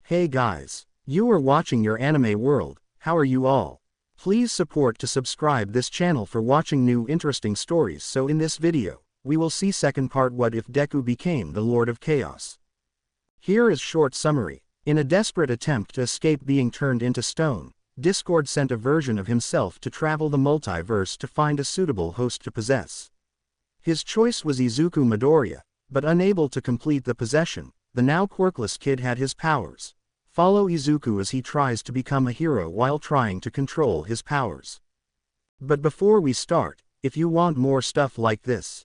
Hey guys, you are watching your anime world. How are you all? Please support to subscribe this channel for watching new interesting stories. So in this video, we will see second part, what if Deku became the Lord of Chaos. Here is short summary. In a desperate attempt to escape being turned into stone, Discord sent a version of himself to travel the multiverse to find a suitable host to possess. His choice was Izuku Midoriya, but unable to complete the possession, the now quirkless kid had his powers. Follow Izuku as he tries to become a hero while trying to control his powers. But before we start, if you want more stuff like this,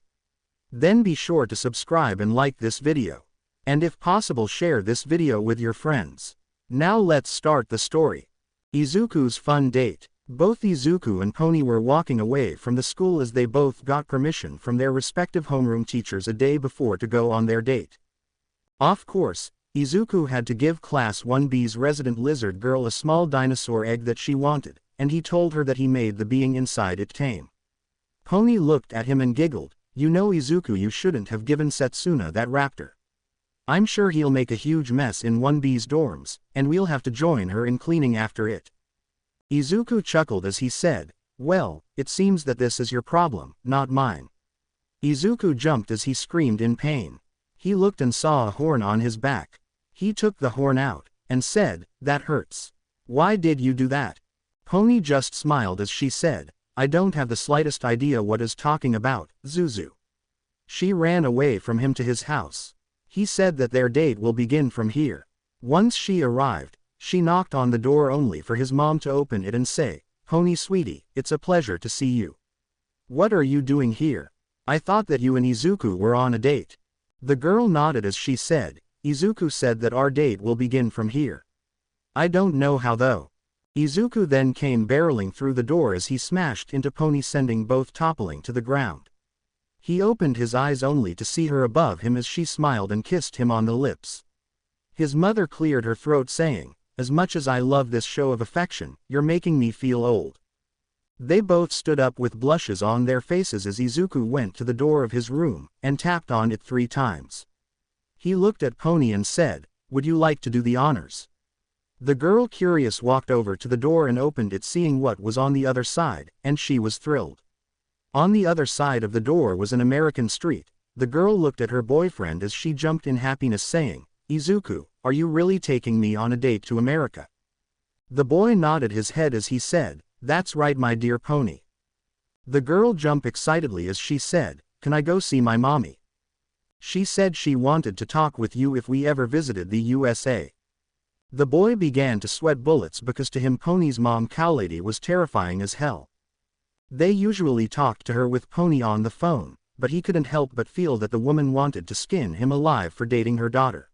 then be sure to subscribe and like this video. And if possible, share this video with your friends. Now let's start the story. Izuku's fun date. Both Izuku and Pony were walking away from the school as they both got permission from their respective homeroom teachers a day before to go on their date. Of course, Izuku had to give Class 1B's resident lizard girl a small dinosaur egg that she wanted, and he told her that he made the being inside it tame. Pony looked at him and giggled. You know, Izuku, you shouldn't have given Setsuna that raptor. I'm sure he'll make a huge mess in 1B's dorms, and we'll have to join her in cleaning after it. Izuku chuckled as he said, well, it seems that this is your problem, not mine. Izuku jumped as he screamed in pain. He looked and saw a horn on his back. He took the horn out, and said, that hurts. Why did you do that? Pony just smiled as she said, I don't have the slightest idea what is talking about, Zuzu. She ran away from him to his house. He said that their date will begin from here. Once she arrived, she knocked on the door only for his mom to open it and say, Pony sweetie, it's a pleasure to see you. What are you doing here? I thought that you and Izuku were on a date. The girl nodded as she said, Izuku said that our date will begin from here. I don't know how though. Izuku then came barreling through the door as he smashed into Pony, sending both toppling to the ground. He opened his eyes only to see her above him as she smiled and kissed him on the lips. His mother cleared her throat saying, as much as I love this show of affection, you're making me feel old. They both stood up with blushes on their faces as Izuku went to the door of his room, and tapped on it 3 times. He looked at Pony and said, would you like to do the honors? The girl, curious, walked over to the door and opened it, seeing what was on the other side, and she was thrilled. On the other side of the door was an American street. The girl looked at her boyfriend as she jumped in happiness, saying, Izuku, are you really taking me on a date to America? The boy nodded his head as he said, that's right, my dear Pony. The girl jumped excitedly as she said, can I go see my mommy? She said she wanted to talk with you if we ever visited the USA. The boy began to sweat bullets because to him Pony's mom, cow lady, was terrifying as hell. They usually talked to her with Pony on the phone, but he couldn't help but feel that the woman wanted to skin him alive for dating her daughter.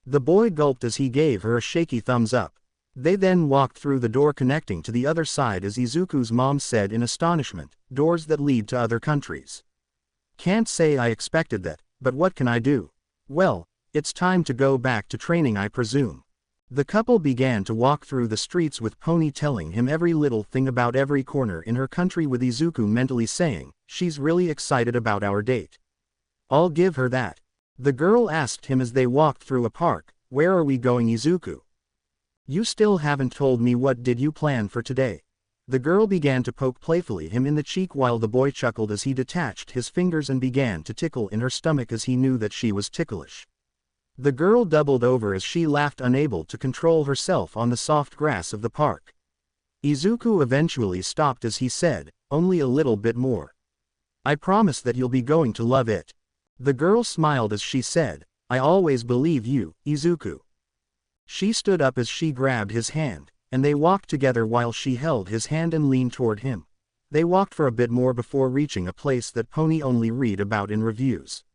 The boy gulped as he gave her a shaky thumbs up. They then walked through the door connecting to the other side as Izuku's mom said in astonishment, doors that lead to other countries. Can't say I expected that, but what can I do? Well, it's time to go back to training, I presume. The couple began to walk through the streets with Pony telling him every little thing about every corner in her country, with Izuku mentally saying, she's really excited about our date. I'll give her that. The girl asked him as they walked through a park, where are we going, Izuku? You still haven't told me, what did you plan for today? The girl began to poke playfully him in the cheek while the boy chuckled as he detached his fingers and began to tickle in her stomach as he knew that she was ticklish. The girl doubled over as she laughed, unable to control herself on the soft grass of the park. Izuku eventually stopped as he said, only a little bit more. I promise that you'll be going to love it. The girl smiled as she said, I always believe you, Izuku. She stood up as she grabbed his hand, and they walked together while she held his hand and leaned toward him. They walked for a bit more before reaching a place that Pony only read about in reviews.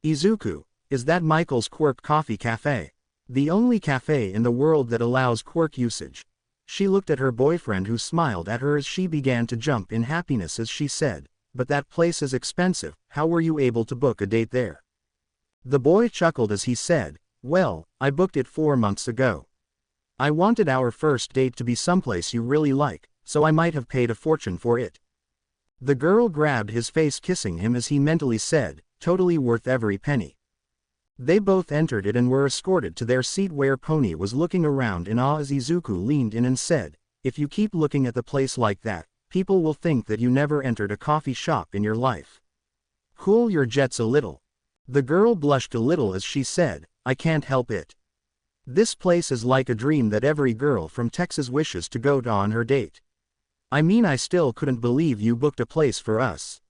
Izuku, is that Michael's Quirk Coffee Cafe? The only cafe in the world that allows quirk usage. She looked at her boyfriend, who smiled at her as she began to jump in happiness as she said, but that place is expensive, how were you able to book a date there? The boy chuckled as he said, well, I booked it 4 months ago. I wanted our first date to be someplace you really like, so I might have paid a fortune for it. The girl grabbed his face, kissing him as he mentally said, totally worth every penny. They both entered it and were escorted to their seat where Pony was looking around in awe as Izuku leaned in and said, "If you keep looking at the place like that, people will think that you never entered a coffee shop in your life. Cool your jets a little." The girl blushed a little as she said, "I can't help it. This place is like a dream that every girl from Texas wishes to go to on her date. I mean, I still couldn't believe you booked a place for us.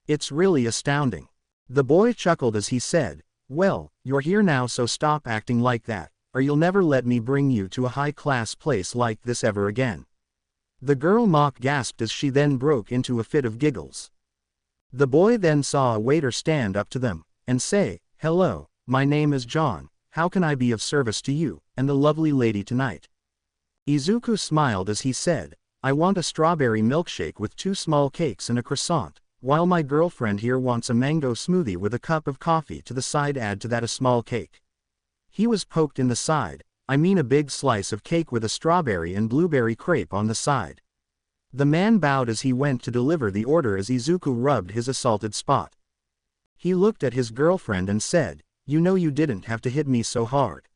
It's really astounding." The boy chuckled as he said, "Well, you're here now, so stop acting like that, or you'll never let me bring you to a high-class place like this ever again." The girl mock gasped as she then broke into a fit of giggles. The boy then saw a waiter stand up to them and say, "Hello, my name is John. How can I be of service to you and the lovely lady tonight?" Izuku smiled as he said, "I want a strawberry milkshake with 2 small cakes and a croissant, while my girlfriend here wants a mango smoothie with a cup of coffee to the side. Add to that a small cake." He was poked in the side. "I mean a big slice of cake with a strawberry and blueberry crepe on the side." The man bowed as he went to deliver the order as Izuku rubbed his assaulted spot. He looked at his girlfriend and said, "You know you didn't have to hit me so hard."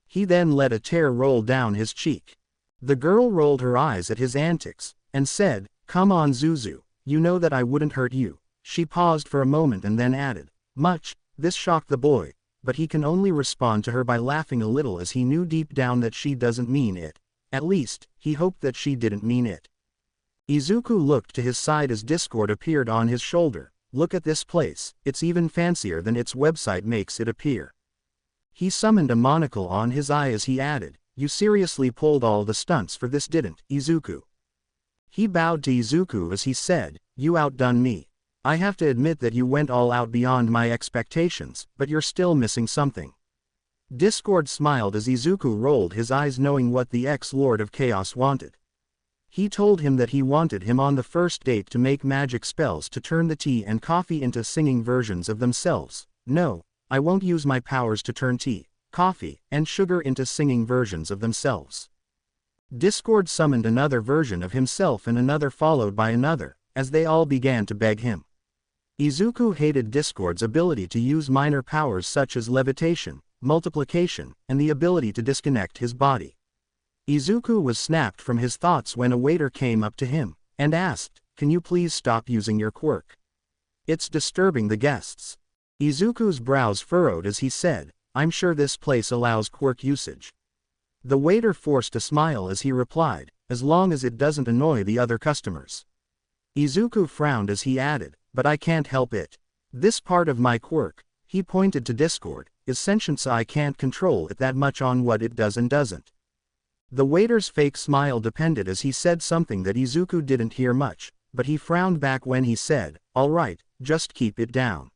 He then let a tear roll down his cheek. The girl rolled her eyes at his antics and said, "Come on, Zuzu, you know that I wouldn't hurt you." She paused for a moment and then added, "Much." This shocked the boy, but he can only respond to her by laughing a little as he knew deep down that she doesn't mean it. At least, he hoped that she didn't mean it. Izuku looked to his side as Discord appeared on his shoulder. "Look at this place, it's even fancier than its website makes it appear." He summoned a monocle on his eye as he added, "You seriously pulled all the stunts for this, didn't, Izuku?" He bowed to Izuku as he said, "You outdone me. I have to admit that you went all out beyond my expectations, but you're still missing something." Discord smiled as Izuku rolled his eyes, knowing what the ex-Lord of Chaos wanted. He told him that he wanted him on the first date to make magic spells to turn the tea and coffee into singing versions of themselves. "No, I won't use my powers to turn tea, coffee, and sugar into singing versions of themselves." Discord summoned another version of himself and another followed by another, as they all began to beg him. Izuku hated Discord's ability to use minor powers such as levitation, multiplication, and the ability to disconnect his body. Izuku was snapped from his thoughts when a waiter came up to him and asked, "Can you please stop using your quirk? It's disturbing the guests." Izuku's brows furrowed as he said, "I'm sure this place allows quirk usage." The waiter forced a smile as he replied, "As long as it doesn't annoy the other customers." Izuku frowned as he added, "But I can't help it. This part of my quirk," he pointed to Discord, "is sentient, so I can't control it that much on what it does and doesn't." The waiter's fake smile depended as he said something that Izuku didn't hear much, but he frowned back when he said, "All right, just keep it down.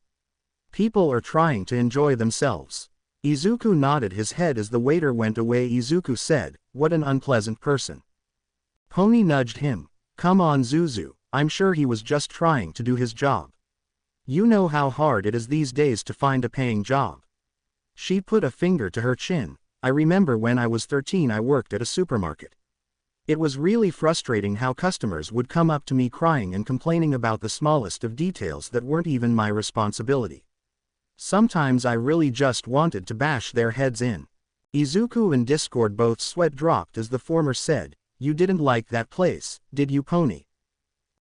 People are trying to enjoy themselves." Izuku nodded his head as the waiter went away. Izuku said, "What an unpleasant person." Pony nudged him. "Come on, Zuzu, I'm sure he was just trying to do his job. You know how hard it is these days to find a paying job." She put a finger to her chin. "I remember when I was 13 I worked at a supermarket. It was really frustrating how customers would come up to me crying and complaining about the smallest of details that weren't even my responsibility. Sometimes I really just wanted to bash their heads in." Izuku and Discord both sweat dropped as the former said, "You didn't like that place, did you, Pony?"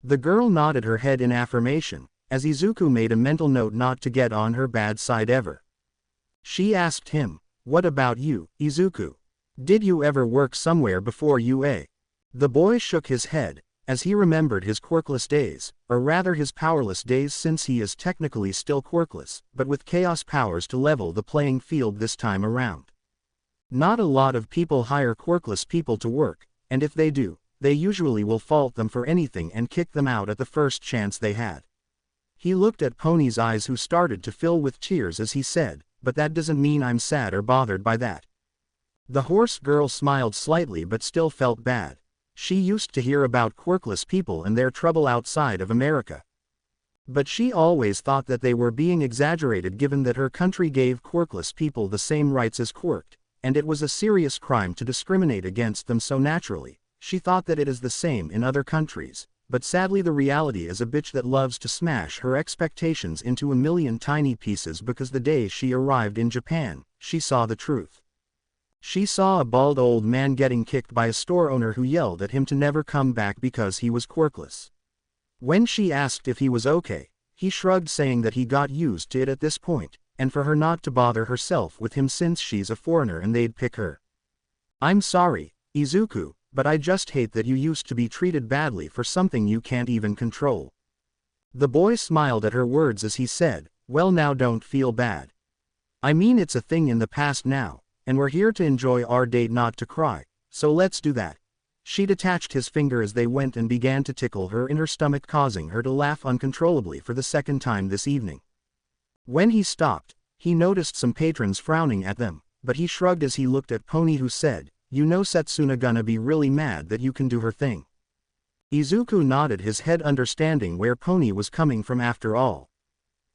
The girl nodded her head in affirmation, as Izuku made a mental note not to get on her bad side ever. She asked him, "What about you, Izuku? Did you ever work somewhere before UA?" The boy shook his head, as he remembered his quirkless days, or rather his powerless days, since he is technically still quirkless, but with chaos powers to level the playing field this time around. Not a lot of people hire quirkless people to work, and if they do, they usually will fault them for anything and kick them out at the first chance they had. He looked at Pony's eyes, who started to fill with tears as he said, "But that doesn't mean I'm sad or bothered by that." The horse girl smiled slightly but still felt bad. She used to hear about quirkless people and their trouble outside of America. But she always thought that they were being exaggerated, given that her country gave quirkless people the same rights as quirked, and it was a serious crime to discriminate against them so naturally. She thought that it is the same in other countries, but sadly the reality is a bitch that loves to smash her expectations into a million tiny pieces because the day she arrived in Japan, she saw the truth. She saw a bald old man getting kicked by a store owner who yelled at him to never come back because he was quirkless. When she asked if he was okay, he shrugged saying that he got used to it at this point, and for her not to bother herself with him since she's a foreigner and they'd pick her. I'm sorry, Izuku, but I just hate that you used to be treated badly for something you can't even control. The boy smiled at her words as he said, well now don't feel bad. I mean it's a thing in the past now, and we're here to enjoy our date not to cry, so let's do that. She detached his finger as they went and began to tickle her in her stomach causing her to laugh uncontrollably for the second time this evening. When he stopped, he noticed some patrons frowning at them, but he shrugged as he looked at Pony who said, you know Setsuna gonna be really mad that you can do her thing. Izuku nodded his head understanding where Pony was coming from after all.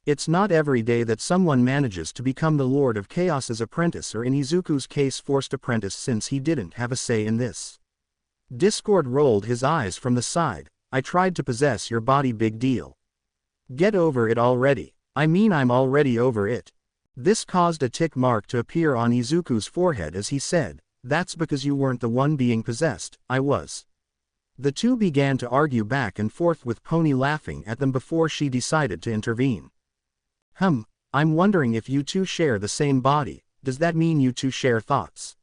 It's not every day that someone manages to become the Lord of Chaos's apprentice or in Izuku's case forced apprentice since he didn't have a say in this. Discord rolled his eyes from the side, I tried to possess your body big deal. Get over it already. I mean I'm already over it. This caused a tick mark to appear on Izuku's forehead as he said, that's because you weren't the one being possessed, I was. The two began to argue back and forth with Pony laughing at them before she decided to intervene. I'm wondering if you two share the same body, does that mean you two share thoughts?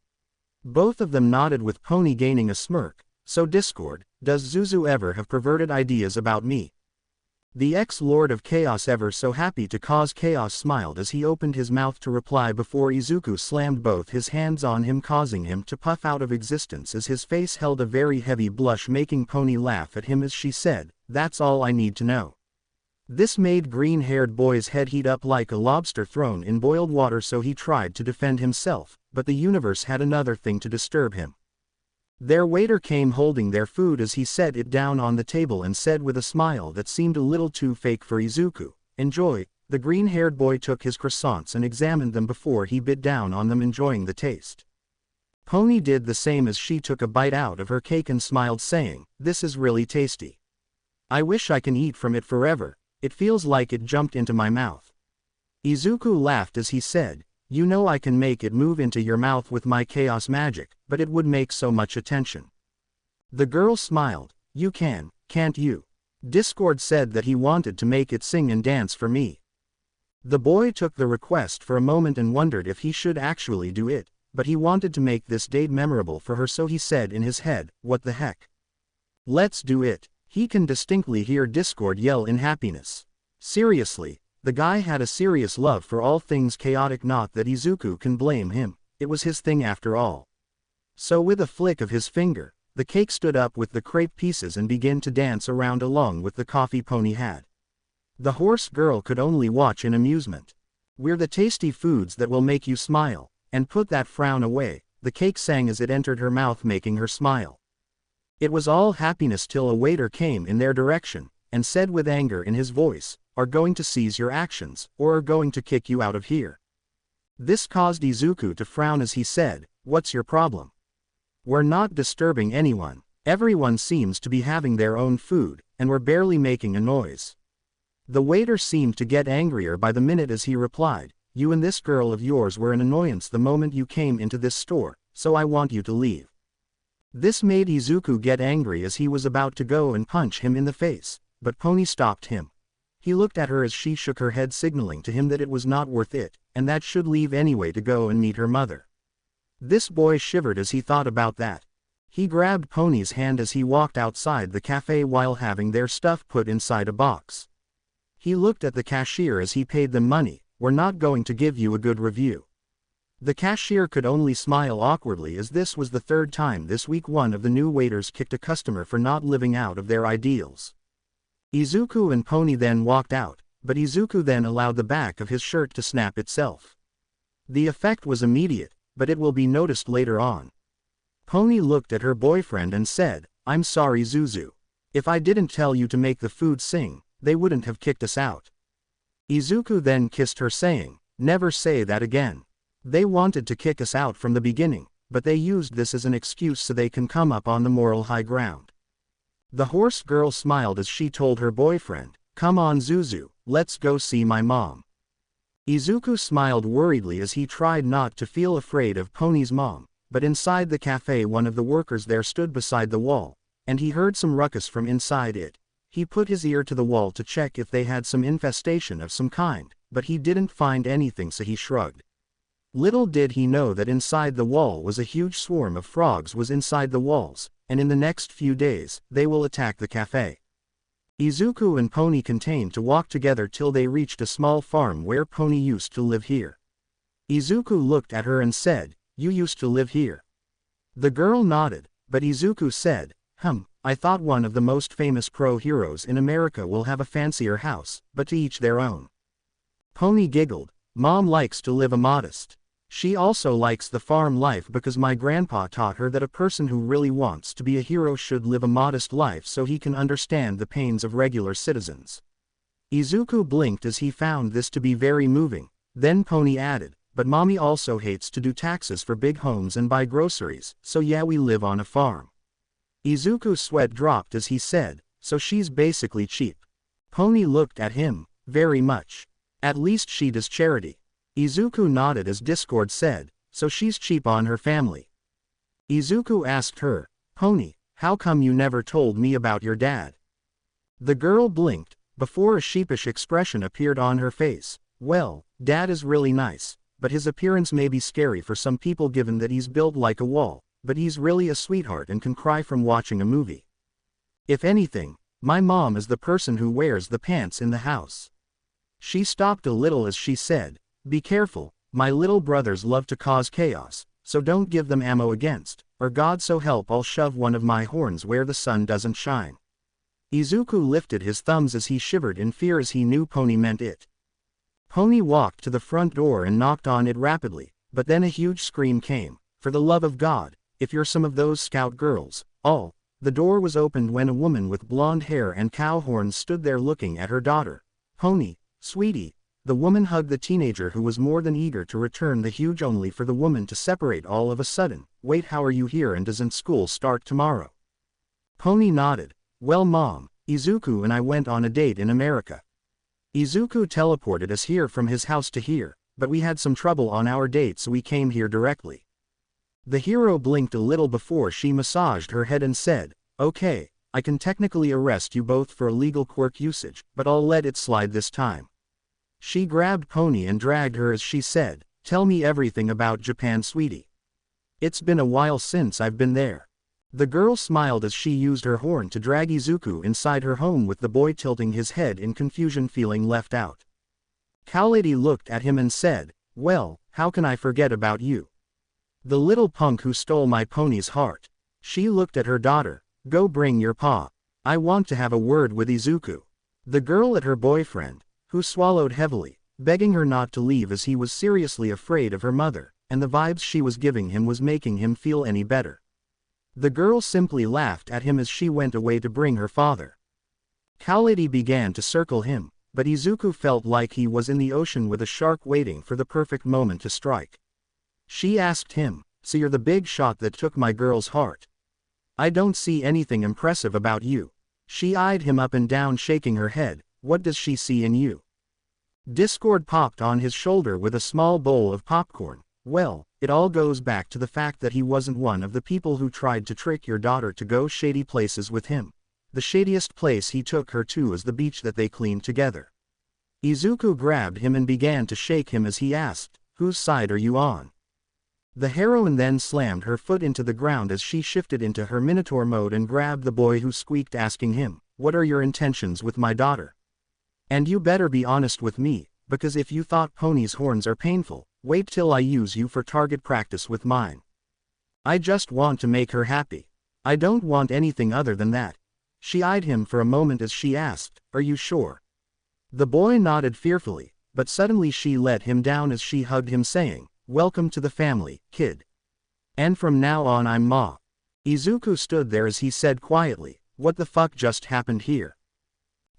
Both of them nodded with Pony gaining a smirk, so Discord, does Zuzu ever have perverted ideas about me? The ex-Lord of Chaos ever so happy to cause chaos smiled as he opened his mouth to reply before Izuku slammed both his hands on him causing him to puff out of existence as his face held a very heavy blush making Pony laugh at him as she said, that's all I need to know. This made green-haired boy's head heat up like a lobster thrown in boiled water so he tried to defend himself, but the universe had another thing to disturb him. Their waiter came holding their food as he set it down on the table and said with a smile that seemed a little too fake for Izuku, enjoy. The green-haired boy took his croissants and examined them before he bit down on them enjoying the taste. Pony did the same as she took a bite out of her cake and smiled saying, this is really tasty. I wish I can eat from it forever, it feels like it jumped into my mouth. Izuku laughed as he said, you know I can make it move into your mouth with my chaos magic, but it would make so much attention. The girl smiled, you can, can't you? Discord said that he wanted to make it sing and dance for me. The boy took the request for a moment and wondered if he should actually do it, but he wanted to make this date memorable for her so he said in his head, what the heck? Let's do it. He can distinctly hear Discord yell in happiness. Seriously. The guy had a serious love for all things chaotic, not that Izuku can blame him, it was his thing after all. So with a flick of his finger, the cake stood up with the crepe pieces and began to dance around along with the coffee Pony had. The horse girl could only watch in amusement. We're the tasty foods that will make you smile, and put that frown away, the cake sang as it entered her mouth making her smile. It was all happiness till a waiter came in their direction, and said with anger in his voice, are going to seize your actions, or are going to kick you out of here. This caused Izuku to frown as he said, what's your problem? We're not disturbing anyone, everyone seems to be having their own food, and we're barely making a noise. The waiter seemed to get angrier by the minute as he replied, you and this girl of yours were an annoyance the moment you came into this store, so I want you to leave. This made Izuku get angry as he was about to go and punch him in the face, but Pony stopped him. He looked at her as she shook her head signaling to him that it was not worth it, and that should leave anyway to go and meet her mother. This boy shivered as he thought about that. He grabbed Pony's hand as he walked outside the cafe while having their stuff put inside a box. He looked at the cashier as he paid them money, we're not going to give you a good review. The cashier could only smile awkwardly as this was the third time this week one of the new waiters kicked a customer for not living out of their ideals. Izuku and Pony then walked out, but Izuku then allowed the back of his shirt to snap itself. The effect was immediate, but it will be noticed later on. Pony looked at her boyfriend and said, I'm sorry Zuzu. If I didn't tell you to make the food sing, they wouldn't have kicked us out. Izuku then kissed her saying, never say that again. They wanted to kick us out from the beginning, but they used this as an excuse so they can come up on the moral high ground. The horse girl smiled as she told her boyfriend, "Come on Zuzu, let's go see my mom." Izuku smiled worriedly as he tried not to feel afraid of Pony's mom, but inside the cafe one of the workers there stood beside the wall, and he heard some ruckus from inside it. He put his ear to the wall to check if they had some infestation of some kind, but he didn't find anything, so he shrugged. Little did he know that inside the wall was a huge swarm of frogs was inside the walls, and in the next few days, they will attack the cafe. Izuku and Pony continued to walk together till they reached a small farm where Pony used to live here. Izuku looked at her and said, "You used to live here?" The girl nodded, but Izuku said, I thought one of the most famous pro-heroes in America will have a fancier house, but to each their own." Pony giggled, "Mom likes to live a modest. She also likes the farm life because my grandpa taught her that a person who really wants to be a hero should live a modest life so he can understand the pains of regular citizens." Izuku blinked as he found this to be very moving, then Pony added, "But mommy also hates to do taxes for big homes and buy groceries, so yeah, we live on a farm." Izuku's sweat dropped as he said, "So she's basically cheap." Pony looked at him, "Very much. At least she does charity." Izuku nodded as Discord said, "So she's cheap on her family." Izuku asked her, "Pony, how come you never told me about your dad?" The girl blinked, before a sheepish expression appeared on her face. "Well, Dad is really nice, but his appearance may be scary for some people given that he's built like a wall, but he's really a sweetheart and can cry from watching a movie. If anything, my mom is the person who wears the pants in the house." She stopped a little as she said, "Be careful, my little brothers love to cause chaos, so don't give them ammo against, or God so help I'll shove one of my horns where the sun doesn't shine." Izuku lifted his thumbs as he shivered in fear as he knew Pony meant it. Pony walked to the front door and knocked on it rapidly, but then a huge scream came, "For the love of God, if you're some of those scout girls, all." The door was opened when a woman with blonde hair and cow horns stood there looking at her daughter. "Pony, sweetie." The woman hugged the teenager who was more than eager to return the hug only for the woman to separate all of a sudden. "Wait, how are you here and doesn't school start tomorrow?" Pony nodded. "Well Mom, Izuku and I went on a date in America. Izuku teleported us here from his house to here, but we had some trouble on our date so we came here directly." The hero blinked a little before she massaged her head and said, "Okay, I can technically arrest you both for illegal quirk usage, but I'll let it slide this time." She grabbed Pony and dragged her as she said, "Tell me everything about Japan, sweetie. It's been a while since I've been there." The girl smiled as she used her horn to drag Izuku inside her home with the boy tilting his head in confusion feeling left out. Cowlady looked at him and said, "Well, how can I forget about you? The little punk who stole my pony's heart." She looked at her daughter, "Go bring your paw. I want to have a word with Izuku." The girl at her boyfriend, who swallowed heavily, begging her not to leave as he was seriously afraid of her mother, and the vibes she was giving him was making him feel any better. The girl simply laughed at him as she went away to bring her father. Cowlady began to circle him, but Izuku felt like he was in the ocean with a shark waiting for the perfect moment to strike. She asked him, "So you're the big shot that took my girl's heart? I don't see anything impressive about you." She eyed him up and down shaking her head. "What does she see in you?" Discord popped on his shoulder with a small bowl of popcorn. "Well, it all goes back to the fact that he wasn't one of the people who tried to trick your daughter to go shady places with him. The shadiest place he took her to is the beach that they cleaned together." Izuku grabbed him and began to shake him as he asked, "Whose side are you on?" The heroine then slammed her foot into the ground as she shifted into her Minotaur mode and grabbed the boy who squeaked asking him, "What are your intentions with my daughter? And you better be honest with me, because if you thought Pony's horns are painful, wait till I use you for target practice with mine. I just want to make her happy. I don't want anything other than that." She eyed him for a moment as she asked, "Are you sure?" The boy nodded fearfully, but suddenly she let him down as she hugged him saying, "Welcome to the family, kid. And from now on I'm Ma." Izuku stood there as he said quietly, "What the fuck just happened here?"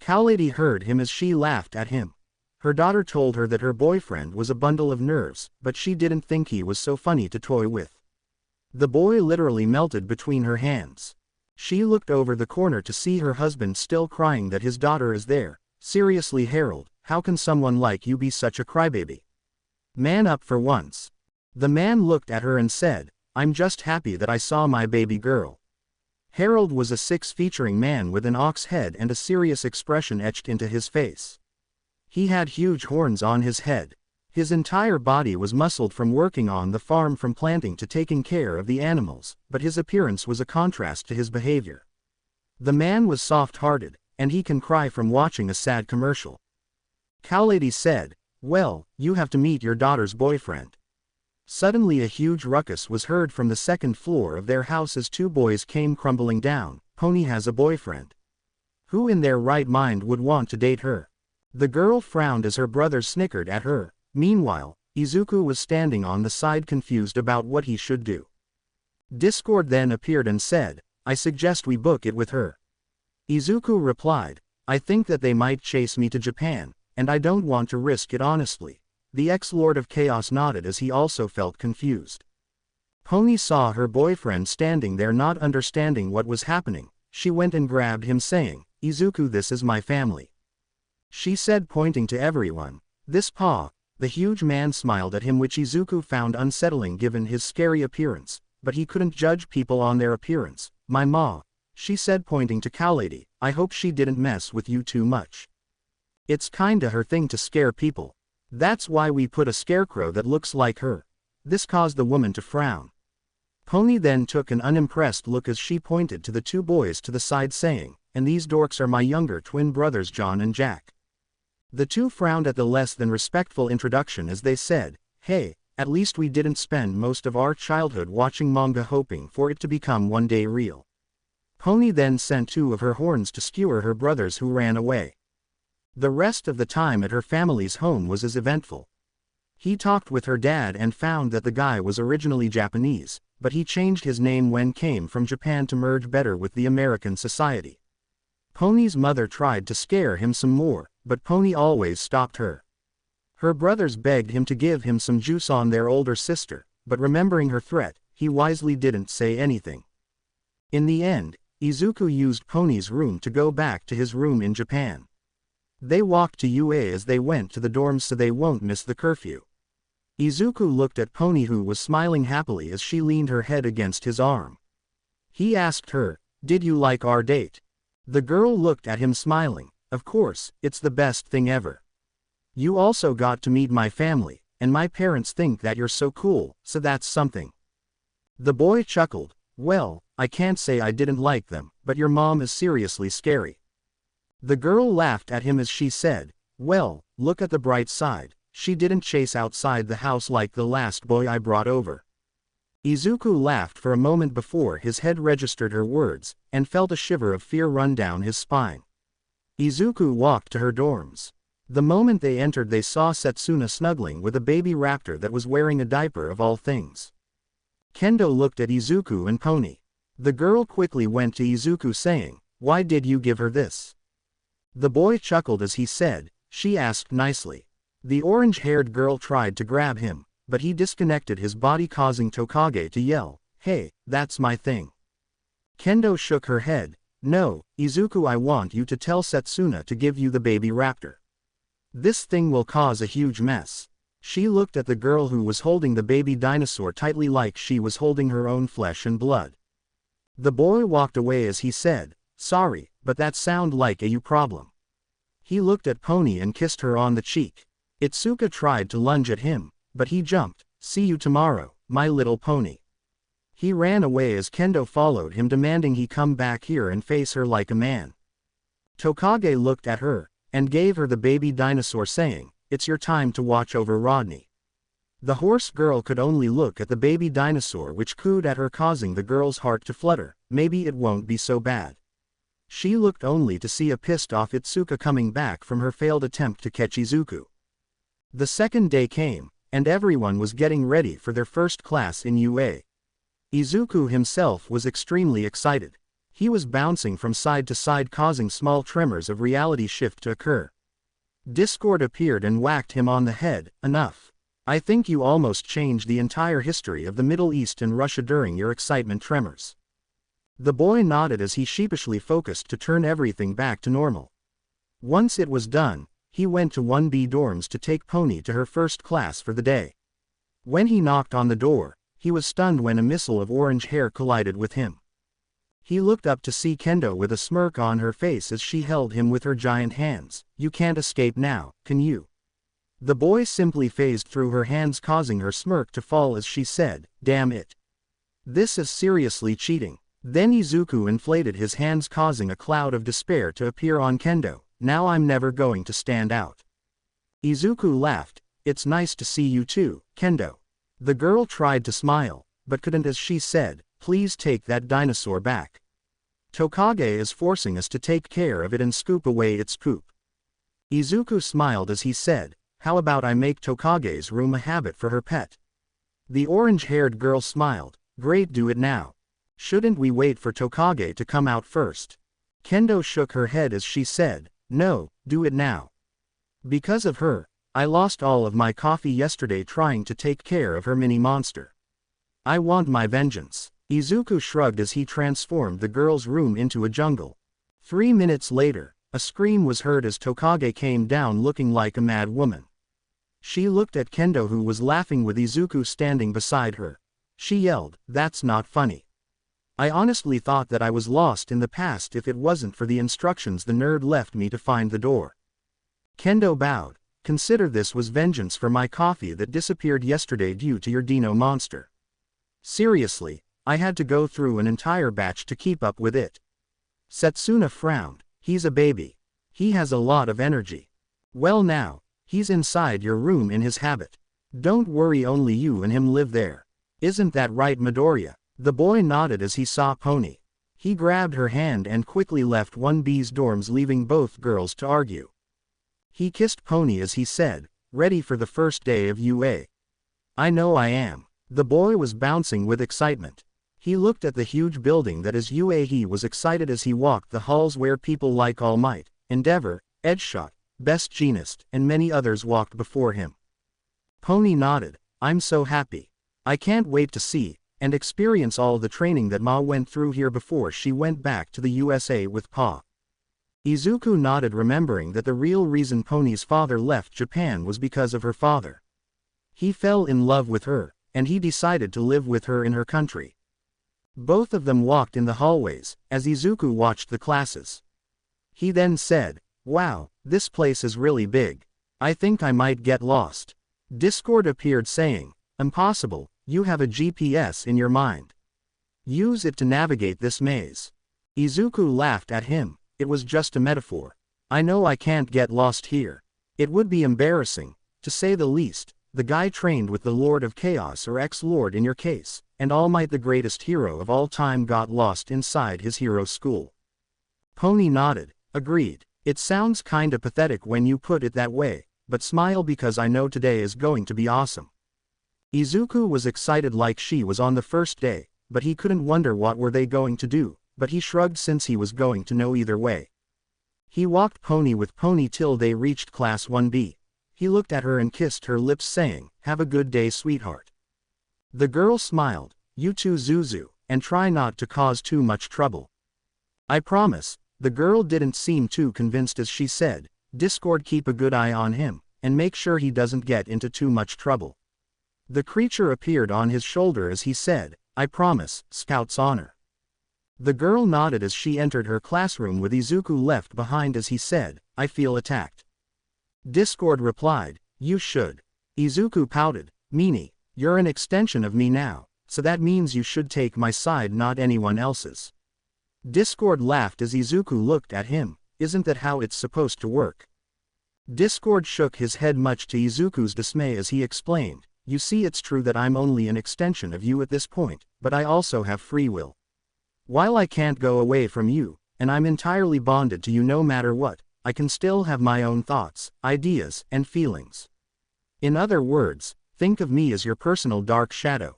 Cowlady heard him as she laughed at him. Her daughter told her that her boyfriend was a bundle of nerves, but she didn't think he was so funny to toy with. The boy literally melted between her hands. She looked over the corner to see her husband still crying that his daughter is there. Seriously, Harold, how can someone like you be such a crybaby? Man up for once. The man looked at her and said, I'm just happy that I saw my baby girl. Harold was a six-featuring man with an ox head and a serious expression etched into his face. He had huge horns on his head. His entire body was muscled from working on the farm, from planting to taking care of the animals, but his appearance was a contrast to his behavior. The man was soft-hearted, and he can cry from watching a sad commercial. Cowlady said, well, you have to meet your daughter's boyfriend. Suddenly a huge ruckus was heard from the second floor of their house as two boys came crumbling down. Pony has a boyfriend. Who in their right mind would want to date her? The girl frowned as her brothers snickered at her. Meanwhile, Izuku was standing on the side confused about what he should do. Discord then appeared and said, I suggest we book it with her. Izuku replied, I think that they might chase me to Japan, and I don't want to risk it honestly. The ex-Lord of Chaos nodded as he also felt confused. Pony saw her boyfriend standing there not understanding what was happening. She went and grabbed him saying, Izuku, this is my family. She said, pointing to everyone. This paw. The huge man smiled at him, which Izuku found unsettling given his scary appearance, but he couldn't judge people on their appearance. My ma, she said, pointing to Cowlady, I hope she didn't mess with you too much. It's kinda her thing to scare people. That's why we put a scarecrow that looks like her. This caused the woman to frown. Pony then took an unimpressed look as she pointed to the two boys to the side saying, and these dorks are my younger twin brothers John and Jack. The two frowned at the less than respectful introduction as they said, hey, at least we didn't spend most of our childhood watching manga hoping for it to become one day real. Pony then sent two of her horns to skewer her brothers who ran away. The rest of the time at her family's home was as eventful. He talked with her dad and found that the guy was originally Japanese, but he changed his name when came from Japan to merge better with the American society. Pony's mother tried to scare him some more, but Pony always stopped her. Her brothers begged him to give him some juice on their older sister, but remembering her threat, he wisely didn't say anything. In the end, Izuku used Pony's room to go back to his room in Japan. They walked to UA as they went to the dorms so they won't miss the curfew. Izuku looked at Pony, who was smiling happily as she leaned her head against his arm. He asked her, did you like our date? The girl looked at him smiling. Of course, it's the best thing ever. You also got to meet my family, and my parents think that you're so cool, so that's something. The boy chuckled, well, I can't say I didn't like them, but your mom is seriously scary. The girl laughed at him as she said, well, look at the bright side, she didn't chase outside the house like the last boy I brought over. Izuku laughed for a moment before his head registered her words, and felt a shiver of fear run down his spine. Izuku walked to her dorms. The moment they entered they saw Setsuna snuggling with a baby raptor that was wearing a diaper of all things. Kendo looked at Izuku and Pony. The girl quickly went to Izuku saying, why did you give her this? The boy chuckled as he said, she asked nicely. The orange-haired girl tried to grab him, but he disconnected his body causing Tokage to yell, hey, that's my thing. Kendo shook her head. No, Izuku, I want you to tell Setsuna to give you the baby raptor. This thing will cause a huge mess. She looked at the girl who was holding the baby dinosaur tightly like she was holding her own flesh and blood. The boy walked away as he said, sorry, but that sound like a you problem. He looked at Pony and kissed her on the cheek. Itsuka tried to lunge at him, but he jumped, see you tomorrow, my little pony. He ran away as Kendo followed him demanding he come back here and face her like a man. Tokage looked at her, and gave her the baby dinosaur saying, it's your time to watch over Rodney. The horse girl could only look at the baby dinosaur which cooed at her causing the girl's heart to flutter, maybe it won't be so bad. She looked only to see a pissed off Itsuka coming back from her failed attempt to catch Izuku. The second day came, and everyone was getting ready for their first class in UA. Izuku himself was extremely excited. He was bouncing from side to side causing small tremors of reality shift to occur. Discord appeared and whacked him on the head, enough. I think you almost changed the entire history of the Middle East and Russia during your excitement tremors. The boy nodded as he sheepishly focused to turn everything back to normal. Once it was done, he went to 1B dorms to take Pony to her first class for the day. When he knocked on the door, he was stunned when a missile of orange hair collided with him. He looked up to see Kendo with a smirk on her face as she held him with her giant hands. "You can't escape now, can you?" The boy simply phased through her hands, causing her smirk to fall as she said, "Damn it. This is seriously cheating." Then Izuku inflated his hands, causing a cloud of despair to appear on Kendo. "Now I'm never going to stand out." Izuku laughed. "It's nice to see you too, Kendo." The girl tried to smile, but couldn't as she said, "Please take that dinosaur back. Tokage is forcing us to take care of it and scoop away its poop." Izuku smiled as he said, "How about I make Tokage's room a habit for her pet?" The orange-haired girl smiled. "Great, do it now. Shouldn't we wait for Tokage to come out first?" Kendo shook her head as she said, "No, do it now. Because of her, I lost all of my coffee yesterday trying to take care of her mini monster. I want my vengeance." Izuku shrugged as he transformed the girl's room into a jungle. 3 minutes later, a scream was heard as Tokage came down looking like a mad woman. She looked at Kendo, who was laughing with Izuku standing beside her. She yelled, "That's not funny. I honestly thought that I was lost in the past if it wasn't for the instructions the nerd left me to find the door." Kendo bowed. "Consider this was vengeance for my coffee that disappeared yesterday due to your dino monster. Seriously, I had to go through an entire batch to keep up with it." Setsuna frowned. "He's a baby. He has a lot of energy. Well now, he's inside your room in his habit. Don't worry, only you and him live there. Isn't that right, Midoriya?" The boy nodded as he saw Pony. He grabbed her hand and quickly left 1B's dorms, leaving both girls to argue. He kissed Pony as he said, "Ready for the first day of UA?" "I know I am." The boy was bouncing with excitement. He looked at the huge building that is UA. He was excited as he walked the halls where people like All Might, Endeavor, Edgeshot, Best Jeanist, and many others walked before him. Pony nodded. "I'm so happy. I can't wait to see and experience all the training that Ma went through here before she went back to the USA with Pa." Izuku nodded, remembering that the real reason Pony's father left Japan was because of her father. He fell in love with her, and he decided to live with her in her country. Both of them walked in the hallways, as Izuku watched the classes. He then said, "Wow, this place is really big. I think I might get lost." Discord appeared saying, "Impossible, you have a GPS in your mind. Use it to navigate this maze." Izuku laughed at him. "It was just a metaphor. I know I can't get lost here. It would be embarrassing, to say the least. The guy trained with the Lord of Chaos, or ex-Lord in your case, and All Might, the greatest hero of all time, got lost inside his hero school." Pony nodded. "Agreed. It sounds kinda pathetic when you put it that way, but smile because I know today is going to be awesome." Izuku was excited like she was on the first day, but he couldn't wonder what were they going to do, but he shrugged since he was going to know either way. He walked Pony with Pony till they reached Class 1B. He looked at her and kissed her lips, saying, "Have a good day, sweetheart." The girl smiled. "You too, Zuzu, and try not to cause too much trouble." "I promise." The girl didn't seem too convinced as she said, "Discord, keep a good eye on him, and make sure he doesn't get into too much trouble." The creature appeared on his shoulder as he said, "I promise, Scout's honor." The girl nodded as she entered her classroom with Izuku left behind as he said, "I feel attacked." Discord replied, "You should." Izuku pouted, "Meanie, you're an extension of me now, so that means you should take my side, not anyone else's." Discord laughed as Izuku looked at him. "Isn't that how it's supposed to work?" Discord shook his head much to Izuku's dismay as he explained, "You see, it's true that I'm only an extension of you at this point, but I also have free will. While I can't go away from you, and I'm entirely bonded to you no matter what, I can still have my own thoughts, ideas, and feelings. In other words, think of me as your personal dark shadow."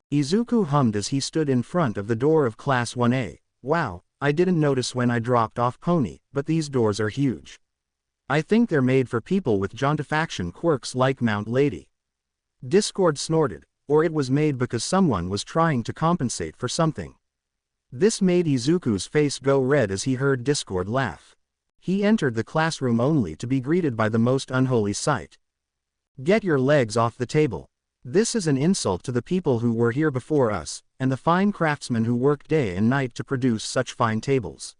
Izuku hummed as he stood in front of the door of Class 1A. "Wow, I didn't notice when I dropped off Pony, but these doors are huge. I think they're made for people with jontifaction quirks like Mount Lady." Discord snorted, "Or it was made because someone was trying to compensate for something." This made Izuku's face go red as he heard Discord laugh. He entered the classroom only to be greeted by the most unholy sight. Get your legs off the table. This is an insult to the people who were here before us, and the fine craftsmen who worked day and night to produce such fine tables.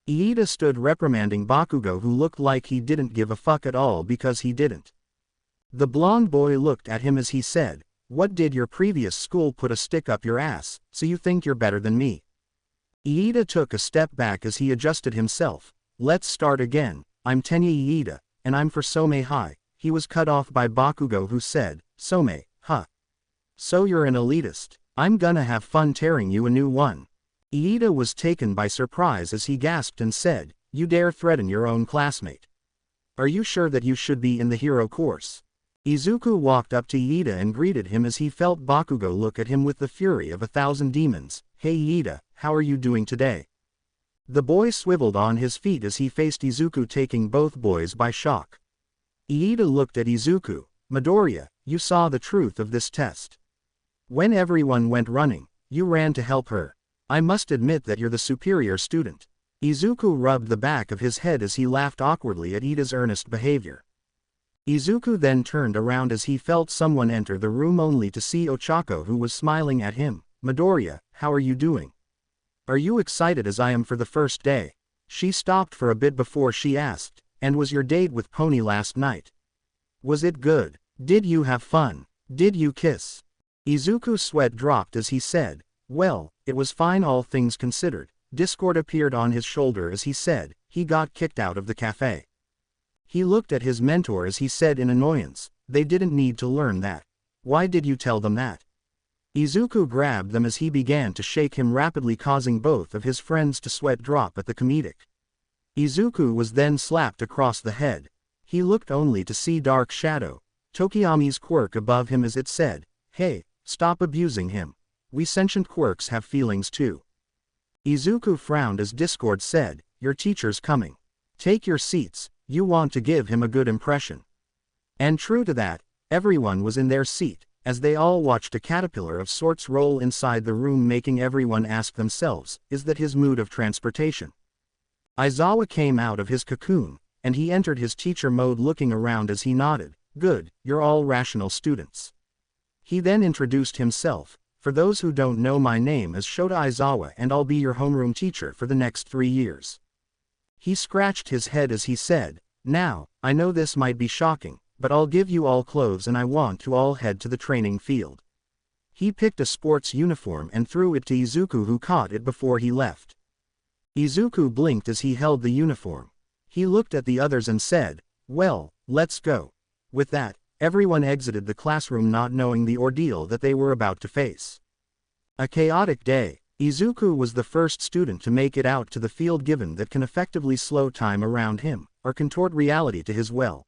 Iida stood reprimanding Bakugo, who looked like he didn't give a fuck at all because he didn't. The blonde boy looked at him as he said, "What did your previous school put a stick up your ass, so you think you're better than me?" Iida took a step back as he adjusted himself. "Let's start again, I'm Tenya Iida, and I'm for Somei High." He was cut off by Bakugo, who said, "Somei, huh? So you're an elitist? I'm gonna have fun tearing you a new one." Iida was taken by surprise as he gasped and said, "You dare threaten your own classmate? Are you sure that you should be in the hero course?" Izuku walked up to Iida and greeted him as he felt Bakugo look at him with the fury of 1,000 demons. "Hey Iida, how are you doing today?" The boy swiveled on his feet as he faced Izuku, taking both boys by shock. Iida looked at Izuku. "Midoriya, you saw the truth of this test. When everyone went running, you ran to help her. I must admit that you're the superior student." Izuku rubbed the back of his head as he laughed awkwardly at Iida's earnest behavior. Izuku then turned around as he felt someone enter the room, only to see Ochako, who was smiling at him. "Midoriya, how are you doing? Are you excited as I am for the first day?" She stopped for a bit before she asked, "And was your date with Pony last night? Was it good? Did you have fun? Did you kiss?" Izuku's sweat dropped as he said, "Well, it was fine all things considered." Discord appeared on his shoulder as he said, "He got kicked out of the cafe." He looked at his mentor as he said in annoyance, "They didn't need to learn that. Why did you tell them that?" Izuku grabbed them as he began to shake him rapidly, causing both of his friends to sweat drop at the comedic. Izuku was then slapped across the head. He looked only to see Dark Shadow, Tokiyami's quirk, above him as it said, "Hey, stop abusing him. We sentient quirks have feelings too." Izuku frowned as Discord said, "Your teacher's coming. Take your seats, you want to give him a good impression." And true to that, everyone was in their seat, as they all watched a caterpillar of sorts roll inside the room, making everyone ask themselves, is that his mode of transportation? Aizawa came out of his cocoon, and he entered his teacher mode, looking around as he nodded, "Good, you're all rational students." He then introduced himself. "For those who don't know, my name is Shota Aizawa and I'll be your homeroom teacher for the next 3 years. He scratched his head as he said, "Now, I know this might be shocking, but I'll give you all clothes and I want to all head to the training field." He picked a sports uniform and threw it to Izuku, who caught it before he left. Izuku blinked as he held the uniform. He looked at the others and said, "Well, let's go." With that, everyone exited the classroom, not knowing the ordeal that they were about to face. A chaotic day. Izuku was the first student to make it out to the field, given that can effectively slow time around him, or contort reality to his will.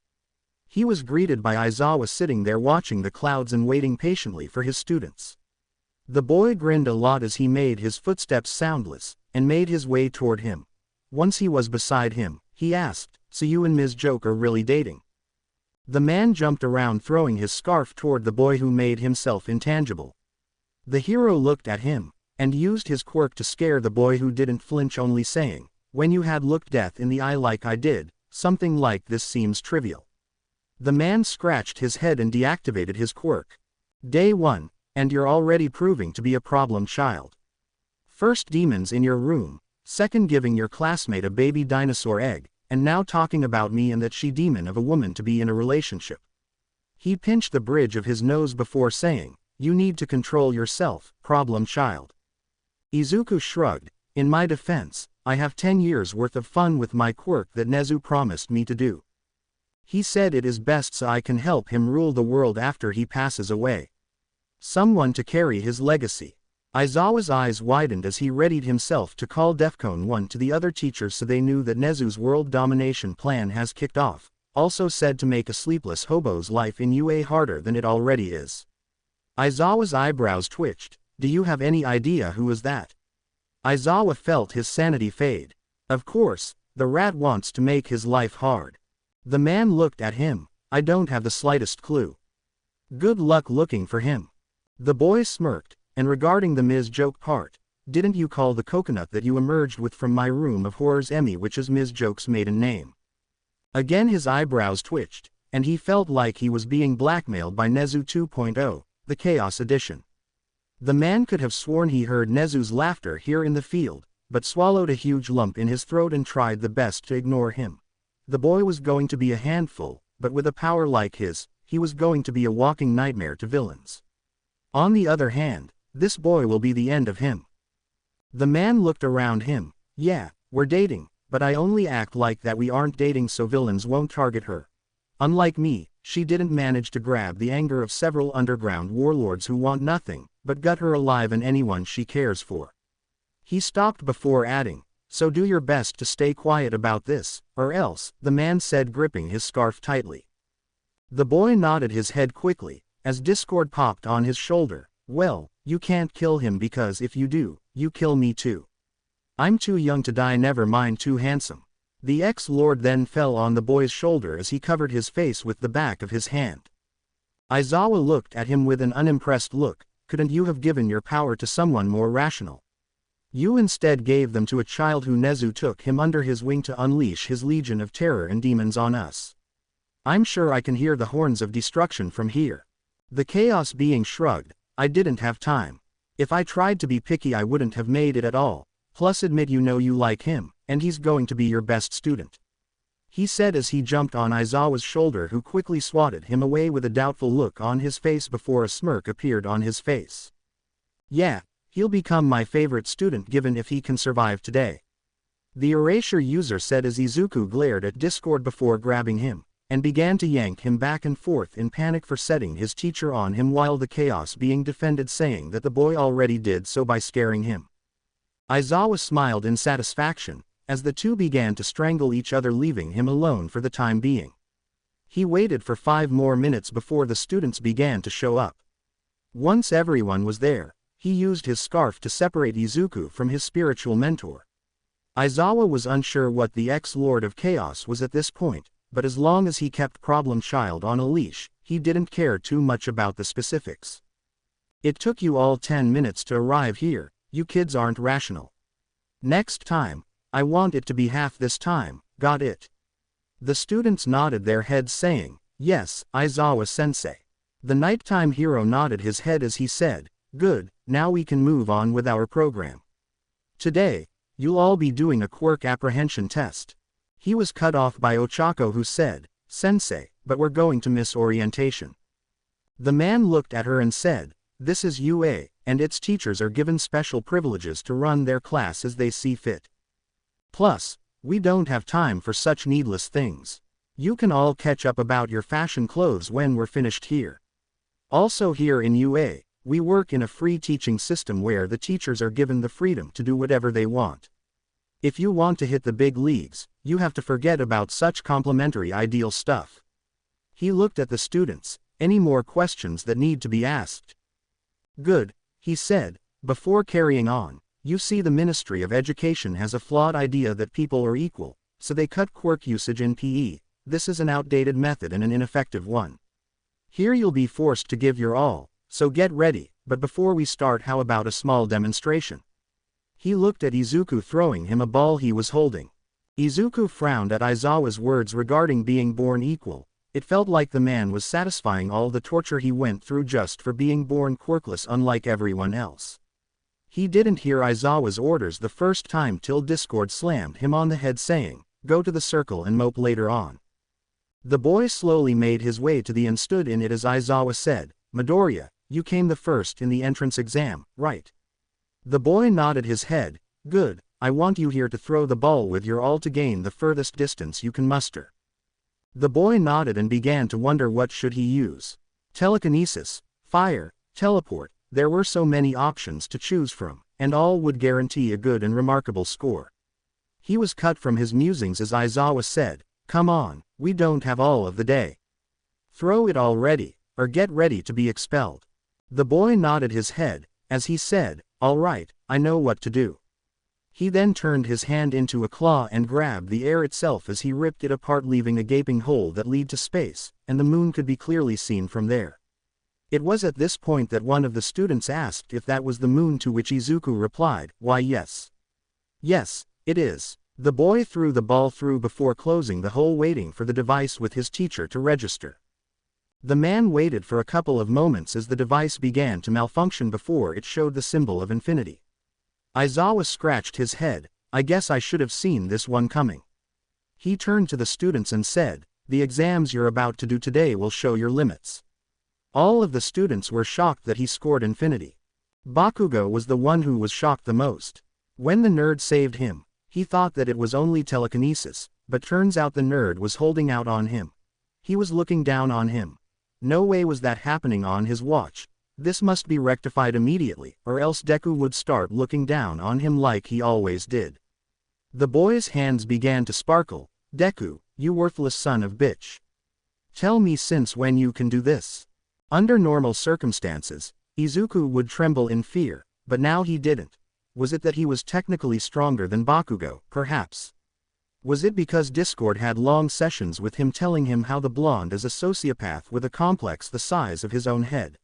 He was greeted by Aizawa sitting there watching the clouds and waiting patiently for his students. The boy grinned a lot as he made his footsteps soundless, and made his way toward him. Once he was beside him, he asked, "So you and Ms. Joke are really dating?" The man jumped around, throwing his scarf toward the boy, who made himself intangible. The hero looked at him, and used his quirk to scare the boy, who didn't flinch, only saying, "When you had looked death in the eye like I did, something like this seems trivial." The man scratched his head and deactivated his quirk. Day 1, and you're already proving to be a problem child. First demons in your room, second giving your classmate a baby dinosaur egg, and now talking about me and that she demon of a woman to be in a relationship. He pinched the bridge of his nose before saying, "You need to control yourself, problem child." Izuku shrugged. "In my defense, I have 10 years worth of fun with my quirk that Nezu promised me to do. He said it is best so I can help him rule the world after he passes away. Someone to carry his legacy." Aizawa's eyes widened as he readied himself to call Defcon 1 to the other teachers, so they knew that Nezu's world domination plan has kicked off, also said to make a sleepless hobo's life in UA harder than it already is. Aizawa's eyebrows twitched. "Do you have any idea who is that?" Aizawa felt his sanity fade. Of course, the rat wants to make his life hard. The man looked at him. "I don't have the slightest clue." "Good luck looking for him." The boy smirked, and regarding the Ms. Joke part, didn't you call the coconut that you emerged with from my room of horrors Emmy, which is Ms. Joke's maiden name? Again his eyebrows twitched, and he felt like he was being blackmailed by Nezu 2.0, the Chaos Edition. The man could have sworn he heard Nezu's laughter here in the field, but swallowed a huge lump in his throat and tried the best to ignore him. The boy was going to be a handful, but with a power like his, he was going to be a walking nightmare to villains. On the other hand, this boy will be the end of him. The man looked around him. Yeah, we're dating, but I only act like that we aren't dating so villains won't target her. Unlike me, she didn't manage to grab the anger of several underground warlords who want nothing but gut her alive and anyone she cares for. He stopped before adding, so do your best to stay quiet about this, or else, the man said, gripping his scarf tightly. The boy nodded his head quickly, as discord popped on his shoulder. Well, you can't kill him because if you do, you kill me too. I'm too young to die, never mind too handsome. The ex-lord then fell on the boy's shoulder as he covered his face with the back of his hand. Aizawa looked at him with an unimpressed look. Couldn't you have given your power to someone more rational? You instead gave them to a child who Nezu took him under his wing to unleash his legion of terror and demons on us. I'm sure I can hear the horns of destruction from here. The chaos being shrugged. I didn't have time. If I tried to be picky I wouldn't have made it at all. Plus admit you know you like him, and he's going to be your best student. He said as he jumped on Aizawa's shoulder, who quickly swatted him away with a doubtful look on his face before a smirk appeared on his face. Yeah, he'll become my favorite student given if he can survive today. The erasure user said as Izuku glared at Discord before grabbing him, and began to yank him back and forth in panic for setting his teacher on him while the chaos being defended, saying that the boy already did so by scaring him. Aizawa smiled in satisfaction, as the two began to strangle each other, leaving him alone for the time being. He waited for 5 more minutes before the students began to show up. Once everyone was there, he used his scarf to separate Izuku from his spiritual mentor. Aizawa was unsure what the ex-Lord of Chaos was at this point, but as long as he kept Problem Child on a leash, he didn't care too much about the specifics. It took you all 10 minutes to arrive here, you kids aren't rational. Next time, I want it to be half this time, got it? The students nodded their heads saying, yes, Aizawa-sensei. The nighttime hero nodded his head as he said, good, now we can move on with our program. Today, you'll all be doing a quirk apprehension test. He was cut off by Ochako, who said, Sensei, but we're going to miss orientation. The man looked at her and said, this is UA, and its teachers are given special privileges to run their class as they see fit. Plus, we don't have time for such needless things. You can all catch up about your fashion clothes when we're finished here. Also here in UA, we work in a free teaching system where the teachers are given the freedom to do whatever they want. If you want to hit the big leagues, you have to forget about such complimentary ideal stuff. He looked at the students. Any more questions that need to be asked? Good, he said, before carrying on. You see, the Ministry of Education has a flawed idea that people are equal, so they cut quirk usage in PE. This is an outdated method and an ineffective one. Here you'll be forced to give your all, so get ready, but before we start, how about a small demonstration? He looked at Izuku, throwing him a ball he was holding. Izuku frowned at Aizawa's words regarding being born equal. It felt like the man was satisfying all the torture he went through just for being born quirkless, unlike everyone else. He didn't hear Aizawa's orders the first time till Discord slammed him on the head saying, go to the circle and mope later on. The boy slowly made his way to the and stood in it as Aizawa said, Midoriya, you came the first in the entrance exam, right? The boy nodded his head. Good, I want you here to throw the ball with your all to gain the furthest distance you can muster. The boy nodded and began to wonder what should he use. Telekinesis, fire, teleport. There were so many options to choose from, and all would guarantee a good and remarkable score. He was cut from his musings as Aizawa said, come on, we don't have all of the day. Throw it already, or get ready to be expelled. The boy nodded his head, as he said, all right, I know what to do. He then turned his hand into a claw and grabbed the air itself as he ripped it apart, leaving a gaping hole that led to space, and the moon could be clearly seen from there. It was at this point that one of the students asked if that was the moon, to which Izuku replied, "Why yes. Yes, it is." The boy threw the ball through before closing the hole, waiting for the device with his teacher to register. The man waited for a couple of moments as the device began to malfunction before it showed the symbol of infinity. Aizawa scratched his head. "I guess I should have seen this one coming." He turned to the students and said, "The exams you're about to do today will show your limits." All of the students were shocked that he scored infinity. Bakugo was the one who was shocked the most. When the nerd saved him, he thought that it was only telekinesis, but turns out the nerd was holding out on him. He was looking down on him. No way was that happening on his watch. This must be rectified immediately, or else Deku would start looking down on him like he always did. The boy's hands began to sparkle. "Deku, you worthless son of bitch. Tell me since when you can do this." Under normal circumstances, Izuku would tremble in fear, but now he didn't. Was it that he was technically stronger than Bakugo, perhaps? Was it because Discord had long sessions with him telling him how the blonde is a sociopath with a complex the size of his own head?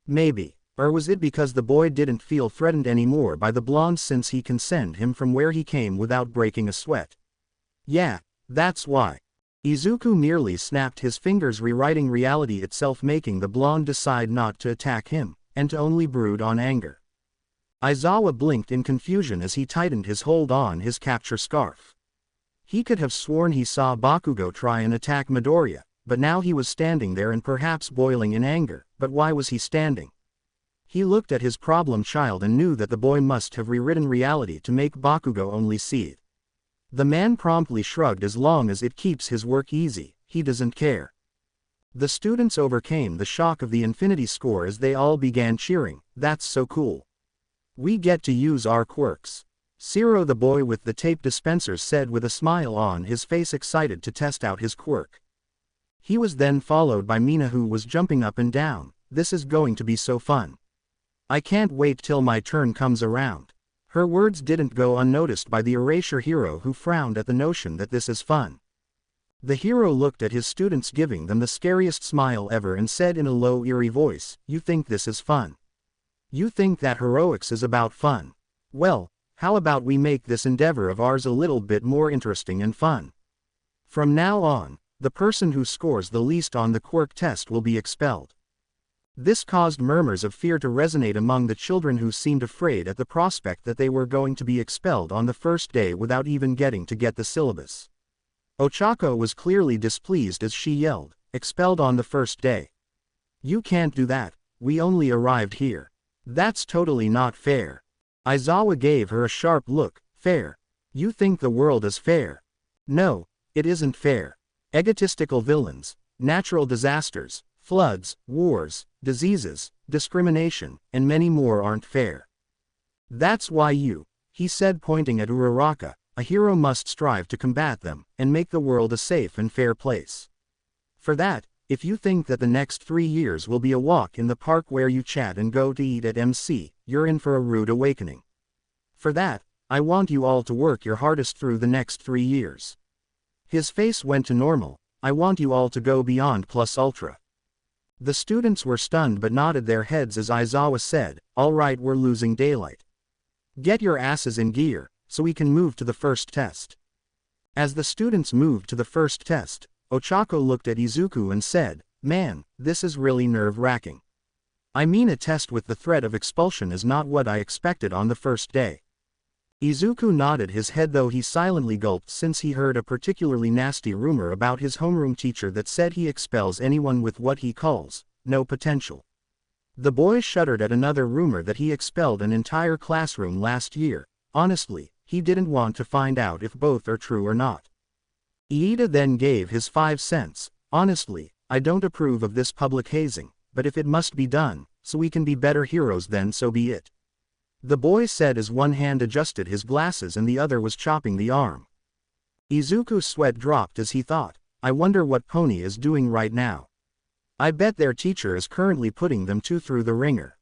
Maybe. Or was it because the boy didn't feel threatened anymore by the blonde since he can send him from where he came without breaking a sweat? Yeah, that's why. Izuku merely snapped his fingers, rewriting reality itself, making the blonde decide not to attack him, and to only brood on anger. Aizawa blinked in confusion as he tightened his hold on his capture scarf. He could have sworn he saw Bakugo try and attack Midoriya, but now he was standing there and perhaps boiling in anger. But why was he standing? He looked at his problem child and knew that the boy must have rewritten reality to make Bakugo only see it. The man promptly shrugged. "As long as it keeps his work easy, he doesn't care." The students overcame the shock of the infinity score as they all began cheering. "That's so cool. We get to use our quirks." Zero, the boy with the tape dispensers, said with a smile on his face, excited to test out his quirk. He was then followed by Mina, who was jumping up and down. "This is going to be so fun. I can't wait till my turn comes around." Her words didn't go unnoticed by the erasure hero, who frowned at the notion that this is fun. The hero looked at his students, giving them the scariest smile ever, and said in a low, eerie voice, "You think this is fun? You think that heroics is about fun? Well, how about we make this endeavor of ours a little bit more interesting and fun? From now on, the person who scores the least on the quirk test will be expelled." This caused murmurs of fear to resonate among the children, who seemed afraid at the prospect that they were going to be expelled on the first day without even getting to get the syllabus. Ochako was clearly displeased as she yelled, "Expelled on the first day? You can't do that, we only arrived here. That's totally not fair." Aizawa gave her a sharp look. "Fair? You think the world is fair? No, it isn't fair. Egotistical villains, natural disasters, floods, wars, diseases, discrimination, and many more aren't fair. That's why he said, pointing at Uraraka, "a hero must strive to combat them, and make the world a safe and fair place. For that, if you think that the next 3 years will be a walk in the park where you chat and go to eat at MC, you're in for a rude awakening. For that, I want you all to work your hardest through the next 3 years." His face went to normal. "I want you all to go beyond plus ultra." The students were stunned but nodded their heads as Aizawa said, "All right, we're losing daylight. Get your asses in gear, so we can move to the first test." As the students moved to the first test, Ochako looked at Izuku and said, "Man, this is really nerve-wracking. I mean, a test with the threat of expulsion is not what I expected on the first day." Izuku nodded his head, though he silently gulped, since he heard a particularly nasty rumor about his homeroom teacher that said he expels anyone with what he calls no potential. The boy shuddered at another rumor that he expelled an entire classroom last year. Honestly, he didn't want to find out if both are true or not. Iida then gave his 5 cents. "Honestly, I don't approve of this public hazing, but if it must be done, so we can be better heroes, then so be it," the boy said as one hand adjusted his glasses and the other was chopping the arm. Izuku's sweat dropped as he thought, "I wonder what Pony is doing right now. I bet their teacher is currently putting them two through the ringer.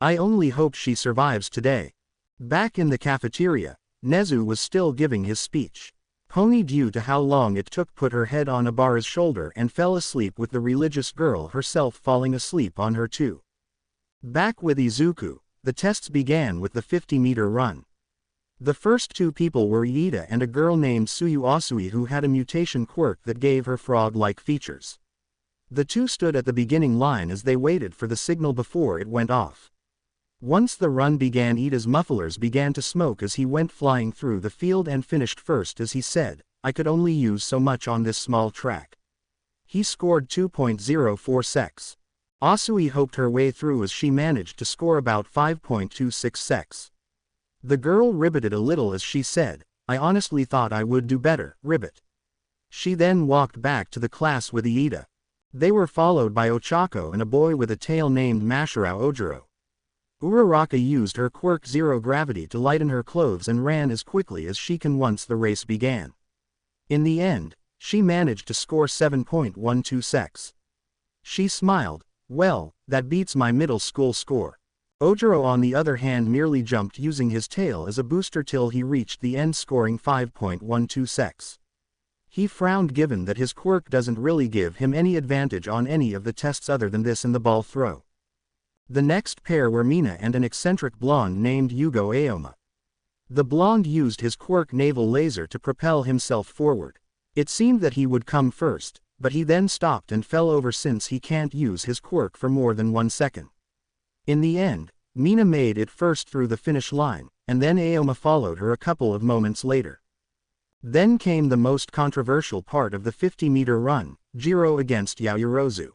I only hope she survives today." Back in the cafeteria, Nezu was still giving his speech. Pony due to how long it took put her head on Abara's shoulder and fell asleep with the religious girl herself falling asleep on her too. Back with Izuku, the tests began with the 50-meter run. The first two people were Iida and a girl named Suyu Asui who had a mutation quirk that gave her frog-like features. The two stood at the beginning line as they waited for the signal before it went off. Once the run began, Iida's mufflers began to smoke as he went flying through the field and finished first as he said, "I could only use so much on this small track." He scored 2.04 secs. Asui hoped her way through as she managed to score about 5.26 secs. The girl ribbited a little as she said, "I honestly thought I would do better, ribbit." She then walked back to the class with Iida. They were followed by Ochako and a boy with a tail named Mashirao Ojiro. Uraraka used her quirk Zero Gravity to lighten her clothes and ran as quickly as she can once the race began. In the end, she managed to score 7.12 secs. She smiled, "Well, that beats my middle school score." Ojiro on the other hand merely jumped using his tail as a booster till he reached the end scoring 5.12 secs. He frowned given that his quirk doesn't really give him any advantage on any of the tests other than this in the ball throw. The next pair were Mina and an eccentric blonde named Yugo Aoma. The blonde used his quirk naval laser to propel himself forward. It seemed that he would come first, but he then stopped and fell over since he can't use his quirk for more than 1 second. In the end, Mina made it first through the finish line, and then Aoma followed her a couple of moments later. Then came the most controversial part of the 50-meter run, Jiro against Yaoyorozu.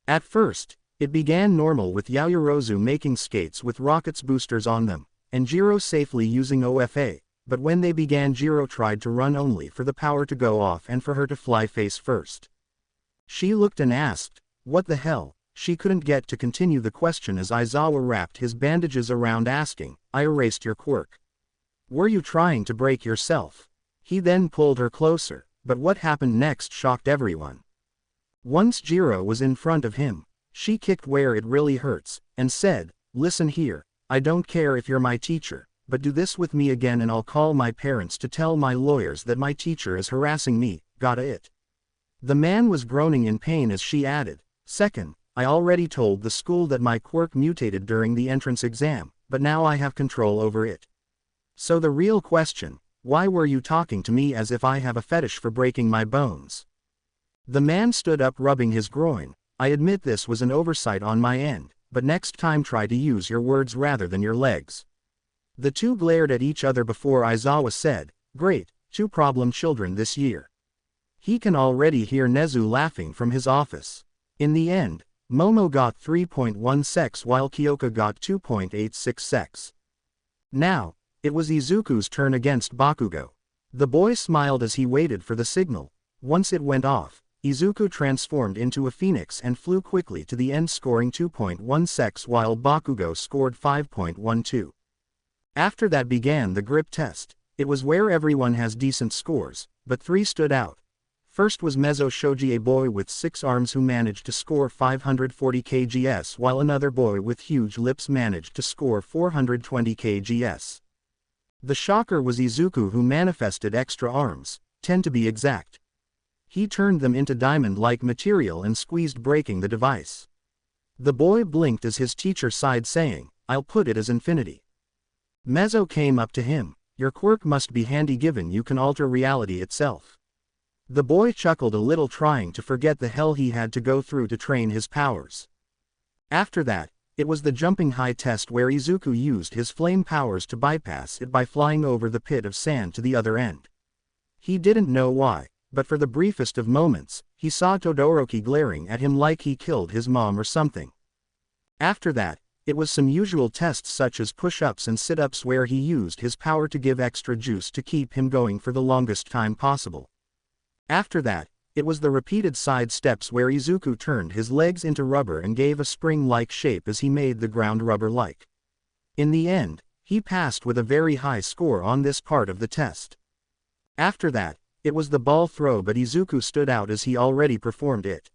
At first, it began normal with Yaoyorozu making skates with rockets boosters on them, and Jiro safely using OFA, but when they began Jiro tried to run only for the power to go off and for her to fly face first. She looked and asked, "What the hell?" She couldn't get to continue the question as Aizawa wrapped his bandages around asking, "I erased your quirk. Were you trying to break yourself?" He then pulled her closer, but what happened next shocked everyone. Once Jiro was in front of him, she kicked where it really hurts, and said, "Listen here, I don't care if you're my teacher, but do this with me again and I'll call my parents to tell my lawyers that my teacher is harassing me, got it?" The man was groaning in pain as she added, "Second, I already told the school that my quirk mutated during the entrance exam, but now I have control over it. So the real question, why were you talking to me as if I have a fetish for breaking my bones?" The man stood up rubbing his groin. "I admit this was an oversight on my end, but next time try to use your words rather than your legs." The two glared at each other before Aizawa said, "Great, two problem children this year." He can already hear Nezu laughing from his office. In the end, Momo got 3.1 secs while Kyoka got 2.86 secs. Now, it was Izuku's turn against Bakugo. The boy smiled as he waited for the signal. Once it went off, Izuku transformed into a phoenix and flew quickly to the end scoring 2.1 secs while Bakugo scored 5.12. After that began the grip test. It was where everyone has decent scores, but 3 stood out. First was Mezzo Shoji, a boy with 6 arms who managed to score 540 kgs while another boy with huge lips managed to score 420 kgs. The shocker was Izuku who manifested extra arms, 10 to be exact. He turned them into diamond-like material and squeezed breaking the device. The boy blinked as his teacher sighed saying, "I'll put it as infinity." Mezzo came up to him, "Your quirk must be handy given you can alter reality itself." The boy chuckled a little trying to forget the hell he had to go through to train his powers. After that, it was the jumping high test where Izuku used his flame powers to bypass it by flying over the pit of sand to the other end. He didn't know why, but for the briefest of moments, he saw Todoroki glaring at him like he killed his mom or something. After that, it was some usual tests such as push-ups and sit-ups where he used his power to give extra juice to keep him going for the longest time possible. After that, it was the repeated side steps where Izuku turned his legs into rubber and gave a spring-like shape as he made the ground rubber-like. In the end, he passed with a very high score on this part of the test. After that, it was the ball throw, but Izuku stood out as he already performed it.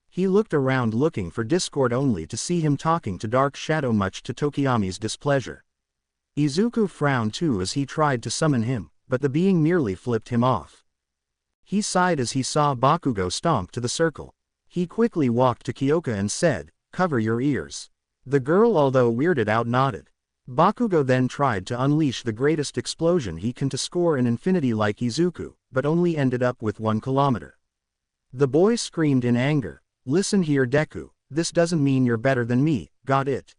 He looked around looking for Discord only to see him talking to Dark Shadow much to Tokiyami's displeasure. Izuku frowned too as he tried to summon him, but the being merely flipped him off. He sighed as he saw Bakugo stomp to the circle. He quickly walked to Kyoka and said, "Cover your ears." The girl, although weirded out, nodded. Bakugo then tried to unleash the greatest explosion he can to score an infinity like Izuku, but only ended up with 1 kilometer. The boy screamed in anger, "Listen here, Deku, this doesn't mean you're better than me, got it?"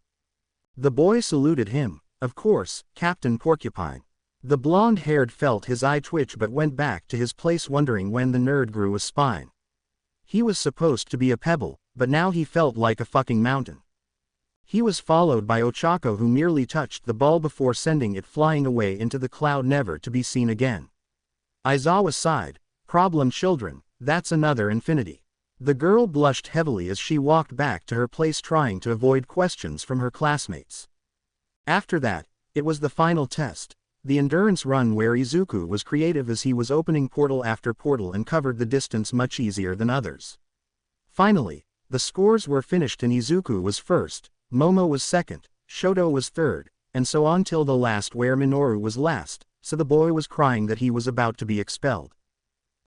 The boy saluted him, "Of course, Captain Porcupine." The blonde-haired felt his eye twitch but went back to his place wondering when the nerd grew a spine. He was supposed to be a pebble, but now he felt like a fucking mountain. He was followed by Ochako, who merely touched the ball before sending it flying away into the cloud, never to be seen again. Aizawa sighed, "Problem children, that's another infinity." The girl blushed heavily as she walked back to her place, trying to avoid questions from her classmates. After that, it was the final test, the endurance run, where Izuku was creative as he was opening portal after portal and covered the distance much easier than others. Finally, the scores were finished and Izuku was first, Momo was second, Shoto was third, and so on till the last, where Minoru was last, so the boy was crying that he was about to be expelled.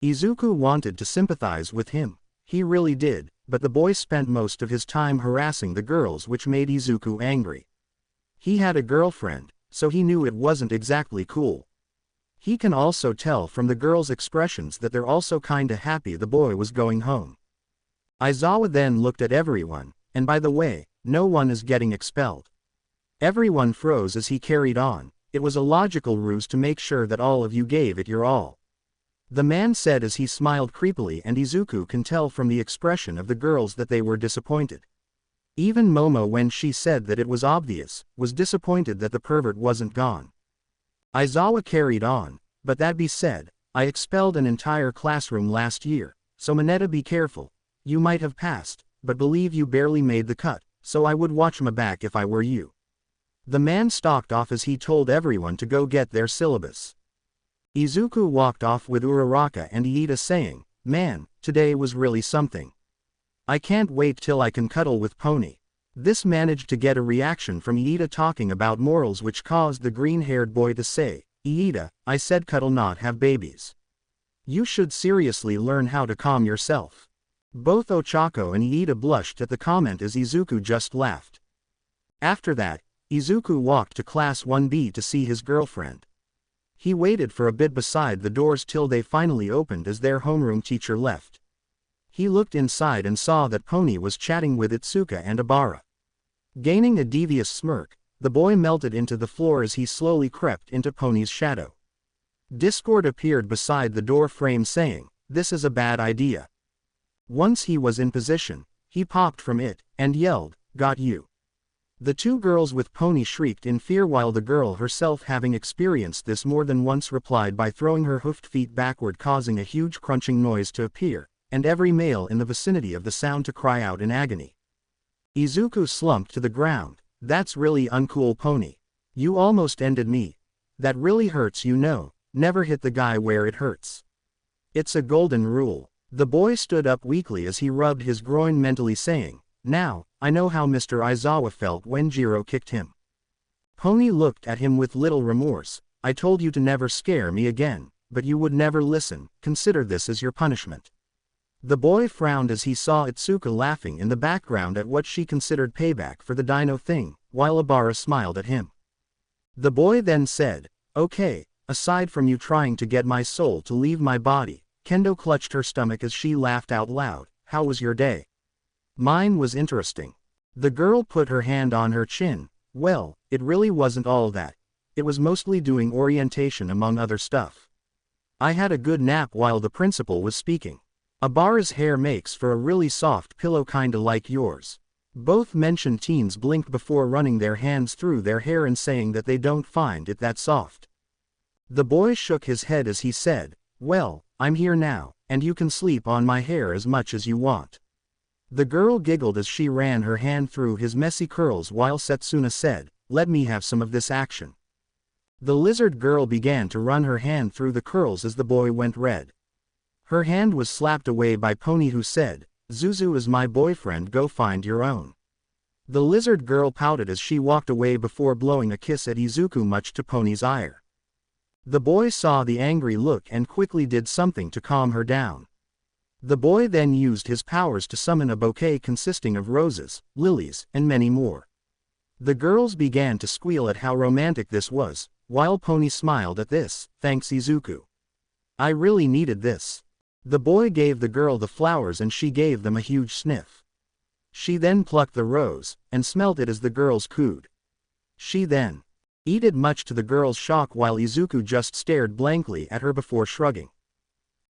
Izuku wanted to sympathize with him. He really did, but the boy spent most of his time harassing the girls, which made Izuku angry. He had a girlfriend, so he knew it wasn't exactly cool. He can also tell from the girls' expressions that they're also kinda happy the boy was going home. Aizawa then looked at everyone, and by the way, no one is getting expelled. Everyone froze as he carried on. It was a logical ruse to make sure that all of you gave it your all. The man said as he smiled creepily, and Izuku can tell from the expression of the girls that they were disappointed. Even Momo, when she said that it was obvious, was disappointed that the pervert wasn't gone. Aizawa carried on, "But that be said, I expelled an entire classroom last year, so Mineta, be careful. You might have passed, but believe you barely made the cut, so I would watch my back if I were you." The man stalked off as he told everyone to go get their syllabus. Izuku walked off with Uraraka and Iida, saying, "Man, today was really something. I can't wait till I can cuddle with Pony." This managed to get a reaction from Iida talking about morals, which caused the green-haired boy to say, "Iida, I said cuddle, not have babies. You should seriously learn how to calm yourself." Both Ochako and Iida blushed at the comment as Izuku just laughed. After that, Izuku walked to Class 1B to see his girlfriend. He waited for a bit beside the doors till they finally opened as their homeroom teacher left. He looked inside and saw that Pony was chatting with Itsuka and Abara. Gaining a devious smirk, the boy melted into the floor as he slowly crept into Pony's shadow. Discord appeared beside the door frame, saying, "This is a bad idea." Once he was in position, he popped from it, and yelled, "Got you." The two girls with Pony shrieked in fear, while the girl herself, having experienced this more than once, replied by throwing her hoofed feet backward, causing a huge crunching noise to appear, and every male in the vicinity of the sound to cry out in agony. Izuku slumped to the ground. "That's really uncool, Pony. You almost ended me. That really hurts, you know. Never hit the guy where it hurts. It's a golden rule." The boy stood up weakly as he rubbed his groin, mentally saying, "Now, I know how Mr. Aizawa felt when Jiro kicked him." Pony looked at him with little remorse. "I told you to never scare me again, but you would never listen. Consider this as your punishment." The boy frowned as he saw Itsuka laughing in the background at what she considered payback for the dino thing, while Abara smiled at him. The boy then said, "Okay, aside from you trying to get my soul to leave my body," Kendo clutched her stomach as she laughed out loud, "how was your day?" "Mine was interesting." The girl put her hand on her chin. "Well, it really wasn't all that. It was mostly doing orientation among other stuff. I had a good nap while the principal was speaking. Abara's hair makes for a really soft pillow, kinda like yours." Both mentioned teens blinked before running their hands through their hair and saying that they don't find it that soft. The boy shook his head as he said, "Well, I'm here now, and you can sleep on my hair as much as you want." The girl giggled as she ran her hand through his messy curls, while Setsuna said, "Let me have some of this action." The lizard girl began to run her hand through the curls as the boy went red. Her hand was slapped away by Pony, who said, "Zuzu is my boyfriend, go find your own." The lizard girl pouted as she walked away before blowing a kiss at Izuku, much to Pony's ire. The boy saw the angry look and quickly did something to calm her down. The boy then used his powers to summon a bouquet consisting of roses, lilies, and many more. The girls began to squeal at how romantic this was, while Pony smiled at this. Thanks Izuku. I really needed this. The boy gave the girl the flowers and she gave them a huge sniff. She then plucked the rose, and smelt it as the girls cooed. She then ate it, much to the girl's shock, while Izuku just stared blankly at her before shrugging.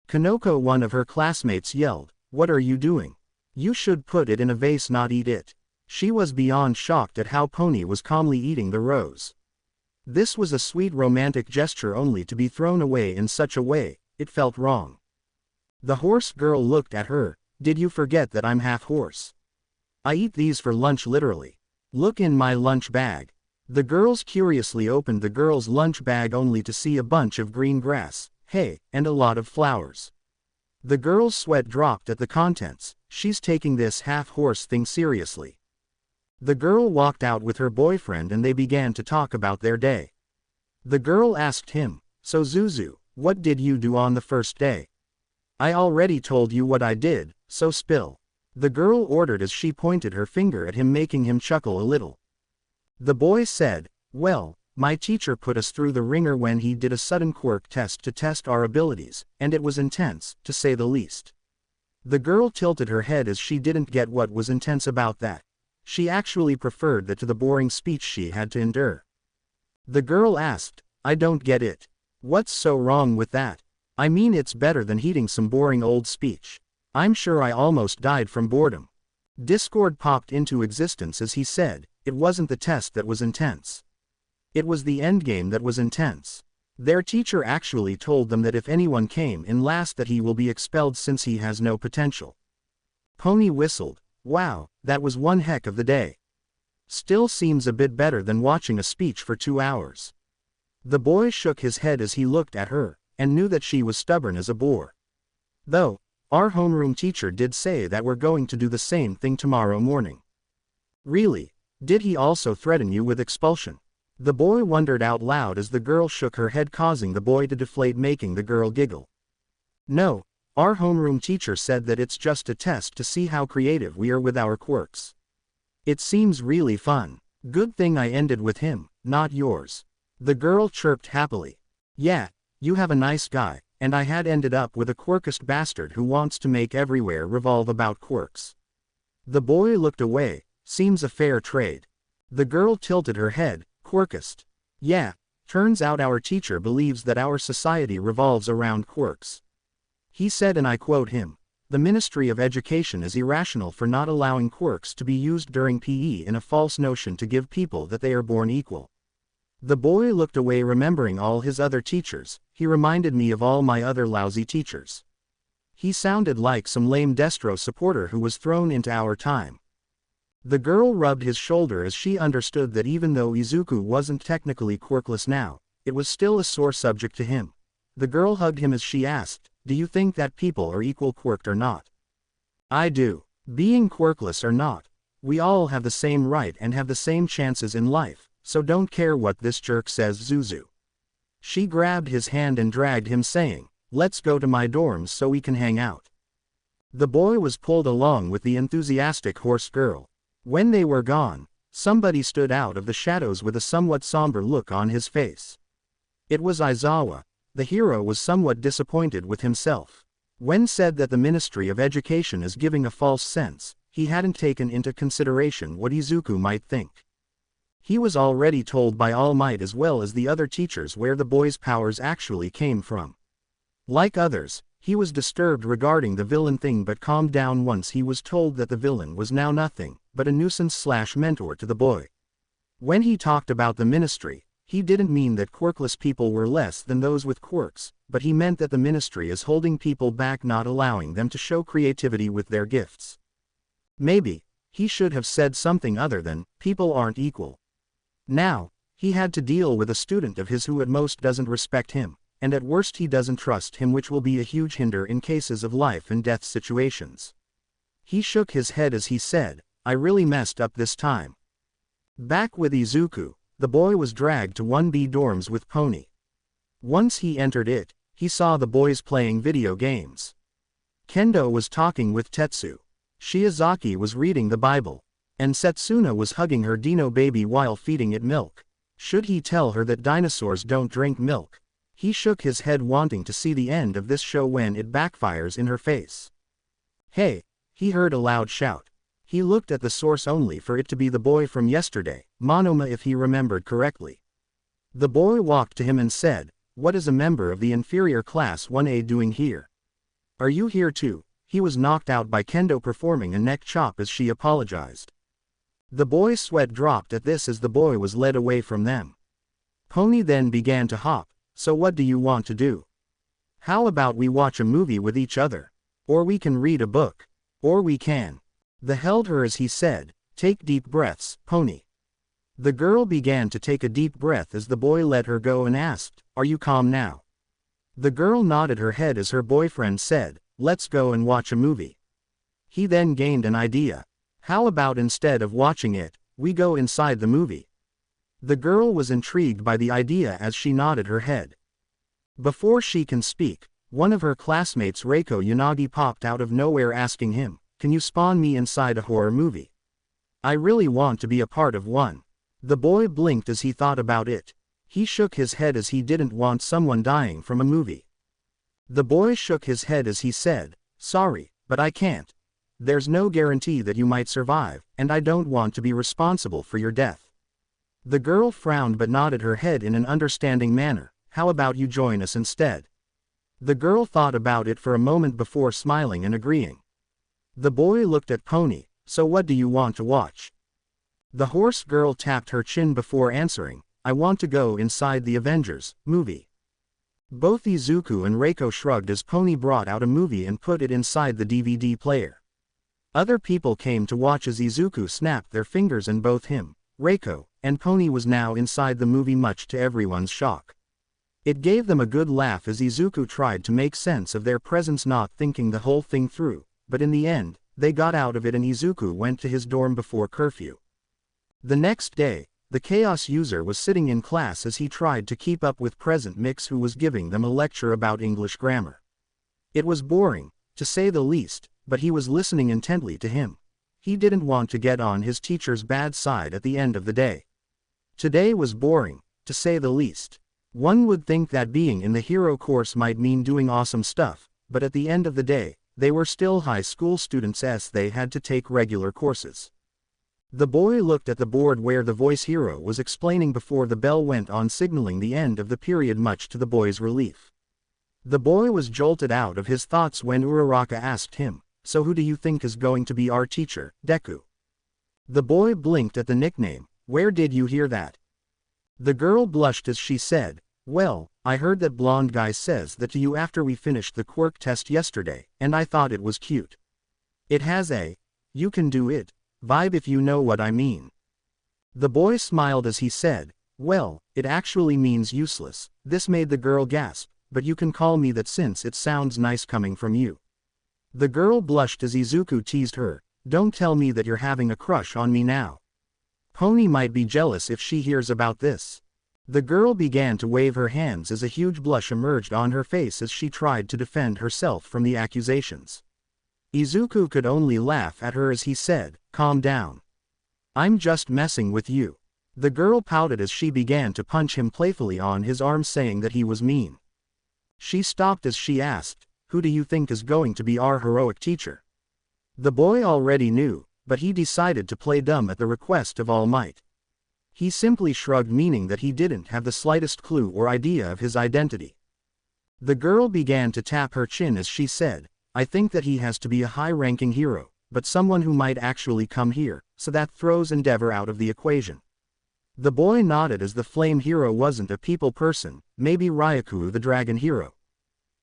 Kanoko, one of her classmates, yelled, "What are you doing? You should put it in a vase, not eat it." She was beyond shocked at how Pony was calmly eating the rose. This was a sweet romantic gesture, only to be thrown away in such a way. It felt wrong. The horse girl looked at her. Did you forget that I'm half horse? I eat these for lunch, literally. Look in my lunch bag. The girls curiously opened the girl's lunch bag only to see a bunch of green grass, hay, and a lot of flowers. The girl's sweat dropped at the contents. She's taking this half-horse thing seriously. The girl walked out with her boyfriend and they began to talk about their day. The girl asked him, "So Zuzu, what did you do on the first day?" "I already told you what I did, so spill." The girl ordered as she pointed her finger at him, making him chuckle a little. The boy said, "Well, my teacher put us through the ringer when he did a sudden quirk test to test our abilities, and it was intense, to say the least." The girl tilted her head as she didn't get what was intense about that. She actually preferred that to the boring speech she had to endure. The girl asked, "I don't get it. What's so wrong with that? I mean, it's better than hearing some boring old speech. I'm sure I almost died from boredom." Discord popped into existence as he said, "It wasn't the test that was intense. It was the endgame that was intense. Their teacher actually told them that if anyone came in last that he will be expelled since he has no potential." Pony whistled. Wow, that was one heck of the day. Still seems a bit better than watching a speech for 2 hours. The boy shook his head as he looked at her, and knew that she was stubborn as a boar. Though, our homeroom teacher did say that we're going to do the same thing tomorrow morning. Really? Did he also threaten you with expulsion? The boy wondered out loud as the girl shook her head, causing the boy to deflate, making the girl giggle. No. Our homeroom teacher said that it's just a test to see how creative we are with our quirks. It seems really fun. Good thing I ended with him, not yours. The girl chirped happily. Yeah, you have a nice guy, and I had ended up with a quirkist bastard who wants to make everywhere revolve about quirks. The boy looked away. Seems a fair trade. The girl tilted her head. Quirkist. Yeah, turns out our teacher believes that our society revolves around quirks. He said, and I quote him, "The Ministry of Education is irrational for not allowing quirks to be used during PE in a false notion to give people that they are born equal." The boy looked away, remembering all his other teachers. He reminded me of all my other lousy teachers. He sounded like some lame Destro supporter who was thrown into our time. The girl rubbed his shoulder as she understood that even though Izuku wasn't technically quirkless now, it was still a sore subject to him. The girl hugged him as she asked, "Do you think that people are equal, quirked or not?" "I do. Being quirkless or not, we all have the same right and have the same chances in life, so don't care what this jerk says, Zuzu." She grabbed his hand and dragged him, saying, "Let's go to my dorms so we can hang out." The boy was pulled along with the enthusiastic horse girl. When they were gone, somebody stood out of the shadows with a somewhat somber look on his face. It was Aizawa. The hero was somewhat disappointed with himself. When said that the Ministry of Education is giving a false sense, he hadn't taken into consideration what Izuku might think. He was already told by All Might as well as the other teachers where the boy's powers actually came from. Like others, he was disturbed regarding the villain thing but calmed down once he was told that the villain was now nothing but a nuisance/mentor to the boy. When he talked about the ministry, he didn't mean that quirkless people were less than those with quirks, but he meant that the ministry is holding people back, not allowing them to show creativity with their gifts. Maybe he should have said something other than, "People aren't equal." Now, he had to deal with a student of his who at most doesn't respect him, and at worst he doesn't trust him, which will be a huge hinder in cases of life and death situations. He shook his head as he said, "I really messed up this time." Back with Izuku, the boy was dragged to 1B dorms with Pony. Once he entered it, he saw the boys playing video games. Kendo was talking with Tetsu. Shiozaki was reading the Bible. And Setsuna was hugging her dino baby while feeding it milk. Should he tell her that dinosaurs don't drink milk? He shook his head, wanting to see the end of this show when it backfires in her face. Hey! He heard a loud shout. He looked at the source only for it to be the boy from yesterday, Monoma, if he remembered correctly. The boy walked to him and said, "What is a member of the inferior class 1A doing here? Are you here too?" He was knocked out by Kendo performing a neck chop as she apologized. The boy's sweat dropped at this as the boy was led away from them. Pony then began to hop. "So what do you want to do? How about we watch a movie with each other? Or we can read a book. Or we can." The held her as he said, "Take deep breaths, Pony." The girl began to take a deep breath as the boy let her go and asked, "Are you calm now?" The girl nodded her head as her boyfriend said, "Let's go and watch a movie." He then gained an idea. "How about instead of watching it, we go inside the movie?" The girl was intrigued by the idea as she nodded her head. Before she can speak, one of her classmates, Reiko Yanagi, popped out of nowhere asking him, "Can you spawn me inside a horror movie? I really want to be a part of one." The boy blinked as he thought about it. He shook his head as he didn't want someone dying from a movie. The boy shook his head as he said, "Sorry, but I can't. There's no guarantee that you might survive, and I don't want to be responsible for your death." The girl frowned but nodded her head in an understanding manner. "How about you join us instead?" The girl thought about it for a moment before smiling and agreeing. The boy looked at Pony. "So what do you want to watch?" The horse girl tapped her chin before answering, "I want to go inside the Avengers movie." Both Izuku and Reiko shrugged as Pony brought out a movie and put it inside the DVD player. Other people came to watch as Izuku snapped their fingers and both him, Reiko, and Pony was now inside the movie, much to everyone's shock. It gave them a good laugh as Izuku tried to make sense of their presence, not thinking the whole thing through, but in the end, they got out of it and Izuku went to his dorm before curfew. The next day, the Chaos user was sitting in class as he tried to keep up with Present Mix, who was giving them a lecture about English grammar. It was boring, to say the least, but he was listening intently to him. He didn't want to get on his teacher's bad side at the end of the day. Today was boring, to say the least. One would think that being in the hero course might mean doing awesome stuff, but at the end of the day, they were still high school students as they had to take regular courses. The boy looked at the board where the voice hero was explaining before the bell went on, signaling the end of the period, much to the boy's relief. The boy was jolted out of his thoughts when Uraraka asked him, "So who do you think is going to be our teacher, Deku?" The boy blinked at the nickname. "Where did you hear that?" The girl blushed as she said, "Well, I heard that blonde guy says that to you after we finished the quirk test yesterday, and I thought it was cute. It has a, you can do it, vibe, if you know what I mean." The boy smiled as he said, "Well, it actually means useless." This made the girl gasp, "But you can call me that since it sounds nice coming from you." The girl blushed as Izuku teased her, "Don't tell me that you're having a crush on me now. Pony might be jealous if she hears about this." The girl began to wave her hands as a huge blush emerged on her face as she tried to defend herself from the accusations. Izuku could only laugh at her as he said, "Calm down. I'm just messing with you." The girl pouted as she began to punch him playfully on his arm, saying that he was mean. She stopped as she asked, "Who do you think is going to be our heroic teacher?" The boy already knew, but he decided to play dumb at the request of All Might. He simply shrugged, meaning that he didn't have the slightest clue or idea of his identity. The girl began to tap her chin as she said, "I think that he has to be a high-ranking hero, but someone who might actually come here, so that throws Endeavor out of the equation." The boy nodded as the flame hero wasn't a people person, maybe Ryaku the dragon hero.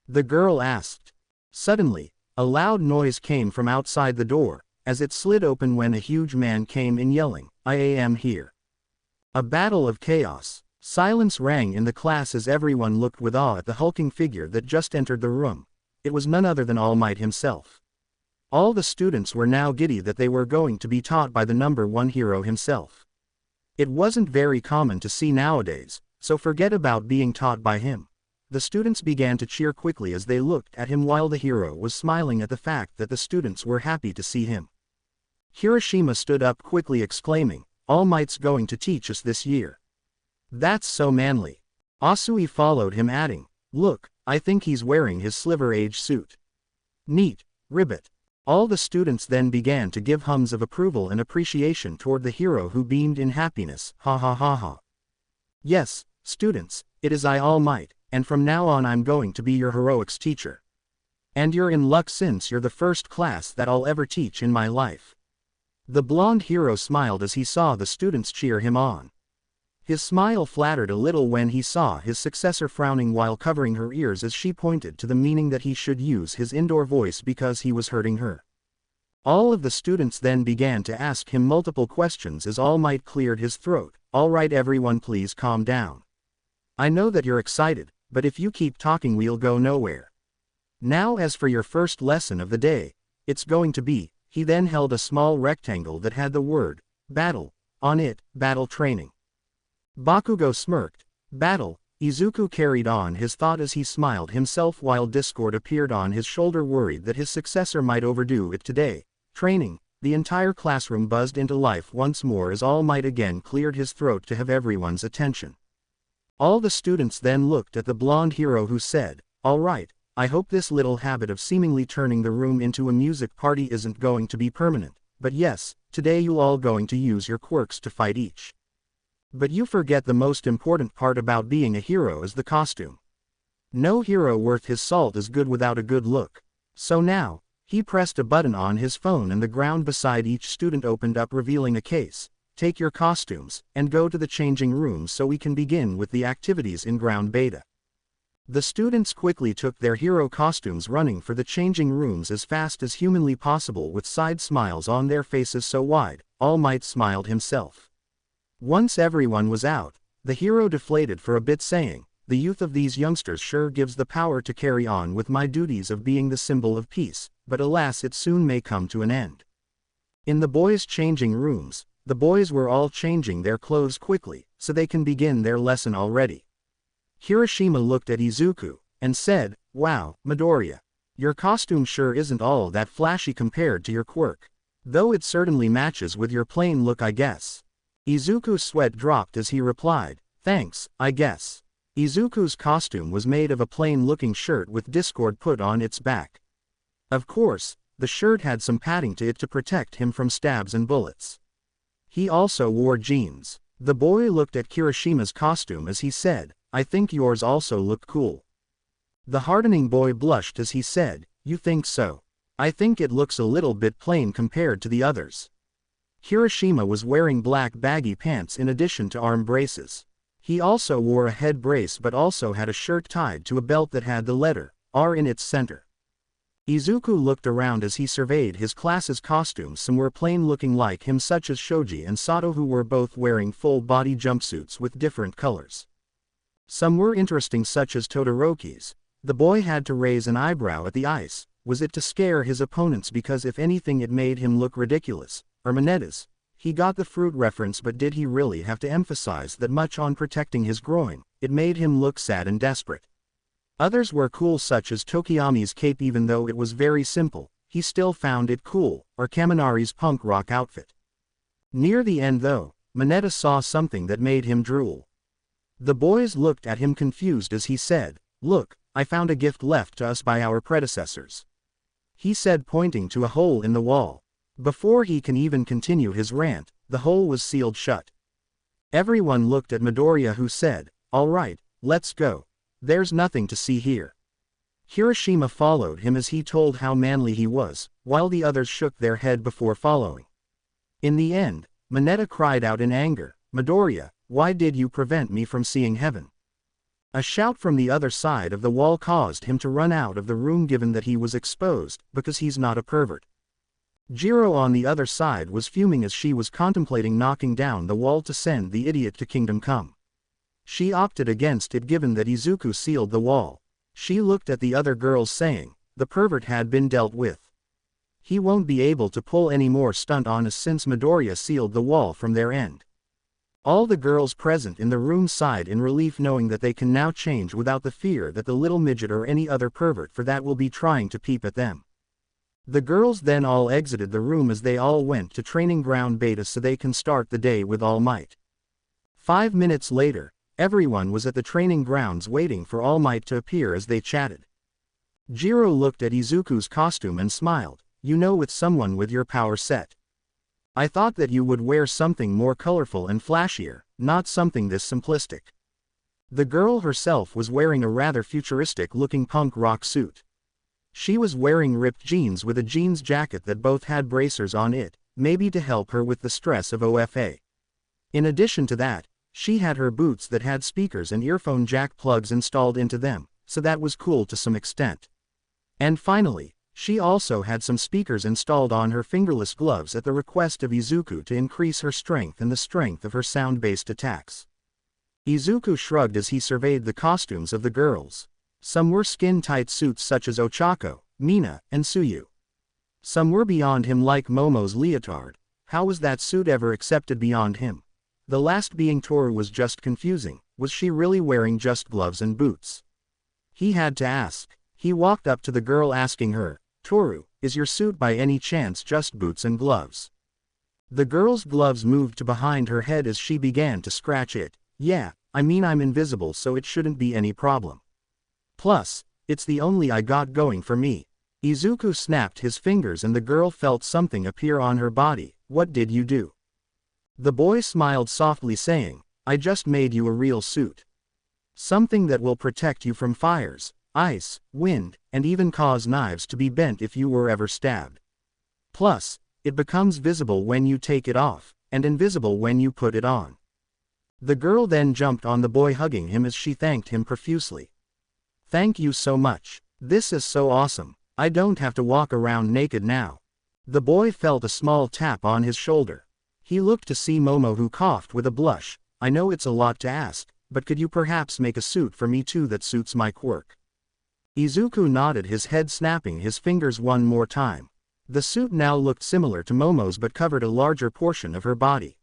The girl asked. Suddenly, a loud noise came from outside the door, as it slid open when a huge man came in yelling, "I am here." A battle of chaos. Silence rang in the class as everyone looked with awe at the hulking figure that just entered the room. It was none other than All Might himself. All the students were now giddy that they were going to be taught by the #1 hero himself. It wasn't very common to see nowadays, so forget about being taught by him. The students began to cheer quickly as they looked at him while the hero was smiling at the fact that the students were happy to see him. Hiroshima stood up quickly exclaiming, "All Might's going to teach us this year. That's so manly." Asui followed him adding, "Look, I think he's wearing his Sliver Age suit. Neat, Ribbit." All the students then began to give hums of approval and appreciation toward the hero who beamed in happiness, ha ha ha ha. "Yes, students, it is I All Might, and from now on I'm going to be your heroics teacher. And you're in luck since you're the first class that I'll ever teach in my life." The blonde hero smiled as he saw the students cheer him on. His smile flattered a little when he saw his successor frowning while covering her ears as she pointed to the meaning that he should use his indoor voice because he was hurting her. All of the students then began to ask him multiple questions as All Might cleared his throat. "All right everyone, please calm down. I know that you're excited, but if you keep talking we'll go nowhere. Now as for your first lesson of the day, it's going to be," he then held a small rectangle that had the word, "battle," on it, "battle training." Bakugo smirked. "Battle." Izuku carried on his thought as he smiled himself while Discord appeared on his shoulder worried that his successor might overdo it today. "Training." The entire classroom buzzed into life once more as All Might again cleared his throat to have everyone's attention. All the students then looked at the blonde hero who said, "All right, I hope this little habit of seemingly turning the room into a music party isn't going to be permanent, but yes, today you all going to use your quirks to fight each. But you forget the most important part about being a hero is the costume. No hero worth his salt is good without a good look. So now," he pressed a button on his phone and the ground beside each student opened up revealing a case. "Take your costumes, and go to the changing rooms so we can begin with the activities in ground beta." The students quickly took their hero costumes running for the changing rooms as fast as humanly possible with side smiles on their faces so wide, All Might smiled himself. Once everyone was out, the hero deflated for a bit saying, "The youth of these youngsters sure gives the power to carry on with my duties of being the symbol of peace, but alas it soon may come to an end." In the boys' changing rooms, the boys were all changing their clothes quickly, so they can begin their lesson already. Hiroshima looked at Izuku, and said, "Wow, Midoriya. Your costume sure isn't all that flashy compared to your quirk. Though it certainly matches with your plain look I guess." Izuku's sweat dropped as he replied, "Thanks, I guess." Izuku's costume was made of a plain-looking shirt with Discord put on its back. Of course, the shirt had some padding to it to protect him from stabs and bullets. He also wore jeans. The boy looked at Kirishima's costume as he said, "I think yours also look cool." The hardening boy blushed as he said, "You think so? I think it looks a little bit plain compared to the others." Hiroshima was wearing black baggy pants in addition to arm braces. He also wore a head brace but also had a shirt tied to a belt that had the letter R in its center. Izuku looked around as he surveyed his class's costumes. Some were plain looking like him such as Shoji and Sato who were both wearing full-body jumpsuits with different colors. Some were interesting such as Todoroki's. The boy had to raise an eyebrow at the ice. Was it to scare his opponents because if anything it made him look ridiculous? Or Manetta's? He got the fruit reference but did he really have to emphasize that much on protecting his groin? It made him look sad and desperate. Others were cool such as Tokiyami's cape even though it was very simple, he still found it cool, or Kaminari's punk rock outfit. Near the end though, Manetta saw something that made him drool. The boys looked at him confused as he said, "Look, I found a gift left to us by our predecessors," he said pointing to a hole in the wall. Before he can even continue his rant, the hole was sealed shut. Everyone looked at Midoriya who said, "All right, let's go. There's nothing to see here." Hiroshima followed him as he told how manly he was, while the others shook their head before following. In the end, Manetta cried out in anger, "Midoriya, why did you prevent me from seeing heaven?" A shout from the other side of the wall caused him to run out of the room given that he was exposed, because he's not a pervert. Jiro on the other side was fuming as she was contemplating knocking down the wall to send the idiot to Kingdom Come. She opted against it given that Izuku sealed the wall. She looked at the other girls saying, the pervert had been dealt with. He won't be able to pull any more stunt on us since Midoriya sealed the wall from their end. All the girls present in the room sighed in relief, knowing that they can now change without the fear that the little midget or any other pervert for that will be trying to peep at them. The girls then all exited the room as they all went to training ground beta so they can start the day with all might. 5 minutes later, everyone was at the training grounds waiting for All Might to appear as they chatted. Jiro looked at Izuku's costume and smiled, "You know, with someone with your power set. I thought that you would wear something more colorful and flashier, not something this simplistic." The girl herself was wearing a rather futuristic-looking punk rock suit. She was wearing ripped jeans with a jeans jacket that both had bracers on it, maybe to help her with the stress of OFA. In addition to that, she had her boots that had speakers and earphone jack plugs installed into them, so that was cool to some extent. And finally, she also had some speakers installed on her fingerless gloves at the request of Izuku to increase her strength and the strength of her sound-based attacks. Izuku shrugged as he surveyed the costumes of the girls. Some were skin-tight suits such as Ochako, Mina, and Tsuyu. Some were beyond him like Momo's leotard. How was that suit ever accepted beyond him? The last being Toru was just confusing. Was she really wearing just gloves and boots? He had to ask. He walked up to the girl asking her, "Toru, is your suit by any chance just boots and gloves?" The girl's gloves moved to behind her head as she began to scratch it. "Yeah, I mean I'm invisible so it shouldn't be any problem. Plus, it's the only I got going for me." Izuku snapped his fingers and the girl felt something appear on her body. "What did you do?" The boy smiled softly saying, "I just made you a real suit. Something that will protect you from fires, ice, wind, and even cause knives to be bent if you were ever stabbed. Plus, it becomes visible when you take it off, and invisible when you put it on." The girl then jumped on the boy, hugging him as she thanked him profusely. "Thank you so much. This is so awesome. I don't have to walk around naked now." The boy felt a small tap on his shoulder. He looked to see Momo, who coughed with a blush. "I know it's a lot to ask, but could you perhaps make a suit for me too that suits my quirk?" Izuku nodded, his head snapping his fingers one more time. The suit now looked similar to Momo's but covered a larger portion of her body.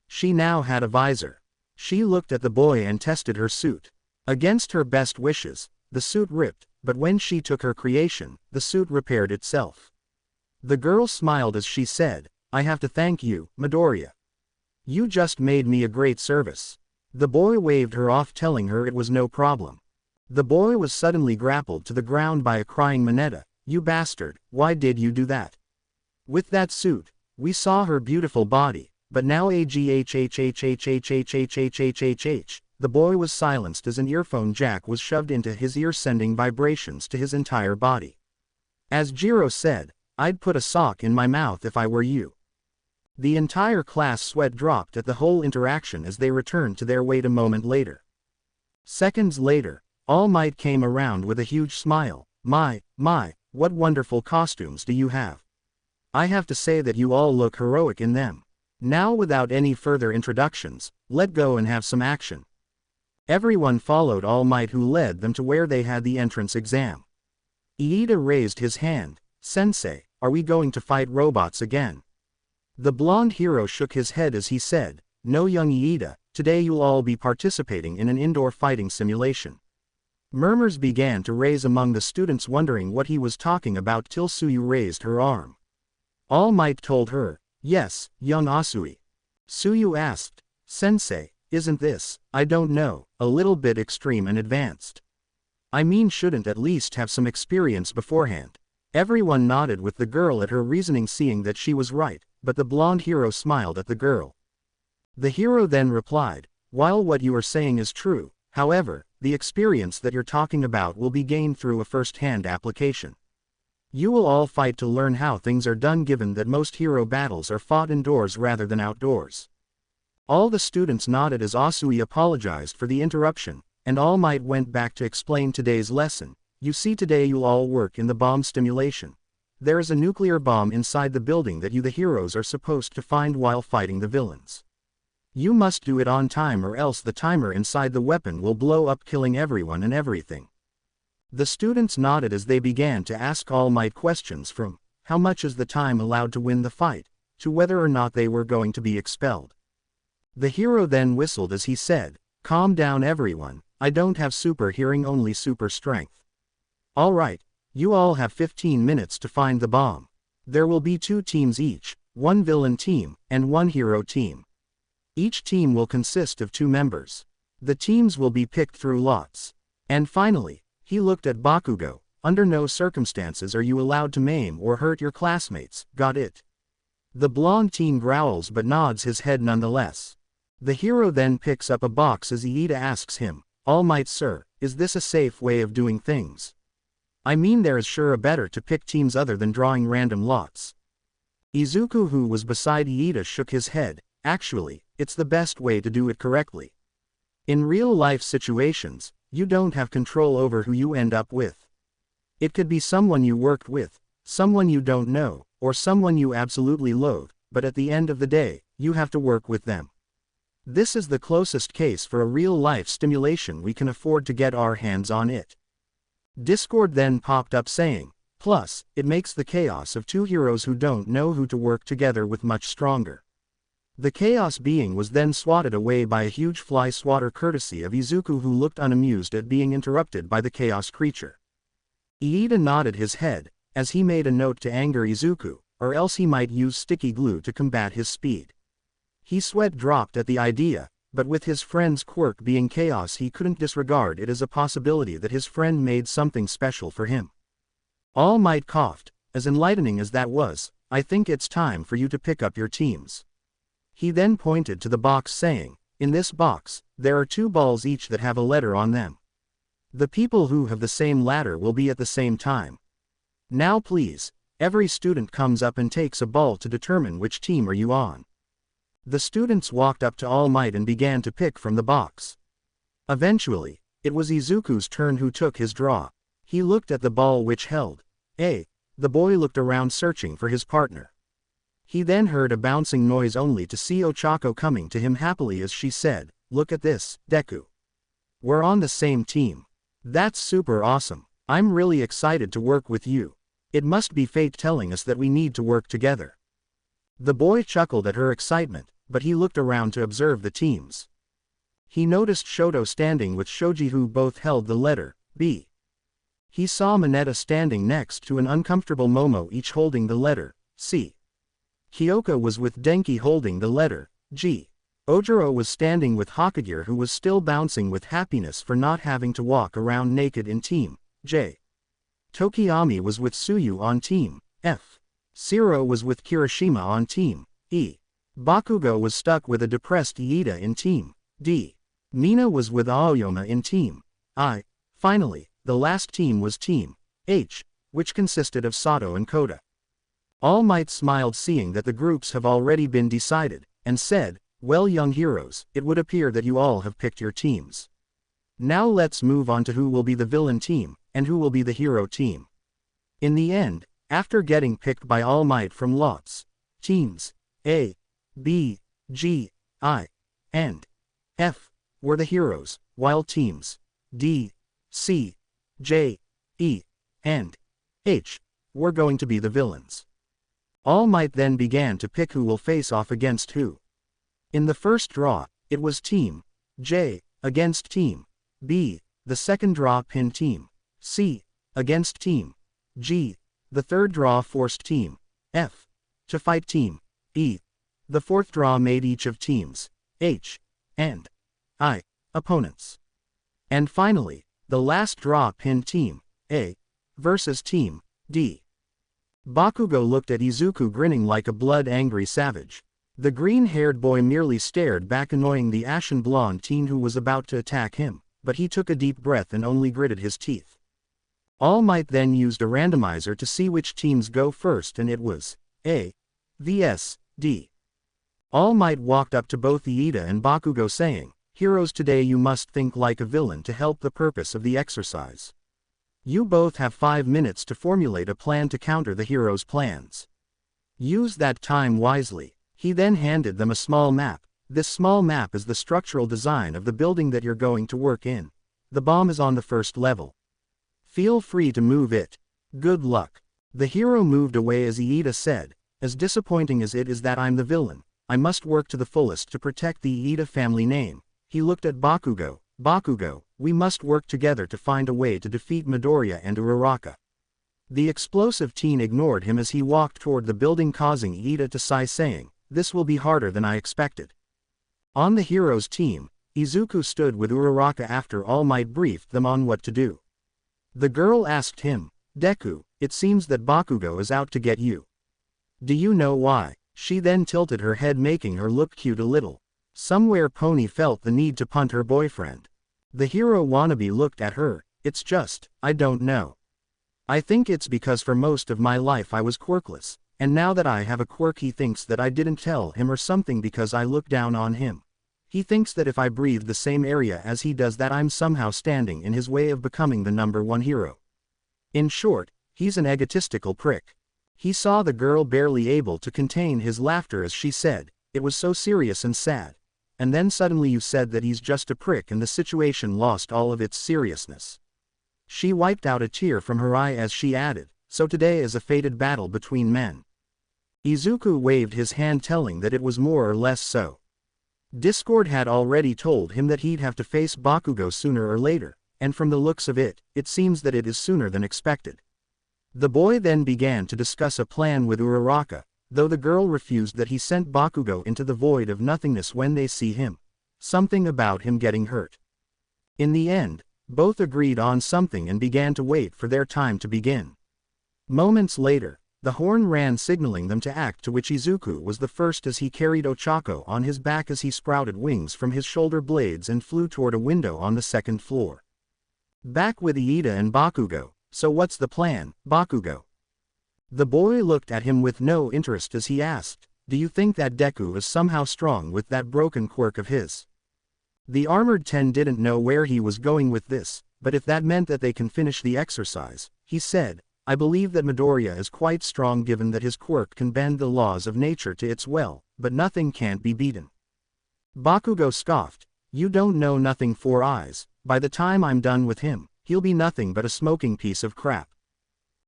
She now had a visor. She looked at the boy and tested her suit. Against her best wishes, the suit ripped, but when she took her creation, the suit repaired itself. The girl smiled as she said, "I have to thank you, Midoriya. You just made me a great service." The boy waved her off, telling her it was no problem. The boy was suddenly grappled to the ground by a crying Mineta. "You bastard, why did you do that? With that suit, we saw her beautiful body, but now AGHHHHHHHHHHHH." The boy was silenced as an earphone jack was shoved into his ear, sending vibrations to his entire body. As Jiro said, "I'd put a sock in my mouth if I were you." The entire class sweat dropped at the whole interaction as they returned to their weight a moment later. Seconds later, All Might came around with a huge smile. My, what wonderful costumes do you have. I have to say that you all look heroic in them. Now, without any further introductions, let go and have some action." Everyone followed All Might, who led them to where they had the entrance exam. Iida raised his hand. "Sensei, are we going to fight robots again?" The blonde hero shook his head as he said, "No, young Iida, today you'll all be participating in an indoor fighting simulation." Murmurs began to raise among the students, wondering what he was talking about, till Tsuyu raised her arm. All Might told her, "Yes, young Asui." Tsuyu asked, "Sensei, isn't this, I don't know, a little bit extreme and advanced? I mean, shouldn't at least have some experience beforehand?" Everyone nodded with the girl at her reasoning, seeing that she was right, but the blonde hero smiled at the girl. The hero then replied, "While what you are saying is true, however, the experience that you're talking about will be gained through a first-hand application. You will all fight to learn how things are done, given that most hero battles are fought indoors rather than outdoors." All the students nodded as Asui apologized for the interruption, and All Might went back to explain today's lesson. "You see, today you'll all work in the bomb stimulation. There is a nuclear bomb inside the building that you, the heroes, are supposed to find while fighting the villains. You must do it on time, or else the timer inside the weapon will blow up, killing everyone and everything." The students nodded as they began to ask All Might questions, from how much is the time allowed to win the fight, to whether or not they were going to be expelled. The hero then whistled as he said, "Calm down everyone, I don't have super hearing, only super strength. Alright, you all have 15 minutes to find the bomb. There will be 2 teams each, 1 villain team, and 1 hero team. Each team will consist of 2 members. The teams will be picked through lots. And finally," he looked at Bakugo, "under no circumstances are you allowed to maim or hurt your classmates, got it?" The blonde teen growls but nods his head nonetheless. The hero then picks up a box as Iida asks him, "All Might sir, is this a safe way of doing things? I mean, there is sure a better to pick teams other than drawing random lots." Izuku, who was beside Iida, shook his head. "Actually, it's the best way to do it correctly. In real-life situations, you don't have control over who you end up with. It could be someone you worked with, someone you don't know, or someone you absolutely loathe, but at the end of the day, you have to work with them. This is the closest case for a real-life stimulation we can afford to get our hands on it." Discord then popped up saying, "Plus, it makes the chaos of 2 heroes who don't know who to work together with much stronger." The chaos being was then swatted away by a huge fly swatter courtesy of Izuku, who looked unamused at being interrupted by the chaos creature. Iida nodded his head, as he made a note to anger Izuku, or else he might use sticky glue to combat his speed. He sweat dropped at the idea, but with his friend's quirk being chaos, he couldn't disregard it as a possibility that his friend made something special for him. All Might coughed, as enlightening as that was, "I think it's time for you to pick up your teams." He then pointed to the box saying, "In this box, there are 2 balls each that have a letter on them. The people who have the same letter will be at the same time. Now please, every student comes up and takes a ball to determine which team are you on." The students walked up to All Might and began to pick from the box. Eventually, it was Izuku's turn, who took his draw. He looked at the ball which held A. The boy looked around searching for his partner. He then heard a bouncing noise, only to see Ochako coming to him happily as she said, "Look at this, Deku. We're on the same team. That's super awesome. I'm really excited to work with you. It must be fate telling us that we need to work together." The boy chuckled at her excitement, but he looked around to observe the teams. He noticed Shoto standing with Shoji, who both held the letter B. He saw Mineta standing next to an uncomfortable Momo, each holding the letter C. Kyoka was with Denki holding the letter G. Ojiro was standing with Hokage, who was still bouncing with happiness for not having to walk around naked, in team J. Tokiyami was with Tsuyu on team F. Shiro was with Kirishima on team E. Bakugo was stuck with a depressed Iida in team D. Mina was with Aoyama in team I. Finally, the last team was team H, which consisted of Sato and Kota. All Might smiled, seeing that the groups have already been decided, and said, "Well, young heroes, it would appear that you all have picked your teams. Now let's move on to who will be the villain team, and who will be the hero team." In the end, after getting picked by All Might from lots, teams A, B, G, I, and F were the heroes, while teams D, C, J, E, and H were going to be the villains. All Might then began to pick who will face off against who. In the first draw, it was team J against team B, the second draw pinned team C against team G, the third draw forced team F to fight team E, the fourth draw made each of teams H and I opponents. And finally, the last draw pinned team A versus team D. Bakugo looked at Izuku, grinning like a blood-angry savage. The green-haired boy merely stared back, annoying the ashen blonde teen who was about to attack him, but he took a deep breath and only gritted his teeth. All Might then used a randomizer to see which teams go first, and it was A vs D. All Might walked up to both Iida and Bakugo saying, "Heroes, today you must think like a villain to help the purpose of the exercise. You both have 5 minutes to formulate a plan to counter the heroes' plans. Use that time wisely." He then handed them a small map. This small map is the structural design of the building that you're going to work in. The bomb is on the first level. Feel free to move it. Good luck. The hero moved away as Iida said, "As disappointing as it is that I'm the villain, I must work to the fullest to protect the Iida family name. He looked at Bakugo. Bakugo, we must work together to find a way to defeat Midoriya and Uraraka. The explosive teen ignored him as he walked toward the building, causing Iida to sigh, saying, "This will be harder than I expected." On the hero's team, Izuku stood with Uraraka. After All Might briefed them on what to do. The girl asked him, "Deku, it seems that Bakugo is out to get you. Do you know why?" She then tilted her head, making her look cute a little. Somewhere Pony felt the need to punt her boyfriend. The hero wannabe looked at her. "It's just, I don't know. I think it's because for most of my life I was quirkless, and now that I have a quirk he thinks that I didn't tell him or something because I look down on him. He thinks that if I breathe the same area as he does that I'm somehow standing in his way of becoming the #1 hero. In short, he's an egotistical prick." He saw the girl barely able to contain his laughter as she said, "It was so serious and sad. And then suddenly you said that he's just a prick and the situation lost all of its seriousness." She wiped out a tear from her eye as she added, "So today is a fated battle between men." Izuku waved his hand, telling that it was more or less so. Discord had already told him that he'd have to face Bakugo sooner or later, and from the looks of it, it seems that it is sooner than expected. The boy then began to discuss a plan with Uraraka, though the girl refused that he sent Bakugo into the void of nothingness when they see him. Something about him getting hurt. In the end, both agreed on something and began to wait for their time to begin. Moments later, the horn ran, signaling them to act, to which Izuku was the first as he carried Ochako on his back as he sprouted wings from his shoulder blades and flew toward a window on the second floor. Back with Iida and Bakugo. "So what's the plan, Bakugo?" The boy looked at him with no interest as he asked, "Do you think that Deku is somehow strong with that broken quirk of his?" The Armored 10 didn't know where he was going with this, but if that meant that they can finish the exercise, he said, "I believe that Midoriya is quite strong given that his quirk can bend the laws of nature to its will, but nothing can't be beaten." Bakugo scoffed, "You don't know nothing, Four Eyes. By the time I'm done with him, he'll be nothing but a smoking piece of crap."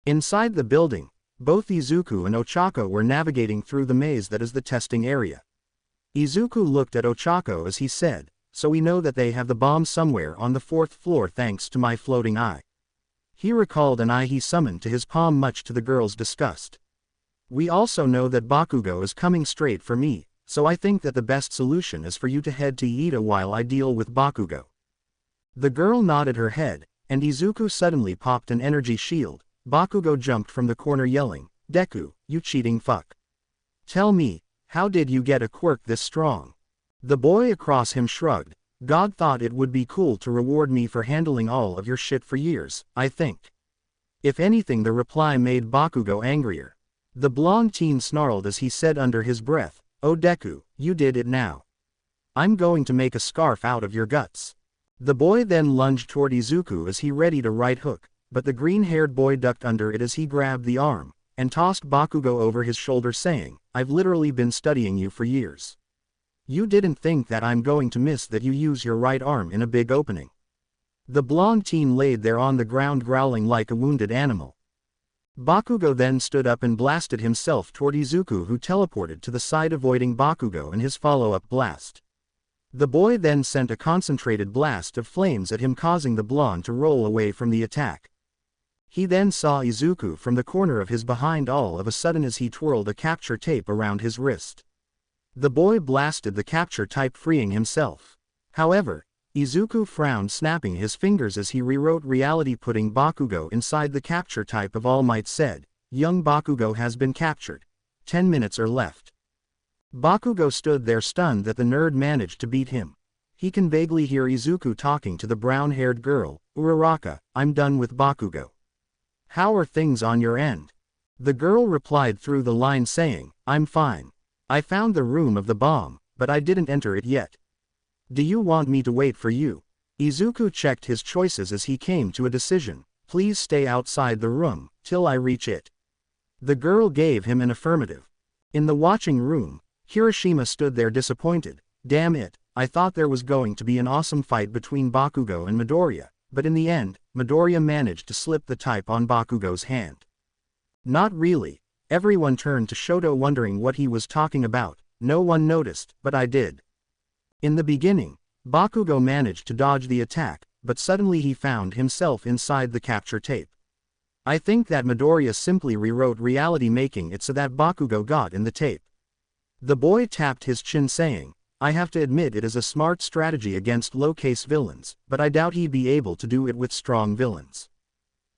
Inside the building, both Izuku and Ochako were navigating through the maze that is the testing area. Izuku looked at Ochako as he said, "So we know that they have the bomb somewhere on the 4th floor thanks to my floating eye." He recalled an eye he summoned to his palm, much to the girl's disgust. "We also know that Bakugo is coming straight for me, so I think that the best solution is for you to head to Iida while I deal with Bakugo." The girl nodded her head, and Izuku suddenly popped an energy shield. Bakugo jumped from the corner yelling, "Deku, you cheating fuck. Tell me, how did you get a quirk this strong?" The boy across him shrugged. "God thought it would be cool to reward me for handling all of your shit for years, I think." If anything, the reply made Bakugo angrier. The blonde teen snarled as he said under his breath, "Oh Deku, you did it now. I'm going to make a scarf out of your guts." The boy then lunged toward Izuku as he readied a right hook, but the green-haired boy ducked under it as he grabbed the arm, and tossed Bakugo over his shoulder, saying, "I've literally been studying you for years. You didn't think that I'm going to miss that you use your right arm in a big opening." The blonde teen laid there on the ground growling like a wounded animal. Bakugo then stood up and blasted himself toward Izuku, who teleported to the side, avoiding Bakugo and his follow-up blast. The boy then sent a concentrated blast of flames at him, causing the blonde to roll away from the attack. He then saw Izuku from the corner of his behind all of a sudden as he twirled a capture tape around his wrist. The boy blasted the capture type, freeing himself. However, Izuku frowned, snapping his fingers as he rewrote reality, putting Bakugo inside the capture type of All Might, said, "Young Bakugo has been captured. 10 minutes are left." Bakugo stood there stunned that the nerd managed to beat him. He can vaguely hear Izuku talking to the brown-haired girl, "Uraraka, I'm done with Bakugo. How are things on your end?" The girl replied through the line saying, "I'm fine. I found the room of the bomb, but I didn't enter it yet. Do you want me to wait for you?" Izuku checked his choices as he came to a decision. "Please stay outside the room, till I reach it." The girl gave him an affirmative. In the watching room, Kirishima stood there disappointed. "Damn it, I thought there was going to be an awesome fight between Bakugo and Midoriya, but in the end, Midoriya managed to slip the type on Bakugo's hand." "Not really." Everyone turned to Shoto, wondering what he was talking about, No one noticed, but I did. In the beginning, Bakugo managed to dodge the attack, but suddenly he found himself inside the capture tape. I think that Midoriya simply rewrote reality, making it so that Bakugo got in the tape. The boy tapped his chin saying, I have to admit it is a smart strategy against low-case villains, but I doubt he'd be able to do it with strong villains.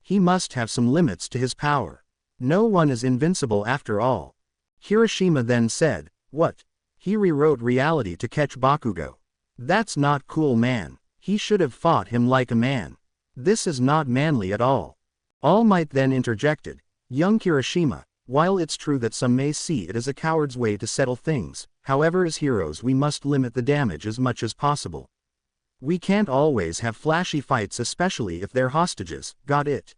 He must have some limits to his power. No one is invincible after all. Hiroshima then said, what? He rewrote reality to catch Bakugo. That's not cool, man. He should have fought him like a man. This is not manly at all. All Might then interjected, young Kirishima, while it's true that some may see it as a coward's way to settle things, however as heroes we must limit the damage as much as possible. We can't always have flashy fights, especially if they're hostages, got it?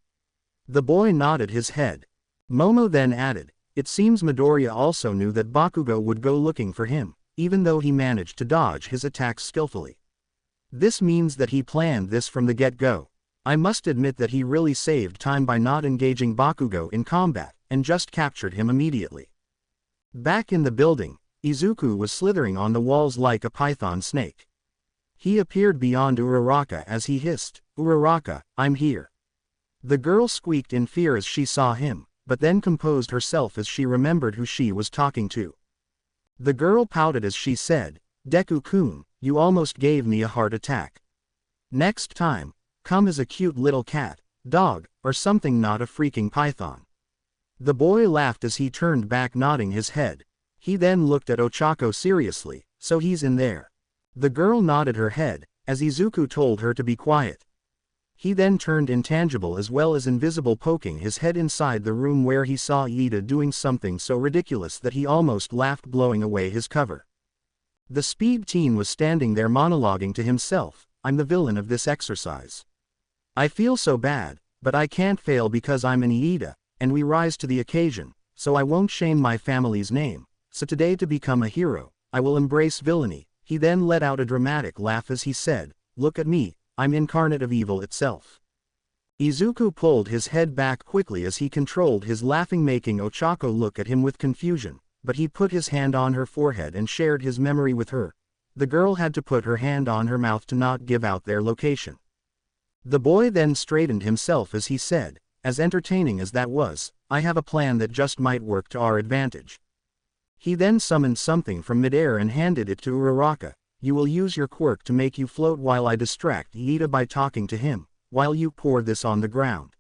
The boy nodded his head. Momo then added, it seems Midoriya also knew that Bakugo would go looking for him, even though he managed to dodge his attacks skillfully. This means that he planned this from the get-go. I must admit that he really saved time by not engaging Bakugo in combat, and just captured him immediately. Back in the building, Izuku was slithering on the walls like a python snake. He appeared beyond Uraraka as he hissed, Uraraka, I'm here. The girl squeaked in fear as she saw him, but then composed herself as she remembered who she was talking to. The girl pouted as she said, Deku-kun, you almost gave me a heart attack. Next time, come as a cute little cat, dog, or something, not a freaking python. The boy laughed as he turned back, nodding his head. He then looked at Ochako seriously, so he's in there. The girl nodded her head, as Izuku told her to be quiet. He then turned intangible as well as invisible, poking his head inside the room where he saw Iida doing something so ridiculous that he almost laughed, blowing away his cover. The speed teen was standing there monologuing to himself, I'm the villain of this exercise. I feel so bad, but I can't fail because I'm an Iida, and we rise to the occasion, so I won't shame my family's name, so today to become a hero, I will embrace villainy. He then let out a dramatic laugh as he said, look at me, I'm incarnate of evil itself. Izuku pulled his head back quickly as he controlled his laughing, making Ochako look at him with confusion, but he put his hand on her forehead and shared his memory with her. The girl had to put her hand on her mouth to not give out their location. The boy then straightened himself as he said, as entertaining as that was, I have a plan that just might work to our advantage. He then summoned something from midair and handed it to Uraraka. You will use your quirk to make you float while I distract Iida by talking to him, while you pour this on the ground.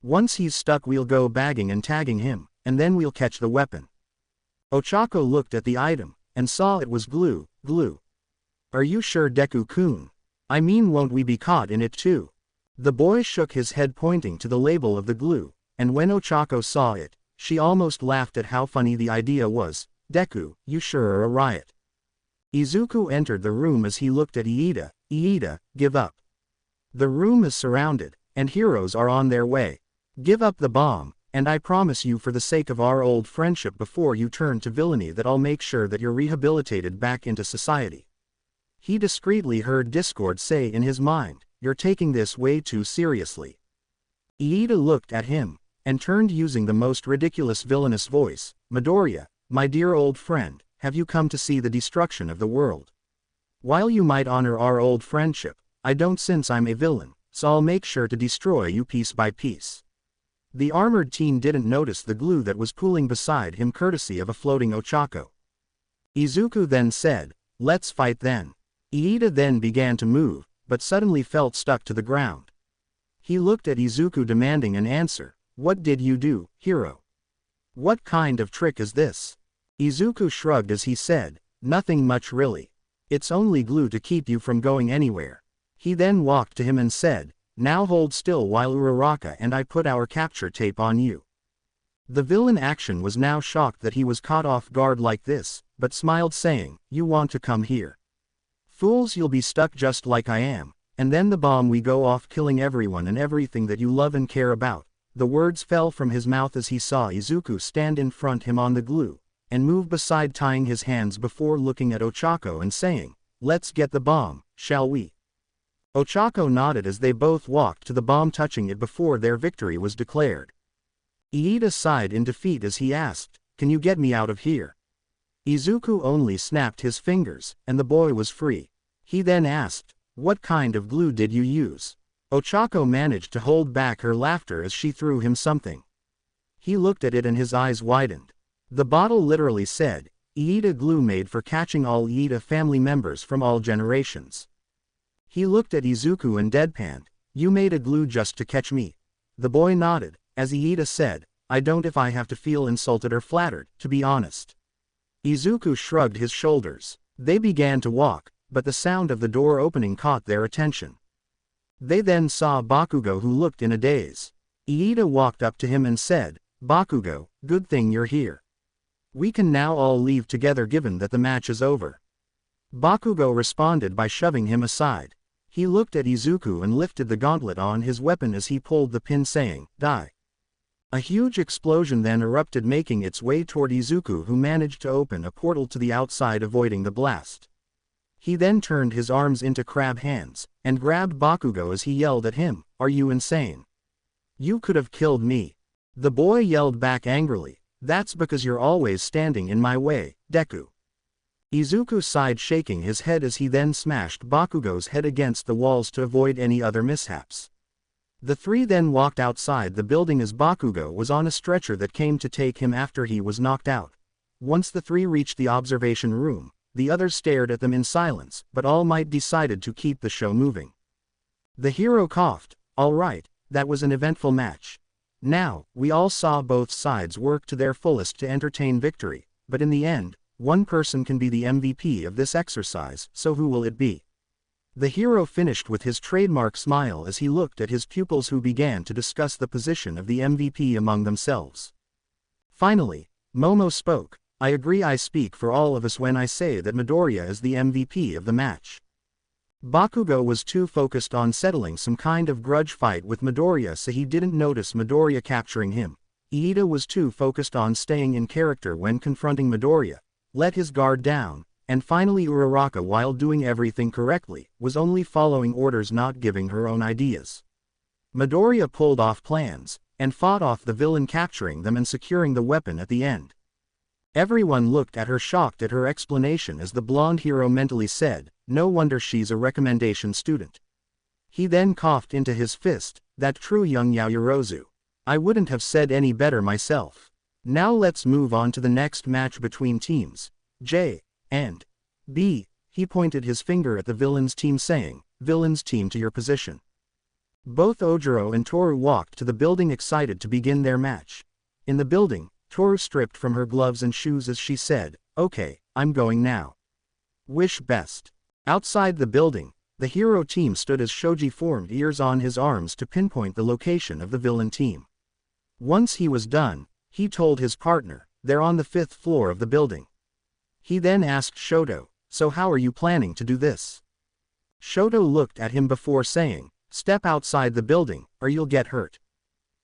Once he's stuck we'll go bagging and tagging him, and then we'll catch the weapon. Ochako looked at the item, and saw it was glue. Are you sure, Deku-kun? I mean, won't we be caught in it too? The boy shook his head, pointing to the label of the glue, and when Ochako saw it, she almost laughed at how funny the idea was. Deku, you sure are a riot. Izuku entered the room as he looked at Iida. Iida, give up. The room is surrounded, and heroes are on their way. Give up the bomb, and I promise you for the sake of our old friendship before you turn to villainy that I'll make sure that you're rehabilitated back into society. He discreetly heard Discord say in his mind, you're taking this way too seriously. Iida looked at him, and turned using the most ridiculous villainous voice, Midoriya, my dear old friend, have you come to see the destruction of the world? While you might honor our old friendship, I don't, since I'm a villain, so I'll make sure to destroy you piece by piece. The armored teen didn't notice the glue that was pooling beside him courtesy of a floating Ochako. Izuku then said, let's fight then. Iida then began to move, but suddenly felt stuck to the ground. He looked at Izuku demanding an answer. What did you do, hero? What kind of trick is this? Izuku shrugged as he said, nothing much really. It's only glue to keep you from going anywhere. He then walked to him and said, now hold still while Uraraka and I put our capture tape on you. The villain action was now shocked that he was caught off guard like this, but smiled saying, you want to come here? Fools, you'll be stuck just like I am, and then the bomb we go off killing everyone and everything that you love and care about. The words fell from his mouth as he saw Izuku stand in front him on the glue, and move beside, tying his hands before looking at Ochako and saying, let's get the bomb, shall we? Ochako nodded as they both walked to the bomb, touching it before their victory was declared. Iida sighed in defeat as he asked, can you get me out of here? Izuku only snapped his fingers, and the boy was free. He then asked, "What kind of glue did you use?" Ochako managed to hold back her laughter as she threw him something. He looked at it and his eyes widened. The bottle literally said, "Iida glue made for catching all Iida family members from all generations." He looked at Izuku and deadpanned, "You made a glue just to catch me?" The boy nodded, as Iida said, "I don't if I have to feel insulted or flattered, to be honest." Izuku shrugged his shoulders. They began to walk, but the sound of the door opening caught their attention. They then saw Bakugo, who looked in a daze. Iida walked up to him and said, "Bakugo, good thing you're here. We can now all leave together given that the match is over." Bakugo responded by shoving him aside. He looked at Izuku and lifted the gauntlet on his weapon as he pulled the pin, saying, "Die." A huge explosion then erupted, making its way toward Izuku, who managed to open a portal to the outside, avoiding the blast. He then turned his arms into crab hands, and grabbed Bakugo as he yelled at him, "Are you insane? You could have killed me." The boy yelled back angrily, "That's because you're always standing in my way, Deku." Izuku sighed, shaking his head as he then smashed Bakugo's head against the walls to avoid any other mishaps. The three then walked outside the building as Bakugo was on a stretcher that came to take him after he was knocked out. Once the three reached the observation room, the others stared at them in silence, but All Might decided to keep the show moving. The hero coughed, "All right, that was an eventful match. Now, we all saw both sides work to their fullest to entertain victory, but in the end, one person can be the MVP of this exercise, so who will it be?" The hero finished with his trademark smile as he looked at his pupils, who began to discuss the position of the MVP among themselves. Finally, Momo spoke, "I agree. I speak for all of us when I say that Midoriya is the MVP of the match." Bakugo was too focused on settling some kind of grudge fight with Midoriya, so he didn't notice Midoriya capturing him. Iida was too focused on staying in character when confronting Midoriya, let his guard down, and finally Uraraka, while doing everything correctly, was only following orders, not giving her own ideas. Midoriya pulled off plans, and fought off the villain, capturing them and securing the weapon at the end. Everyone looked at her, shocked at her explanation, as the blonde hero mentally said, "No wonder she's a recommendation student." He then coughed into his fist, "That true, young Yaoyorozu. I wouldn't have said any better myself. Now let's move on to the next match between teams J and B." He pointed his finger at the villains team, saying, "Villains team, to your position." Both Ojiro and Toru walked to the building, excited to begin their match. In the building, Toru stripped from her gloves and shoes as she said, "Okay, I'm going now. Wish best." Outside the building, the hero team stood as Shoji formed ears on his arms to pinpoint the location of the villain team. Once he was done, he told his partner, "They're on the 5th floor of the building." He then asked Shoto, "So how are you planning to do this?" Shoto looked at him before saying, "Step outside the building, or you'll get hurt."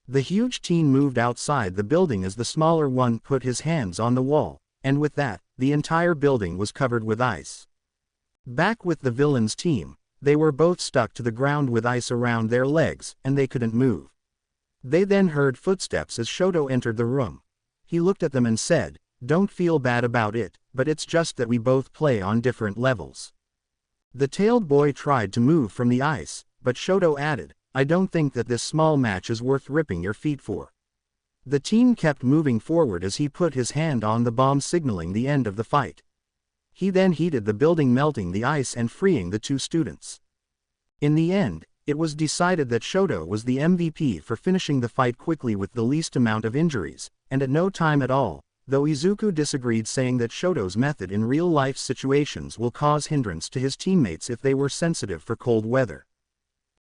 The huge teen moved outside the building as the smaller one put his hands on the wall, and with that, the entire building was covered with ice. Back with the villains team, they were both stuck to the ground with ice around their legs, and they couldn't move. They then heard footsteps as Shoto entered the room. He looked at them and said, "Don't feel bad about it, but it's just that we both play on different levels." The tailed boy tried to move from the ice, but Shoto added, "I don't think that this small match is worth ripping your feet for." The teen kept moving forward as he put his hand on the bomb, signaling the end of the fight. He then heated the building, melting the ice and freeing the two students. In the end, it was decided that Shoto was the MVP for finishing the fight quickly with the least amount of injuries, and at no time at all, though Izuku disagreed, saying that Shoto's method in real-life situations will cause hindrance to his teammates if they were sensitive for cold weather.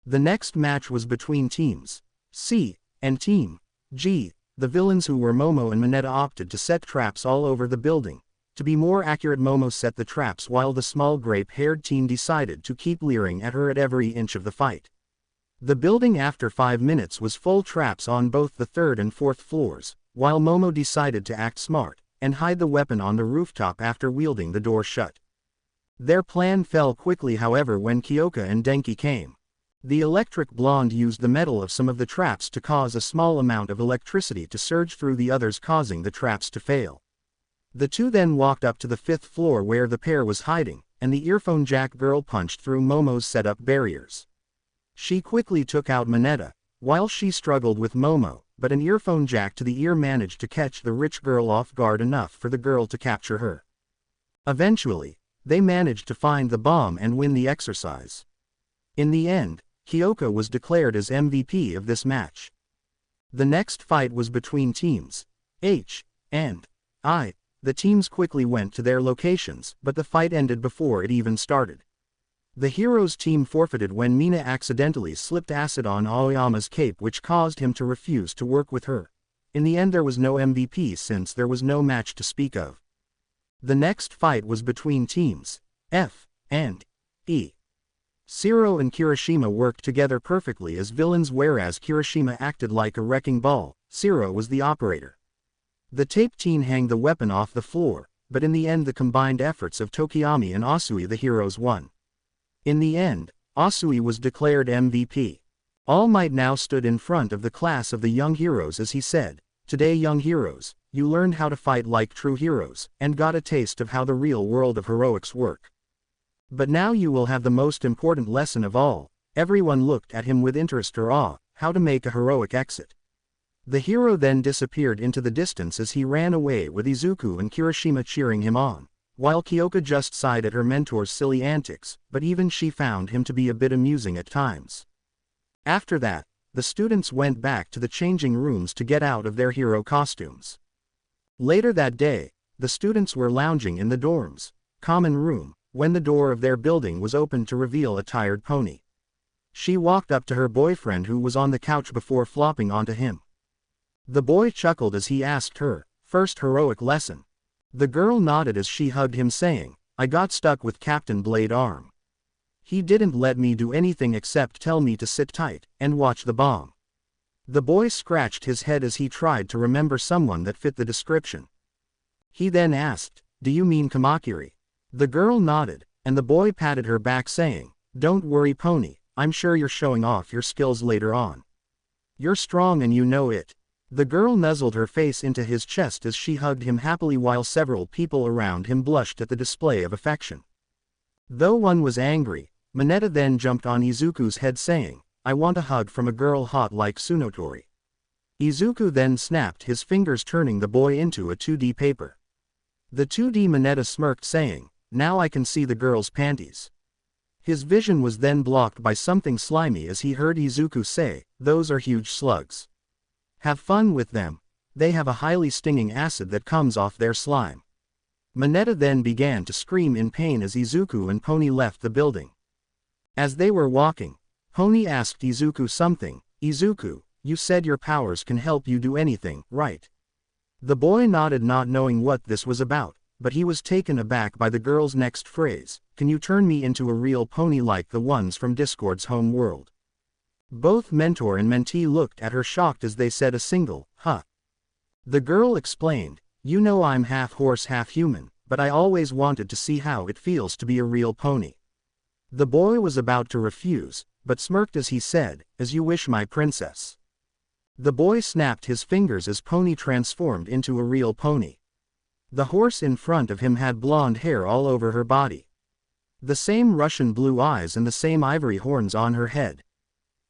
The next match was between teams C and Team G. The villains, who were Momo and Mineta, opted to set traps all over the building. To be more accurate, Momo set the traps while the small grape-haired teen decided to keep leering at her at every inch of the fight. The building after 5 minutes was full traps on both the 3rd and 4th floors, while Momo decided to act smart and hide the weapon on the rooftop after wielding the door shut. Their plan fell quickly, however, when Kyoka and Denki came. The electric blonde used the metal of some of the traps to cause a small amount of electricity to surge through the others, causing the traps to fail. The two then walked up to the 5th floor where the pair was hiding, and the earphone jack girl punched through Momo's set-up barriers. She quickly took out Mineta, while she struggled with Momo, but an earphone jack to the ear managed to catch the rich girl off guard enough for the girl to capture her. Eventually, they managed to find the bomb and win the exercise. In the end, Kyoka was declared as MVP of this match. The next fight was between teams H and I. The teams quickly went to their locations, but the fight ended before it even started. The heroes' team forfeited when Mina accidentally slipped acid on Aoyama's cape, which caused him to refuse to work with her. In the end, there was no MVP since there was no match to speak of. The next fight was between teams F and E. Shiro and Kirishima worked together perfectly as villains, whereas Kirishima acted like a wrecking ball. Shiro was the operator. The tape teen hanged the weapon off the floor, but in the end the combined efforts of Tokiyami and Asui, the heroes, won. In the end, Asui was declared MVP. All Might now stood in front of the class of the young heroes as he said, "Today, young heroes, you learned how to fight like true heroes, and got a taste of how the real world of heroics work. But now you will have the most important lesson of all." Everyone looked at him with interest or awe, how to make a heroic exit. The hero then disappeared into the distance as he ran away with Izuku and Kirishima cheering him on, while Kyoka just sighed at her mentor's silly antics, but even she found him to be a bit amusing at times. After that, the students went back to the changing rooms to get out of their hero costumes. Later that day, the students were lounging in the dorms' common room, when the door of their building was opened to reveal a tired pony. She walked up to her boyfriend, who was on the couch, before flopping onto him. The boy chuckled as he asked her, "First heroic lesson?" The girl nodded as she hugged him, saying, "I got stuck with Captain Blade Arm. He didn't let me do anything except tell me to sit tight and watch the bomb." The boy scratched his head as he tried to remember someone that fit the description. He then asked, "Do you mean Kamakiri?" The girl nodded, and the boy patted her back, saying, "Don't worry, Pony, I'm sure you're showing off your skills later on. You're strong and you know it." The girl nuzzled her face into his chest as she hugged him happily, while several people around him blushed at the display of affection. Though one was angry, Mineta then jumped on Izuku's head, saying, "I want a hug from a girl hot like Tsunotori." Izuku then snapped his fingers, turning the boy into a 2D paper. The 2D Mineta smirked, saying, "Now I can see the girl's panties." His vision was then blocked by something slimy as he heard Izuku say, "Those are huge slugs. Have fun with them. They have a highly stinging acid that comes off their slime." Mineta then began to scream in pain as Izuku and Pony left the building. As they were walking, Pony asked Izuku something. "Izuku, you said your powers can help you do anything, right?" The boy nodded, not knowing what this was about, but he was taken aback by the girl's next phrase, "Can you turn me into a real pony like the ones from Discord's home world?" Both mentor and mentee looked at her shocked as they said a single, "Huh." The girl explained, "You know, I'm half horse half human, but I always wanted to see how it feels to be a real pony." The boy was about to refuse, but smirked as he said, "As you wish, my princess." The boy snapped his fingers as Pony transformed into a real pony. The horse in front of him had blonde hair all over her body, the same Russian blue eyes, and the same ivory horns on her head.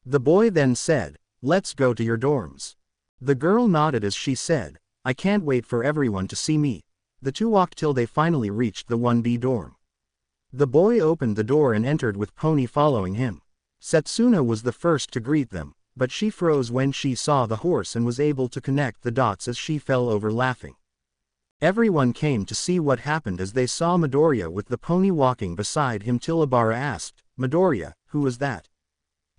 The boy then said, "Let's go to your dorms." The girl nodded as she said, "I can't wait for everyone to see me." The two walked till they finally reached the 1B dorm. The boy opened the door and entered with Pony following him. Setsuna was the first to greet them, but she froze when she saw the horse and was able to connect the dots as she fell over laughing. Everyone came to see what happened as they saw Midoriya with the pony walking beside him. Tilabara asked, "Midoriya, who is that?"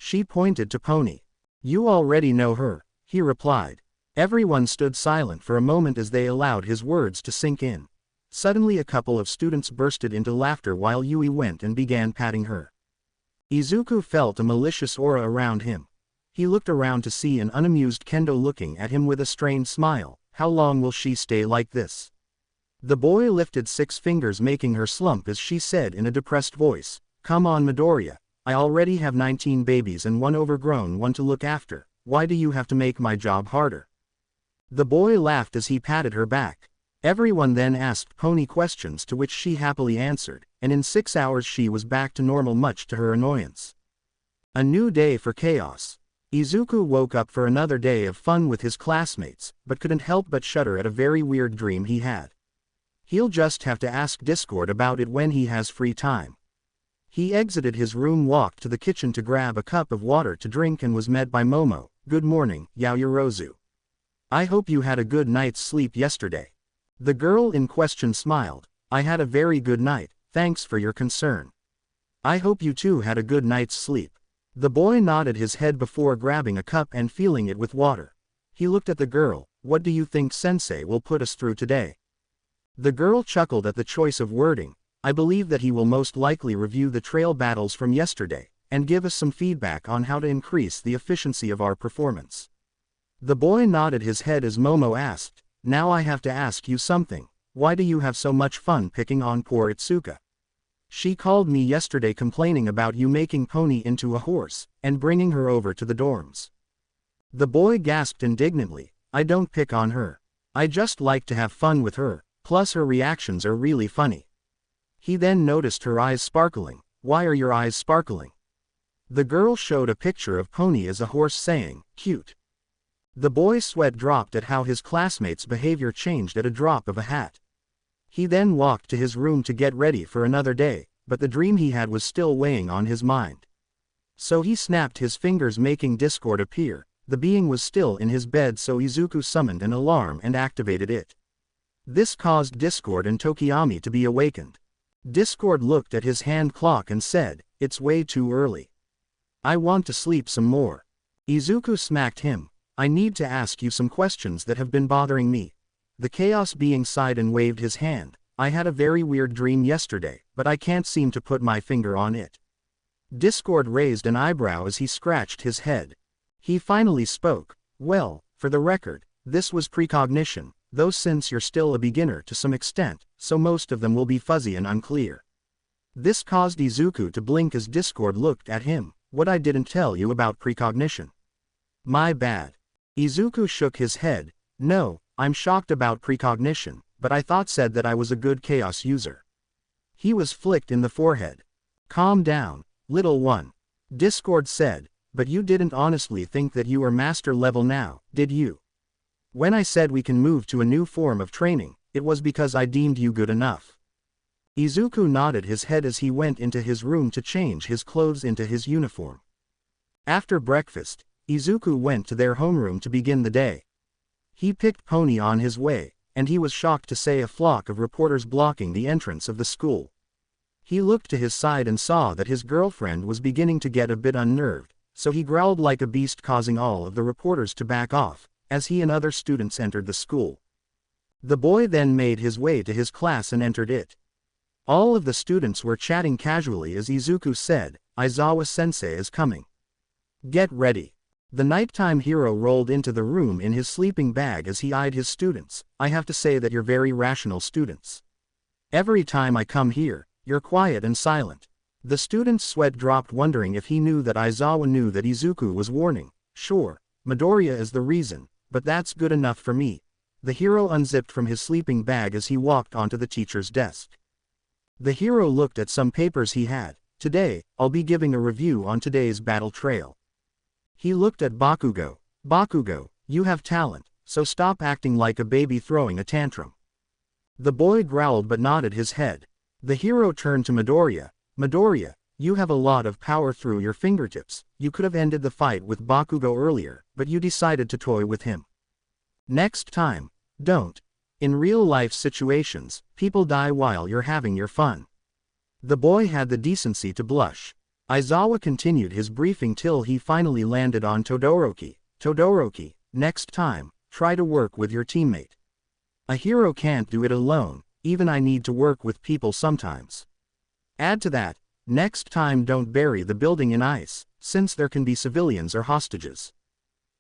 She pointed to Pony. "You already know her," he replied. Everyone stood silent for a moment as they allowed his words to sink in. Suddenly a couple of students bursted into laughter while Yui went and began patting her. Izuku felt a malicious aura around him. He looked around to see an unamused Kendo looking at him with a strained smile. How long will she stay like this? The boy lifted 6 fingers, making her slump as she said in a depressed voice, "Come on, Midoriya. I already have 19 babies and one overgrown one to look after. Why do you have to make my job harder?" The boy laughed as he patted her back. Everyone then asked Pony questions to which she happily answered, and in 6 hours she was back to normal much to her annoyance. A new day for chaos. Izuku woke up for another day of fun with his classmates, but couldn't help but shudder at a very weird dream he had. He'll just have to ask Discord about it when he has free time. He exited his room, walked to the kitchen to grab a cup of water to drink, and was met by Momo. "Good morning, Yaoyorozu. I hope you had a good night's sleep yesterday." The girl in question smiled. "I had a very good night, thanks for your concern. I hope you too had a good night's sleep." The boy nodded his head before grabbing a cup and filling it with water. He looked at the girl. "What do you think Sensei will put us through today?" The girl chuckled at the choice of wording. "I believe that he will most likely review the trail battles from yesterday, and give us some feedback on how to increase the efficiency of our performance." The boy nodded his head as Momo asked, "Now I have to ask you something. Why do you have so much fun picking on poor Itsuka? She called me yesterday complaining about you making Pony into a horse, and bringing her over to the dorms." The boy gasped indignantly. "I don't pick on her. I just like to have fun with her, plus her reactions are really funny." He then noticed her eyes sparkling. "Why are your eyes sparkling?" The girl showed a picture of Pony as a horse, saying, "Cute." The boy's sweat dropped at how his classmates' behavior changed at a drop of a hat. He then walked to his room to get ready for another day, but the dream he had was still weighing on his mind. So he snapped his fingers, making Discord appear. The being was still in his bed, so Izuku summoned an alarm and activated it. This caused Discord and Tokiyami to be awakened. Discord looked at his hand clock and said, "It's way too early. I want to sleep some more." Izuku smacked him. "I need to ask you some questions that have been bothering me." The chaos being sighed and waved his hand. "I had a very weird dream yesterday, but I can't seem to put my finger on it." Discord raised an eyebrow as he scratched his head. He finally spoke. "Well, for the record, this was precognition, though since you're still a beginner to some extent, so most of them will be fuzzy and unclear." This caused Izuku to blink as Discord looked at him. "What, I didn't tell you about precognition? My bad." Izuku shook his head. "No, I'm shocked about precognition, but I thought said that I was a good chaos user." He was flicked in the forehead. "Calm down, little one." Discord said, "But you didn't honestly think that you were master level now, did you? When I said we can move to a new form of training, it was because I deemed you good enough." Izuku nodded his head as he went into his room to change his clothes into his uniform. After breakfast, Izuku went to their homeroom to begin the day. He picked Pony on his way, and he was shocked to see a flock of reporters blocking the entrance of the school. He looked to his side and saw that his girlfriend was beginning to get a bit unnerved, so he growled like a beast, causing all of the reporters to back off, as he and other students entered the school. The boy then made his way to his class and entered it. All of the students were chatting casually as Izuku said, "Aizawa-sensei is coming. Get ready." The nighttime hero rolled into the room in his sleeping bag as he eyed his students. "I have to say that you're very rational students. Every time I come here, you're quiet and silent." The student's sweat dropped, wondering if he knew that Aizawa knew that Izuku was warning. "Sure, Midoriya is the reason, but that's good enough for me." The hero unzipped from his sleeping bag as he walked onto the teacher's desk. The hero looked at some papers he had. "Today, I'll be giving a review on today's battle trail." He looked at Bakugo. "Bakugo, you have talent, so stop acting like a baby throwing a tantrum." The boy growled but nodded his head. The hero turned to Midoriya. "Midoriya, you have a lot of power through your fingertips. You could have ended the fight with Bakugo earlier, but you decided to toy with him. Next time, don't. In real-life situations, people die while you're having your fun." The boy had the decency to blush. Aizawa continued his briefing till he finally landed on Todoroki. "Todoroki, next time, try to work with your teammate. A hero can't do it alone, even I need to work with people sometimes. Add to that, next time don't bury the building in ice, since there can be civilians or hostages."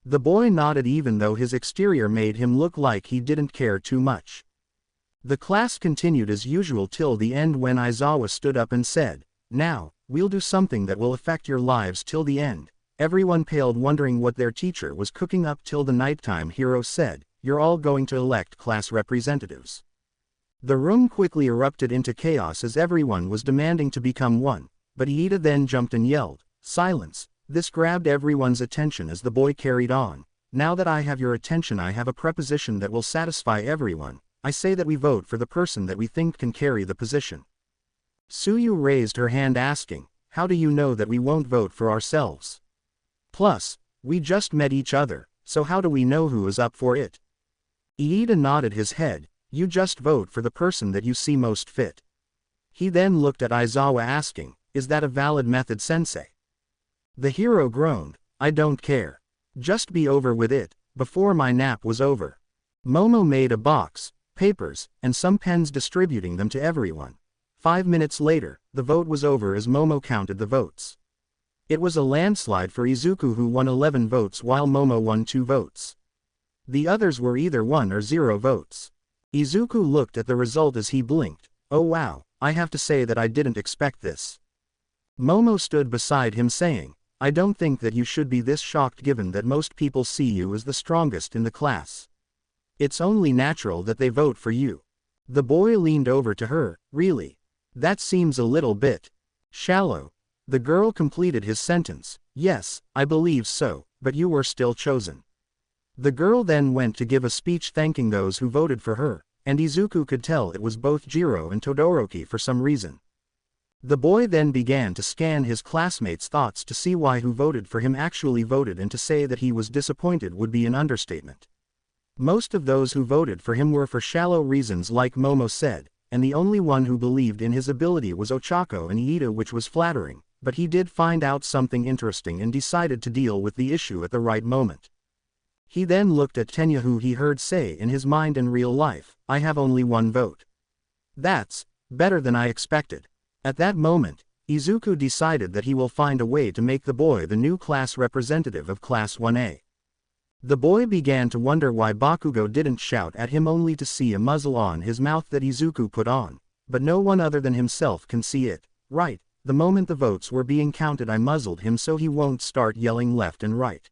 The boy nodded even though his exterior made him look like he didn't care too much. The class continued as usual till the end when Aizawa stood up and said, "Now, we'll do something that will affect your lives till the end." Everyone paled, wondering what their teacher was cooking up till the nighttime hero said, "You're all going to elect class representatives. The room quickly erupted into chaos as everyone was demanding to become one, but Iida then jumped and yelled, "Silence!" This grabbed everyone's attention as the boy carried on. "Now that I have your attention, I have a proposition that will satisfy everyone. I say that we vote for the person that we think can carry the position." Suyu raised her hand asking, "How do you know that we won't vote for ourselves? Plus, we just met each other, so how do we know who is up for it?" Iida nodded his head, "You just vote for the person that you see most fit." He then looked at Aizawa asking, "Is that a valid method, sensei?" The hero groaned, "I don't care. Just be over with it." Before my nap was over, Momo made a box, papers, and some pens, distributing them to everyone. 5 minutes later, the vote was over as Momo counted the votes. It was a landslide for Izuku, who won 11 votes while Momo won 2 votes. The others were either 1 or 0 votes. Izuku looked at the result as he blinked. "Oh wow, I have to say that I didn't expect this." Momo stood beside him saying, "I don't think that you should be this shocked given that most people see you as the strongest in the class. It's only natural that they vote for you." The boy leaned over to her, "Really? That seems a little bit shallow." The girl completed his sentence, "Yes, I believe so, but you were still chosen." The girl then went to give a speech thanking those who voted for her, and Izuku could tell it was both Jiro and Todoroki for some reason. The boy then began to scan his classmates' thoughts to see why who voted for him actually voted, and to say that he was disappointed would be an understatement. Most of those who voted for him were for shallow reasons, like Momo said, and the only one who believed in his ability was Ochako and Iida, which was flattering, but he did find out something interesting and decided to deal with the issue at the right moment. He then looked at Tenya, who he heard say in his mind in real life, "I have only 1 vote. That's better than I expected." At that moment, Izuku decided that he will find a way to make the boy the new class representative of Class 1A. The boy began to wonder why Bakugo didn't shout at him, only to see a muzzle on his mouth that Izuku put on, but no one other than himself can see it. "Right, the moment the votes were being counted I muzzled him so he won't start yelling left and right."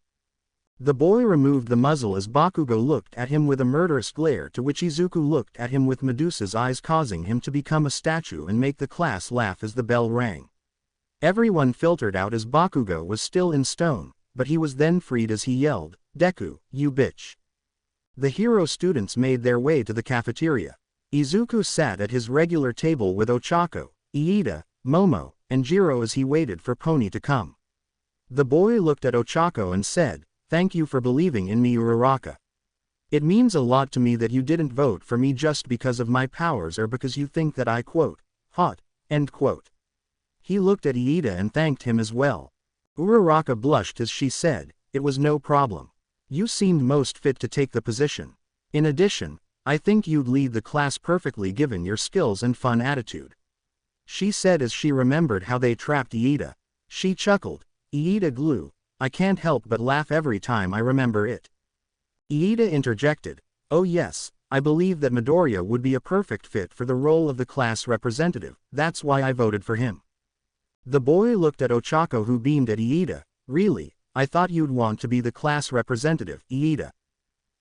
The boy removed the muzzle as Bakugo looked at him with a murderous glare, to which Izuku looked at him with Medusa's eyes, causing him to become a statue and make the class laugh as the bell rang. Everyone filtered out as Bakugo was still in stone, but he was then freed as he yelled, "Deku, you bitch." The hero students made their way to the cafeteria. Izuku sat at his regular table with Ochako, Iida, Momo, and Jiro as he waited for Pony to come. The boy looked at Ochako and said, "Thank you for believing in me, Uraraka. It means a lot to me that you didn't vote for me just because of my powers or because you think that I quote, hot, end quote." He looked at Iida and thanked him as well. Uraraka blushed as she said, "It was no problem. You seemed most fit to take the position. In addition, I think you'd lead the class perfectly given your skills and fun attitude," she said as she remembered how they trapped Iida. She chuckled. Iida glue. "I can't help but laugh every time I remember it." Iida interjected, "Oh yes, I believe that Midoriya would be a perfect fit for the role of the class representative, that's why I voted for him." The boy looked at Ochako, who beamed at Iida. "Really, I thought you'd want to be the class representative, Iida.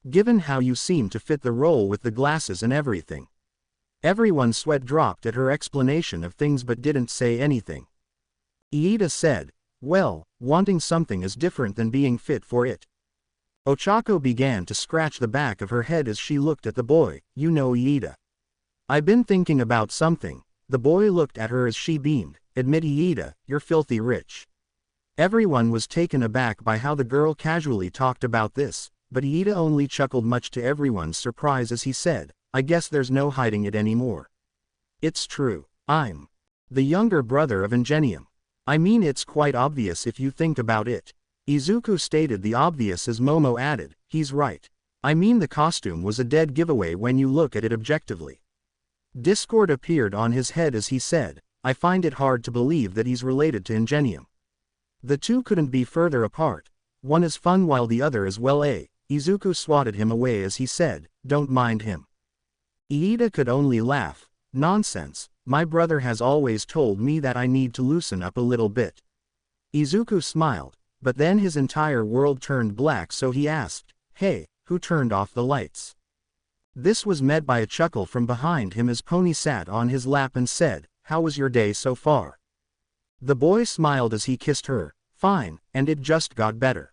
Given how you seem to fit the role with the glasses and everything." Everyone's sweat dropped at her explanation of things but didn't say anything. Iida said, "Well, wanting something is different than being fit for it." Ochako began to scratch the back of her head as she looked at the boy. "You know, Iida, I've been thinking about something." The boy looked at her as she beamed. "Admit, Iida, you're filthy rich." Everyone was taken aback by how the girl casually talked about this, but Iida only chuckled, much to everyone's surprise, as he said, "I guess there's no hiding it anymore. It's true. I'm the younger brother of Ingenium. I mean, it's quite obvious if you think about it." Izuku stated the obvious as Momo added, "He's right. I mean, the costume was a dead giveaway when you look at it objectively." Discord appeared on his head as he said, "I find it hard to believe that he's related to Ingenium. The two couldn't be further apart. One is fun while the other is well a." Izuku swatted him away as he said, "Don't mind him." Iida could only laugh. "Nonsense, my brother has always told me that I need to loosen up a little bit." Izuku smiled, but then his entire world turned black, so he asked, "Hey, who turned off the lights?" This was met by a chuckle from behind him as Pony sat on his lap and said, "How was your day so far?" The boy smiled as he kissed her. "Fine, and it just got better."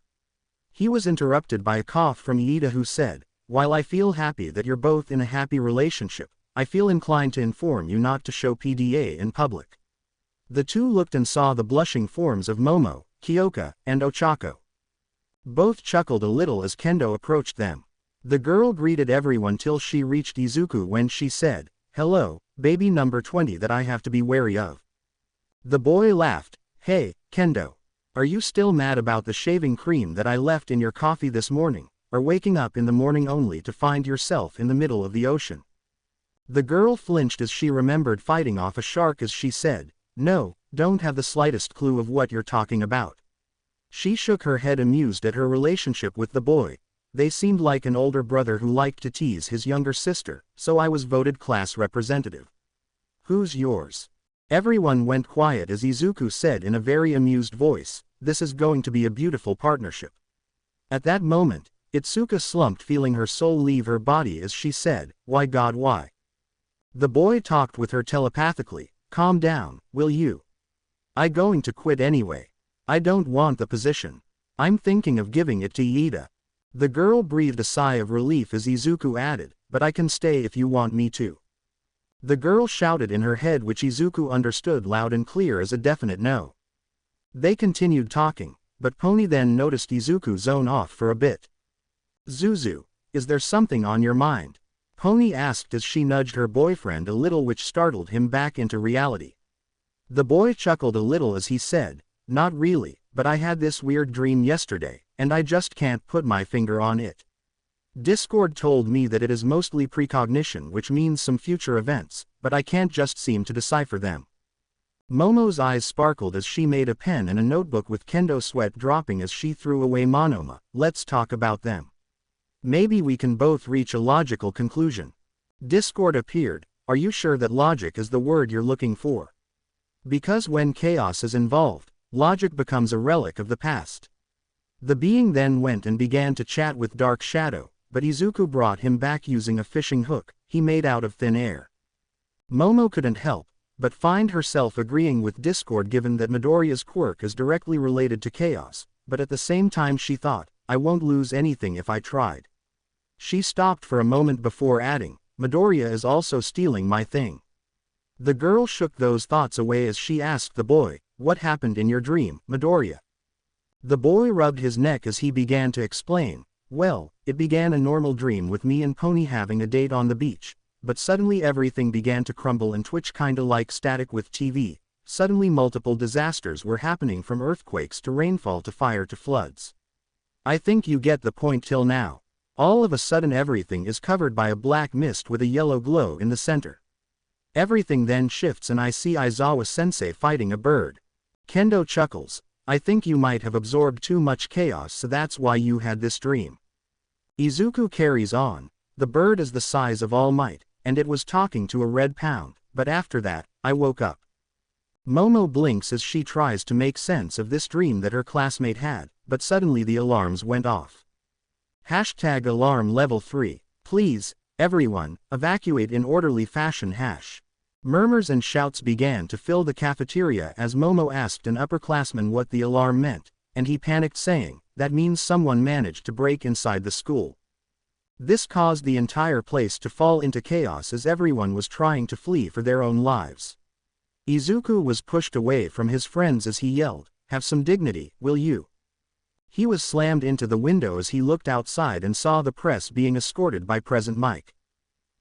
He was interrupted by a cough from Iida, who said, "While I feel happy that you're both in a happy relationship, I feel inclined to inform you not to show PDA in public." The two looked and saw the blushing forms of Momo, Kyoka, and Ochako. Both chuckled a little as Kendo approached them. The girl greeted everyone till she reached Izuku, when she said, "Hello, baby number 20 that I have to be wary of." The boy laughed. "Hey, Kendo. Are you still mad about the shaving cream that I left in your coffee this morning, or waking up in the morning only to find yourself in the middle of the ocean?" The girl flinched as she remembered fighting off a shark as she said, "No, don't have the slightest clue of what you're talking about." She shook her head, amused at her relationship with the boy. "They seemed like an older brother who liked to tease his younger sister, so I was voted class representative." "Who's yours?" Everyone went quiet as Izuku said in a very amused voice, "This is going to be a beautiful partnership." At that moment, Itsuka slumped, feeling her soul leave her body as she said, "Why God, why?" The boy talked with her telepathically, "Calm down, will you? I going to quit anyway. I don't want the position. I'm thinking of giving it to Iida." The girl breathed a sigh of relief as Izuku added, "But I can stay if you want me to." The girl shouted in her head, which Izuku understood loud and clear as a definite no. They continued talking, but Pony then noticed Izuku zone off for a bit. "Zuzu, is there something on your mind?" Pony asked as she nudged her boyfriend a little, which startled him back into reality. The boy chuckled a little as he said, "Not really, but I had this weird dream yesterday, and I just can't put my finger on it. Discord told me that it is mostly precognition, which means some future events, but I can't just seem to decipher them." Momo's eyes sparkled as she made a pen and a notebook, with Kendo sweat dropping as she threw away Monoma. "Let's talk about them. Maybe we can both reach a logical conclusion." Discord appeared. "Are you sure that logic is the word you're looking for? Because when chaos is involved, logic becomes a relic of the past." The being then went and began to chat with Dark Shadow, but Izuku brought him back using a fishing hook he made out of thin air. Momo couldn't help but find herself agreeing with Discord, given that Midoriya's quirk is directly related to chaos, but at the same time she thought, "I won't lose anything if I tried." She stopped for a moment before adding, "Midoriya is also stealing my thing." The girl shook those thoughts away as she asked the boy, "What happened in your dream, Midoriya?" The boy rubbed his neck as he began to explain, "Well, it began a normal dream with me and Pony having a date on the beach, but suddenly everything began to crumble and twitch, kinda like static with TV. Suddenly multiple disasters were happening, from earthquakes to rainfall to fire to floods. I think you get the point till now. All of a sudden everything is covered by a black mist with a yellow glow in the center. Everything then shifts and I see Aizawa-sensei fighting a bird." Kendo chuckles. "I think you might have absorbed too much chaos, so that's why you had this dream." Izuku carries on. "The bird is the size of All Might, and it was talking to a red pound, but after that, I woke up." Momo blinks as she tries to make sense of this dream that her classmate had, but suddenly the alarms went off. #alarm level 3. Please, everyone, evacuate in orderly fashion. Murmurs and shouts began to fill the cafeteria as Momo asked an upperclassman what the alarm meant, and he panicked, saying, "That means someone managed to break inside the school." This caused the entire place to fall into chaos as everyone was trying to flee for their own lives. Izuku was pushed away from his friends as he yelled, "Have some dignity, will you?" He was slammed into the window as he looked outside and saw the press being escorted by President Mike.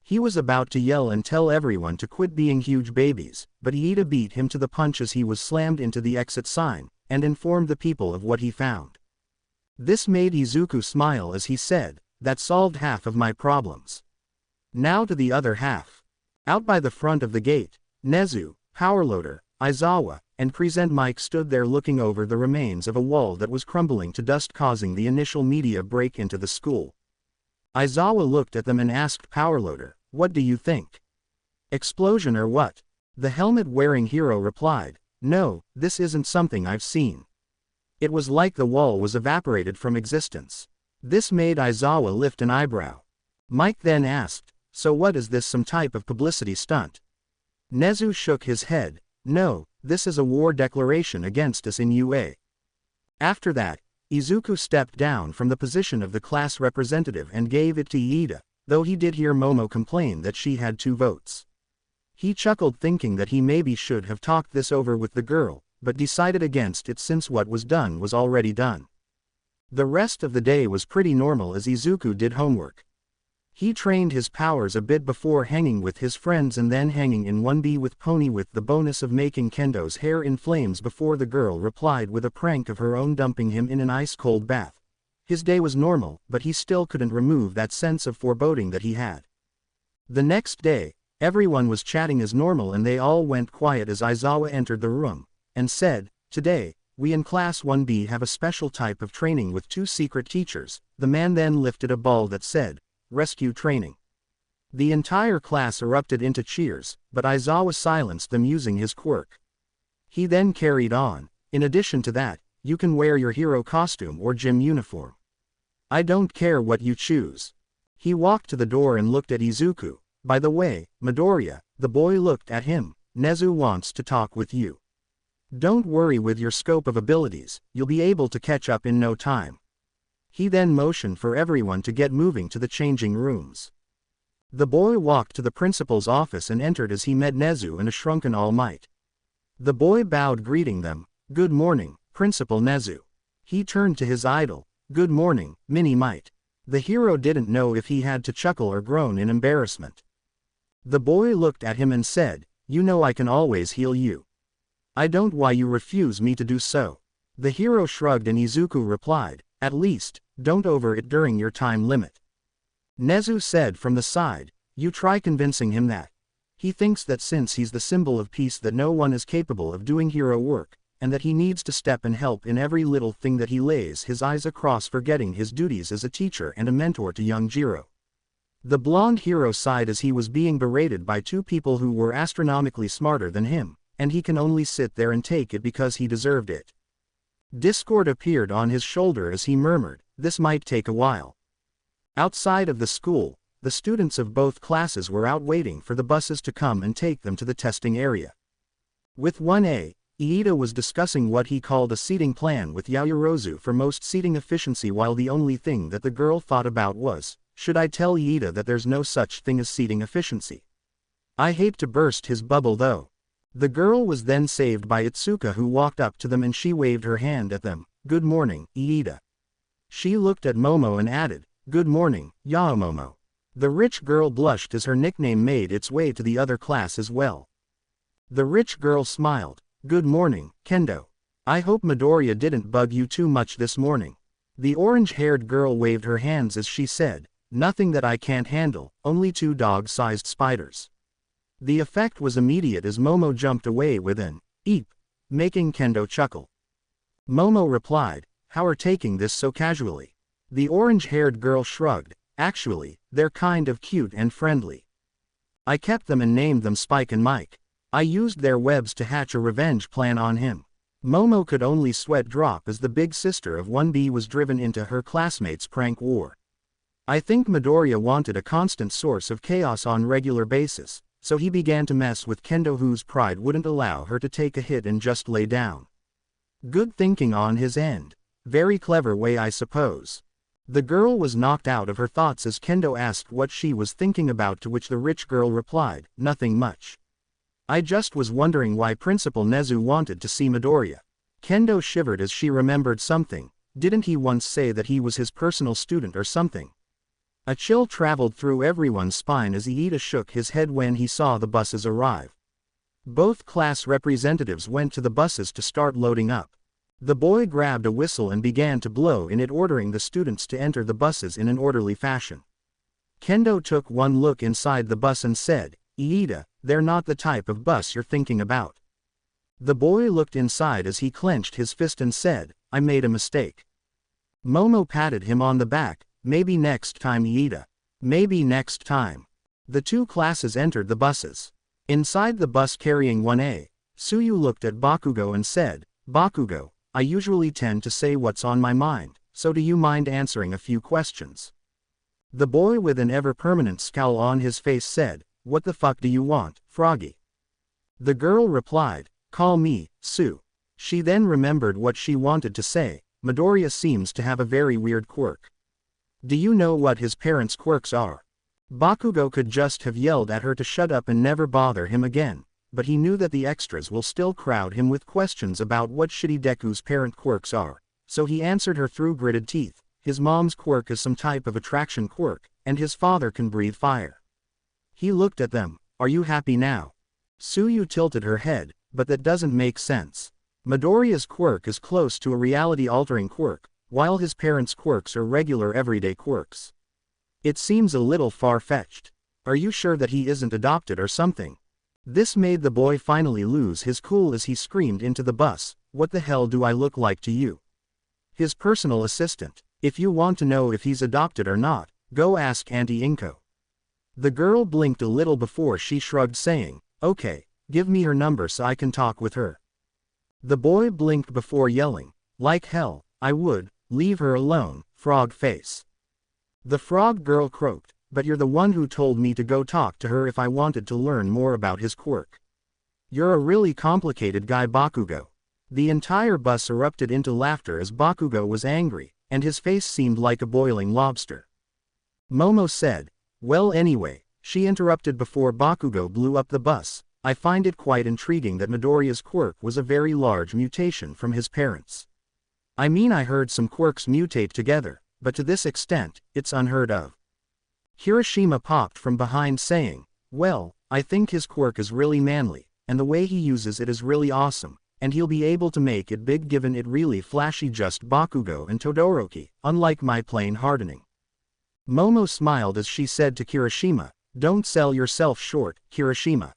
He was about to yell and tell everyone to quit being huge babies, but Iida beat him to the punch as he was slammed into the exit sign, and informed the people of what he found. This made Izuku smile as he said, "That solved half of my problems. Now to the other half." Out by the front of the gate, Nezu, Powerloader, Aizawa, and Present Mike stood there looking over the remains of a wall that was crumbling to dust, causing the initial media break into the school. Aizawa looked at them and asked Powerloader, "What do you think? Explosion or what?" The helmet-wearing hero replied, "No, this isn't something I've seen. It was like the wall was evaporated from existence." This made Aizawa lift an eyebrow. Mike then asked, So what is this, some type of publicity stunt? Nezu shook his head. No, this is a war declaration against us in UA. After that, Izuku stepped down from the position of the class representative and gave it to Iida, though he did hear Momo complain that she had 2 votes. He chuckled, thinking that he maybe should have talked this over with the girl, but decided against it since what was done was already done. The rest of the day was pretty normal as Izuku did homework. He trained his powers a bit before hanging with his friends and then hanging in 1B with Pony, with the bonus of making Kendo's hair in flames before the girl replied with a prank of her own, dumping him in an ice-cold bath. His day was normal, but he still couldn't remove that sense of foreboding that he had. The next day, everyone was chatting as normal and they all went quiet as Aizawa entered the room, and said, "Today, we in Class 1B have a special type of training with 2 secret teachers." The man then lifted a ball that said, "Rescue Training." The entire class erupted into cheers, but Aizawa silenced them using his quirk. He then carried on, "In addition to that, you can wear your hero costume or gym uniform. I don't care what you choose." He walked to the door and looked at Izuku. "By the way, Midoriya," the boy looked at him, "Nezu wants to talk with you. Don't worry, with your scope of abilities, you'll be able to catch up in no time." He then motioned for everyone to get moving to the changing rooms. The boy walked to the principal's office and entered as he met Nezu and a shrunken All Might. The boy bowed, greeting them. "Good morning, Principal Nezu." He turned to his idol. "Good morning, Mini Might." The hero didn't know if he had to chuckle or groan in embarrassment. The boy looked at him and said, "You know I can always heal you. I don't why you refuse me to do so." The hero shrugged and Izuku replied, "At least, don't over it during your time limit." Nezu said from the side, "You try convincing him that. He thinks that since he's the symbol of peace that no one is capable of doing hero work, and that he needs to step and help in every little thing that he lays his eyes across, forgetting his duties as a teacher and a mentor to young Jiro." The blonde hero sighed as he was being berated by 2 people who were astronomically smarter than him, and he can only sit there and take it because he deserved it. Discord appeared on his shoulder as he murmured, "This might take a while." Outside of the school, the students of both classes were out waiting for the buses to come and take them to the testing area. With 1A, Iida was discussing what he called a seating plan with Yaoyorozu for most seating efficiency, while the only thing that the girl thought about was, should I tell Iida that there's no such thing as seating efficiency? I hate to burst his bubble though. The girl was then saved by Itsuka, who walked up to them and she waved her hand at them. "Good morning, Iida." She looked at Momo and added, "Good morning, Yaomomo." The rich girl blushed as her nickname made its way to the other class as well. The rich girl smiled. "Good morning, Kendo. I hope Midoriya didn't bug you too much this morning." The orange-haired girl waved her hands as she said, "Nothing that I can't handle, only 2 dog-sized spiders." The effect was immediate as Momo jumped away with an "eep," making Kendo chuckle. Momo replied, "How are taking this so casually?" The orange-haired girl shrugged. "Actually, they're kind of cute and friendly. I kept them and named them Spike and Mike. I used their webs to hatch a revenge plan on him." Momo could only sweat drop as the big sister of 1B was driven into her classmates' prank war. I think Midoriya wanted a constant source of chaos on regular basis, so he began to mess with Kendo, whose pride wouldn't allow her to take a hit and just lay down. Good thinking on his end. Very clever way, I suppose. The girl was knocked out of her thoughts as Kendo asked what she was thinking about, to which the rich girl replied, "Nothing much. I just was wondering why Principal Nezu wanted to see Midoriya." Kendo shivered as she remembered something. Didn't he once say that he was his personal student or something? A chill traveled through everyone's spine as Iida shook his head when he saw the buses arrive. Both class representatives went to the buses to start loading up. The boy grabbed a whistle and began to blow in it, ordering the students to enter the buses in an orderly fashion. Kendo took one look inside the bus and said, "Iida, they're not the type of bus you're thinking about." The boy looked inside as he clenched his fist and said, "I made a mistake." Momo patted him on the back. "Maybe next time, Iida. Maybe next time." The 2 classes entered the buses. Inside the bus carrying 1A, Tsuyu looked at Bakugo and said, "Bakugo, I usually tend to say what's on my mind, so do you mind answering a few questions?" The boy with an ever-permanent scowl on his face said, "What the fuck do you want, Froggy?" The girl replied, "Call me, Sue." She then remembered what she wanted to say. Midoriya seems to have a very weird quirk. Do you know what his parents' quirks are? Bakugo could just have yelled at her to shut up and never bother him again, but he knew that the extras will still crowd him with questions about what shitty Deku's parent quirks are, so he answered her through gritted teeth. His mom's quirk is some type of attraction quirk, and his father can breathe fire. He looked at them. Are you happy now? Suyu tilted her head, but that doesn't make sense. Midoriya's quirk is close to a reality-altering quirk, while his parents' quirks are regular everyday quirks. It seems a little far-fetched. Are you sure that he isn't adopted or something? This made the boy finally lose his cool as he screamed into the bus, "What the hell do I look like to you? His personal assistant. If you want to know if he's adopted or not, go ask Auntie Inko." The girl blinked a little before she shrugged, saying, "Okay, give me her number so I can talk with her." The boy blinked before yelling, "Like hell, I would, leave her alone, frog face." The frog girl croaked, "But you're the one who told me to go talk to her if I wanted to learn more about his quirk. You're a really complicated guy, Bakugo." The entire bus erupted into laughter as Bakugo was angry, and his face seemed like a boiling lobster. Momo said, "Well anyway," she interrupted before Bakugo blew up the bus, "I find it quite intriguing that Midoriya's quirk was a very large mutation from his parents. I mean, I heard some quirks mutate together, but to this extent, it's unheard of." Hiroshima popped from behind saying, "Well, I think his quirk is really manly, and the way he uses it is really awesome, and he'll be able to make it big given it really flashy just Bakugo and Todoroki, unlike my plain hardening." Momo smiled as she said to Kirishima, "Don't sell yourself short, Kirishima.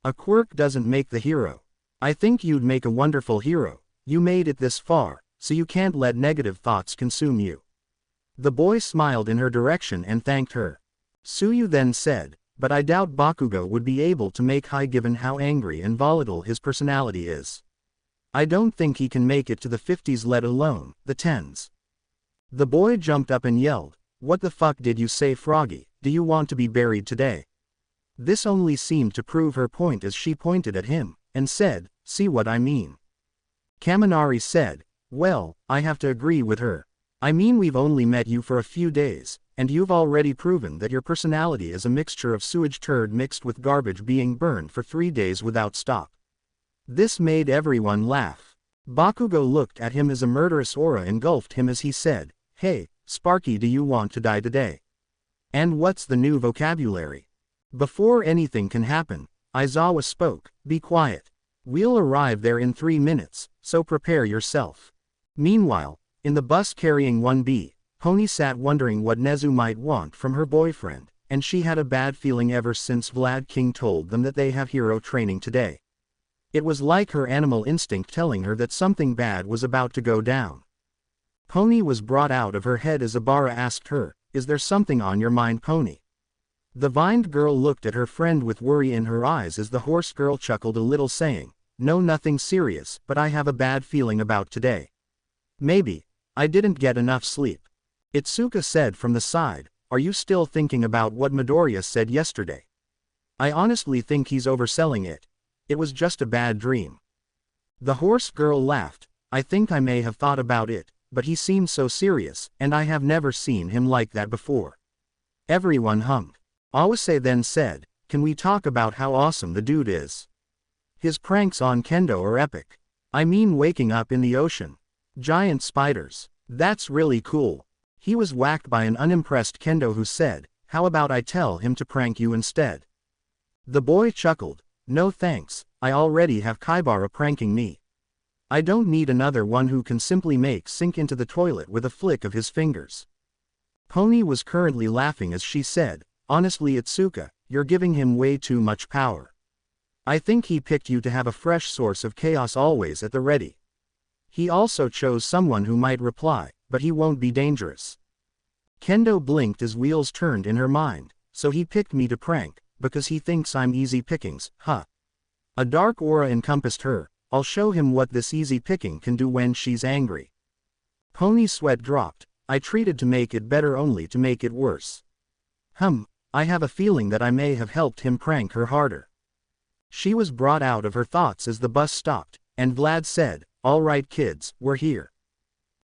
A quirk doesn't make the hero. I think you'd make a wonderful hero. You made it this far, so you can't let negative thoughts consume you." The boy smiled in her direction and thanked her. Suyu then said, "But I doubt Bakugo would be able to make high given how angry and volatile his personality is. I don't think he can make it to the 50s, let alone the 10s. The boy jumped up and yelled, "What the fuck did you say, Froggy? Do you want to be buried today?" This only seemed to prove her point as she pointed at him, and said, "See what I mean?" Kaminari said, "Well, I have to agree with her. I mean, we've only met you for a few days, and you've already proven that your personality is a mixture of sewage turd mixed with garbage being burned for 3 days without stop." This made everyone laugh. Bakugo looked at him as a murderous aura engulfed him as he said, "Hey, Sparky, do you want to die today? And what's the new vocabulary?" Before anything can happen, Aizawa spoke, "Be quiet. We'll arrive there in 3 minutes, so prepare yourself." Meanwhile, in the bus carrying 1B, Pony sat wondering what Nezu might want from her boyfriend, and she had a bad feeling ever since Vlad King told them that they have hero training today. It was like her animal instinct telling her that something bad was about to go down. Pony was brought out of her head as Abara asked her, "Is there something on your mind, Pony?" The vined girl looked at her friend with worry in her eyes as the horse girl chuckled a little, saying, "No, nothing serious, but I have a bad feeling about today. Maybe I didn't get enough sleep." Itsuka said from the side, "Are you still thinking about what Midoriya said yesterday? I honestly think he's overselling it. It was just a bad dream." The horse girl laughed, "I think I may have thought about it, but he seemed so serious, and I have never seen him like that before." Everyone hummed. Awase then said, "Can we talk about how awesome the dude is? His pranks on Kendo are epic. I mean, waking up in the ocean. Giant spiders. That's really cool." He was whacked by an unimpressed Kendo who said, "How about I tell him to prank you instead?" The boy chuckled, "No thanks, I already have Kaibara pranking me. I don't need another one who can simply make sink into the toilet with a flick of his fingers." Pony was currently laughing as she said, "Honestly, Itsuka, you're giving him way too much power. I think he picked you to have a fresh source of chaos always at the ready. He also chose someone who might reply, but he won't be dangerous." Kendo blinked as wheels turned in her mind, "So he picked me to prank, because he thinks I'm easy pickings, huh?" A dark aura encompassed her. "I'll show him what this easy picking can do when she's angry." Pony's sweat dropped. I treated to make it better only to make it worse. I have a feeling that I may have helped him prank her harder. She was brought out of her thoughts as the bus stopped, and Vlad said, "All right kids, we're here."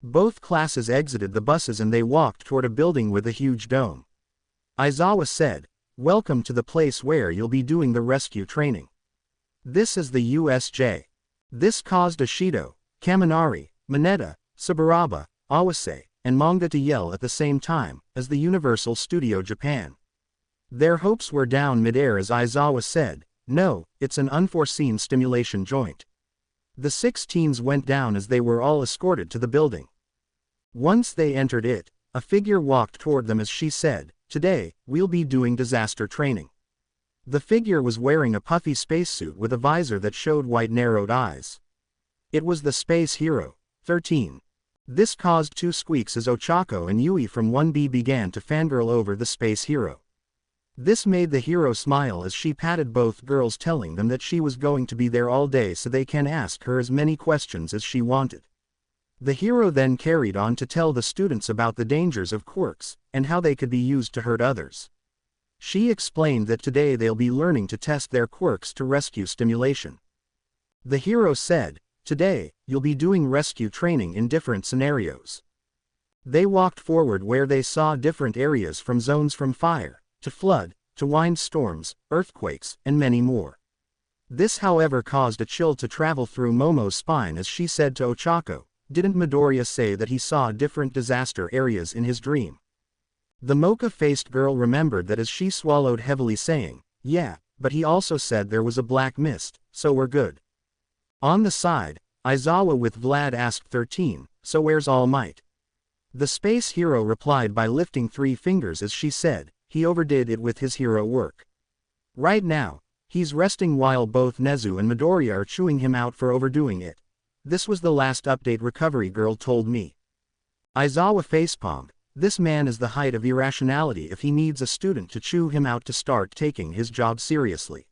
Both classes exited the buses and they walked toward a building with a huge dome. Aizawa said, "Welcome to the place where you'll be doing the rescue training. This is the USJ. This caused Ashido, Kaminari, Mineta, Saburaba, Awase, and Manga to yell at the same time, as the Universal Studio Japan. Their hopes were down midair as Aizawa said, "No, it's an unforeseen stimulation joint." The 6 teens went down as they were all escorted to the building. Once they entered it, a figure walked toward them as she said, "Today, we'll be doing disaster training." The figure was wearing a puffy spacesuit with a visor that showed white narrowed eyes. It was the space hero, 13. This caused 2 squeaks as Ochako and Yui from 1B began to fangirl over the space hero. This made the hero smile as she patted both girls, telling them that she was going to be there all day so they can ask her as many questions as she wanted. The hero then carried on to tell the students about the dangers of quirks, and how they could be used to hurt others. She explained that today they'll be learning to test their quirks to rescue stimulation. The hero said, "Today, you'll be doing rescue training in different scenarios." They walked forward where they saw different areas from zones from fire, to flood, to windstorms, earthquakes, and many more. This however caused a chill to travel through Momo's spine as she said to Ochako, "Didn't Midoriya say that he saw different disaster areas in his dream?" The mocha-faced girl remembered that as she swallowed heavily saying, "Yeah, but he also said there was a black mist, so we're good." On the side, Aizawa with Vlad asked 13, "So where's All Might?" The space hero replied by lifting 3 fingers as she said, "He overdid it with his hero work. Right now, he's resting while both Nezu and Midoriya are chewing him out for overdoing it. This was the last update Recovery Girl told me." Aizawa facepalmed, "This man is the height of irrationality if he needs a student to chew him out to start taking his job seriously."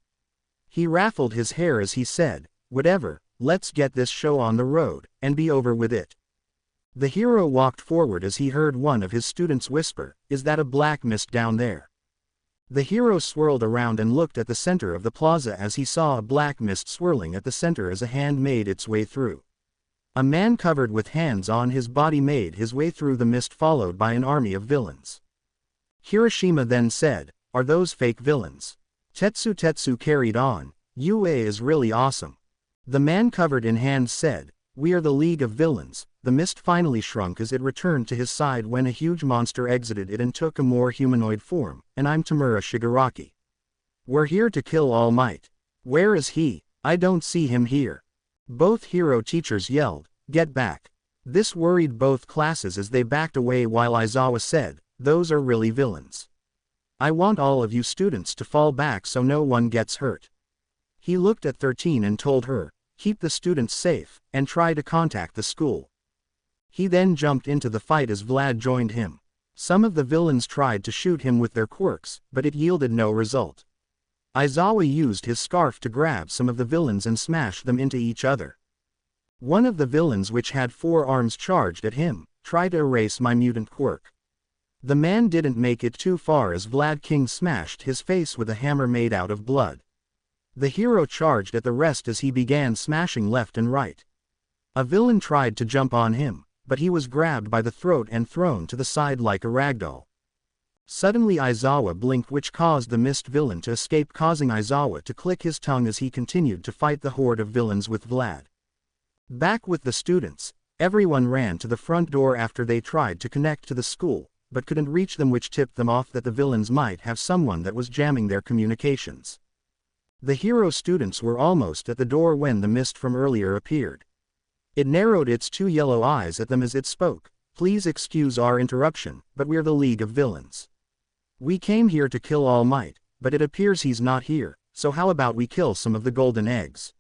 He ruffled his hair as he said, "Whatever, let's get this show on the road, and be over with it." The hero walked forward as he heard one of his students whisper, "Is that a black mist down there?" The hero swirled around and looked at the center of the plaza as he saw a black mist swirling at the center as a hand made its way through. A man covered with hands on his body made his way through the mist followed by an army of villains. Hiroshima then said, "Are those fake villains?" Tetsu carried on, "UA is really awesome." The man covered in hands said, "We are the League of Villains." The mist finally shrunk as it returned to his side when a huge monster exited it and took a more humanoid form, "And I'm Tamura Shigaraki. We're here to kill All Might. Where is he? I don't see him here." Both hero teachers yelled, "Get back." This worried both classes as they backed away while Aizawa said, "Those are really villains. I want all of you students to fall back so no one gets hurt." He looked at 13 and told her, "Keep the students safe, and try to contact the school." He then jumped into the fight as Vlad joined him. Some of the villains tried to shoot him with their quirks, but it yielded no result. Aizawa used his scarf to grab some of the villains and smash them into each other. One of the villains, which had 4 arms, charged at him, tried to erase my mutant quirk. The man didn't make it too far as Vlad King smashed his face with a hammer made out of blood. The hero charged at the rest as he began smashing left and right. A villain tried to jump on him, but he was grabbed by the throat and thrown to the side like a ragdoll. Suddenly Aizawa blinked, which caused the mist villain to escape, causing Aizawa to click his tongue as he continued to fight the horde of villains with Vlad. Back with the students, everyone ran to the front door after they tried to connect to the school, but couldn't reach them, which tipped them off that the villains might have someone that was jamming their communications. The hero students were almost at the door when the mist from earlier appeared. It narrowed its 2 yellow eyes at them as it spoke, "Please excuse our interruption, but we're the League of Villains. We came here to kill All Might, but it appears he's not here, so how about we kill some of the golden eggs?"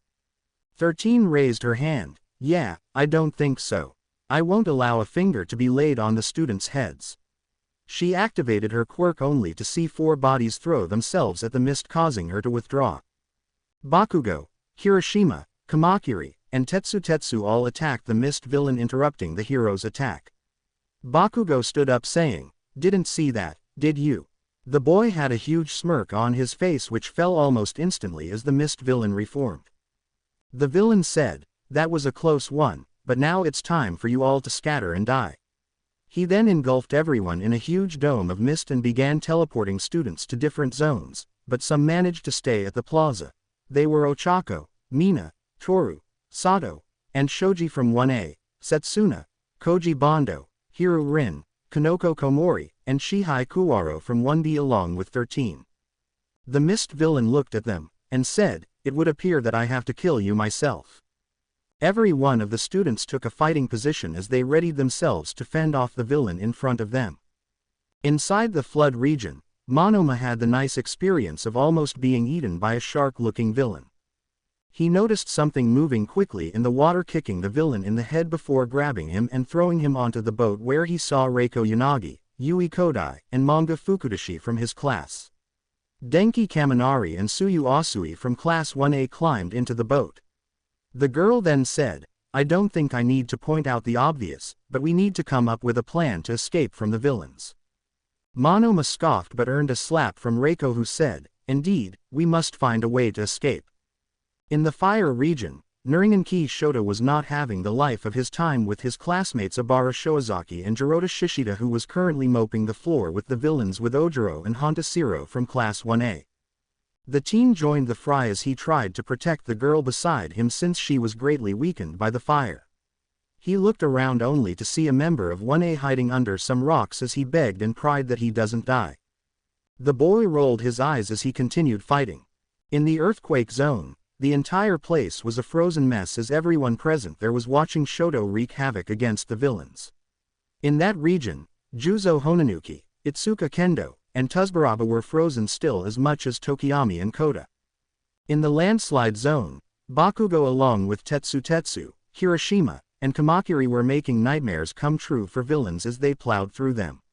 13 raised her hand, "Yeah, I don't think so. I won't allow a finger to be laid on the students' heads." She activated her quirk only to see 4 bodies throw themselves at the mist, causing her to withdraw. Bakugo, Hiroshima, Kamakiri, and Tetsu all attacked the mist villain, interrupting the hero's attack. Bakugo stood up saying, "Didn't see that, did you?" The boy had a huge smirk on his face which fell almost instantly as the mist villain reformed. The villain said, "That was a close one, but now it's time for you all to scatter and die." He then engulfed everyone in a huge dome of mist and began teleporting students to different zones, but some managed to stay at the plaza. They were Ochako, Mina, Toru, Sato, and Shoji from 1A, Setsuna, Koji Bondo, Hiru Rin, Kanoko Komori, and Shihei Kuwaro from 1B along with 13. The mist villain looked at them, and said, "It would appear that I have to kill you myself." Every one of the students took a fighting position as they readied themselves to fend off the villain in front of them. Inside the flood region, Monoma had the nice experience of almost being eaten by a shark-looking villain. He noticed something moving quickly in the water, kicking the villain in the head before grabbing him and throwing him onto the boat, where he saw Reiko Yanagi, Yui Kodai, and Manga Fukudashi from his class. Denki Kaminari and Tsuyu Asui from Class 1A climbed into the boat. The girl then said, "I don't think I need to point out the obvious, but we need to come up with a plan to escape from the villains." Monoma scoffed but earned a slap from Reiko, who said, "Indeed, we must find a way to escape." In the fire region, Nuringenki Shota was not having the life of his time with his classmates Abara Shoazaki and Jirota Shishida, who was currently moping the floor with the villains with Ojiro and Hantasiro from Class 1A. The teen joined the fray as he tried to protect the girl beside him since she was greatly weakened by the fire. He looked around only to see a member of 1A hiding under some rocks as he begged and cried that he doesn't die. The boy rolled his eyes as he continued fighting. In the earthquake zone, the entire place was a frozen mess as everyone present there was watching Shoto wreak havoc against the villains. In that region, Juzo Honanuki, Itsuka Kendo, and Tsubaraba were frozen still as much as Tokiyami and Koda. In the landslide zone, Bakugo along with Tetsu, Hiroshima, and Kamakiri were making nightmares come true for villains as they plowed through them.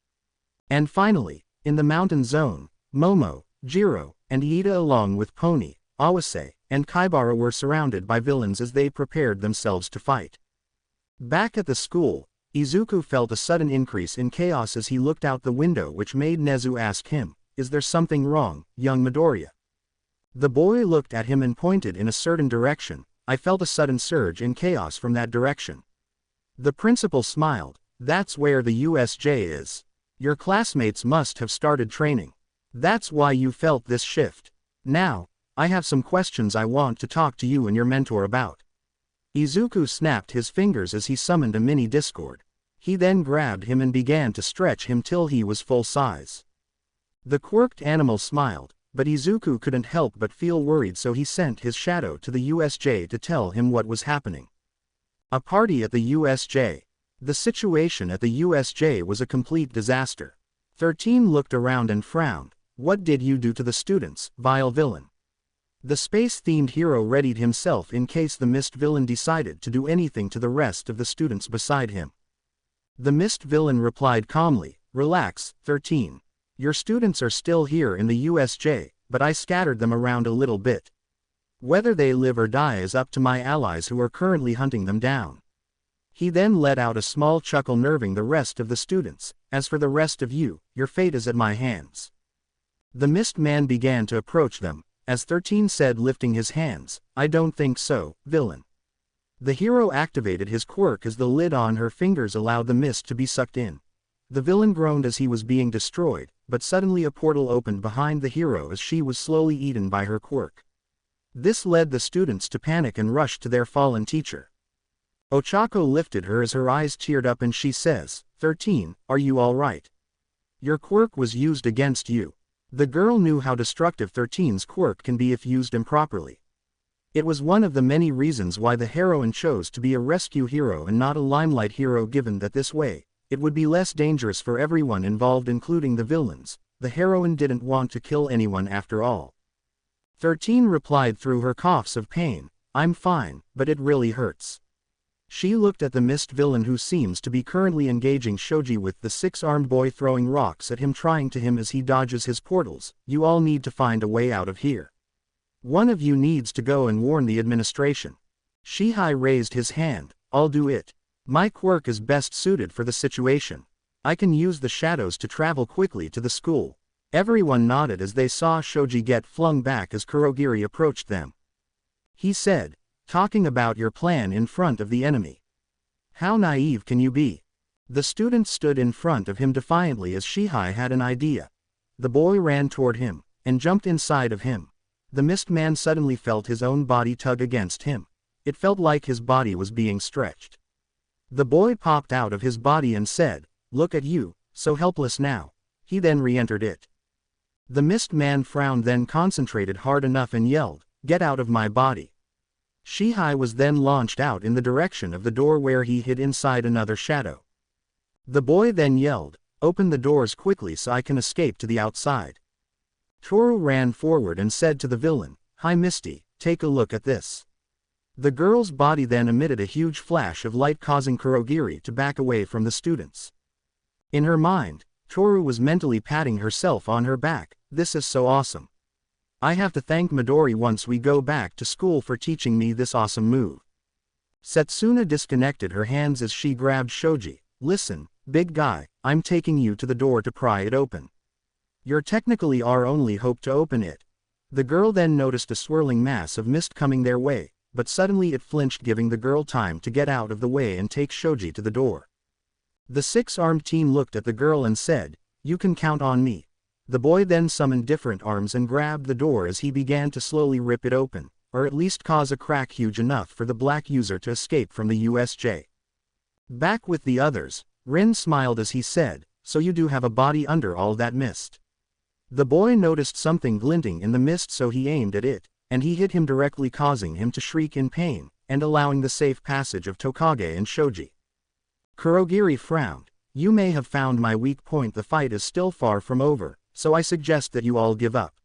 And finally, in the mountain zone, Momo, Jiro, and Iida along with Pony, Awase, and Kaibara were surrounded by villains as they prepared themselves to fight. Back at the school, Izuku felt a sudden increase in chaos as he looked out the window, which made Nezu ask him, "Is there something wrong, young Midoriya?" The boy looked at him and pointed in a certain direction. "I felt a sudden surge in chaos from that direction." The principal smiled. "That's where the USJ is. Your classmates must have started training. That's why you felt this shift. Now, I have some questions I want to talk to you and your mentor about." Izuku snapped his fingers as he summoned a mini Discord. He then grabbed him and began to stretch him till he was full size. The quirked animal smiled, but Izuku couldn't help but feel worried, so he sent his shadow to the USJ to tell him what was happening. A party at the USJ. The situation at the USJ was a complete disaster. 13 looked around and frowned. "What did you do to the students, vile villain?" The space-themed hero readied himself in case the mist villain decided to do anything to the rest of the students beside him. The mist villain replied calmly, "Relax, 13. Your students are still here in the USJ, but I scattered them around a little bit. Whether they live or die is up to my allies who are currently hunting them down." He then let out a small chuckle, nerving the rest of the students. "As for the rest of you, your fate is at my hands." The mist man began to approach them, as 13 said, lifting his hands, "I don't think so, villain." The hero activated his quirk as the lid on her fingers allowed the mist to be sucked in. The villain groaned as he was being destroyed, but suddenly a portal opened behind the hero as she was slowly eaten by her quirk. This led the students to panic and rush to their fallen teacher. Ochako lifted her as her eyes teared up and she says, 13, are you all right? Your quirk was used against you. The girl knew how destructive 13's quirk can be if used improperly. It was one of the many reasons why the heroine chose to be a rescue hero and not a limelight hero, given that this way, it would be less dangerous for everyone involved, including the villains. The heroine didn't want to kill anyone after all. 13 replied through her coughs of pain, I'm fine, but it really hurts. She looked at the mist villain, who seems to be currently engaging Shoji with the six-armed boy, throwing rocks at him, trying to him as he dodges his portals. You all need to find a way out of here. One of you needs to go and warn the administration. Shihei raised his hand, I'll do it. My quirk is best suited for the situation. I can use the shadows to travel quickly to the school. Everyone nodded as they saw Shoji get flung back as Kurogiri approached them. He said, talking about your plan in front of the enemy. How naive can you be? The student stood in front of him defiantly as Shihai had an idea. The boy ran toward him, and jumped inside of him. The mist man suddenly felt his own body tug against him. It felt like his body was being stretched. The boy popped out of his body and said, look at you, so helpless now. He then re-entered it. The mist man frowned, then concentrated hard enough and yelled, get out of my body. Shihai was then launched out in the direction of the door where he hid inside another shadow. The boy then yelled, open the doors quickly so I can escape to the outside. Toru ran forward and said to the villain, hi Misty, take a look at this. The girl's body then emitted a huge flash of light, causing Kurogiri to back away from the students. In her mind, Toru was mentally patting herself on her back, this is so awesome. I have to thank Midori once we go back to school for teaching me this awesome move. Setsuna disconnected her hands as she grabbed Shoji. Listen, big guy, I'm taking you to the door to pry it open. You're technically our only hope to open it. The girl then noticed a swirling mass of mist coming their way, but suddenly it flinched, giving the girl time to get out of the way and take Shoji to the door. The six-armed team looked at the girl and said, you can count on me. The boy then summoned different arms and grabbed the door as he began to slowly rip it open, or at least cause a crack huge enough for the black user to escape from the USJ. Back with the others, Rin smiled as he said, so you do have a body under all that mist. The boy noticed something glinting in the mist, so he aimed at it, and he hit him directly, causing him to shriek in pain, and allowing the safe passage of Tokage and Shoji. Kurogiri frowned. You may have found my weak point. The fight is still far from over, so I suggest that you all give up.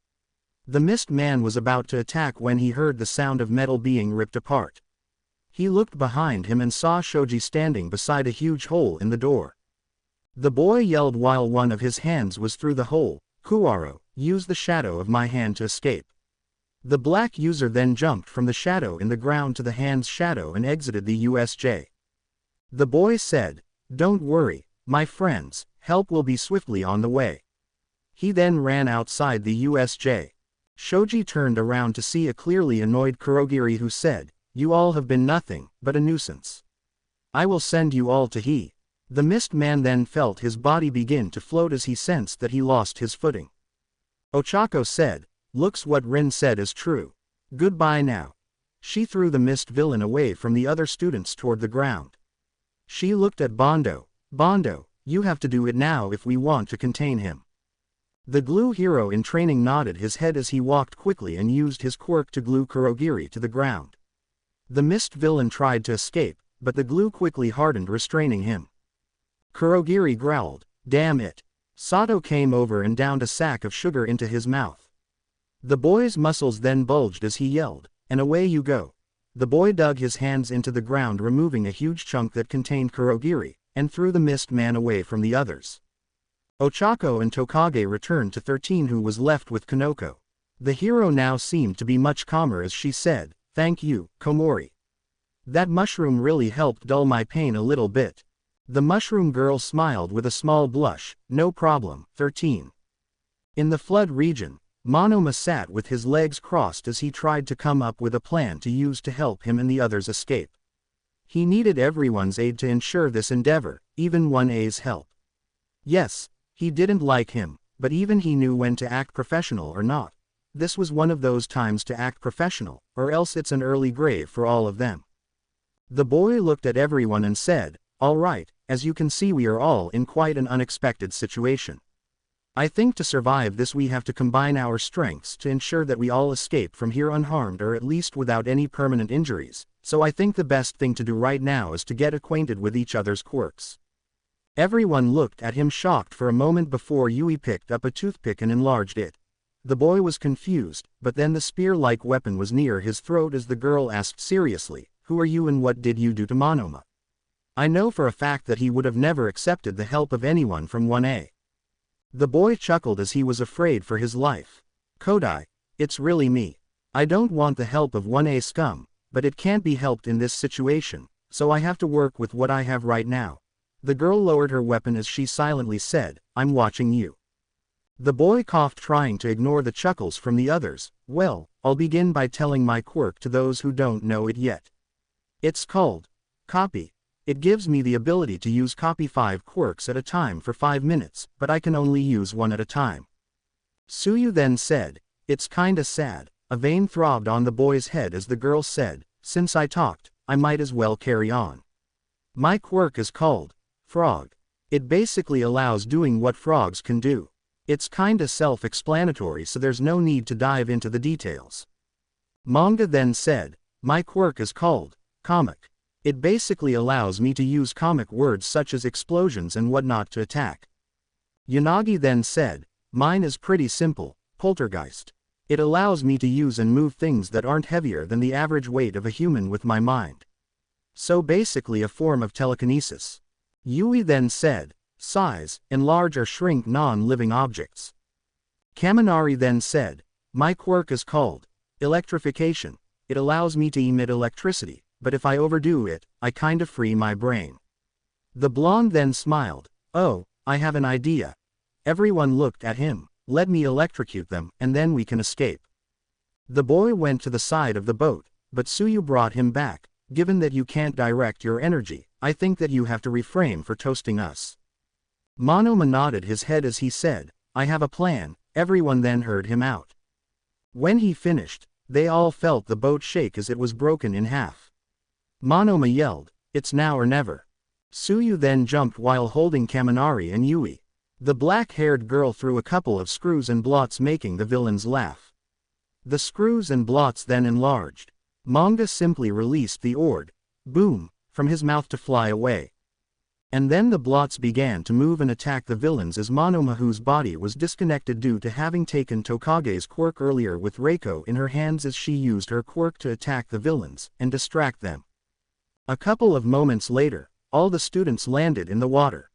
The mist man was about to attack when he heard the sound of metal being ripped apart. He looked behind him and saw Shoji standing beside a huge hole in the door. The boy yelled while one of his hands was through the hole, Kuwaro, use the shadow of my hand to escape. The black user then jumped from the shadow in the ground to the hand's shadow and exited the USJ. The boy said, don't worry, my friends, help will be swiftly on the way. He then ran outside the USJ. Shoji turned around to see a clearly annoyed Kurogiri, who said, you all have been nothing but a nuisance. I will send you all to he. The mist man then felt his body begin to float as he sensed that he lost his footing. Ochako said, looks what Rin said is true. Goodbye now. She threw the mist villain away from the other students toward the ground. She looked at Bondo. Bondo, you have to do it now if we want to contain him. The glue hero in training nodded his head as he walked quickly and used his quirk to glue Kurogiri to the ground. The mist villain tried to escape, but the glue quickly hardened, restraining him. Kurogiri growled, damn it. Sato came over and downed a sack of sugar into his mouth. The boy's muscles then bulged as he yelled, and away you go. The boy dug his hands into the ground, removing a huge chunk that contained Kurogiri, and threw the mist man away from the others. Ochako and Tokage returned to 13, who was left with Kanoko. The hero now seemed to be much calmer as she said, thank you, Komori. That mushroom really helped dull my pain a little bit. The mushroom girl smiled with a small blush, no problem, 13. In the flood region, Monoma sat with his legs crossed as he tried to come up with a plan to use to help him and the others escape. He needed everyone's aid to ensure this endeavor, even 1A's help. Yes, he didn't like him, but even he knew when to act professional or not. This was one of those times to act professional, or else it's an early grave for all of them. The boy looked at everyone and said, all right, as you can see we are all in quite an unexpected situation. I think to survive this we have to combine our strengths to ensure that we all escape from here unharmed, or at least without any permanent injuries, so I think the best thing to do right now is to get acquainted with each other's quirks. Everyone looked at him shocked for a moment before Yui picked up a toothpick and enlarged it. The boy was confused, but then the spear-like weapon was near his throat as the girl asked seriously, who are you and what did you do to Monoma? I know for a fact that he would have never accepted the help of anyone from 1A. The boy chuckled as he was afraid for his life. Kodai, it's really me. I don't want the help of 1A scum, but it can't be helped in this situation, so I have to work with what I have right now. The girl lowered her weapon as she silently said, "I'm watching you." The boy coughed, trying to ignore the chuckles from the others. "Well, I'll begin by telling my quirk to those who don't know it yet. It's called Copy. It gives me the ability to use copy 5 quirks at a time for 5 minutes, but I can only use one at a time." Suyu then said, "It's kinda sad." A vein throbbed on the boy's head as the girl said, "Since I talked, I might as well carry on. My quirk is called Frog. It basically allows doing what frogs can do. It's kinda self-explanatory, so there's no need to dive into the details." Manga then said, "My quirk is called Comic. It basically allows me to use comic words such as explosions and whatnot to attack." Yanagi then said, "Mine is pretty simple, Poltergeist. It allows me to use and move things that aren't heavier than the average weight of a human with my mind. So basically a form of telekinesis." Yui then said, "Size, enlarge or shrink non-living objects." Kaminari then said, "My quirk is called Electrification. It allows me to emit electricity, but if I overdo it, I kinda free my brain." The blonde then smiled, "Oh, I have an idea." Everyone looked at him. "Let me electrocute them, and then we can escape." The boy went to the side of the boat, but Suyu brought him back. "Given that you can't direct your energy, I think that you have to refrain for toasting us." Monoma nodded his head as he said, "I have a plan." Everyone then heard him out. When he finished, they all felt the boat shake as it was broken in half. Monoma yelled, "It's now or never." Suyu then jumped while holding Kaminari and Yui. The black-haired girl threw a couple of screws and blots, making the villains laugh. The screws and blots then enlarged. Manga simply released the orb, boom, from his mouth to fly away. And then the blots began to move and attack the villains as Monoma, whose body was disconnected due to having taken Tokage's quirk earlier, with Reiko in her hands as she used her quirk to attack the villains and distract them. A couple of moments later, all the students landed in the water.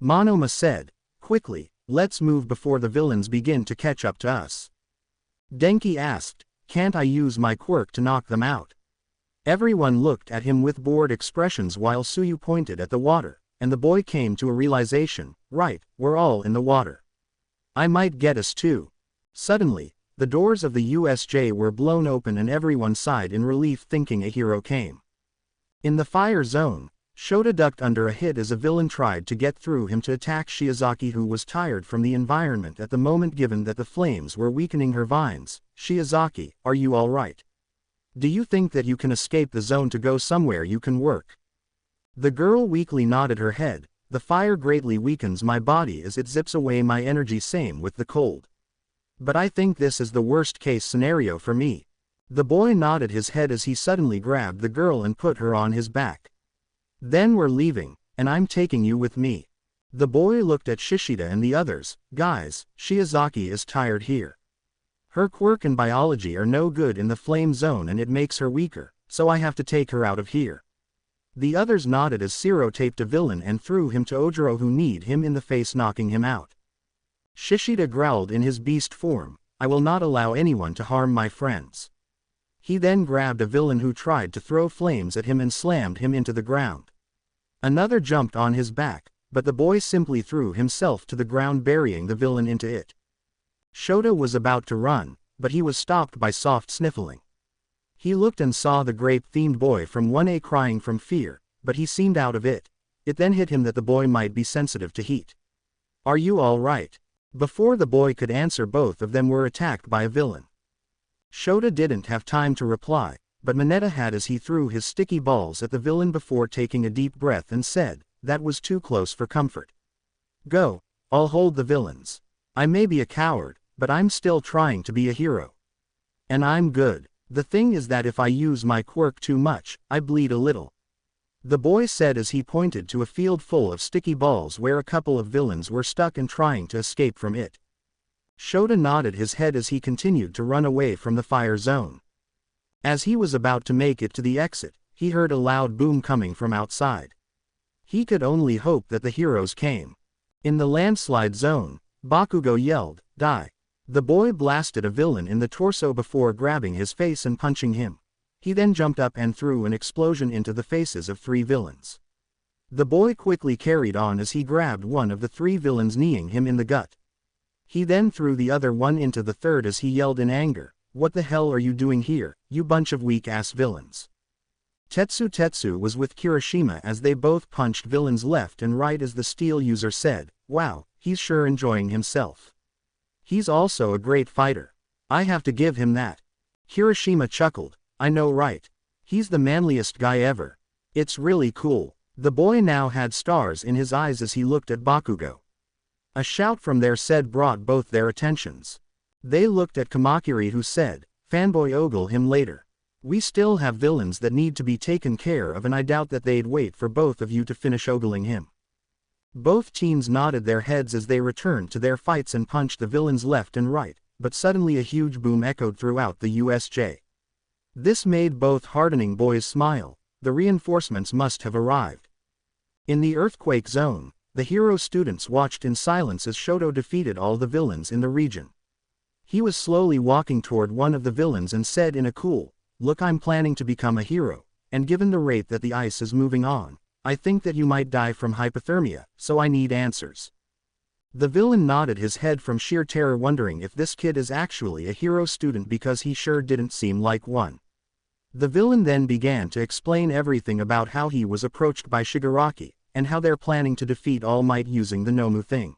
Monoma said, "Quickly, let's move before the villains begin to catch up to us." Denki asked, "Can't I use my quirk to knock them out?" Everyone looked at him with bored expressions while Suyu pointed at the water, and the boy came to a realization, "Right, we're all in the water. I might get us too." Suddenly, the doors of the USJ were blown open and everyone sighed in relief, thinking a hero came. In the fire zone, Shota ducked under a hit as a villain tried to get through him to attack Shiozaki, who was tired from the environment at the moment given that the flames were weakening her vines. "Shiozaki, are you alright? Do you think that you can escape the zone to go somewhere you can work?" The girl weakly nodded her head. "The fire greatly weakens my body as it zips away my energy, same with the cold. But I think this is the worst case scenario for me." The boy nodded his head as he suddenly grabbed the girl and put her on his back. "Then we're leaving, and I'm taking you with me." The boy looked at Shishida and the others. "Guys, Shiozaki is tired here. Her quirk and biology are no good in the flame zone and it makes her weaker, so I have to take her out of here." The others nodded as Siro taped a villain and threw him to Ojiro, who kneed him in the face, knocking him out. Shishida growled in his beast form, "I will not allow anyone to harm my friends." He then grabbed a villain who tried to throw flames at him and slammed him into the ground. Another jumped on his back, but the boy simply threw himself to the ground, burying the villain into it. Shota was about to run, but he was stopped by soft sniffling. He looked and saw the grape-themed boy from 1A crying from fear, but he seemed out of it. It then hit him that the boy might be sensitive to heat. "Are you all right?" Before the boy could answer, both of them were attacked by a villain. Shota didn't have time to reply, but Mineta had, as he threw his sticky balls at the villain before taking a deep breath and said, "That was too close for comfort. Go, I'll hold the villains. I may be a coward, but I'm still trying to be a hero. And I'm good. The thing is that if I use my quirk too much, I bleed a little." The boy said as he pointed to a field full of sticky balls where a couple of villains were stuck and trying to escape from it. Shota nodded his head as he continued to run away from the fire zone. As he was about to make it to the exit, he heard a loud boom coming from outside. He could only hope that the heroes came. In the landslide zone, Bakugo yelled, "Die!" The boy blasted a villain in the torso before grabbing his face and punching him. He then jumped up and threw an explosion into the faces of 3 villains. The boy quickly carried on as he grabbed one of the three villains, kneeing him in the gut. He then threw the other one into the third as he yelled in anger, "What the hell are you doing here, you bunch of weak-ass villains?" Tetsu was with Kirishima as they both punched villains left and right as the steel user said, "Wow, he's sure enjoying himself. He's also a great fighter. I have to give him that." Kirishima chuckled, "I know, right? He's the manliest guy ever. It's really cool." The boy now had stars in his eyes as he looked at Bakugo. A shout from their said brought both their attentions. They looked at Kamakiri, who said, "Fanboy, ogle him later. We still have villains that need to be taken care of, and I doubt that they'd wait for both of you to finish ogling him." Both teens nodded their heads as they returned to their fights and punched the villains left and right, but suddenly a huge boom echoed throughout the USJ. This made both hardening boys smile. The reinforcements must have arrived. In the earthquake zone, the hero students watched in silence as Shoto defeated all the villains in the region. He was slowly walking toward one of the villains and said in a cool, "Look, I'm planning to become a hero, and given the rate that the ice is moving on, I think that you might die from hypothermia, so I need answers." The villain nodded his head from sheer terror, wondering if this kid is actually a hero student because he sure didn't seem like one. The villain then began to explain everything about how he was approached by Shigaraki, and how they're planning to defeat All Might using the Nomu thing.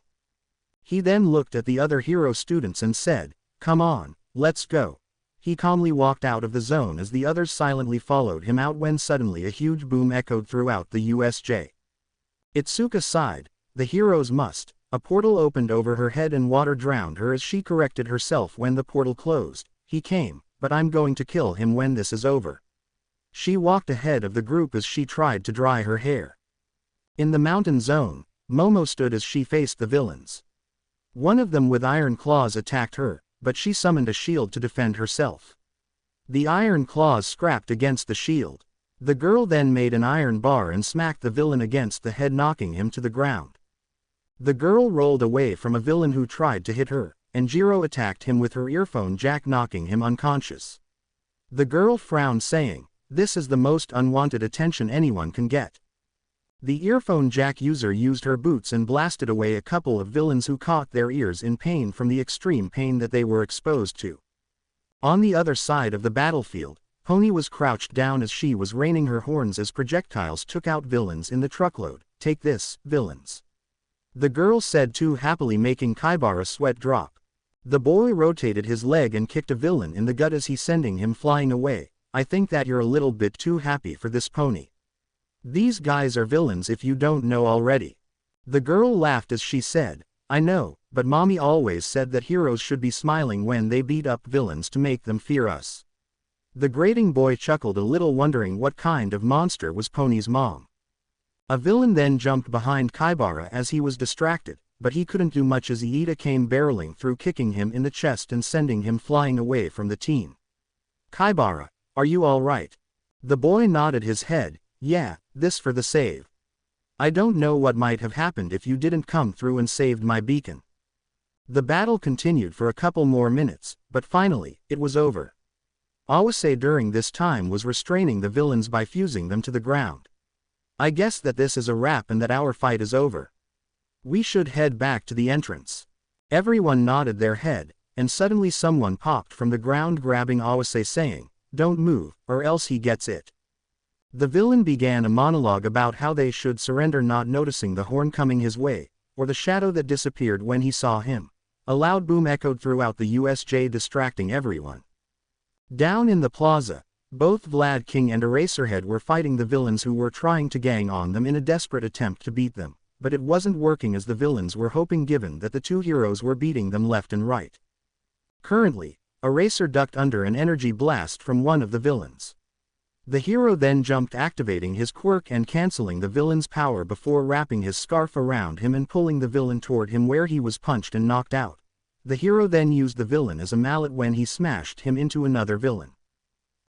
He then looked at the other hero students and said, "Come on, let's go." He calmly walked out of the zone as the others silently followed him out when suddenly a huge boom echoed throughout the USJ. Itsuka sighed, "The heroes must." A portal opened over her head and water drowned her as she corrected herself when the portal closed. "He came, but I'm going to kill him when this is over." She walked ahead of the group as she tried to dry her hair. In the mountain zone, Momo stood as she faced the villains. One of them with iron claws attacked her, but she summoned a shield to defend herself. The iron claws scrapped against the shield. The girl then made an iron bar and smacked the villain against the head, knocking him to the ground. The girl rolled away from a villain who tried to hit her, and Jiro attacked him with her earphone jack, knocking him unconscious. The girl frowned, saying, "This is the most unwanted attention anyone can get." The earphone jack user used her boots and blasted away a couple of villains who caught their ears in pain from the extreme pain that they were exposed to. On the other side of the battlefield, Pony was crouched down as she was raining her horns as projectiles took out villains in the truckload. "Take this, villains," the girl said too happily, making Kaibara sweat drop. The boy rotated his leg and kicked a villain in the gut as he sending him flying away. "I think that you're a little bit too happy for this, Pony. These guys are villains if you don't know already." The girl laughed as she said, "I know, but mommy always said that heroes should be smiling when they beat up villains to make them fear us." The grating boy chuckled a little, wondering what kind of monster was Pony's mom. A villain then jumped behind Kaibara as he was distracted, but he couldn't do much as Iida came barreling through, kicking him in the chest and sending him flying away from the team. "Kaibara, are you all right?" The boy nodded his head. "Yeah, this for the save. I don't know what might have happened if you didn't come through and saved my beacon." The battle continued for a couple more minutes, but finally, it was over. Awase during this time was restraining the villains by fusing them to the ground. "I guess that this is a wrap and that our fight is over. We should head back to the entrance." Everyone nodded their head, and suddenly someone popped from the ground, grabbing Awase, saying, "Don't move, or else he gets it." The villain began a monologue about how they should surrender, not noticing the horn coming his way, or the shadow that disappeared when he saw him. A loud boom echoed throughout the USJ, distracting everyone. Down in the plaza, both Vlad King and Eraserhead were fighting the villains who were trying to gang on them in a desperate attempt to beat them, but it wasn't working as the villains were hoping, given that the two heroes were beating them left and right. Currently, Eraser ducked under an energy blast from one of the villains. The hero then jumped, activating his quirk and canceling the villain's power before wrapping his scarf around him and pulling the villain toward him, where he was punched and knocked out. The hero then used the villain as a mallet when he smashed him into another villain.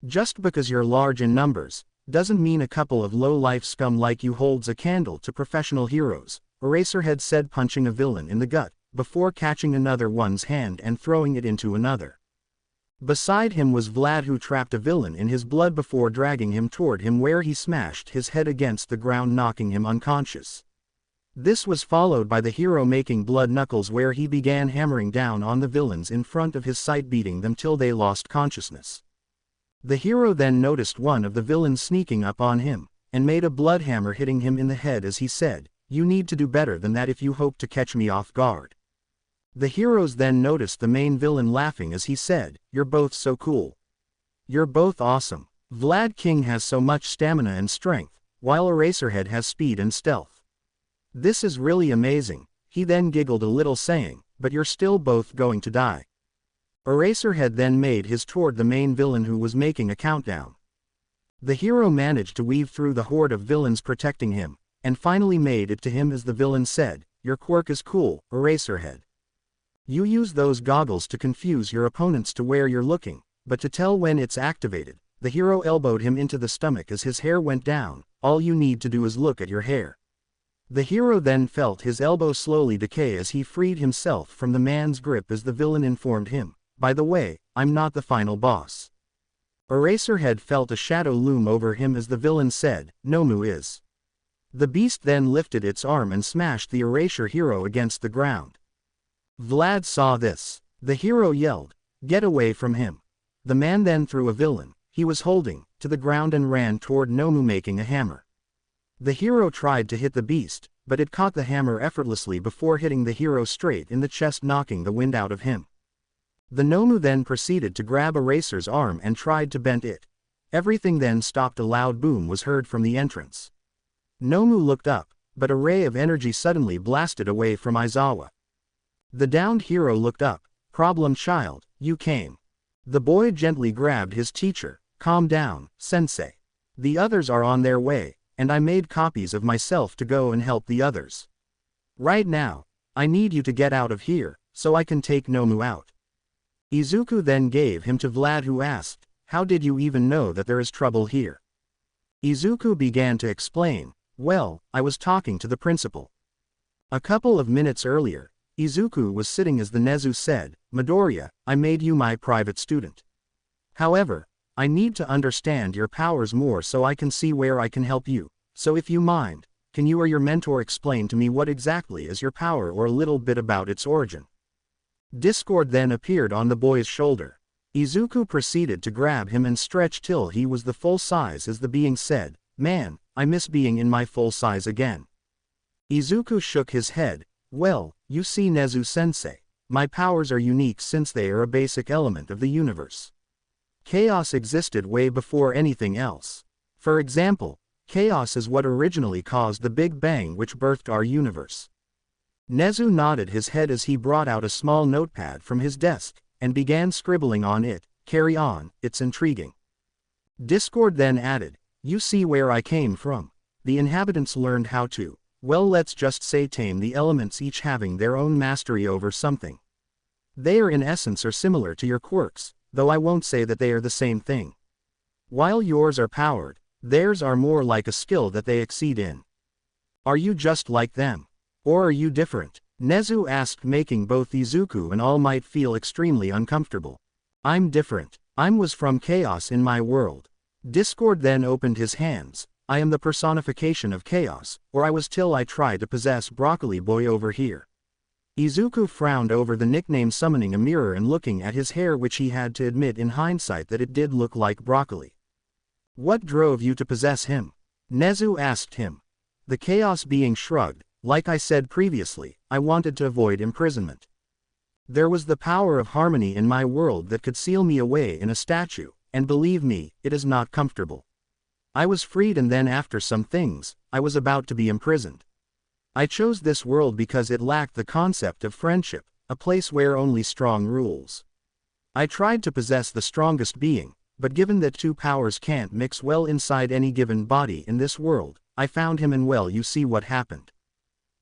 "Just because you're large in numbers, doesn't mean a couple of low-life scum like you holds a candle to professional heroes," Eraserhead said, punching a villain in the gut, before catching another one's hand and throwing it into another. Beside him was Vlad, who trapped a villain in his blood before dragging him toward him, where he smashed his head against the ground, knocking him unconscious. This was followed by the hero making blood knuckles, where he began hammering down on the villains in front of his sight, beating them till they lost consciousness. The hero then noticed one of the villains sneaking up on him, and made a blood hammer, hitting him in the head as he said, "You need to do better than that if you hope to catch me off guard." The heroes then noticed the main villain laughing as he said, "You're both so cool. You're both awesome. Vlad King has so much stamina and strength, while Eraserhead has speed and stealth. This is really amazing." He then giggled a little, saying, "But you're still both going to die." Eraserhead then made his toward the main villain, who was making a countdown. The hero managed to weave through the horde of villains protecting him, and finally made it to him as the villain said, "Your quirk is cool, Eraserhead. You use those goggles to confuse your opponents to where you're looking, but to tell when it's activated." The hero elbowed him into the stomach as his hair went down. "All you need to do is look at your hair." The hero then felt his elbow slowly decay as he freed himself from the man's grip as the villain informed him, "By the way, I'm not the final boss." Eraserhead felt a shadow loom over him as the villain said, "Nomu is." The beast then lifted its arm and smashed the Eraser hero against the ground. Vlad saw this. The hero yelled, "Get away from him." The man then threw a villain he was holding to the ground and ran toward Nomu, making a hammer. The hero tried to hit the beast, but it caught the hammer effortlessly before hitting the hero straight in the chest, knocking the wind out of him. The Nomu then proceeded to grab Eraser's arm and tried to bend it. Everything then stopped. A loud boom was heard from the entrance. Nomu looked up, but a ray of energy suddenly blasted away from Aizawa. The downed hero looked up. "Problem child, you came." The boy gently grabbed his teacher. "Calm down, sensei. The others are on their way, and I made copies of myself to go and help the others. Right now, I need you to get out of here, so I can take Nomu out." Izuku then gave him to Vlad, who asked, "How did you even know that there is trouble here?" Izuku began to explain, "Well, I was talking to the principal. A couple of minutes earlier, Izuku was sitting as the Nezu said, 'Midoriya, I made you my private student. However, I need to understand your powers more so I can see where I can help you, so if you mind, can you or your mentor explain to me what exactly is your power or a little bit about its origin?'" Discord then appeared on the boy's shoulder. Izuku proceeded to grab him and stretch till he was the full size as the being said, "Man, I miss being in my full size again." Izuku shook his head. "Well, you see Nezu-sensei, my powers are unique since they are a basic element of the universe. Chaos existed way before anything else. For example, chaos is what originally caused the Big Bang, which birthed our universe." Nezu nodded his head as he brought out a small notepad from his desk, and began scribbling on it. "Carry on, it's intriguing." Discord then added, "You see where I came from. The inhabitants learned how to, well, let's just say tame the elements, each having their own mastery over something. They are in essence are similar to your quirks, though I won't say that they are the same thing. While yours are powered, theirs are more like a skill that they exceed in. Are you just like them? Or are you different?" Nezu asked, making both Izuku and All Might feel extremely uncomfortable. "I'm different. I was from chaos in my world." Discord then opened his hands. "I am the personification of chaos, or I was till I tried to possess Broccoli Boy over here." Izuku frowned over the nickname, summoning a mirror and looking at his hair, which he had to admit in hindsight that it did look like broccoli. "What drove you to possess him?" Nezu asked him. The chaos being shrugged. "Like I said previously, I wanted to avoid imprisonment. There was the power of harmony in my world that could seal me away in a statue, and believe me, it is not comfortable. I was freed, and then after some things, I was about to be imprisoned. I chose this world because it lacked the concept of friendship, a place where only strong rules. I tried to possess the strongest being, but given that two powers can't mix well inside any given body in this world, I found him, and well, you see what happened."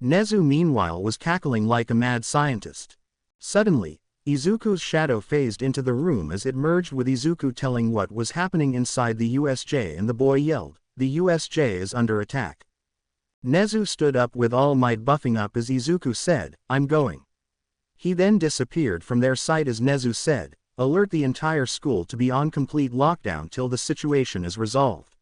Nezu meanwhile was cackling like a mad scientist. Suddenly, Izuku's shadow phased into the room as it merged with Izuku, telling what was happening inside the USJ, and the boy yelled, "The USJ is under attack." Nezu stood up with All Might buffing up as Izuku said, "I'm going." He then disappeared from their sight as Nezu said, alert the entire school to be on complete lockdown till the situation is resolved.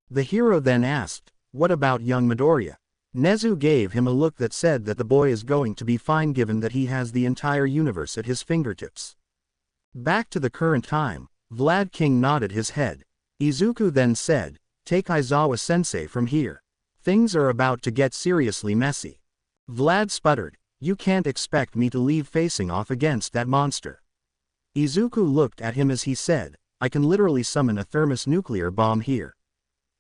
The hero then asked, what about young Midoriya? Nezu gave him a look that said that the boy is going to be fine given that he has the entire universe at his fingertips. Back to the current time, Vlad King nodded his head. Izuku then said, take Aizawa-sensei from here. Things are about to get seriously messy. Vlad sputtered, you can't expect me to leave facing off against that monster. Izuku looked at him as he said, I can literally summon a thermonuclear bomb here.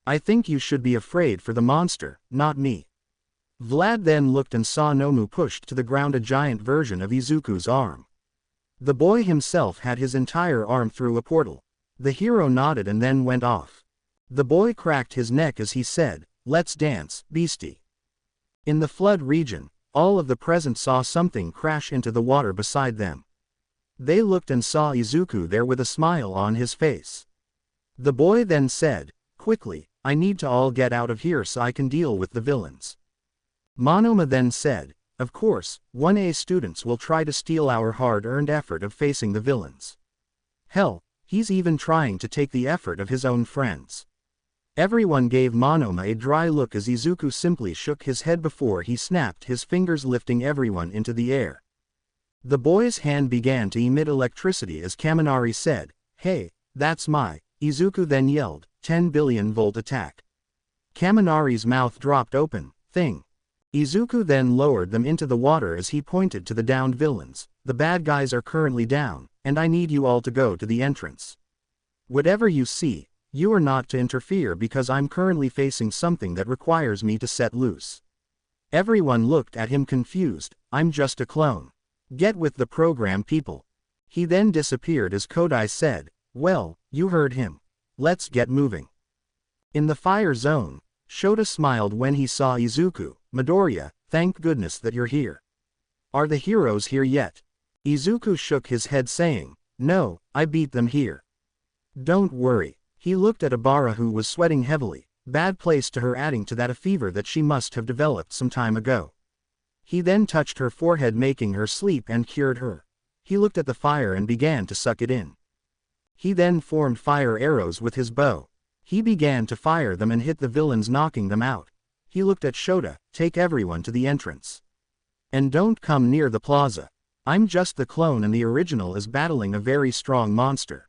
I think you should be afraid for the monster, not me. Vlad then looked and saw Nomu pushed to the ground a giant version of Izuku's arm. The boy himself had his entire arm through a portal. The hero nodded and then went off. The boy cracked his neck as he said, let's dance, beastie. In the flood region, all of the present saw something crash into the water beside them. They looked and saw Izuku there with a smile on his face. The boy then said, quickly, I need to all get out of here so I can deal with the villains. Monoma then said, of course, 1A students will try to steal our hard-earned effort of facing the villains. Hell, he's even trying to take the effort of his own friends. Everyone gave Monoma a dry look as Izuku simply shook his head before he snapped his fingers, lifting everyone into the air. The boy's hand began to emit electricity as Kaminari said, hey, that's my. Izuku then yelled, 10 billion volt attack. Kaminari's mouth dropped open, thing. Izuku then lowered them into the water as he pointed to the downed villains. The bad guys are currently down, and I need you all to go to the entrance. Whatever you see, you are not to interfere because I'm currently facing something that requires me to set loose. Everyone looked at him confused, I'm just a clone. Get with the program, people. He then disappeared as Kodai said, well, you heard him. Let's get moving. In the fire zone, Shota smiled when he saw Izuku. Midoriya, thank goodness that you're here. Are the heroes here yet? Izuku shook his head saying, no, I beat them here. Don't worry. He looked at Abara who was sweating heavily, bad place to her, adding to that a fever that she must have developed some time ago. He then touched her forehead making her sleep and cured her. He looked at the fire and began to suck it in. He then formed fire arrows with his bow. He began to fire them and hit the villains, knocking them out. He looked at Shota, take everyone to the entrance. And don't come near the plaza. I'm just the clone and the original is battling a very strong monster.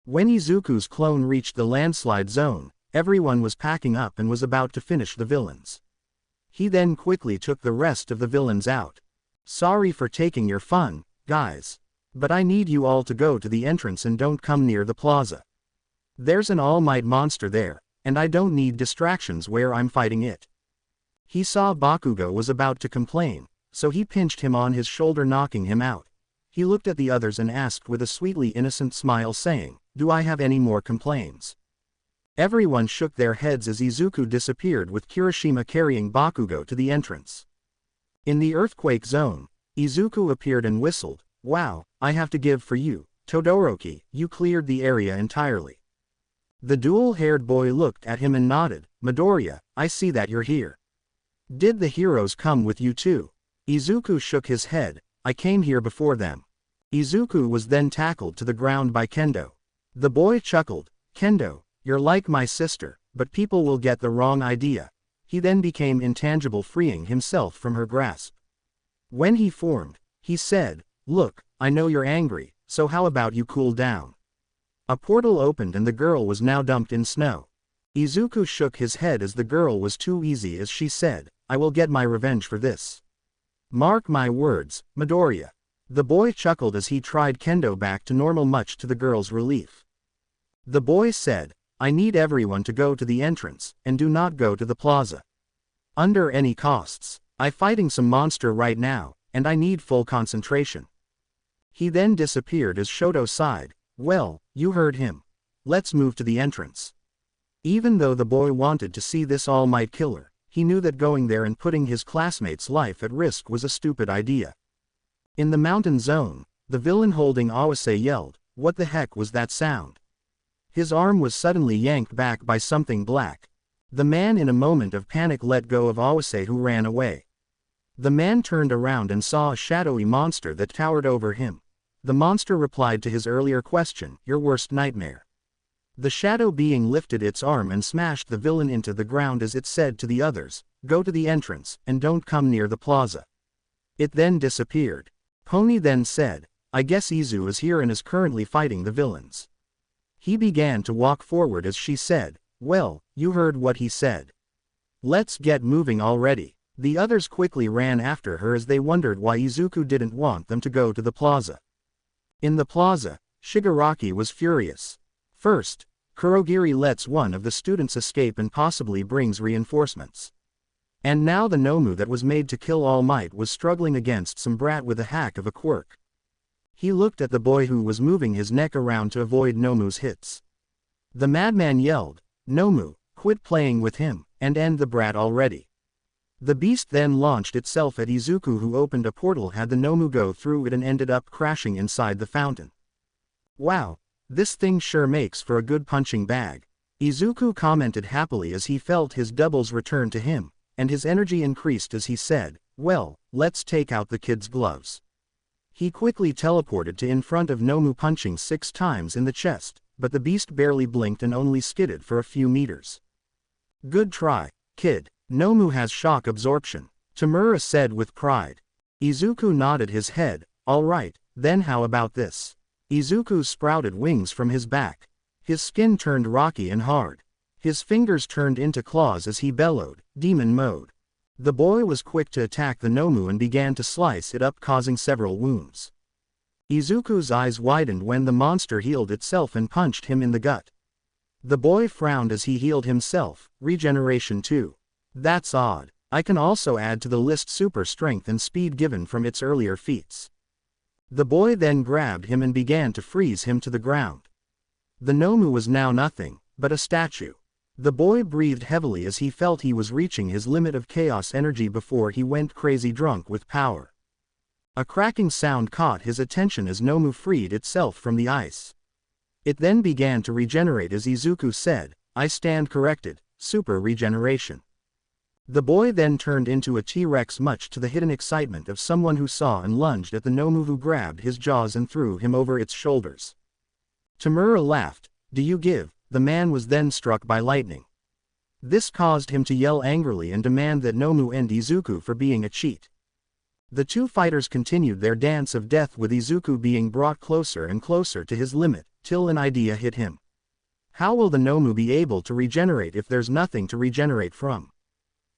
When Izuku's clone reached the landslide zone, everyone was packing up and was about to finish the villains. He then quickly took the rest of the villains out. Sorry for taking your fun, guys. But I need you all to go to the entrance and don't come near the plaza. There's an all-might monster there, and I don't need distractions where I'm fighting it. He saw Bakugo was about to complain, so he pinched him on his shoulder, knocking him out. He looked at the others and asked with a sweetly innocent smile saying, do I have any more complaints? Everyone shook their heads as Izuku disappeared with Kirishima carrying Bakugo to the entrance. In the earthquake zone, Izuku appeared and whistled, wow, I have to give for you, Todoroki, you cleared the area entirely. The dual-haired boy looked at him and nodded, Midoriya, I see that you're here. Did the heroes come with you too? Izuku shook his head, I came here before them. Izuku was then tackled to the ground by Kendo. The boy chuckled, Kendo, you're like my sister, but people will get the wrong idea. He then became intangible, freeing himself from her grasp. When he formed, he said, look, I know you're angry, so how about you cool down? A portal opened and the girl was now dumped in snow. Izuku shook his head as the girl was too easy as she said, I will get my revenge for this. Mark my words, Midoriya. The boy chuckled as he tried Kendo back to normal, much to the girl's relief. The boy said, I need everyone to go to the entrance, and do not go to the plaza. Under any costs. I'm fighting some monster right now, and I need full concentration. He then disappeared as Shoto sighed, well, you heard him. Let's move to the entrance. Even though the boy wanted to see this all-might killer, he knew that going there and putting his classmates' life at risk was a stupid idea. In the mountain zone, the villain holding Awase yelled, what the heck was that sound? His arm was suddenly yanked back by something black. The man in a moment of panic let go of Awase, who ran away. The man turned around and saw a shadowy monster that towered over him. The monster replied to his earlier question, your worst nightmare. The shadow being lifted its arm and smashed the villain into the ground as it said to the others, go to the entrance, and don't come near the plaza. It then disappeared. Pony then said, I guess Izu is here and is currently fighting the villains. He began to walk forward as she said, well, you heard what he said. Let's get moving already. The others quickly ran after her as they wondered why Izuku didn't want them to go to the plaza. In the plaza, Shigaraki was furious. First, Kurogiri lets one of the students escape and possibly brings reinforcements. And now the Nomu that was made to kill All Might was struggling against some brat with a hack of a quirk. He looked at the boy who was moving his neck around to avoid Nomu's hits. The madman yelled, Nomu, quit playing with him, and end the brat already. The beast then launched itself at Izuku, who opened a portal, had the Nomu go through it and ended up crashing inside the fountain. Wow, this thing sure makes for a good punching bag. Izuku commented happily as he felt his doubles return to him, and his energy increased as he said, well, let's take out the kid's gloves. He quickly teleported to in front of Nomu, punching 6 times in the chest, but the beast barely blinked and only skidded for a few meters. Good try, kid. Nomu has shock absorption, Tamura said with pride. Izuku nodded his head, all right, then how about this? Izuku sprouted wings from his back. His skin turned rocky and hard. His fingers turned into claws as he bellowed, demon mode. The boy was quick to attack the Nomu and began to slice it up, causing several wounds. Izuku's eyes widened when the monster healed itself and punched him in the gut. The boy frowned as he healed himself, regeneration 2. That's odd. I can also add to the list super strength and speed given from its earlier feats. The boy then grabbed him and began to freeze him to the ground. The Nomu was now nothing but a statue. The boy breathed heavily as he felt he was reaching his limit of chaos energy before he went crazy drunk with power. A cracking sound caught his attention as Nomu freed itself from the ice. It then began to regenerate as Izuku said, I stand corrected, super regeneration. The boy then turned into a T-Rex, much to the hidden excitement of someone who saw, and lunged at the Nomu, who grabbed his jaws and threw him over its shoulders. Tamura laughed, do you give? The man was then struck by lightning. This caused him to yell angrily and demand that Nomu end Izuku for being a cheat. The two fighters continued their dance of death, with Izuku being brought closer and closer to his limit, till an idea hit him. How will the Nomu be able to regenerate if there's nothing to regenerate from?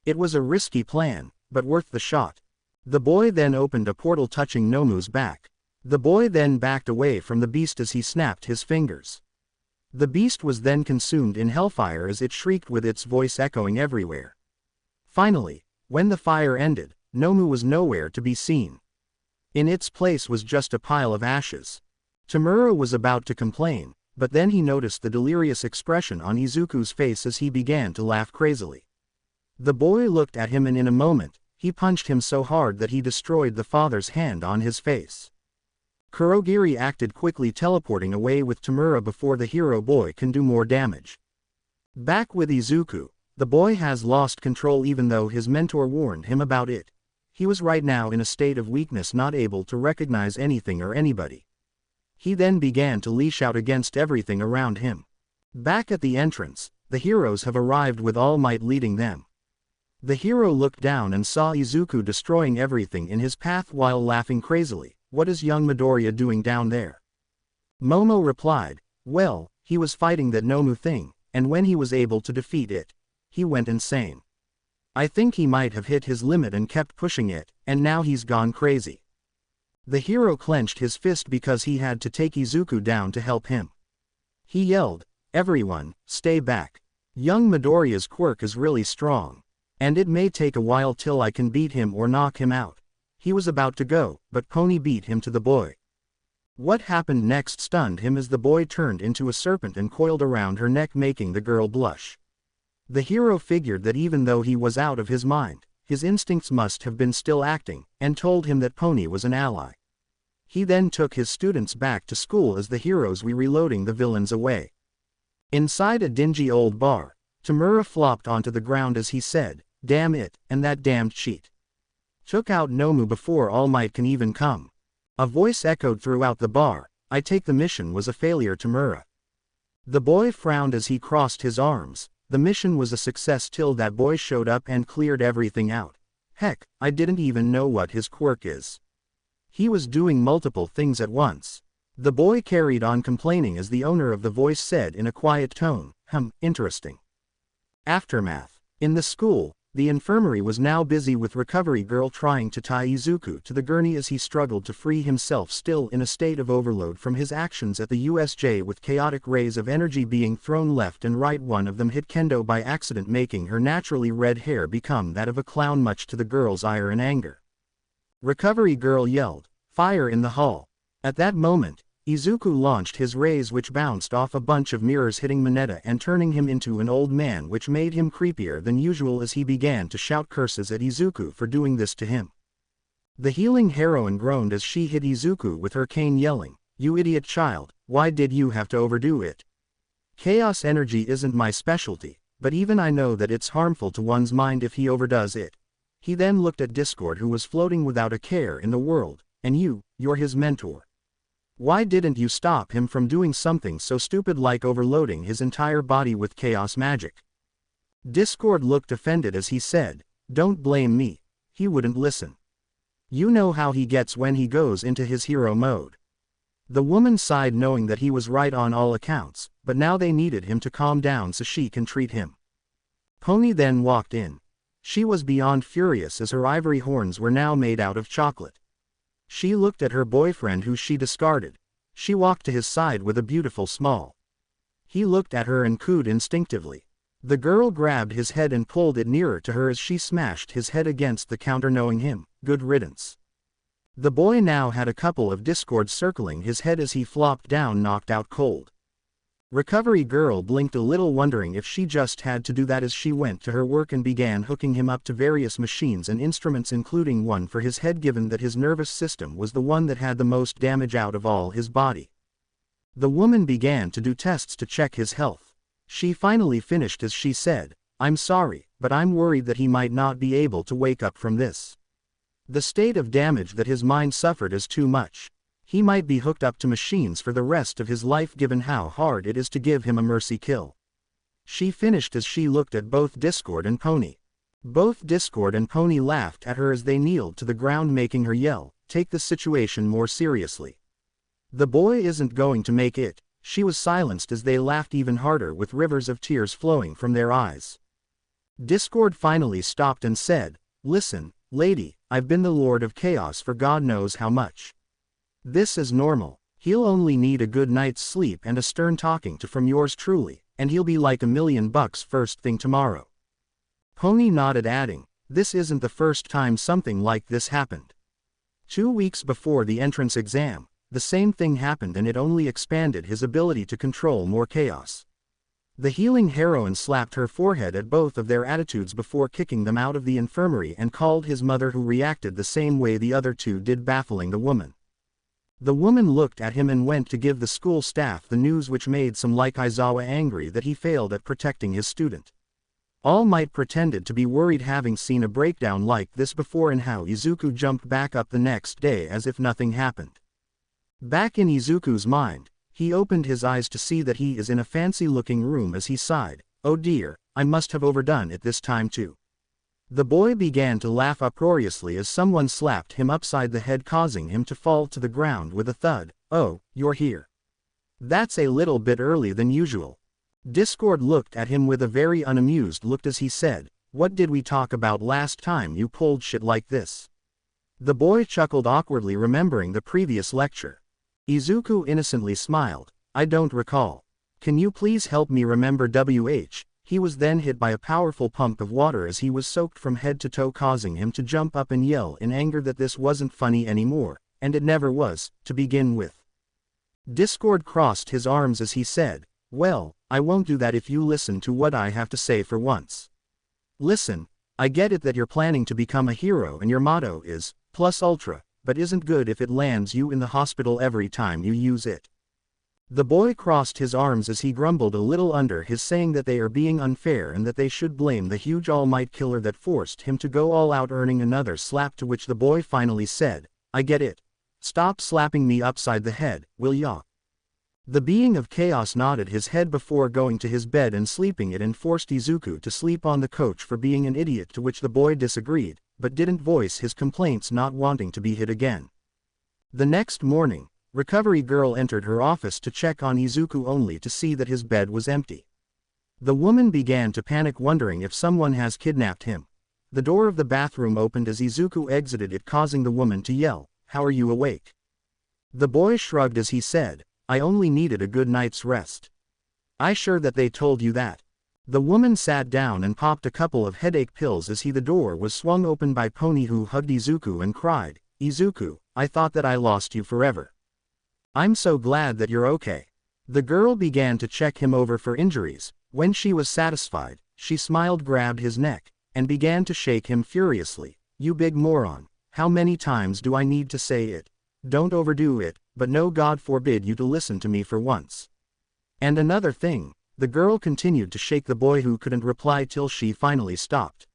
It was a risky plan, but worth the shot. The boy then opened a portal touching Nomu's back. The boy then backed away from the beast as he snapped his fingers. The beast was then consumed in hellfire as it shrieked with its voice echoing everywhere. Finally, when the fire ended, Nomu was nowhere to be seen. In its place was just a pile of ashes. Tamura was about to complain, but then he noticed the delirious expression on Izuku's face as he began to laugh crazily. The boy looked at him and in a moment, he punched him so hard that he destroyed the father's hand on his face. Kurogiri acted quickly, teleporting away with Tamura before the hero boy can do more damage. Back with Izuku, the boy has lost control even though his mentor warned him about it. He was right now in a state of weakness, not able to recognize anything or anybody. He then began to leash out against everything around him. Back at the entrance, the heroes have arrived with All Might leading them. The hero looked down and saw Izuku destroying everything in his path while laughing crazily. What is young Midoriya doing down there? Momo replied, well, he was fighting that Nomu thing, and when he was able to defeat it, he went insane. I think he might have hit his limit and kept pushing it, and now he's gone crazy. The hero clenched his fist because he had to take Izuku down to help him. He yelled, everyone, stay back. Young Midoriya's quirk is really strong. And it may take a while till I can beat him or knock him out. He was about to go, but Pony beat him to the boy. What happened next stunned him as the boy turned into a serpent and coiled around her neck, making the girl blush. The hero figured that even though he was out of his mind, his instincts must have been still acting, and told him that Pony was an ally. He then took his students back to school as the heroes were reloading the villains away. Inside a dingy old bar, Tamura flopped onto the ground as he said, damn it, and that damned cheat. Took out Nomu before All Might can even come. A voice echoed throughout the bar, I take the mission was a failure Tamura. The boy frowned as he crossed his arms. The mission was a success till that boy showed up and cleared everything out. Heck, I didn't even know what his quirk is. He was doing multiple things at once. The boy carried on complaining as the owner of the voice said in a quiet tone, interesting. Aftermath. In the school, the infirmary was now busy with Recovery Girl trying to tie Izuku to the gurney as he struggled to free himself, still in a state of overload from his actions at the USJ, with chaotic rays of energy being thrown left and right. One of them hit Kendo by accident, making her naturally red hair become that of a clown, much to the girl's ire and anger. Recovery Girl yelled, "Fire in the hall!" At that moment, Izuku launched his rays, which bounced off a bunch of mirrors, hitting Mineta and turning him into an old man, which made him creepier than usual as he began to shout curses at Izuku for doing this to him. The healing heroine groaned as she hit Izuku with her cane, yelling, "You idiot child, why did you have to overdo it? Chaos energy isn't my specialty, but even I know that it's harmful to one's mind if he overdoes it." He then looked at Discord, who was floating without a care in the world, "And you're his mentor. Why didn't you stop him from doing something so stupid like overloading his entire body with chaos magic?" Discord looked offended as he said, "Don't blame me. He wouldn't listen. You know how he gets when he goes into his hero mode." The woman sighed, knowing that he was right on all accounts, but now they needed him to calm down so she can treat him. Pony then walked in. She was beyond furious as her ivory horns were now made out of chocolate. She looked at her boyfriend, who she discarded. She walked to his side with a beautiful smile. He looked at her and cooed instinctively. The girl grabbed his head and pulled it nearer to her as she smashed his head against the counter, knowing him, good riddance. The boy now had a couple of Discords circling his head as he flopped down, knocked out cold. Recovery Girl blinked a little, wondering if she just had to do that as she went to her work and began hooking him up to various machines and instruments, including one for his head, given that his nervous system was the one that had the most damage out of all his body. The woman began to do tests to check his health. She finally finished as she said, "I'm sorry, but I'm worried that he might not be able to wake up from this. The state of damage that his mind suffered is too much. He might be hooked up to machines for the rest of his life, given how hard it is to give him a mercy kill." She finished as she looked at both Discord and Pony. Both Discord and Pony laughed at her as they kneeled to the ground, making her yell, "Take the situation more seriously. The boy isn't going to make it." She was silenced as they laughed even harder, with rivers of tears flowing from their eyes. Discord finally stopped and said, "Listen, lady, I've been the Lord of Chaos for God knows how much. This is normal. He'll only need a good night's sleep and a stern talking to from yours truly, and he'll be like $1,000,000 first thing tomorrow." Pony nodded, adding, "This isn't the first time something like this happened. 2 weeks before the entrance exam, the same thing happened, and it only expanded his ability to control more chaos." The healing heroine slapped her forehead at both of their attitudes before kicking them out of the infirmary and called his mother, who reacted the same way the other two did, baffling the woman. The woman looked at him and went to give the school staff the news, which made some like Aizawa angry that he failed at protecting his student. All Might pretended to be worried, having seen a breakdown like this before, and how Izuku jumped back up the next day as if nothing happened. Back in Izuku's mind, he opened his eyes to see that he is in a fancy-looking room as he sighed, "Oh dear, I must have overdone it this time too." The boy began to laugh uproariously as someone slapped him upside the head, causing him to fall to the ground with a thud. "Oh, you're here. That's a little bit early than usual." Discord looked at him with a very unamused look as he said, "What did we talk about last time you pulled shit like this?" The boy chuckled awkwardly, remembering the previous lecture. Izuku innocently smiled, "I don't recall. Can you please help me remember WH? He was then hit by a powerful pump of water as he was soaked from head to toe, causing him to jump up and yell in anger that this wasn't funny anymore, and it never was, to begin with. Discord crossed his arms as he said, "Well, I won't do that if you listen to what I have to say for once. Listen, I get it that you're planning to become a hero and your motto is, plus ultra, but isn't good if it lands you in the hospital every time you use it." The boy crossed his arms as he grumbled a little under his, saying that they are being unfair and that they should blame the huge All Might killer that forced him to go all out, earning another slap, to which the boy finally said, "I get it. Stop slapping me upside the head, will ya? The being of chaos nodded his head before going to his bed and sleeping it and forced Izuku to sleep on the couch for being an idiot, to which the boy disagreed, but didn't voice his complaints, not wanting to be hit again. The next morning, Recovery Girl entered her office to check on Izuku only to see that his bed was empty. The woman began to panic, wondering if someone has kidnapped him. The door of the bathroom opened as Izuku exited it, causing the woman to yell, "How are you awake?" The boy shrugged as he said, "I only needed a good night's rest." "I sure that they told you that?" The woman sat down and popped a couple of headache pills as the door was swung open by Pony, who hugged Izuku and cried, "Izuku, I thought that I lost you forever. I'm so glad that you're okay." The girl began to check him over for injuries. When she was satisfied, she smiled, grabbed his neck, and began to shake him furiously. "You big moron, how many times do I need to say it? Don't overdo it, but no, God forbid you to listen to me for once. And another thing," the girl continued to shake the boy, who couldn't reply till she finally stopped.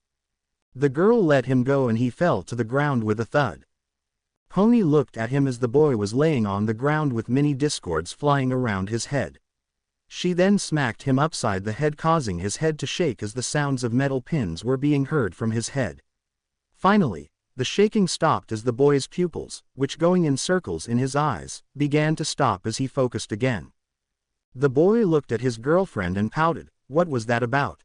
The girl let him go and he fell to the ground with a thud. Pony looked at him as the boy was laying on the ground with mini discords flying around his head. She then smacked him upside the head, causing his head to shake as the sounds of metal pins were being heard from his head. Finally, the shaking stopped as the boy's pupils, which going in circles in his eyes, began to stop as he focused again. The boy looked at his girlfriend and pouted. "What was that about?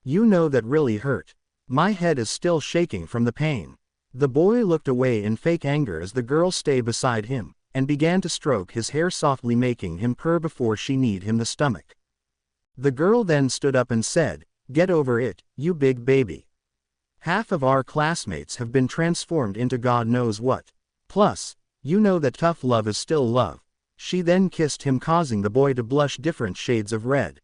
You know that really hurt. My head is still shaking from the pain." The boy looked away in fake anger as the girl stayed beside him, and began to stroke his hair softly, making him purr before she kneed him the stomach. The girl then stood up and said, "Get over it, you big baby. Half of our classmates have been transformed into God knows what. Plus, you know that tough love is still love." She then kissed him, causing the boy to blush different shades of red.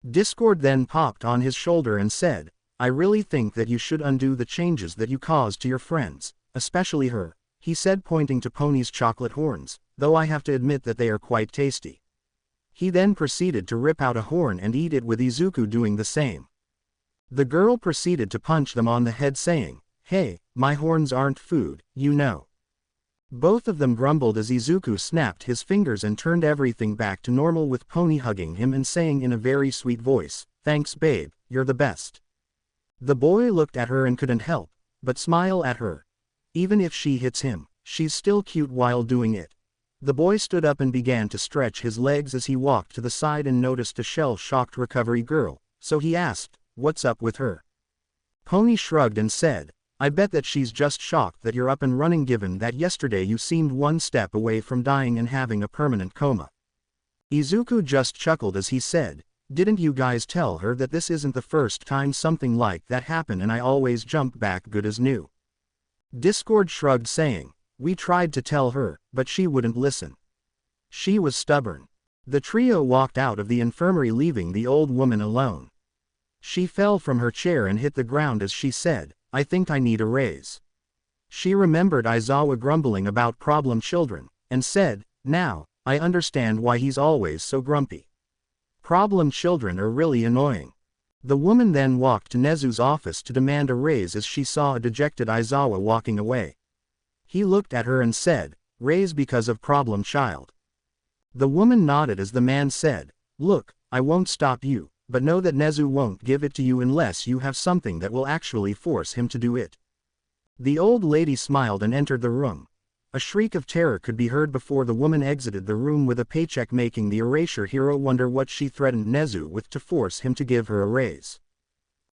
Discord then popped on his shoulder and said, "I really think that you should undo the changes that you caused to your friends, especially her," he said, pointing to Pony's chocolate horns, "though I have to admit that they are quite tasty." He then proceeded to rip out a horn and eat it, with Izuku doing the same. The girl proceeded to punch them on the head, saying, "Hey, my horns aren't food, you know." Both of them grumbled as Izuku snapped his fingers and turned everything back to normal, with Pony hugging him and saying in a very sweet voice, "Thanks babe, you're the best." The boy looked at her and couldn't help but smile at her. Even if she hits him, she's still cute while doing it. The boy stood up and began to stretch his legs as he walked to the side and noticed a shell-shocked Recovery Girl, so he asked, "What's up with her?" Pony shrugged and said, "I bet that she's just shocked that you're up and running, given that yesterday you seemed one step away from dying and having a permanent coma." Izuku just chuckled as he said, "Didn't you guys tell her that this isn't the first time something like that happened and I always jump back good as new?" Discord shrugged, saying, "We tried to tell her, but she wouldn't listen. She was stubborn." The trio walked out of the infirmary, leaving the old woman alone. She fell from her chair and hit the ground as she said, "I think I need a raise." She remembered Aizawa grumbling about problem children, and said, "Now, I understand why he's always so grumpy. Problem children are really annoying." The woman then walked to Nezu's office to demand a raise as she saw a dejected Aizawa walking away. He looked at her and said, "Raise because of problem child?" The woman nodded as the man said, "Look, I won't stop you, but know that Nezu won't give it to you unless you have something that will actually force him to do it." The old lady smiled and entered the room. A shriek of terror could be heard before the woman exited the room with a paycheck, making the erasure hero wonder what she threatened Nezu with to force him to give her a raise.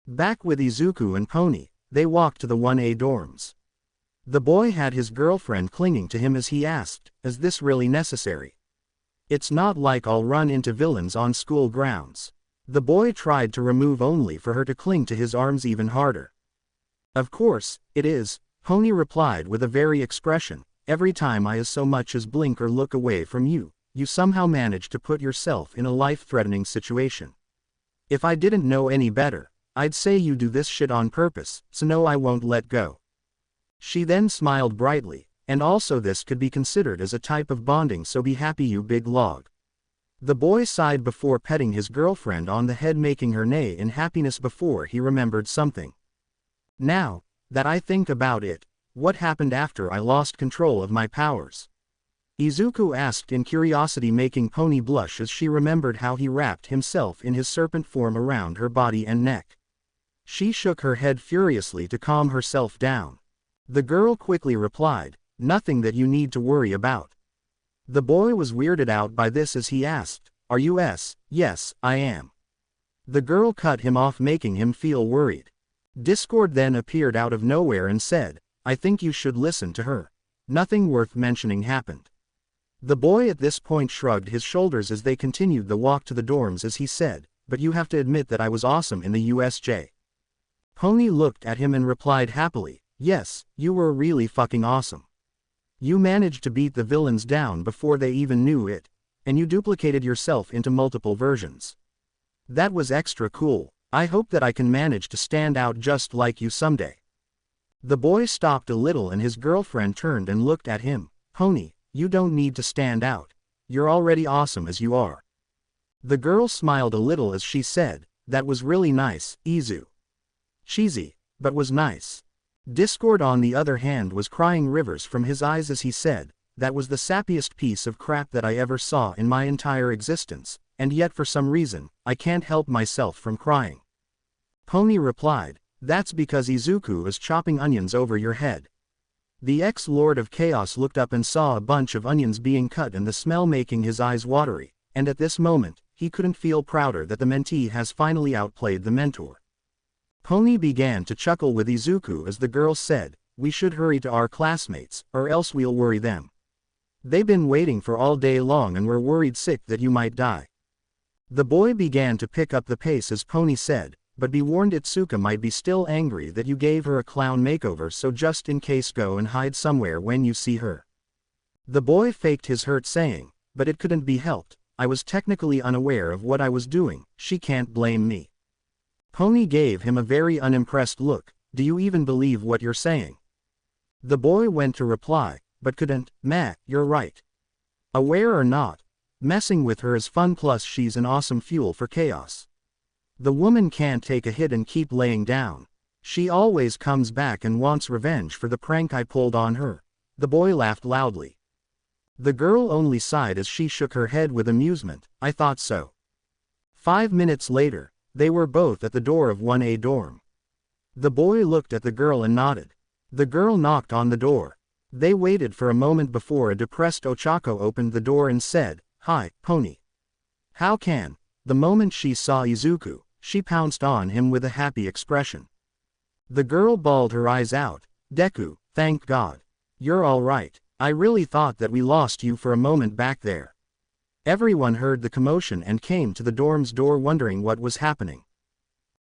Back with Izuku and Pony, they walked to the 1A dorms. The boy had his girlfriend clinging to him as he asked, "Is this really necessary? It's not like I'll run into villains on school grounds." The boy tried to remove, only for her to cling to his arms even harder. "Of course, it is," Pony replied with a very expression. "Every time I so much as blink or look away from you, you somehow manage to put yourself in a life-threatening situation. If I didn't know any better, I'd say you do this shit on purpose, so no, I won't let go." She then smiled brightly, "And also this could be considered as a type of bonding, so be happy, you big log." The boy sighed before petting his girlfriend on the head, making her neigh in happiness before he remembered something. "Now that I think about it, What happened after I lost control of my powers? Izuku asked in curiosity, making Pony blush as she remembered how he wrapped himself in his serpent form around her body and neck. She shook her head furiously to calm herself down. The girl quickly replied, "Nothing that you need to worry about." The boy was weirded out by this as he asked, "Are you s?" "Yes, I am." The girl cut him off, making him feel worried. Discord then appeared out of nowhere and said, "I think you should listen to her. Nothing worth mentioning happened." The boy at this point shrugged his shoulders as they continued the walk to the dorms as he said, "But you have to admit that I was awesome in the USJ." Pony looked at him and replied happily, "Yes, you were really fucking awesome. You managed to beat the villains down before they even knew it, and you duplicated yourself into multiple versions. That was extra cool. I hope that I can manage to stand out just like you someday." The boy stopped a little and his girlfriend turned and looked at him. "Pony, you don't need to stand out. You're already awesome as you are." The girl smiled a little as she said, "That was really nice, Izu." Cheesy, but was nice. Discord on the other hand was crying rivers from his eyes as he said, "That was the sappiest piece of crap that I ever saw in my entire existence, and yet for some reason, I can't help myself from crying." Pony replied, "That's because Izuku is chopping onions over your head." The ex-Lord of Chaos looked up and saw a bunch of onions being cut and the smell making his eyes watery, and at this moment, he couldn't feel prouder that the mentee has finally outplayed the mentor. Pony began to chuckle with Izuku as the girl said, "We should hurry to our classmates, or else we'll worry them. They've been waiting for all day long and we're worried sick that you might die." The boy began to pick up the pace as Pony said, "But be warned, Itsuka might be still angry that you gave her a clown makeover, so just in case go and hide somewhere when you see her." The boy faked his hurt saying, "But it couldn't be helped, I was technically unaware of what I was doing, she can't blame me." Pony gave him a very unimpressed look, "Do you even believe what you're saying?" The boy went to reply, "But couldn't, you're right. Aware or not, messing with her is fun, plus she's an awesome fuel for chaos. The woman can't take a hit and keep laying down. She always comes back and wants revenge for the prank I pulled on her." The boy laughed loudly. The girl only sighed as she shook her head with amusement, "I thought so." 5 minutes later, they were both at the door of 1A dorm. The boy looked at the girl and nodded. The girl knocked on the door. They waited for a moment before a depressed Ochako opened the door and said, "Hi, Pony." "How can?" The moment she saw Izuku, she pounced on him with a happy expression. The girl bawled her eyes out, "Deku, thank God. You're all right. I really thought that we lost you for a moment back there." Everyone heard the commotion and came to the dorm's door wondering what was happening.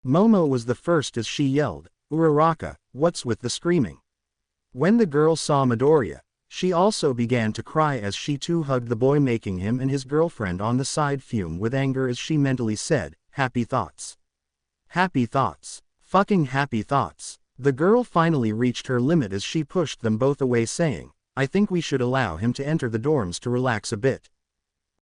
Momo was the first as she yelled, "Uraraka, what's with the screaming?" When the girl saw Midoriya, she also began to cry as she too hugged the boy, making him and his girlfriend on the side fume with anger as she mentally said, "Happy thoughts. Happy thoughts. Fucking happy thoughts." The girl finally reached her limit as she pushed them both away, saying, "I think we should allow him to enter the dorms to relax a bit."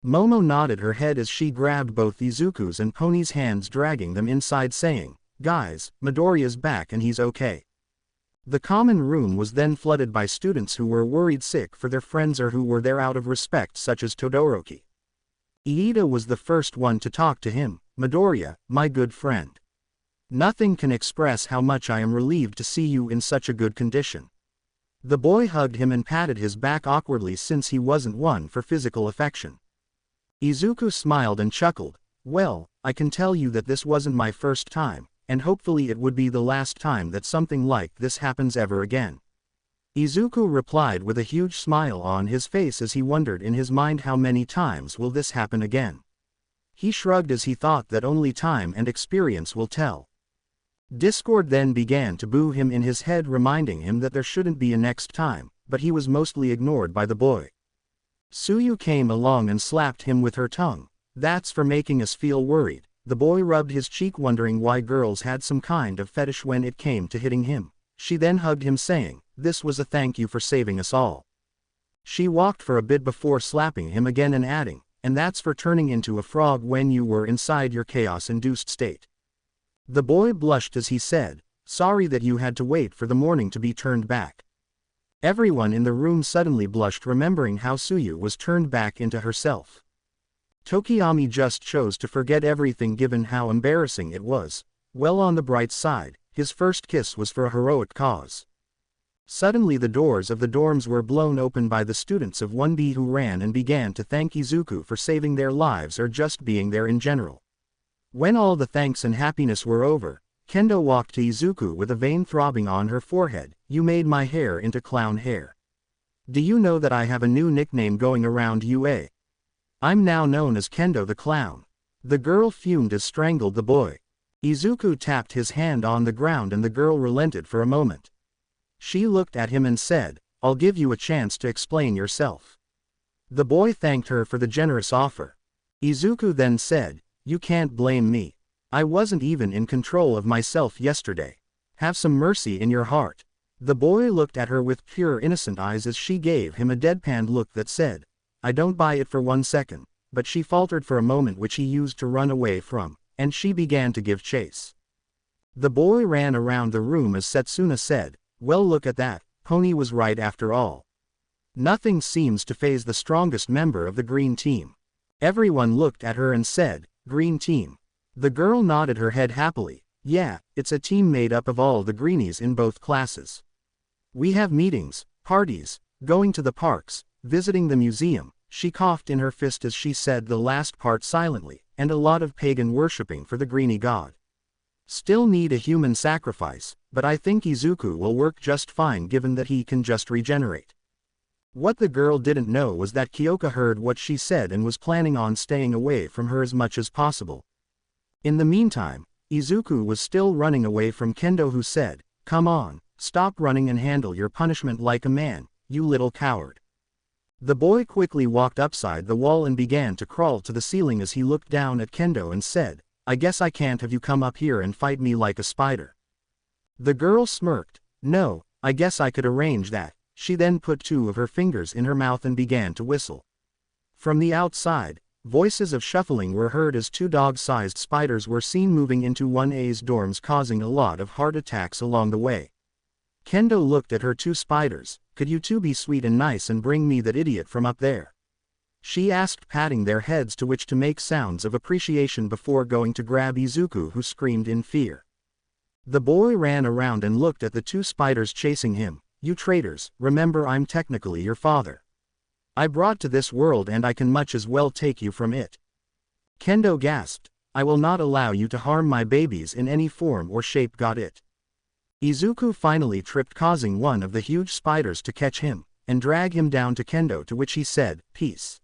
Momo nodded her head as she grabbed both Izuku's and Pony's hands, dragging them inside, saying, "Guys, Midoriya's back and he's okay." The common room was then flooded by students who were worried sick for their friends or who were there out of respect, such as Todoroki. Iida was the first one to talk to him. "Midoriya, my good friend. Nothing can express how much I am relieved to see you in such a good condition." The boy hugged him and patted his back awkwardly since he wasn't one for physical affection. Izuku smiled and chuckled, "Well, I can tell you that this wasn't my first time, and hopefully it would be the last time that something like this happens ever again." Izuku replied with a huge smile on his face as he wondered in his mind how many times will this happen again. He shrugged as he thought that only time and experience will tell. Discord then began to boo him in his head, reminding him that there shouldn't be a next time, but he was mostly ignored by the boy. Suyu came along and slapped him with her tongue. "That's for making us feel worried." The boy rubbed his cheek, wondering why girls had some kind of fetish when it came to hitting him. She then hugged him, saying, "This was a thank you for saving us all." She walked for a bit before slapping him again and adding, "And that's for turning into a frog when you were inside your chaos-induced state." The boy blushed as he said, "Sorry that you had to wait for the morning to be turned back." Everyone in the room suddenly blushed, remembering how Suyu was turned back into herself. Tokiyami just chose to forget everything given how embarrassing it was. Well, on the bright side, his first kiss was for a heroic cause. Suddenly the doors of the dorms were blown open by the students of 1B, who ran and began to thank Izuku for saving their lives or just being there in general. When all the thanks and happiness were over, Kendo walked to Izuku with a vein throbbing on her forehead. "You made my hair into clown hair. Do you know that I have a new nickname going around UA? I'm now known as Kendo the Clown." The girl fumed as strangled the boy. Izuku tapped his hand on the ground and the girl relented for a moment. She looked at him and said, "I'll give you a chance to explain yourself." The boy thanked her for the generous offer. Izuku then said, "You can't blame me. I wasn't even in control of myself yesterday. Have some mercy in your heart." The boy looked at her with pure innocent eyes as she gave him a deadpan look that said, "I don't buy it for 1 second," but she faltered for a moment, which he used to run away from, and she began to give chase. The boy ran around the room as Setsuna said, "Well, look at that, Pony was right after all. Nothing seems to faze the strongest member of the green team." Everyone looked at her and said, "Green team?" The girl nodded her head happily. "Yeah, it's a team made up of all the greenies in both classes. We have meetings, parties, going to the parks, visiting the museum." She coughed in her fist as she said the last part silently, "and a lot of pagan worshipping for the greenie god. Still need a human sacrifice, but I think Izuku will work just fine given that he can just regenerate." What the girl didn't know was that Kyoka heard what she said and was planning on staying away from her as much as possible. In the meantime, Izuku was still running away from Kendo, who said, "Come on, stop running and handle your punishment like a man, you little coward." The boy quickly walked upside the wall and began to crawl to the ceiling as he looked down at Kendo and said, "I guess I can't have you come up here and fight me like a spider." The girl smirked. "No, I guess I could arrange that." She then put 2 of her fingers in her mouth and began to whistle. From the outside, voices of shuffling were heard as 2 dog-sized spiders were seen moving into 1A's dorms, causing a lot of heart attacks along the way. Kendo looked at her 2 spiders. "Could you 2 be sweet and nice and bring me that idiot from up there?" she asked, patting their heads to which to make sounds of appreciation before going to grab Izuku, who screamed in fear. The boy ran around and looked at the 2 spiders chasing him. "You traitors, remember I'm technically your father. I brought to this world and I can much as well take you from it." Kendo gasped, "I will not allow you to harm my babies in any form or shape, got it?" Izuku finally tripped, causing one of the huge spiders to catch him and drag him down to Kendo, to which he said, "Peace."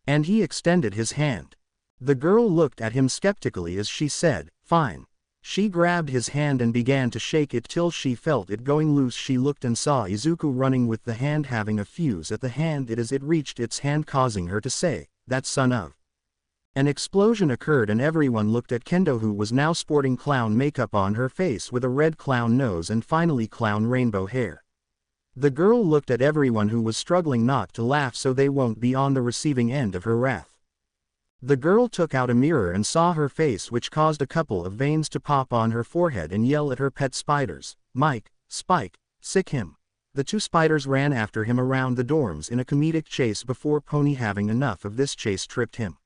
And he extended his hand. The girl looked at him skeptically as she said, "Fine." She grabbed his hand and began to shake it till she felt it going loose. She looked and saw Izuku running with the hand having a fuse at the hand as it reached its hand, causing her to say, "That son of." An explosion occurred and everyone looked at Kendo, who was now sporting clown makeup on her face with a red clown nose and finally clown rainbow hair. The girl looked at everyone, who was struggling not to laugh so they won't be on the receiving end of her wrath. The girl took out a mirror and saw her face, which caused a couple of veins to pop on her forehead, and yell at her pet spiders, "Mike, Spike, sick him." The 2 spiders ran after him around the dorms in a comedic chase before Pony, having enough of this chase, tripped him.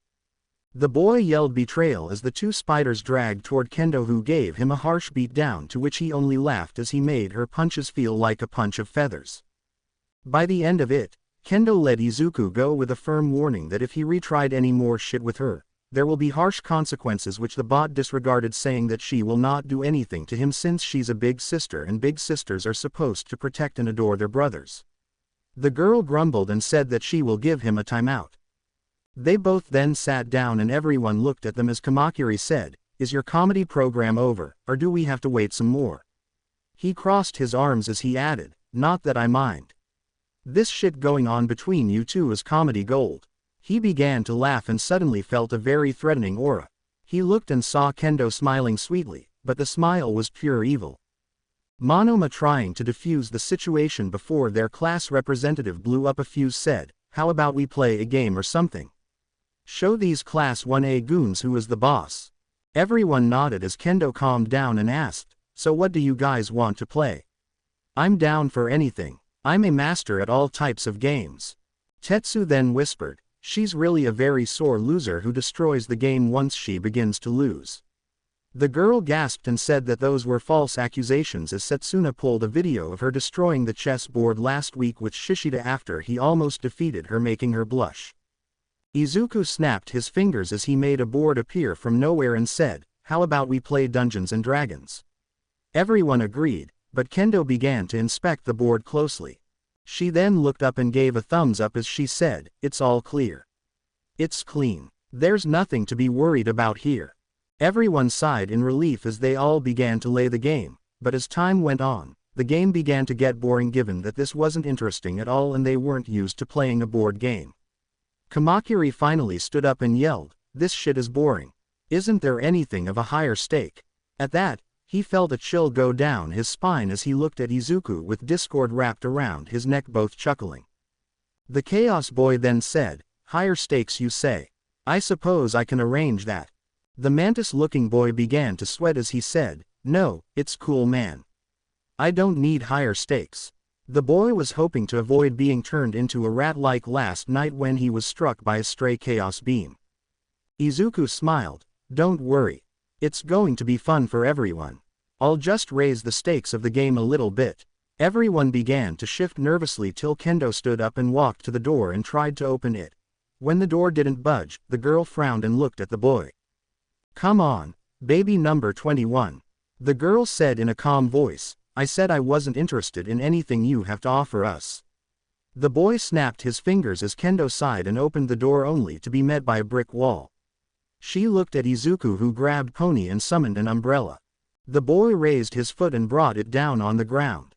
The boy yelled betrayal as the 2 spiders dragged toward Kendo, who gave him a harsh beat down, to which he only laughed as he made her punches feel like a punch of feathers. By the end of it, Kendo let Izuku go with a firm warning that if he retried any more shit with her, there will be harsh consequences, which the bot disregarded, saying that she will not do anything to him since she's a big sister and big sisters are supposed to protect and adore their brothers. The girl grumbled and said that she will give him a timeout. They both then sat down and everyone looked at them as Kamakiri said, "Is your comedy program over, or do we have to wait some more?" He crossed his arms as he added, "Not that I mind. This shit going on between you 2 is comedy gold." He began to laugh and suddenly felt a very threatening aura. He looked and saw Kendo smiling sweetly, but the smile was pure evil. Monoma, trying to defuse the situation before their class representative blew up a fuse, said, "How about we play a game or something? Show these class 1A goons who is the boss." Everyone nodded as Kendo calmed down and asked, "So what do you guys want to play?" "I'm down for anything. I'm a master at all types of games. Tetsu then whispered, she's really a very sore loser who destroys the game once she begins to lose. The girl gasped and said that those were false accusations as Setsuna pulled a video of her destroying the chess board last week with Shishida after he almost defeated her, making her blush. Izuku snapped his fingers as he made a board appear from nowhere and said, how about we play Dungeons and Dragons? Everyone agreed, but Kendo began to inspect the board closely. She then looked up and gave a thumbs up as she said, it's all clear. It's clean. There's nothing to be worried about here. Everyone sighed in relief as they all began to lay the game, but as time went on, the game began to get boring given that this wasn't interesting at all and they weren't used to playing a board game. Kamakiri finally stood up and yelled, this shit is boring. Isn't there anything of a higher stake? At that, he felt a chill go down his spine as he looked at Izuku with discord wrapped around his neck, both chuckling. The Chaos Boy then said, higher stakes you say? I suppose I can arrange that. The mantis-looking boy began to sweat as he said, no, it's cool man. I don't need higher stakes. The boy was hoping to avoid being turned into a rat like last night when he was struck by a stray chaos beam. Izuku smiled, don't worry. It's going to be fun for everyone. I'll just raise the stakes of the game a little bit. Everyone began to shift nervously till Kendo stood up and walked to the door and tried to open it. When the door didn't budge, the girl frowned and looked at the boy. Come on, baby number 21. The girl said in a calm voice, I said I wasn't interested in anything you have to offer us. The boy snapped his fingers as Kendo sighed and opened the door only to be met by a brick wall. She looked at Izuku, who grabbed Pony and summoned an umbrella. The boy raised his foot and brought it down on the ground.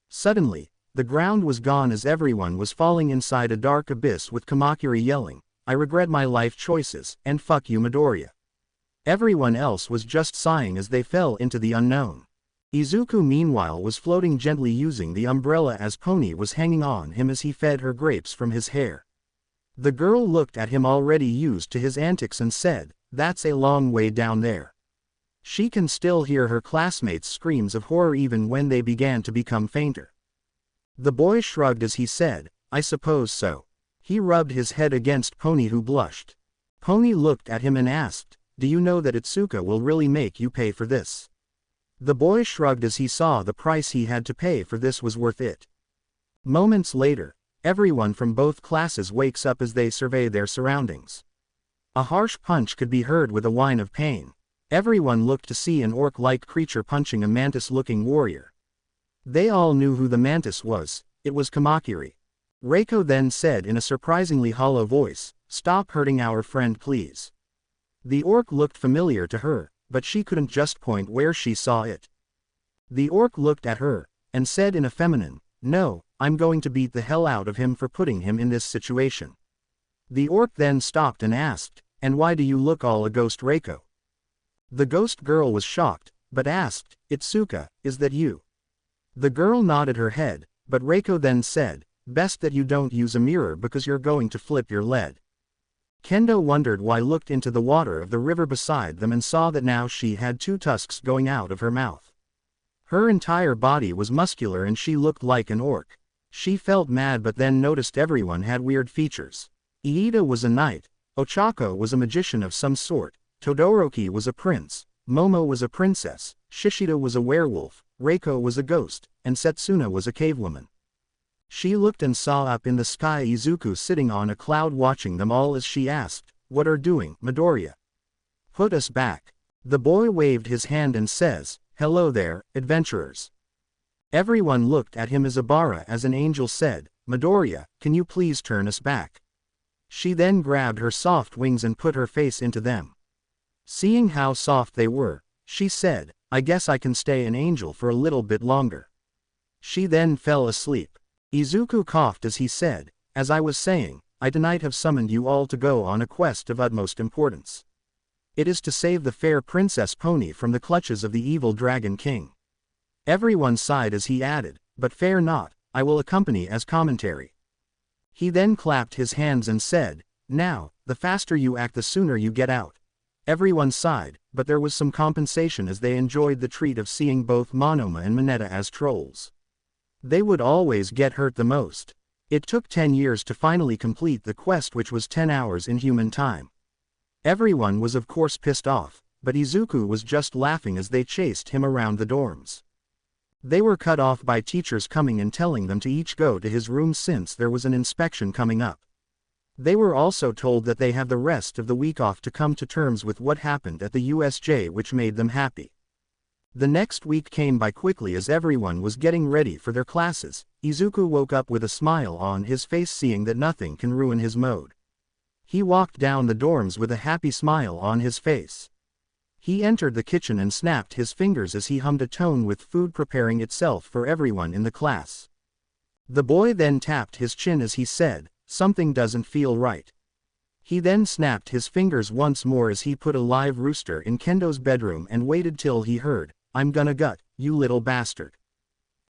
Suddenly, the ground was gone as everyone was falling inside a dark abyss with Kamakiri yelling, I regret my life choices, and fuck you Midoriya. Everyone else was just sighing as they fell into the unknown. Izuku meanwhile was floating gently using the umbrella as Pony was hanging on him as he fed her grapes from his hair. The girl looked at him, already used to his antics, and said, that's a long way down there. She can still hear her classmates' screams of horror even when they began to become fainter. The boy shrugged as he said, I suppose so. He rubbed his head against Pony, who blushed. Pony looked at him and asked, do you know that Itsuka will really make you pay for this? The boy shrugged as he saw the price he had to pay for this was worth it. Moments later, everyone from both classes wakes up as they survey their surroundings. A harsh punch could be heard with a whine of pain. Everyone looked to see an orc-like creature punching a mantis-looking warrior. They all knew who the mantis was. It was Kamakiri. Reiko then said in a surprisingly hollow voice, stop hurting our friend please. The orc looked familiar to her, but she couldn't just point where she saw it. The orc looked at her, and said in a feminine, no, I'm going to beat the hell out of him for putting him in this situation. The orc then stopped and asked, and why do you look all a ghost, Reiko? The ghost girl was shocked, but asked, Itsuka, is that you? The girl nodded her head, but Reiko then said, best that you don't use a mirror because you're going to flip your lead. Kendo wondered why, looked into the water of the river beside them and saw that now she had two tusks going out of her mouth. Her entire body was muscular and she looked like an orc. She felt mad but then noticed everyone had weird features. Iida was a knight, Ochako was a magician of some sort, Todoroki was a prince, Momo was a princess, Shishida was a werewolf, Reiko was a ghost, and Setsuna was a cavewoman. She looked and saw up in the sky Izuku sitting on a cloud watching them all as she asked, what are doing, Midoriya? Put us back. The boy waved his hand and says, hello there, adventurers. Everyone looked at him as Abara as an angel said, Midoriya, can you please turn us back? She then grabbed her soft wings and put her face into them. Seeing how soft they were, she said, I guess I can stay an angel for a little bit longer. She then fell asleep. Izuku coughed as he said, as I was saying, I tonight have summoned you all to go on a quest of utmost importance. It is to save the fair Princess Pony from the clutches of the evil Dragon King. Everyone sighed as he added, but fear not, I will accompany as commentary. He then clapped his hands and said, now, the faster you act the sooner you get out. Everyone sighed, but there was some compensation as they enjoyed the treat of seeing both Monoma and Mineta as trolls. They would always get hurt the most. It took 10 years to finally complete the quest, which was 10 hours in human time. Everyone was of course pissed off, but Izuku was just laughing as they chased him around the dorms. They were cut off by teachers coming and telling them to each go to his room since there was an inspection coming up. They were also told that they have the rest of the week off to come to terms with what happened at the USJ, which made them happy. The next week came by quickly as everyone was getting ready for their classes. Izuku woke up with a smile on his face, seeing that nothing can ruin his mood. He walked down the dorms with a happy smile on his face. He entered the kitchen and snapped his fingers as he hummed a tune with food preparing itself for everyone in the class. The boy then tapped his chin as he said, "Something doesn't feel right." He then snapped his fingers once more as he put a live rooster in Kendo's bedroom and waited till he heard, "I'm gonna gut, you little bastard."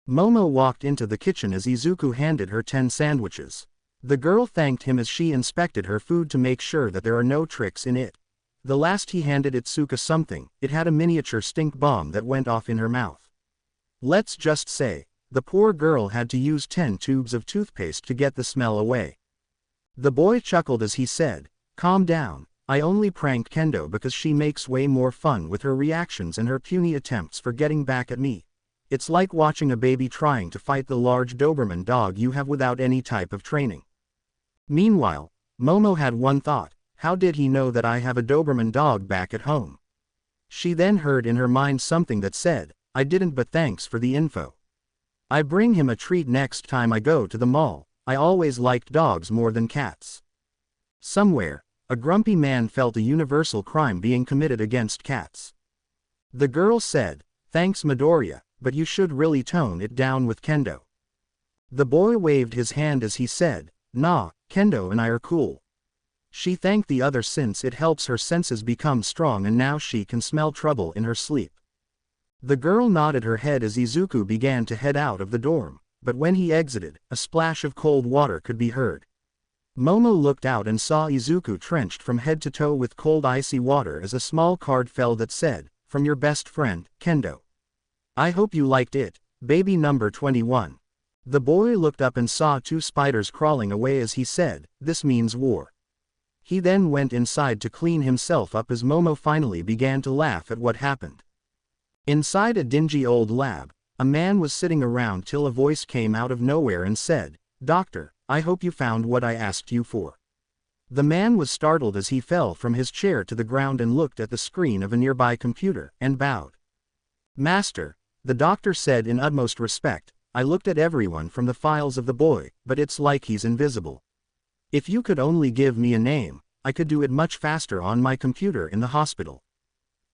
Momo walked into the kitchen as Izuku handed her 10 sandwiches. The girl thanked him as she inspected her food to make sure that there are no tricks in it. The last he handed Itsuka something. It had a miniature stink bomb that went off in her mouth. Let's just say, the poor girl had to use 10 tubes of toothpaste to get the smell away. The boy chuckled as he said, "Calm down, I only pranked Kendo because she makes way more fun with her reactions and her puny attempts for getting back at me. It's like watching a baby trying to fight the large Doberman dog you have without any type of training." Meanwhile, Momo had one thought. How did he know that I have a Doberman dog back at home? She then heard in her mind something that said, "I didn't, but thanks for the info. I bring him a treat next time I go to the mall. I always liked dogs more than cats." Somewhere, a grumpy man felt a universal crime being committed against cats. The girl said, "Thanks Midoriya, but you should really tone it down with Kendo." The boy waved his hand as he said, "Nah, Kendo and I are cool." She thanked the other since it helps her senses become strong and now she can smell trouble in her sleep. The girl nodded her head as Izuku began to head out of the dorm, but when he exited, a splash of cold water could be heard. Momo looked out and saw Izuku drenched from head to toe with cold icy water as a small card fell that said, "From your best friend, Kendo. I hope you liked it, baby number 21. The boy looked up and saw 2 spiders crawling away as he said, "This means war." He then went inside to clean himself up as Momo finally began to laugh at what happened. Inside a dingy old lab, a man was sitting around till a voice came out of nowhere and said, "Doctor, I hope you found what I asked you for." The man was startled as he fell from his chair to the ground and looked at the screen of a nearby computer, and bowed. "Master," the doctor said in utmost respect, "I looked at everyone from the files of the boy, but it's like he's invisible. If you could only give me a name, I could do it much faster on my computer in the hospital."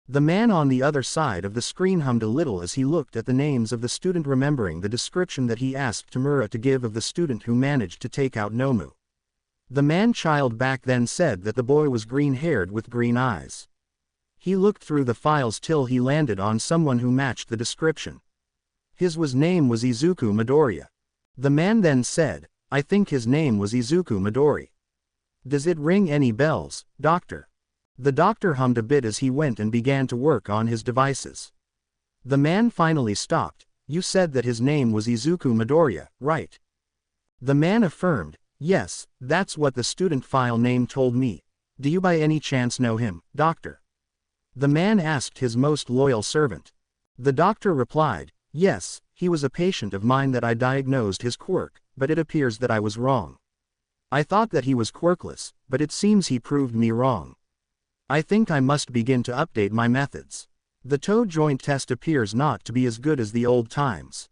The man on the other side of the screen hummed a little as he looked at the names of the student, remembering the description that he asked Tamura to give of the student who managed to take out Nomu. The man-child back then said that the boy was green-haired with green eyes. He looked through the files till he landed on someone who matched the description. His name was Izuku Midoriya. The man then said, "I think his name was Izuku Midori. Does it ring any bells, doctor?" The doctor hummed a bit as he went and began to work on his devices. The man finally stopped. "You said that his name was Izuku Midoriya, right?" The man affirmed, "Yes, that's what the student file name told me. Do you by any chance know him, doctor?" The man asked his most loyal servant. The doctor replied, "Yes, he was a patient of mine that I diagnosed his quirk, but it appears that I was wrong. I thought that he was quirkless, but it seems he proved me wrong. I think I must begin to update my methods. The toe joint test appears not to be as good as the old times."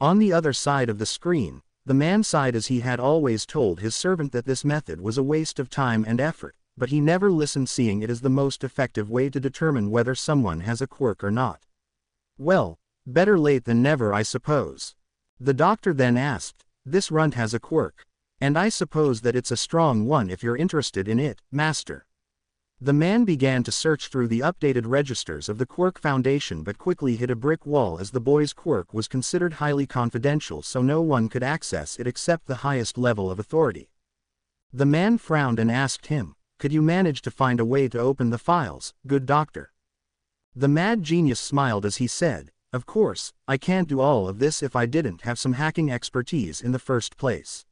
On the other side of the screen, the man sighed as he had always told his servant that this method was a waste of time and effort, but he never listened, seeing it as the most effective way to determine whether someone has a quirk or not. "Well, better late than never, I suppose." The doctor then asked, "This runt has a quirk. And I suppose that it's a strong one if you're interested in it, master." The man began to search through the updated registers of the Quirk Foundation, but quickly hit a brick wall as the boy's quirk was considered highly confidential, so no one could access it except the highest level of authority. The man frowned and asked him, "Could you manage to find a way to open the files, good doctor?" The mad genius smiled as he said, Of course, I can't do all of this if I didn't have some hacking expertise in the first place.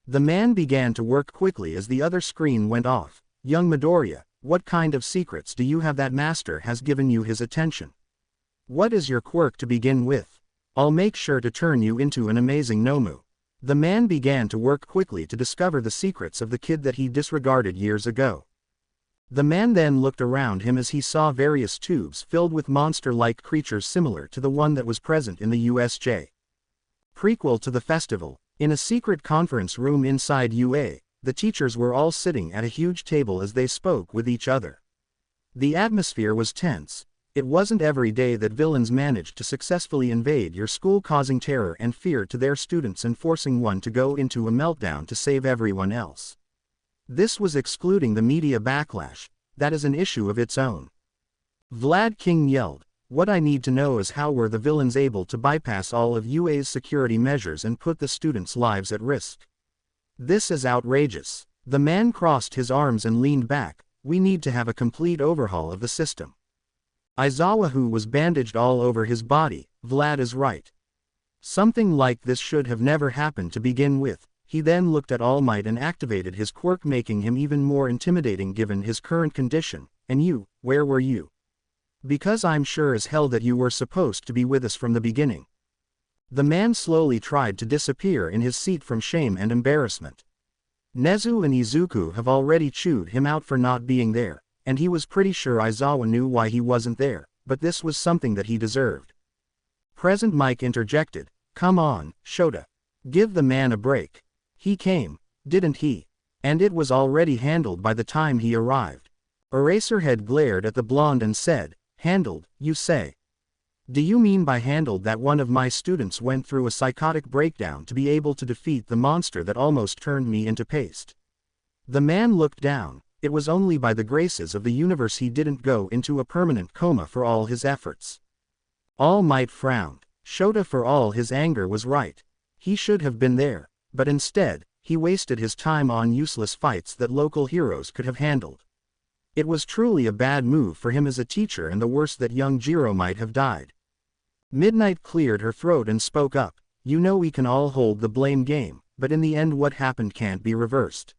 The man began to work quickly as the other screen went off. Young Midoriya, what kind of secrets do you have that master has given you his attention? What is your quirk to begin with? I'll make sure to turn you into an amazing Nomu. The man began to work quickly to discover the secrets of the kid that he disregarded years ago. The man then looked around him as he saw various tubes filled with monster-like creatures similar to the one that was present in the USJ. Prequel to the festival, in a secret conference room inside UA, the teachers were all sitting at a huge table as they spoke with each other. The atmosphere was tense. It wasn't every day that villains managed to successfully invade your school, causing terror and fear to their students and forcing one to go into a meltdown to save everyone else. This was excluding the media backlash. That is an issue of its own. Vlad King yelled, "What I need to know is how were the villains able to bypass all of UA's security measures and put the students' lives at risk? This is outrageous." The man crossed his arms and leaned back. "We need to have a complete overhaul of the system." Aizawa, who was bandaged all over his body, "Vlad is right. Something like this should have never happened to begin with." He then looked at All Might and activated his quirk, making him even more intimidating given his current condition. "And you, where were you? Because I'm sure as hell that you were supposed to be with us from the beginning." The man slowly tried to disappear in his seat from shame and embarrassment. Nezu and Izuku have already chewed him out for not being there, and he was pretty sure Aizawa knew why he wasn't there, but this was something that he deserved. Present Mike interjected, "Come on, Shota. Give the man a break. He came, didn't he? And it was already handled by the time he arrived." Eraserhead glared at the blonde and said, "Handled, you say? Do you mean by handled that one of my students went through a psychotic breakdown to be able to defeat the monster that almost turned me into paste?" The man looked down. It was only by the graces of the universe he didn't go into a permanent coma for all his efforts. All Might frowned. Shota, for all his anger, was right. He should have been there. But instead, he wasted his time on useless fights that local heroes could have handled. It was truly a bad move for him as a teacher, and the worst that young Jiro might have died. Midnight cleared her throat and spoke up, "You know we can all hold the blame game, but in the end what happened can't be reversed.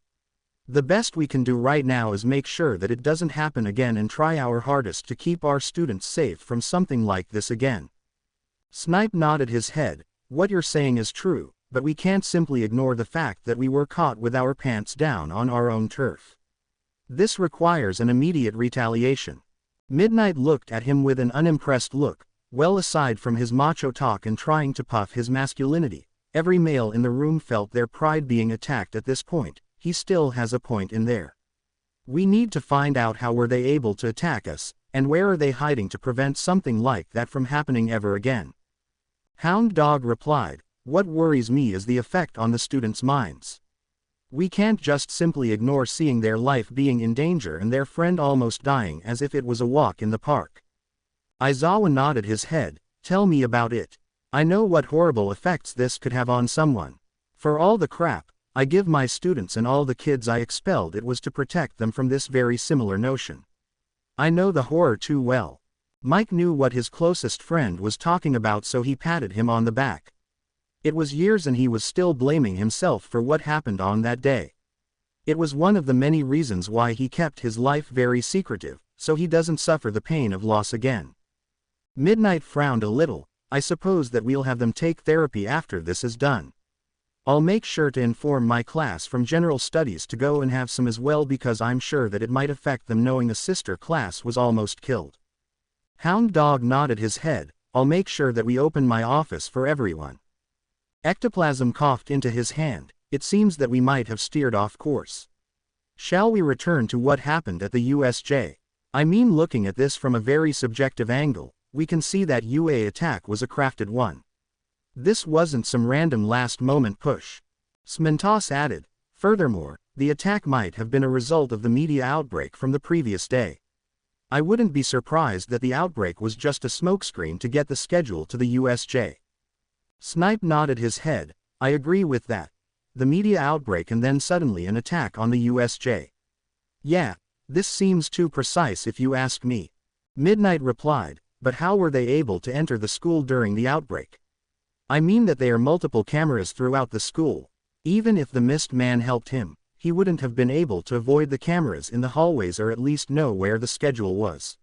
The best we can do right now is make sure that it doesn't happen again and try our hardest to keep our students safe from something like this again." Snipe nodded his head. "What you're saying is true. But we can't simply ignore the fact that we were caught with our pants down on our own turf. This requires an immediate retaliation." Midnight looked at him with an unimpressed look. Well, aside from his macho talk and trying to puff his masculinity, every male in the room felt their pride being attacked at this point. He still has a point in there. We need to find out how were they able to attack us, and where are they hiding to prevent something like that from happening ever again. Hound Dog replied, "What worries me is the effect on the students' minds. We can't just simply ignore seeing their life being in danger and their friend almost dying as if it was a walk in the park." Aizawa nodded his head. "Tell me about it. I know what horrible effects this could have on someone. For all the crap I give my students and all the kids I expelled, it was to protect them from this very similar notion. I know the horror too well." Mike knew what his closest friend was talking about, so he patted him on the back. It was years and he was still blaming himself for what happened on that day. It was one of the many reasons why he kept his life very secretive, so he doesn't suffer the pain of loss again. Midnight frowned a little. "I suppose that we'll have them take therapy after this is done. I'll make sure to inform my class from general studies to go and have some as well, because I'm sure that it might affect them knowing a sister class was almost killed." Hound Dog nodded his head. "I'll make sure that we open my office for everyone." Ectoplasm coughed into his hand. "It seems that we might have steered off course. Shall we return to what happened at the USJ? I mean, looking at this from a very subjective angle, we can see that UA attack was a crafted one. This wasn't some random last-moment push." Smentos added, "Furthermore, the attack might have been a result of the media outbreak from the previous day. I wouldn't be surprised that the outbreak was just a smokescreen to get the schedule to the USJ." Snipe nodded his head. "I agree with that. The media outbreak and then suddenly an attack on the USJ. Yeah, this seems too precise if you ask me." Midnight replied, but how were they able to enter the school during the outbreak? I mean that there are multiple cameras throughout the school. Even if the mist man helped him, he wouldn't have been able to avoid the cameras in the hallways or at least know where the schedule was.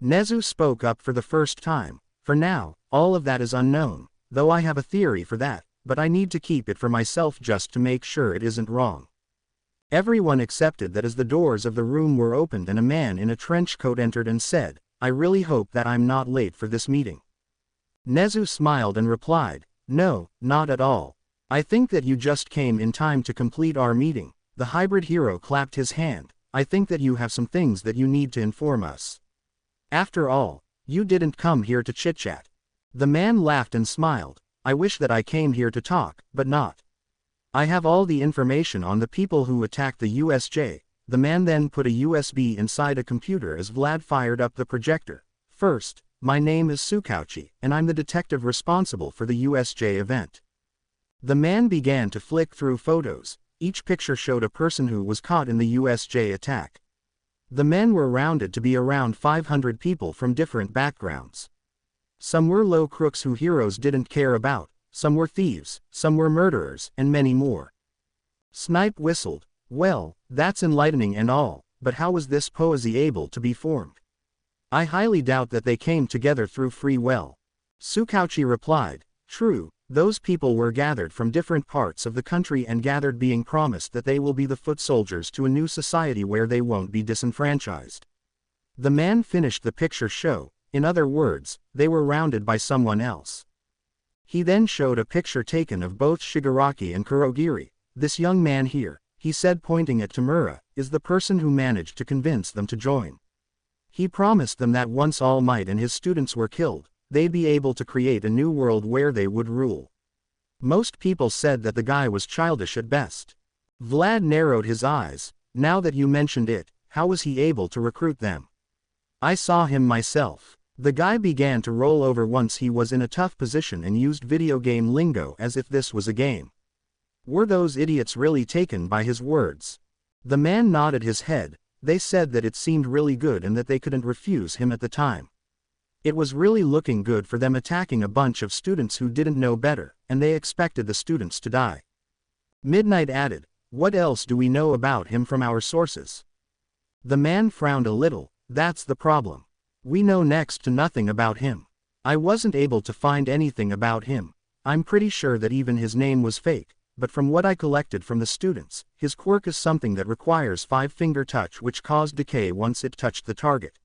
Nezu spoke up for the first time. For now, all of that is unknown, though I have a theory for that, but I need to keep it for myself just to make sure it isn't wrong. Everyone accepted that as the doors of the room were opened and a man in a trench coat entered and said, "I really hope that I'm not late for this meeting." Nezu smiled and replied, "No, not at all. I think that you just came in time to complete our meeting." The hybrid hero clapped his hand. "I think that you have some things that you need to inform us. After all, you didn't come here to chit-chat." The man laughed and smiled. "I wish that I came here to talk, but not. I have all the information on the people who attacked the USJ." The man then put a USB inside a computer as Vlad fired up the projector. "First, my name is Sukauchi, and I'm the detective responsible for the USJ event." The man began to flick through photos. Each picture showed a person who was caught in the USJ attack. The men were rounded to be around 500 people from different backgrounds. Some were low crooks who heroes didn't care about, some were thieves, some were murderers, and many more. Snipe whistled. "Well, that's enlightening and all, but how was this poesy able to be formed? I highly doubt that they came together through free will." Sukauchi replied, "True, those people were gathered from different parts of the country and gathered being promised that they will be the foot soldiers to a new society where they won't be disenfranchised." The man finished the picture show. In other words, they were rounded by someone else. He then showed a picture taken of both Shigaraki and Kurogiri. "This young man here," he said pointing at Tamura, "is the person who managed to convince them to join. He promised them that once All Might and his students were killed, they'd be able to create a new world where they would rule." Most people said that the guy was childish at best. Vlad narrowed his eyes. "Now that you mentioned it, how was he able to recruit them? I saw him myself." The guy began to roll over once he was in a tough position and used video game lingo as if this was a game. Were those idiots really taken by his words? The man nodded his head. They said that it seemed really good and that they couldn't refuse him at the time. It was really looking good for them attacking a bunch of students who didn't know better, and they expected the students to die. Midnight added, "What else do we know about him from our sources?" The man frowned a little. "That's the problem. We know next to nothing about him. I wasn't able to find anything about him. I'm pretty sure that even his name was fake, but from what I collected from the students, his quirk is something that requires 5-finger touch which caused decay once it touched the target."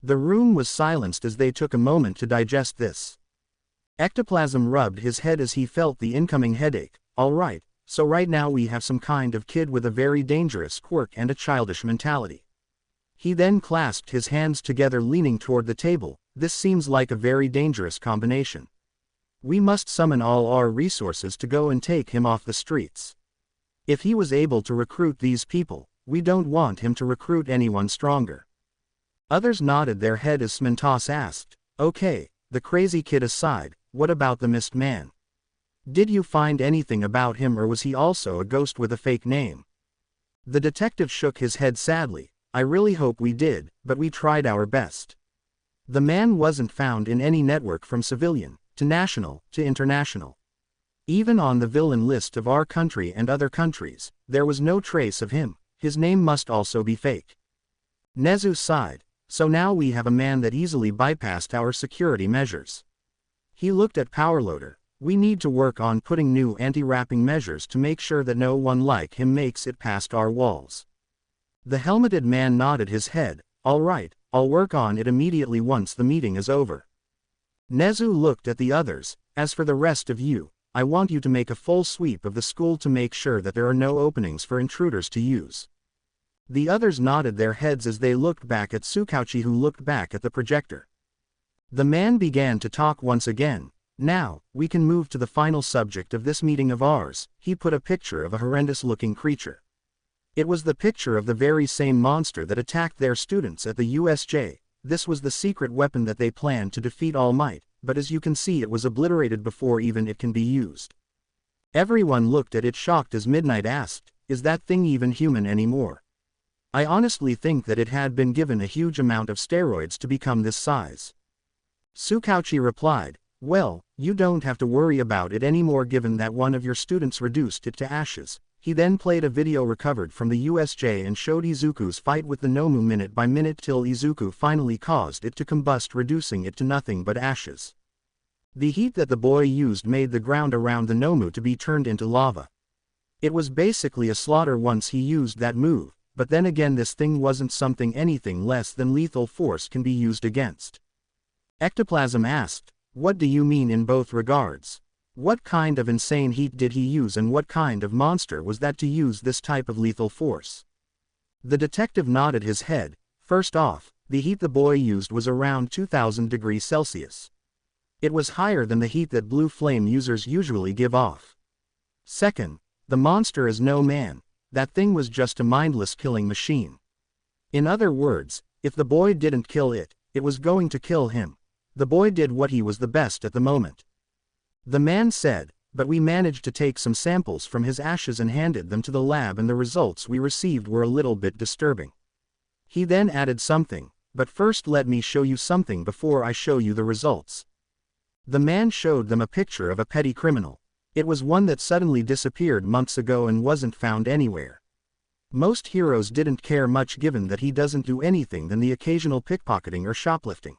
The room was silenced as they took a moment to digest this. Ectoplasm rubbed his head as he felt the incoming headache. "All right, so right now we have some kind of kid with a very dangerous quirk and a childish mentality." He then clasped his hands together leaning toward the table. "This seems like a very dangerous combination. We must summon all our resources to go and take him off the streets. If he was able to recruit these people, we don't want him to recruit anyone stronger." Others nodded their head as Smentos asked, "Okay, the crazy kid aside, what about the Mist Man? Did you find anything about him or was he also a ghost with a fake name?" The detective shook his head sadly. "I really hope we did, but we tried our best. The man wasn't found in any network from civilian, to national, to international. Even on the villain list of our country and other countries, there was no trace of him. His name must also be fake." Nezu sighed. "So now we have a man that easily bypassed our security measures." He looked at Powerloader. "We need to work on putting new anti-wrapping measures to make sure that no one like him makes it past our walls." The helmeted man nodded his head. "All right, I'll work on it immediately once the meeting is over." Nezu looked at the others. "As for the rest of you, I want you to make a full sweep of the school to make sure that there are no openings for intruders to use." The others nodded their heads as they looked back at Sukauchi, who looked back at the projector. The man began to talk once again. "Now, we can move to the final subject of this meeting of ours." He put a picture of a horrendous-looking creature. It was the picture of the very same monster that attacked their students at the USJ. This was the secret weapon that they planned to defeat All Might, but as you can see it was obliterated before even it can be used. Everyone looked at it shocked as Midnight asked, "Is that thing even human anymore?" I honestly think that it had been given a huge amount of steroids to become this size. Tsukauchi replied, well, you don't have to worry about it anymore given that one of your students reduced it to ashes. He then played a video recovered from the USJ and showed Izuku's fight with the Nomu minute by minute till Izuku finally caused it to combust, reducing it to nothing but ashes. The heat that the boy used made the ground around the Nomu to be turned into lava. It was basically a slaughter once he used that move, but then again this thing wasn't something anything less than lethal force can be used against. Ectoplasm asked, what do you mean in both regards? What kind of insane heat did he use and what kind of monster was that to use this type of lethal force? The detective nodded his head. First off, the heat the boy used was around 2000 degrees Celsius. It was higher than the heat that blue flame users usually give off. Second, the monster is no man. That thing was just a mindless killing machine. In other words, if the boy didn't kill it, it was going to kill him. The boy did what he was the best at the moment. The man said, but we managed to take some samples from his ashes and handed them to the lab and the results we received were a little bit disturbing. He then added something, but first let me show you something before I show you the results. The man showed them a picture of a petty criminal. It was one that suddenly disappeared months ago and wasn't found anywhere. Most heroes didn't care much given that he doesn't do anything than the occasional pickpocketing or shoplifting.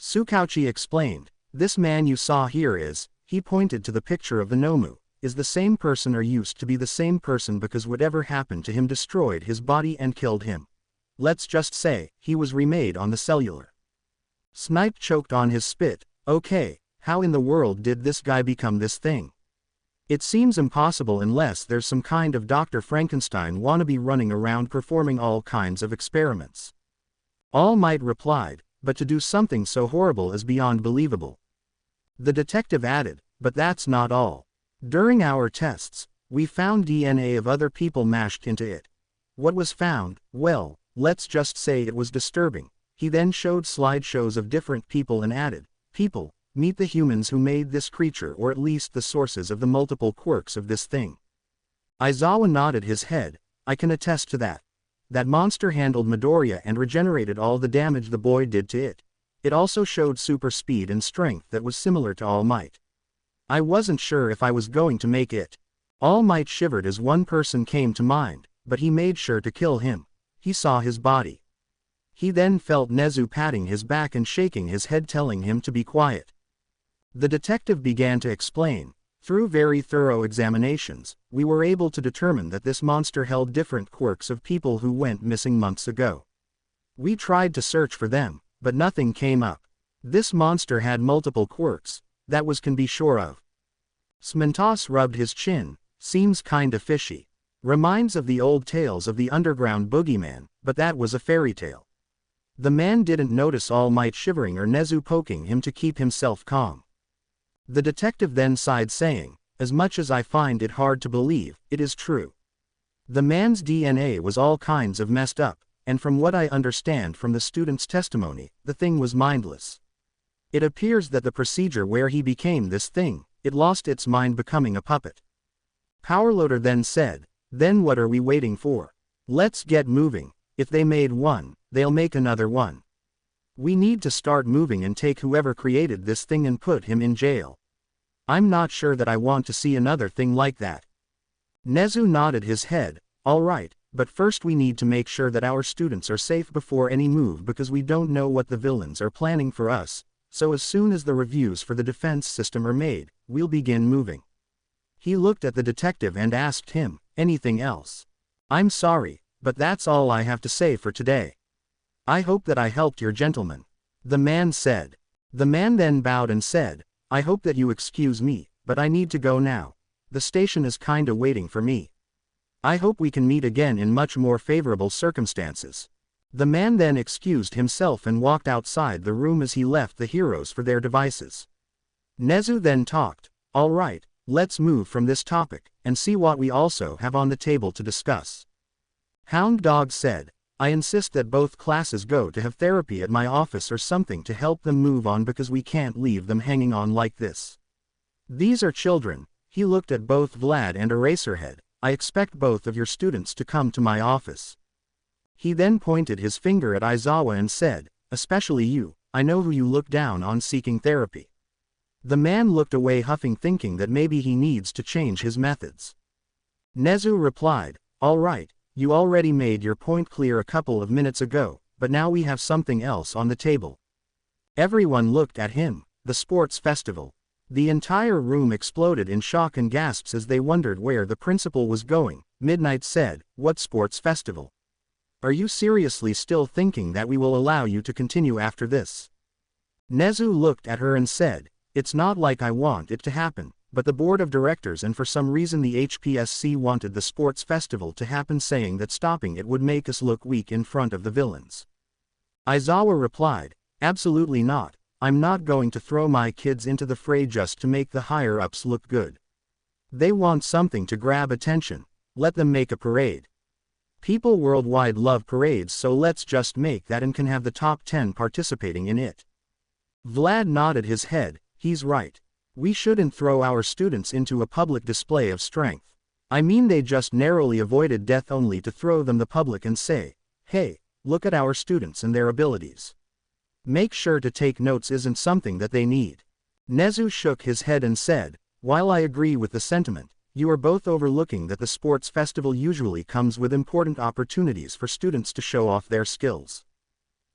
Tsukauchi explained, this man you saw here is, he pointed to the picture of the Nomu, is the same person or used to be the same person because whatever happened to him destroyed his body and killed him. Let's just say, he was remade on the cellular. Snipe choked on his spit. Okay, how in the world did this guy become this thing? It seems impossible unless there's some kind of Dr. Frankenstein wannabe running around performing all kinds of experiments. All Might replied, but to do something so horrible is beyond believable. The detective added, but that's not all. During our tests, we found DNA of other people mashed into it. What was found, well, let's just say it was disturbing. He then showed slideshows of different people and added, people, meet the humans who made this creature or at least the sources of the multiple quirks of this thing. Aizawa nodded his head, I can attest to that. That monster handled Midoriya and regenerated all the damage the boy did to it. It also showed super speed and strength that was similar to All Might. I wasn't sure if I was going to make it. All Might shivered as one person came to mind, but he made sure to kill him. He saw his body. He then felt Nezu patting his back and shaking his head telling him to be quiet. The detective began to explain, through very thorough examinations, we were able to determine that this monster held different quirks of people who went missing months ago. We tried to search for them, but nothing came up. This monster had multiple quirks, that was can be sure of. Smentos rubbed his chin, seems kinda fishy. Reminds of the old tales of the underground boogeyman, but that was a fairy tale. The man didn't notice All Might shivering or Nezu poking him to keep himself calm. The detective then sighed saying, as much as I find it hard to believe, it is true. The man's DNA was all kinds of messed up, and from what I understand from the student's testimony, the thing was mindless. It appears that the procedure where he became this thing, it lost its mind becoming a puppet. Powerloader then said, then what are we waiting for? Let's get moving. If they made one, they'll make another one. We need to start moving and take whoever created this thing and put him in jail. I'm not sure that I want to see another thing like that. Nezu nodded his head, all right, but first we need to make sure that our students are safe before any move because we don't know what the villains are planning for us, so as soon as the reviews for the defense system are made, we'll begin moving. He looked at the detective and asked him, anything else? I'm sorry, but that's all I have to say for today. I hope that I helped your gentleman. The man said. The man then bowed and said, I hope that you excuse me, but I need to go now. The station is kinda waiting for me. I hope we can meet again in much more favorable circumstances. The man then excused himself and walked outside the room as he left the heroes for their devices. Nezu then talked, all right, let's move from this topic, and see what we also have on the table to discuss. Hound Dog said, I insist that both classes go to have therapy at my office or something to help them move on because we can't leave them hanging on like this. These are children. He looked at both Vlad and Eraserhead. I expect both of your students to come to my office. He then pointed his finger at Aizawa and said, especially you, I know who you look down on seeking therapy. The man looked away huffing, thinking that maybe he needs to change his methods. Nezu replied, "All right, you already made your point clear a couple of minutes ago, but now we have something else on the table." Everyone looked at him. The sports festival. The entire room exploded in shock and gasps as they wondered where the principal was going. Midnight said, "What sports festival? Are you seriously still thinking that we will allow you to continue after this?" Nezu looked at her and said, "It's not like I want it to happen, but the board of directors and for some reason the HPSC wanted the sports festival to happen, saying that stopping it would make us look weak in front of the villains." Aizawa replied, "Absolutely not. I'm not going to throw my kids into the fray just to make the higher-ups look good. They want something to grab attention. Let them make a parade. People worldwide love parades, so let's just make that and can have the top 10 participating in it." Vlad nodded his head. "He's right. We shouldn't throw our students into a public display of strength. I mean, they just narrowly avoided death only to throw them the public and say, 'Hey, look at our students and their abilities. Make sure to take notes' isn't something that they need." Nezu shook his head and said, "While I agree with the sentiment, you are both overlooking that the sports festival usually comes with important opportunities for students to show off their skills.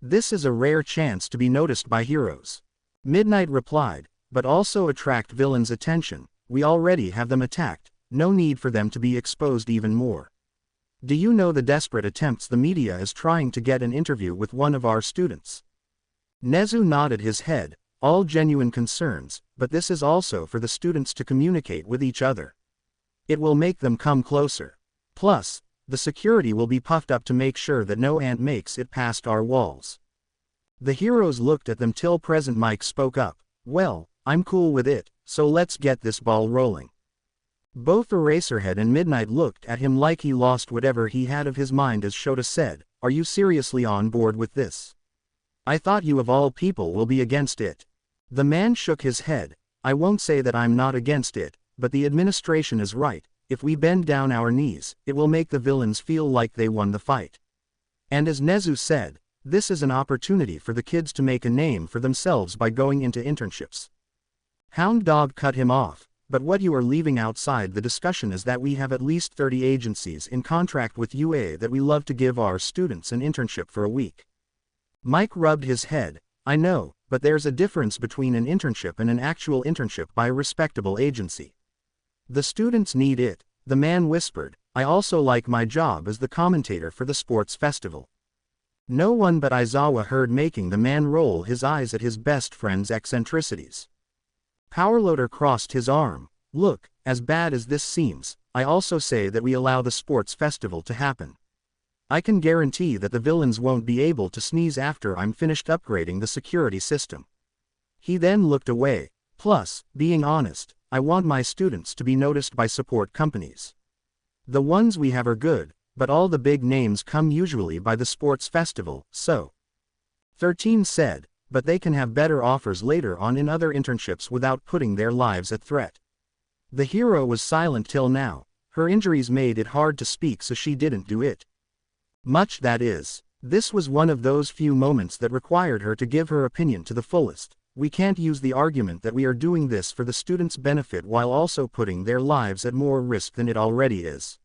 This is a rare chance to be noticed by heroes." Midnight replied, "But also attract villains' attention. We already have them attacked, no need for them to be exposed even more. Do you know the desperate attempts the media is trying to get an interview with one of our students?" Nezu nodded his head, all genuine concerns, but this is also for the students to communicate with each other. It will make them come closer. Plus, the security will be puffed up to make sure that no ant makes it past our walls." The heroes looked at them till Present Mike spoke up, "Well, I'm cool with it, so let's get this ball rolling." Both Eraserhead and Midnight looked at him like he lost whatever he had of his mind as Shota said, "Are you seriously on board with this? I thought you of all people will be against it." The man shook his head, "I won't say that I'm not against it, but the administration is right. If we bend down our knees, it will make the villains feel like they won the fight. And as Nezu said, this is an opportunity for the kids to make a name for themselves by going into internships." Hound Dog cut him off, "But what you are leaving outside the discussion is that we have at least 30 agencies in contract with UA that we love to give our students an internship for a week." Mike rubbed his head, "I know, but there's a difference between an internship and an actual internship by a respectable agency. The students need it." The man whispered, "I also like my job as the commentator for the sports festival." No one but Aizawa heard, making the man roll his eyes at his best friend's eccentricities. Powerloader crossed his arm, "Look, as bad as this seems, I also say that we allow the sports festival to happen. I can guarantee that the villains won't be able to sneeze after I'm finished upgrading the security system." He then looked away. "Plus, being honest, I want my students to be noticed by support companies. The ones we have are good, but all the big names come usually by the sports festival, so." 13 said, "But they can have better offers later on in other internships without putting their lives at threat." The hero was silent till now. Her injuries made it hard to speak, so she didn't do it much, that is. This was one of those few moments that required her to give her opinion to the fullest. We can't use the argument that we are doing this for the students' benefit while also putting their lives at more risk than it already is.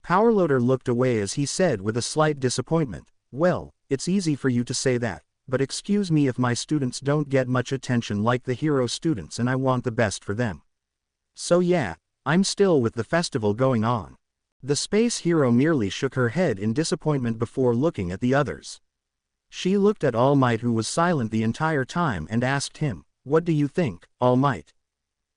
Powerloader looked away as he said with a slight disappointment, "Well, it's easy for you to say that, but excuse me if my students don't get much attention like the hero students, and I want the best for them. So yeah, I'm still with the festival going on." The space hero merely shook her head in disappointment before looking at the others. She looked at All Might, who was silent the entire time, and asked him, "What do you think, All Might?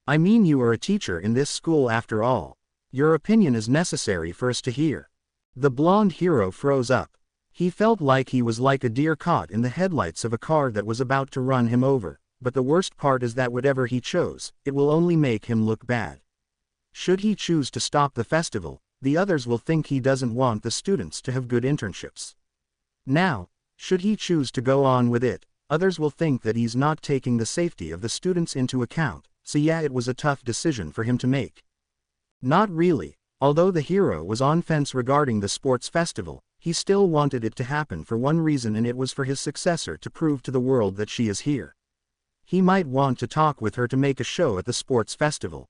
I mean, you are a teacher in this school after all. Your opinion is necessary for us to hear." The blonde hero froze up. He felt like he was like a deer caught in the headlights of a car that was about to run him over, but the worst part is that whatever he chose, it will only make him look bad. Should he choose to stop the festival, the others will think he doesn't want the students to have good internships. Now, should he choose to go on with it, others will think that he's not taking the safety of the students into account, so yeah, it was a tough decision for him to make. Not really. Although the hero was on fence regarding the sports festival, He still wanted it to happen for one reason, and it was for his successor to prove to the world that she is here. He might want to talk with her to make a show at the sports festival.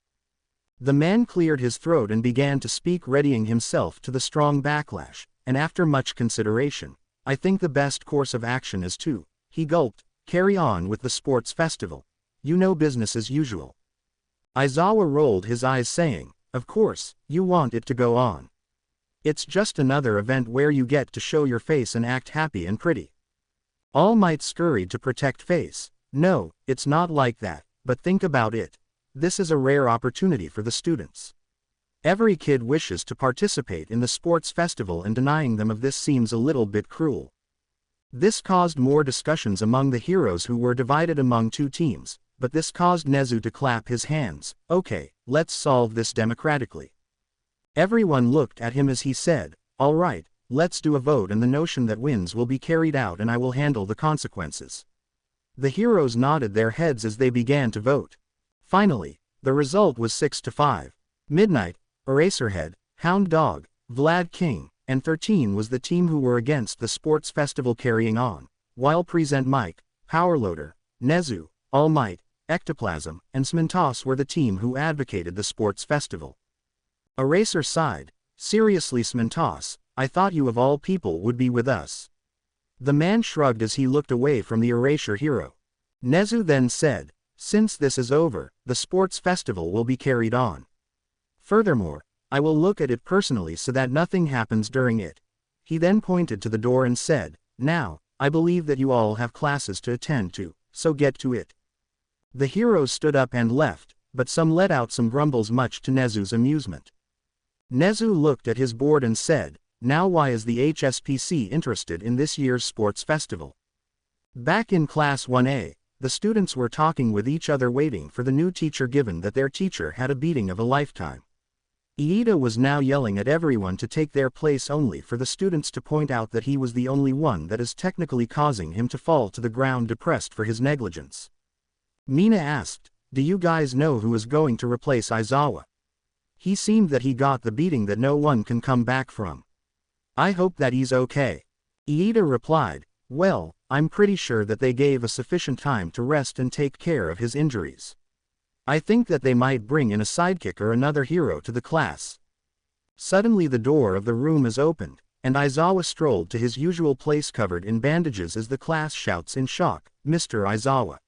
The man cleared his throat and began to speak, readying himself to the strong backlash, and after much consideration, I think the best course of action is to, he gulped, carry on with the sports festival. You know, business as usual. Aizawa rolled his eyes, saying, of course, you want it to go on. It's just another event where you get to show your face and act happy and pretty. All Might scurried to protect face. No, it's not like that, but think about it. This is a rare opportunity for the students. Every kid wishes to participate in the sports festival, and denying them of this seems a little bit cruel. This caused more discussions among the heroes, who were divided among two teams, but this caused Nezu to clap his hands. Okay, let's solve this democratically. Everyone looked at him as he said, all right, let's do a vote, and the notion that wins will be carried out, and I will handle the consequences. The heroes nodded their heads as they began to vote. Finally, the result was 6-5. Midnight, Eraserhead, Hound Dog, Vlad King, and 13 was the team who were against the sports festival carrying on, while Present Mike, Powerloader, Nezu, All Might, Ectoplasm, and Smintos were the team who advocated the sports festival. Eraser sighed. Seriously, Smintos, I thought you of all people would be with us. The man shrugged as he looked away from the Erasure hero. Nezu then said, since this is over, the sports festival will be carried on. Furthermore, I will look at it personally so that nothing happens during it. He then pointed to the door and said, now, I believe that you all have classes to attend to, so get to it. The heroes stood up and left, but some let out some grumbles, much to Nezu's amusement. Nezu looked at his board and said, now why is the HSPC interested in this year's sports festival? Back in Class 1A, the students were talking with each other, waiting for the new teacher, given that their teacher had a beating of a lifetime. Iida was now yelling at everyone to take their place, only for the students to point out that he was the only one that is technically causing him to fall to the ground, depressed for his negligence. Mina asked, do you guys know who is going to replace Aizawa? He seemed that he got the beating that no one can come back from. I hope that he's okay. Iida replied, well, I'm pretty sure that they gave a sufficient time to rest and take care of his injuries. I think that they might bring in a sidekick or another hero to the class. Suddenly the door of the room is opened, and Aizawa strolled to his usual place covered in bandages as the class shouts in shock, Mr. Aizawa.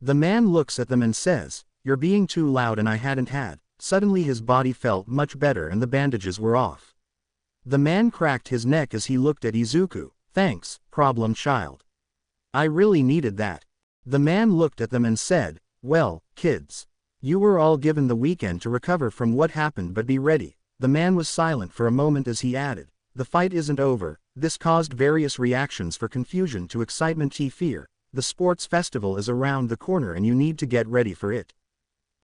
The man looks at them and says, you're being too loud, and I hadn't had. Suddenly his body felt much better and the bandages were off. The man cracked his neck as he looked at Izuku. Thanks, problem child. I really needed that. The man looked at them and said, well, kids. You were all given the weekend to recover from what happened, but be ready. The man was silent for a moment as he added, the fight isn't over. This caused various reactions, for confusion to excitement to fear. The sports festival is around the corner and you need to get ready for it.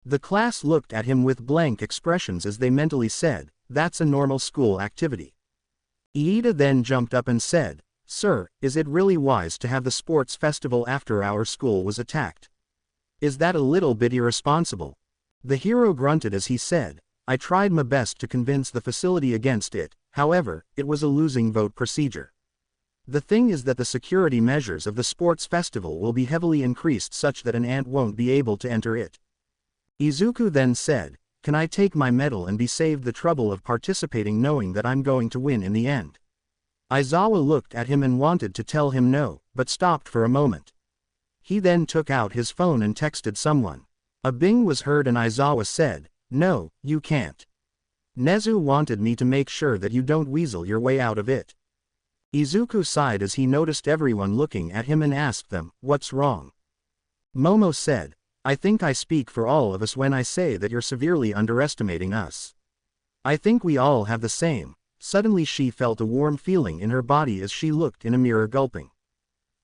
The class looked at him with blank expressions as they mentally said, that's a normal school activity. Iida then jumped up and said, sir, is it really wise to have the sports festival after our school was attacked? Is that a little bit irresponsible? The hero grunted as he said, I tried my best to convince the facility against it, however, it was a losing vote procedure. The thing is that the security measures of the sports festival will be heavily increased such that an ant won't be able to enter it. Izuku then said, can I take my medal and be saved the trouble of participating, knowing that I'm going to win in the end? Aizawa looked at him and wanted to tell him no, but stopped for a moment. He then took out his phone and texted someone. A bing was heard and Aizawa said, no, you can't. Nezu wanted me to make sure that you don't weasel your way out of it. Izuku sighed as he noticed everyone looking at him and asked them, what's wrong? Momo said, I think I speak for all of us when I say that you're severely underestimating us. I think we all have the same. Suddenly she felt a warm feeling in her body as she looked in a mirror, gulping.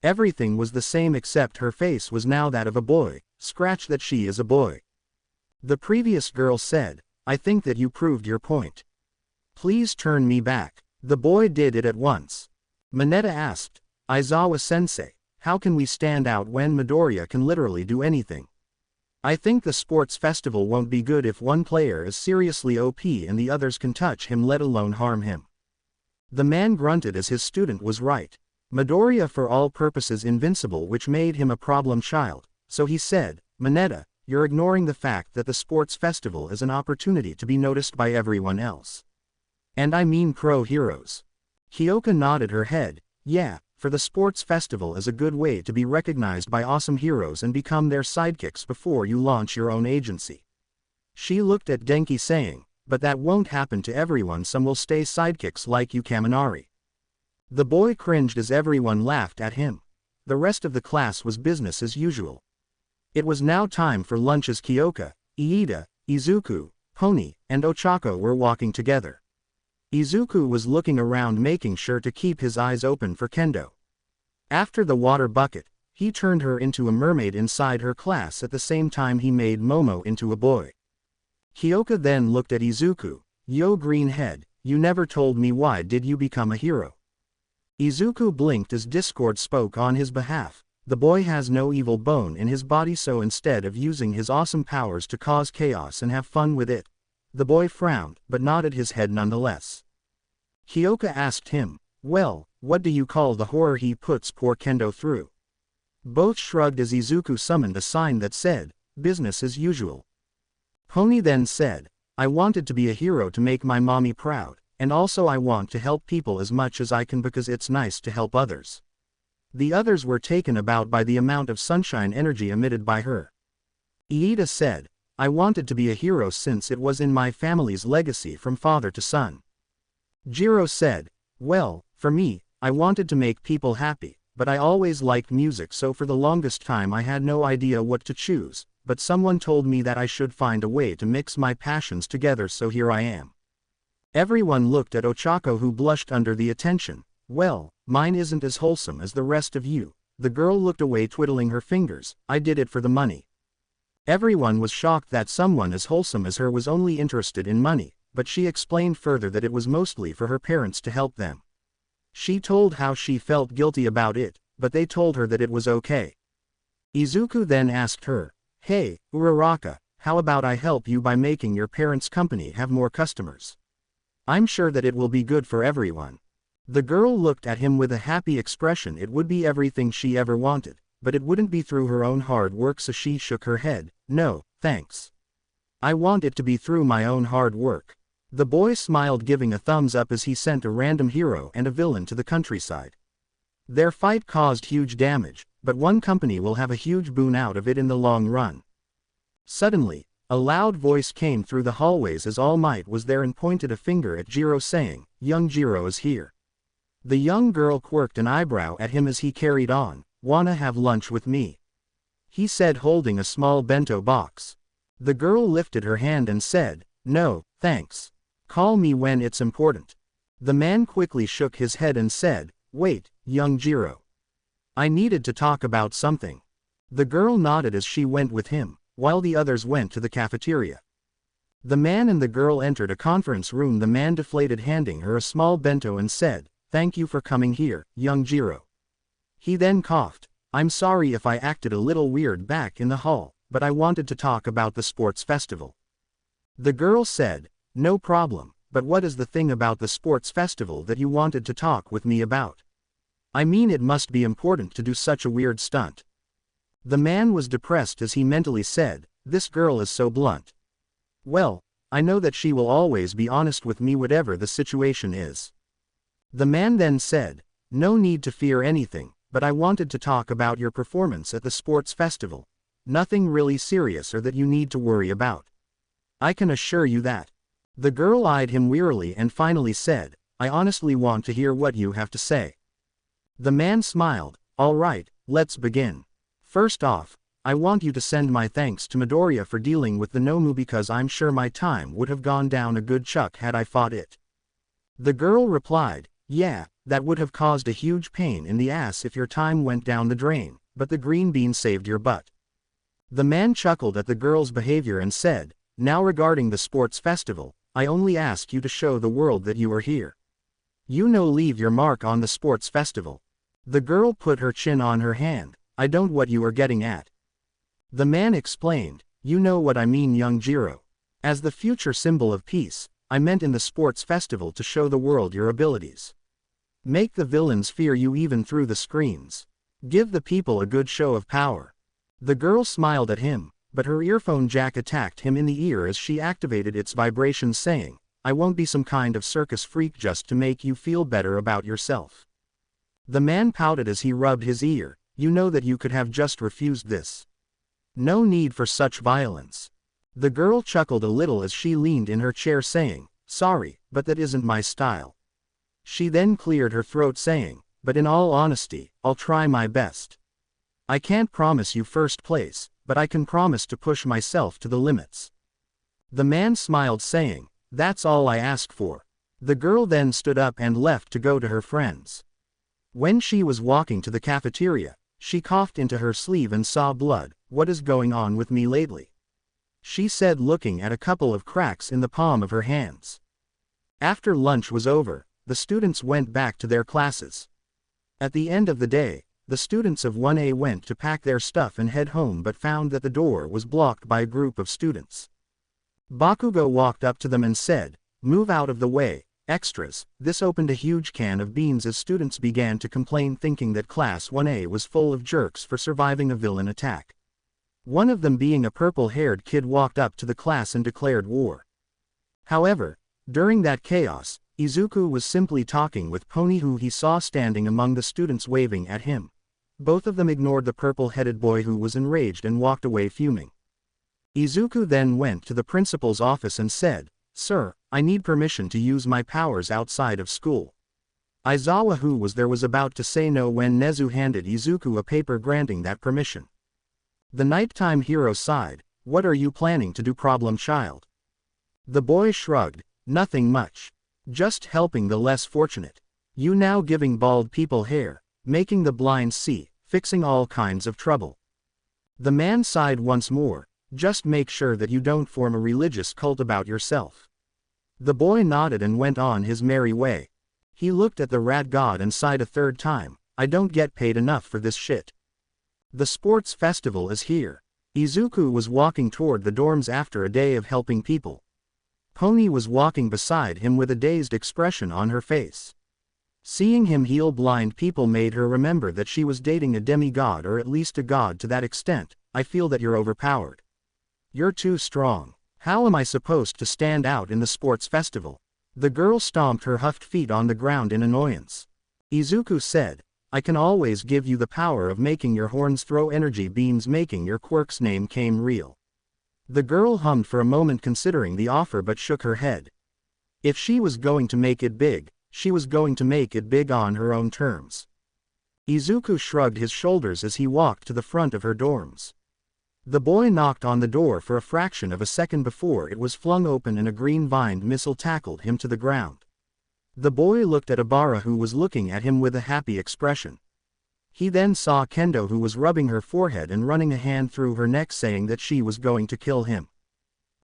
Everything was the same except her face was now that of a boy. Scratch that, she is a boy. The previous girl said, I think that you proved your point. Please turn me back. The boy did it at once. Mineta asked, Aizawa-sensei, how can we stand out when Midoriya can literally do anything? I think the sports festival won't be good if one player is seriously OP and the others can touch him, let alone harm him. The man grunted as his student was right. Midoriya for all purposes invincible, which made him a problem child, so he said, Mineta, you're ignoring the fact that the sports festival is an opportunity to be noticed by everyone else. And I mean pro heroes. Kyoka nodded her head, yeah, for the sports festival is a good way to be recognized by awesome heroes and become their sidekicks before you launch your own agency. She looked at Denki saying, but that won't happen to everyone, some will stay sidekicks like you Kaminari. The boy cringed as everyone laughed at him. The rest of the class was business as usual. It was now time for lunch as Kyoka, Iida, Izuku, Pony, and Ochako were walking together. Izuku was looking around making sure to keep his eyes open for Kendo. After the water bucket, he turned her into a mermaid inside her class at the same time he made Momo into a boy. Kyoka then looked at Izuku, yo greenhead, you never told me, why did you become a hero? Izuku blinked as Discord spoke on his behalf. The boy has no evil bone in his body, so instead of using his awesome powers to cause chaos and have fun with it, the boy frowned but nodded his head nonetheless. Kyoka asked him, well, what do you call the horror he puts poor Kendo through? Both shrugged as Izuku summoned a sign that said, business as usual. Pony then said, I wanted to be a hero to make my mommy proud. And also I want to help people as much as I can because it's nice to help others. The others were taken aback by the amount of sunshine energy emitted by her. Iida said, I wanted to be a hero since it was in my family's legacy from father to son. Jiro said, well, for me, I wanted to make people happy, but I always liked music, so for the longest time I had no idea what to choose, but someone told me that I should find a way to mix my passions together, so here I am. Everyone looked at Ochako, who blushed under the attention. Well, mine isn't as wholesome as the rest of you. The girl looked away twiddling her fingers. I did it for the money. Everyone was shocked that someone as wholesome as her was only interested in money, but she explained further that it was mostly for her parents to help them. She told how she felt guilty about it, but they told her that it was okay. Izuku then asked her, hey, Uraraka, how about I help you by making your parents' company have more customers? I'm sure that it will be good for everyone. The girl looked at him with a happy expression. It would be everything she ever wanted, but it wouldn't be through her own hard work, so she shook her head. No, thanks. I want it to be through my own hard work. The boy smiled, giving a thumbs up as he sent a random hero and a villain to the countryside. Their fight caused huge damage, but one company will have a huge boon out of it in the long run. Suddenly, a loud voice came through the hallways as All Might was there and pointed a finger at Jiro saying, young Jiro is here. The young girl quirked an eyebrow at him as he carried on, wanna have lunch with me? He said, holding a small bento box. The girl lifted her hand and said, no, thanks. Call me when it's important. The man quickly shook his head and said, wait, young Jiro. I needed to talk about something. The girl nodded as she went with him, while the others went to the cafeteria. The man and the girl entered a conference room. The man deflated, handing her a small bento and said, thank you for coming here, young Jiro. He then coughed. I'm sorry if I acted a little weird back in the hall, but I wanted to talk about the sports festival. The girl said, no problem, but what is the thing about the sports festival that you wanted to talk with me about? I mean, it must be important to do such a weird stunt. The man was depressed as he mentally said, this girl is so blunt. Well, I know that she will always be honest with me whatever the situation is. The man then said, no need to fear anything, but I wanted to talk about your performance at the sports festival. Nothing really serious or that you need to worry about. I can assure you that. The girl eyed him wearily and finally said, I honestly want to hear what you have to say. The man smiled, all right, let's begin. First off, I want you to send my thanks to Midoriya for dealing with the Nomu, because I'm sure my time would have gone down a good chuck had I fought it. The girl replied, yeah, that would have caused a huge pain in the ass if your time went down the drain, but the green bean saved your butt. The man chuckled at the girl's behavior and said, now regarding the sports festival, I only ask you to show the world that you are here. You know, leave your mark on the sports festival. The girl put her chin on her hand. I don't what you are getting at. The man explained, you know what I mean, young Jiro. As the future symbol of peace, I meant in the sports festival to show the world your abilities. Make the villains fear you even through the screens. Give the people a good show of power. The girl smiled at him, but her earphone jack attacked him in the ear as she activated its vibrations, saying, I won't be some kind of circus freak just to make you feel better about yourself. The man pouted as he rubbed his ear. You know that you could have just refused this. No need for such violence. The girl chuckled a little as she leaned in her chair, saying, Sorry, but that isn't my style. She then cleared her throat, saying, But in all honesty, I'll try my best. I can't promise you first place, but I can promise to push myself to the limits. The man smiled, saying, That's all I ask for. The girl then stood up and left to go to her friends. When she was walking to the cafeteria, she coughed into her sleeve and saw blood. What is going on with me lately? She said, looking at a couple of cracks in the palm of her hands. After lunch was over, the students went back to their classes. At the end of the day, the students of 1A went to pack their stuff and head home, but found that the door was blocked by a group of students. Bakugo walked up to them and said, Move out of the way, extras. This opened a huge can of beans as students began to complain, thinking that Class 1A was full of jerks for surviving a villain attack. One of them, being a purple-haired kid, walked up to the class and declared war. However, during that chaos, Izuku was simply talking with Pony, who he saw standing among the students waving at him. Both of them ignored the purple-headed boy, who was enraged, and walked away fuming. Izuku then went to the principal's office and said, Sir, I need permission to use my powers outside of school. Aizawa, who was there, was about to say no when Nezu handed Izuku a paper granting that permission. The nighttime hero sighed. What are you planning to do, problem child? The boy shrugged. Nothing much. Just helping the less fortunate. You now giving bald people hair, making the blind see, fixing all kinds of trouble. The man sighed once more. Just make sure that you don't form a religious cult about yourself. The boy nodded and went on his merry way. He looked at the rat god and sighed a third time. I don't get paid enough for this shit. The sports festival is here. Izuku was walking toward the dorms after a day of helping people. Pony was walking beside him with a dazed expression on her face. Seeing him heal blind people made her remember that she was dating a demigod, or at least a god to that extent. I feel that you're overpowered. You're too strong. How am I supposed to stand out in the sports festival? The girl stomped her huffed feet on the ground in annoyance. Izuku said, I can always give you the power of making your horns throw energy beams, making your quirk's name came real. The girl hummed for a moment, considering the offer, but shook her head. If she was going to make it big, she was going to make it big on her own terms. Izuku shrugged his shoulders as he walked to the front of her dorms. The boy knocked on the door for a fraction of a second before it was flung open and a green-vined missile tackled him to the ground. The boy looked at Abara, who was looking at him with a happy expression. He then saw Kendo, who was rubbing her forehead and running a hand through her neck, saying that she was going to kill him.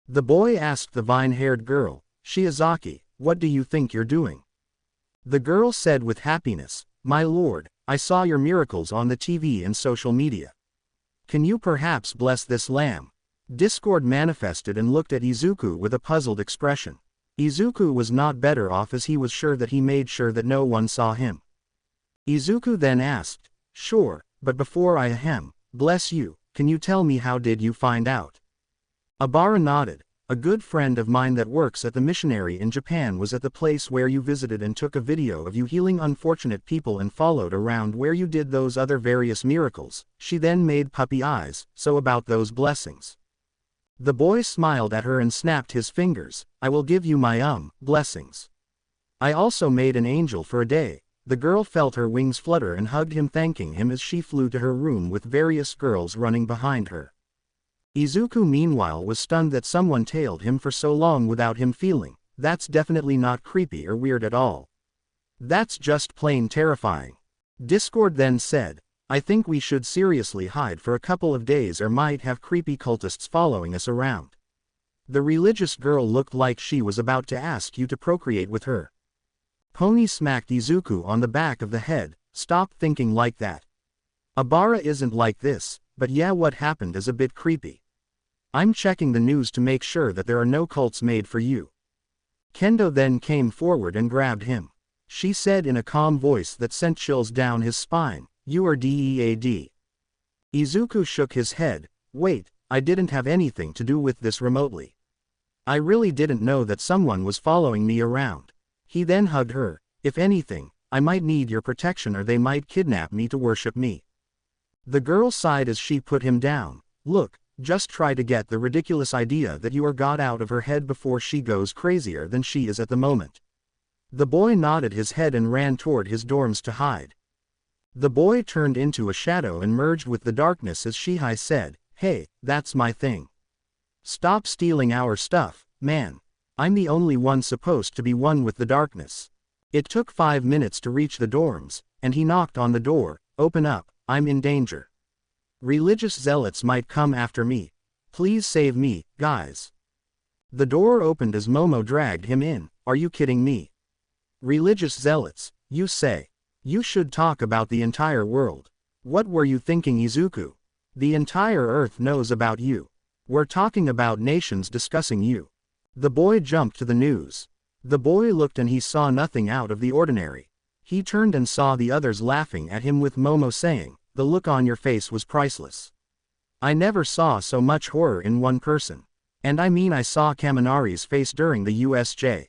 The boy asked the vine-haired girl, Shiozaki, what do you think you're doing? The girl said with happiness, My lord, I saw your miracles on the TV and social media. Can you perhaps bless this lamb? Discord manifested and looked at Izuku with a puzzled expression. Izuku was not better off, as he was sure that he made sure that no one saw him. Izuku then asked, Sure, but before I bless you, can you tell me how did you find out? Abara nodded. A good friend of mine that works at the missionary in Japan was at the place where you visited and took a video of you healing unfortunate people and followed around where you did those other various miracles. She then made puppy eyes. So about those blessings. The boy smiled at her and snapped his fingers. I will give you my blessings. I also made an angel for a day. The girl felt her wings flutter and hugged him, thanking him as she flew to her room with various girls running behind her. Izuku meanwhile was stunned that someone tailed him for so long without him feeling. That's definitely not creepy or weird at all. That's just plain terrifying. Discord then said, I think we should seriously hide for a couple of days or might have creepy cultists following us around. The religious girl looked like she was about to ask you to procreate with her. Pony smacked Izuku on the back of the head. Stop thinking like that. Abara isn't like this, but yeah, what happened is a bit creepy. I'm checking the news to make sure that there are no cults made for you. Kendo then came forward and grabbed him. she said in a calm voice that sent chills down his spine. You are dead. Izuku shook his head. Wait, I didn't have anything to do with this remotely. I really didn't know that someone was following me around. He then hugged her. If anything, I might need your protection or they might kidnap me to worship me. The girl sighed as she put him down. Look, just try to get the ridiculous idea that you are God out of her head before she goes crazier than she is at the moment. The boy nodded his head and ran toward his dorms to hide. The boy turned into a shadow and merged with the darkness as Shihai said, Hey, that's my thing. Stop stealing our stuff, man. I'm the only one supposed to be one with the darkness. It took 5 minutes to reach the dorms, and he knocked on the door. Open up, I'm in danger. Religious zealots might come after me. Please save me, guys. The door opened as Momo dragged him in. Are you kidding me? Religious zealots, you say? You should talk about the entire world. What were you thinking, Izuku? The entire earth knows about you. We're talking about nations discussing you. The boy jumped to the news. The boy looked and he saw nothing out of the ordinary. He turned and saw the others laughing at him with Momo saying, the look on your face was priceless. I never saw so much horror in one person. And I mean I saw Kaminari's face during the USJ.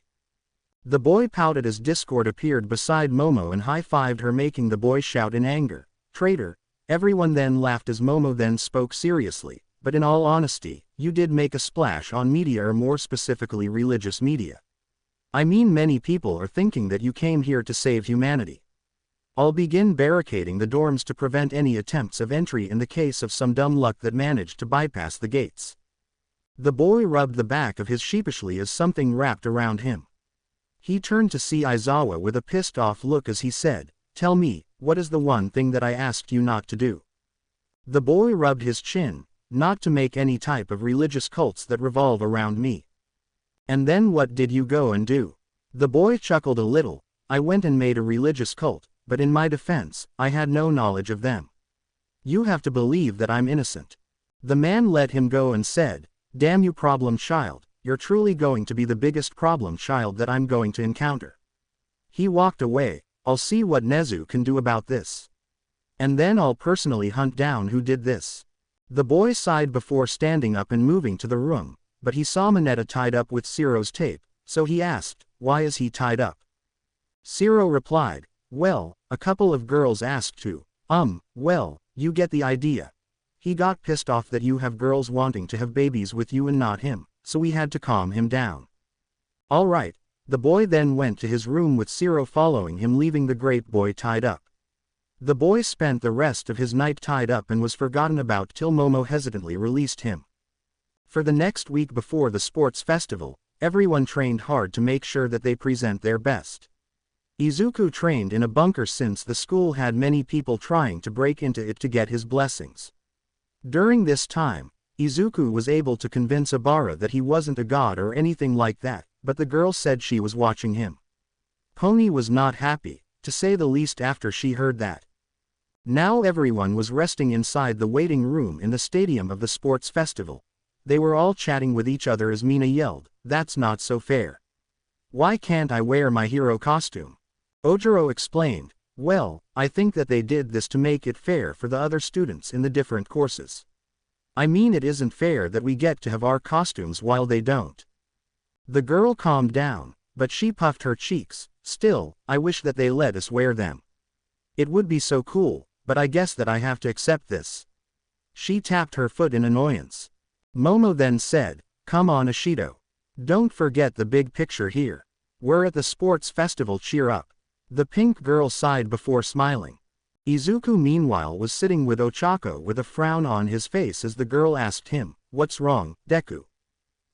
The boy pouted as Discord appeared beside Momo and high-fived her, making the boy shout in anger. Traitor. Everyone then laughed as Momo then spoke seriously, but in all honesty, you did make a splash on media, or more specifically religious media. I mean, many people are thinking that you came here to save humanity. I'll begin barricading the dorms to prevent any attempts of entry in the case of some dumb luck that managed to bypass the gates. The boy rubbed the back of his sheepishly as something wrapped around him. He turned to see Aizawa with a pissed-off look as he said, Tell me, what is the one thing that I asked you not to do? The boy rubbed his chin. Not to make any type of religious cults that revolve around me. And then what did you go and do? The boy chuckled a little. I went and made a religious cult, but in my defense, I had no knowledge of them. You have to believe that I'm innocent. The man let him go and said, Damn you, problem child, you're truly going to be the biggest problem child that I'm going to encounter. He walked away. I'll see what Nezu can do about this. And then I'll personally hunt down who did this. The boy sighed before standing up and moving to the room, but he saw Mineta tied up with Ciro's tape, so he asked, Why is he tied up? Ciro replied, Well, a couple of girls asked to. Well, you get the idea. He got pissed off that you have girls wanting to have babies with you and not him, so we had to calm him down. Alright. The boy then went to his room with Ciro following him, leaving the great boy tied up. The boy spent the rest of his night tied up and was forgotten about till Momo hesitantly released him. For the next week before the sports festival, everyone trained hard to make sure that they present their best. Izuku trained in a bunker since the school had many people trying to break into it to get his blessings. During this time, Izuku was able to convince Obara that he wasn't a god or anything like that, but the girl said she was watching him. Pony was not happy, to say the least, after she heard that. Now everyone was resting inside the waiting room in the stadium of the sports festival. They were all chatting with each other as Mina yelled, That's not so fair. Why can't I wear my hero costume? Ojiro explained, Well, I think that they did this to make it fair for the other students in the different courses. I mean, it isn't fair that we get to have our costumes while they don't. The girl calmed down, but she puffed her cheeks. Still, I wish that they let us wear them. It would be so cool, but I guess that I have to accept this. She tapped her foot in annoyance. Momo then said, Come on, Ashido. Don't forget the big picture here. We're at the sports festival, cheer up. The pink girl sighed before smiling. Izuku meanwhile was sitting with Ochako with a frown on his face as the girl asked him, What's wrong, Deku?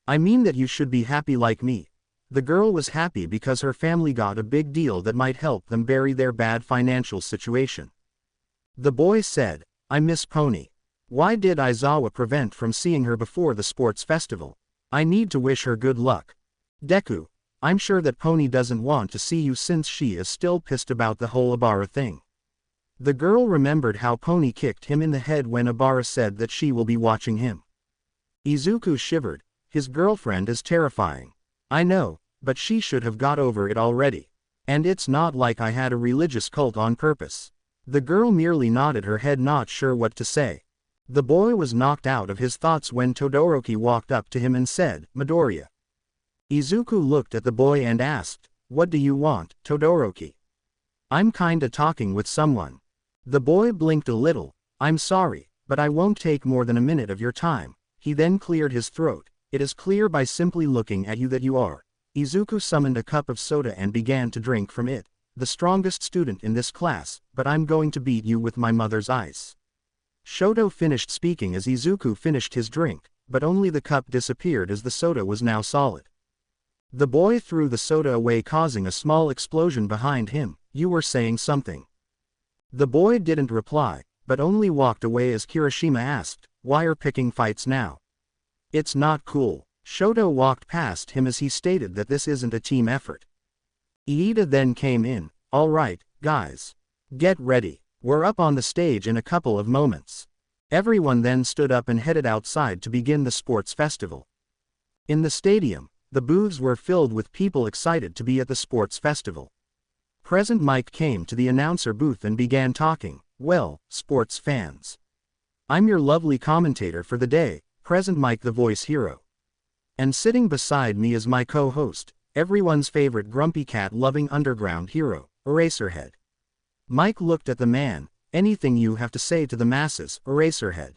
I mean that you should be happy like me. The girl was happy because her family got a big deal that might help them bury their bad financial situation. The boy said, I miss Pony. Why did Aizawa prevent from seeing her before the sports festival? I need to wish her good luck. Deku, I'm sure that Pony doesn't want to see you since she is still pissed about the whole Obara thing. The girl remembered how Pony kicked him in the head when Obara said that she will be watching him. Izuku shivered. His girlfriend is terrifying. I know, but she should have got over it already. And it's not like I had a religious cult on purpose. The girl merely nodded her head, not sure what to say. The boy was knocked out of his thoughts when Todoroki walked up to him and said, "Midoriya." Izuku looked at the boy and asked, "What do you want, Todoroki?" "I'm kinda talking with someone." The boy blinked a little. "I'm sorry, but I won't take more than a minute of your time." He then cleared his throat. "It is clear by simply looking at you that you are." Izuku summoned a cup of soda and began to drink from it. "The strongest student in this class, but I'm going to beat you with my mother's ice." Shoto finished speaking as Izuku finished his drink, but only the cup disappeared as the soda was now solid. The boy threw the soda away, causing a small explosion behind him. "You were saying something." The boy didn't reply, but only walked away as Kirishima asked, "Why are picking fights now? It's not cool." Shoto walked past him as he stated that this isn't a team effort. Iida then came in. "All right, guys. Get ready. We're up on the stage in a couple of moments." Everyone then stood up and headed outside to begin the sports festival. In the stadium, the booths were filled with people excited to be at the sports festival. Present Mike came to the announcer booth and began talking. "Well, sports fans. I'm your lovely commentator for the day, Present Mike, the voice hero. And sitting beside me is my co-host, everyone's favorite grumpy cat-loving underground hero, Eraserhead." Mike looked at the man. "Anything you have to say to the masses, Eraserhead?"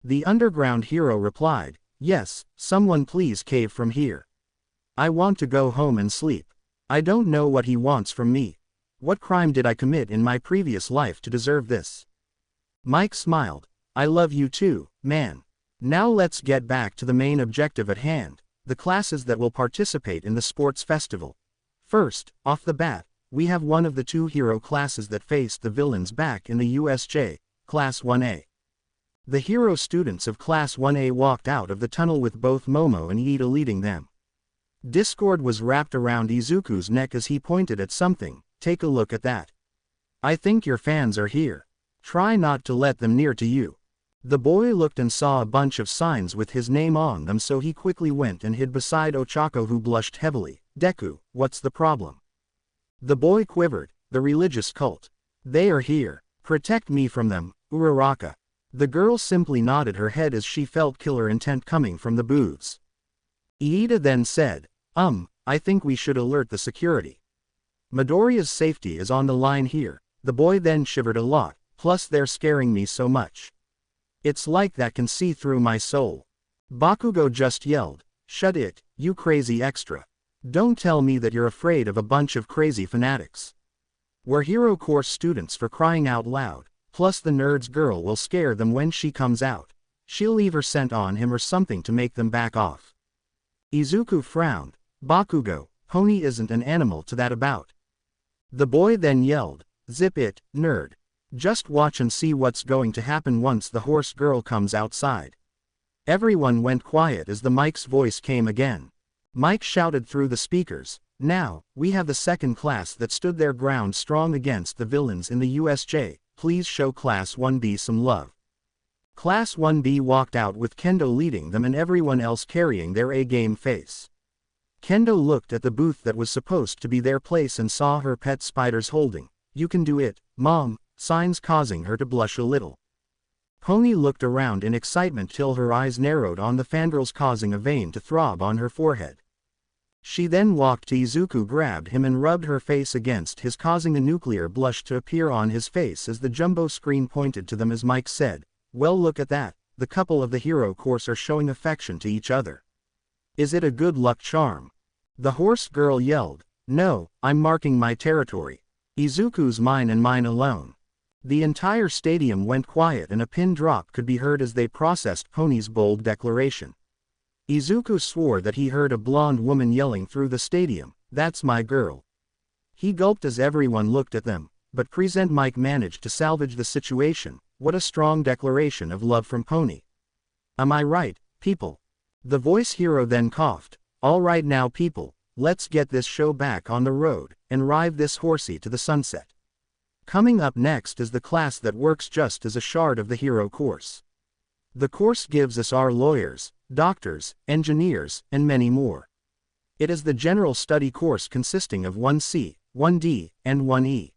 The underground hero replied, "Yes, someone please cave from here. I want to go home and sleep. I don't know what he wants from me. What crime did I commit in my previous life to deserve this?" Mike smiled. "I love you too, man. Now let's get back to the main objective at hand, the classes that will participate in the sports festival. First, off the bat, we have one of the two hero classes that faced the villains back in the USJ, Class 1A. The hero students of Class 1A walked out of the tunnel with both Momo and Iida leading them. Discord was wrapped around Izuku's neck as he pointed at something. "Take a look at that. I think your fans are here. Try not to let them near to you." The boy looked and saw a bunch of signs with his name on them, so he quickly went and hid beside Ochako, who blushed heavily. "Deku, what's the problem?" The boy quivered. "The religious cult. They are here. Protect me from them, Uraraka." The girl simply nodded her head as she felt killer intent coming from the booths. Iida then said, I think we should alert the security. Midoriya's safety is on the line here." The boy then shivered a lot. "Plus they're scaring me so much. It's like that can see through my soul." Bakugo just yelled, "Shut it, you crazy extra. Don't tell me that you're afraid of a bunch of crazy fanatics. We're hero course students, for crying out loud. Plus the nerd's girl will scare them when she comes out. She'll leave her scent on him or something to make them back off." Izuku frowned. "Bakugo, Pony isn't an animal to that about." The boy then yelled, "Zip it, nerd. Just watch and see what's going to happen once the horse girl comes outside." Everyone went quiet as the Mike's voice came again. Mike shouted through the speakers, "Now, we have the second class that stood their ground strong against the villains in the USJ. Please show Class 1B some love." Class 1B walked out with Kendo leading them and everyone else carrying their A-game face. Kendo looked at the booth that was supposed to be their place and saw her pet spiders holding, "You can do it, Mom," signs, causing her to blush a little. Pony looked around in excitement till her eyes narrowed on the fangirls, causing a vein to throb on her forehead. She then walked to Izuku, grabbed him and rubbed her face against his, causing a nuclear blush to appear on his face as the jumbo screen pointed to them as Mike said, "Well, look at that, the couple of the hero course are showing affection to each other. Is it a good luck charm?" The horse girl yelled, "No, I'm marking my territory. Izuku's mine and mine alone." The entire stadium went quiet and a pin drop could be heard as they processed Pony's bold declaration. Izuku swore that he heard a blonde woman yelling through the stadium, "That's my girl." He gulped as everyone looked at them, but Present Mike managed to salvage the situation. "What a strong declaration of love from Pony. Am I right, people?" The voice hero then coughed. "All right now people, let's get this show back on the road, and ride this horsey to the sunset." Coming up next is the class that works just as a shard of the hero course. The course gives us our lawyers, doctors, engineers, and many more. It is the general study course consisting of 1C, 1D, and 1E.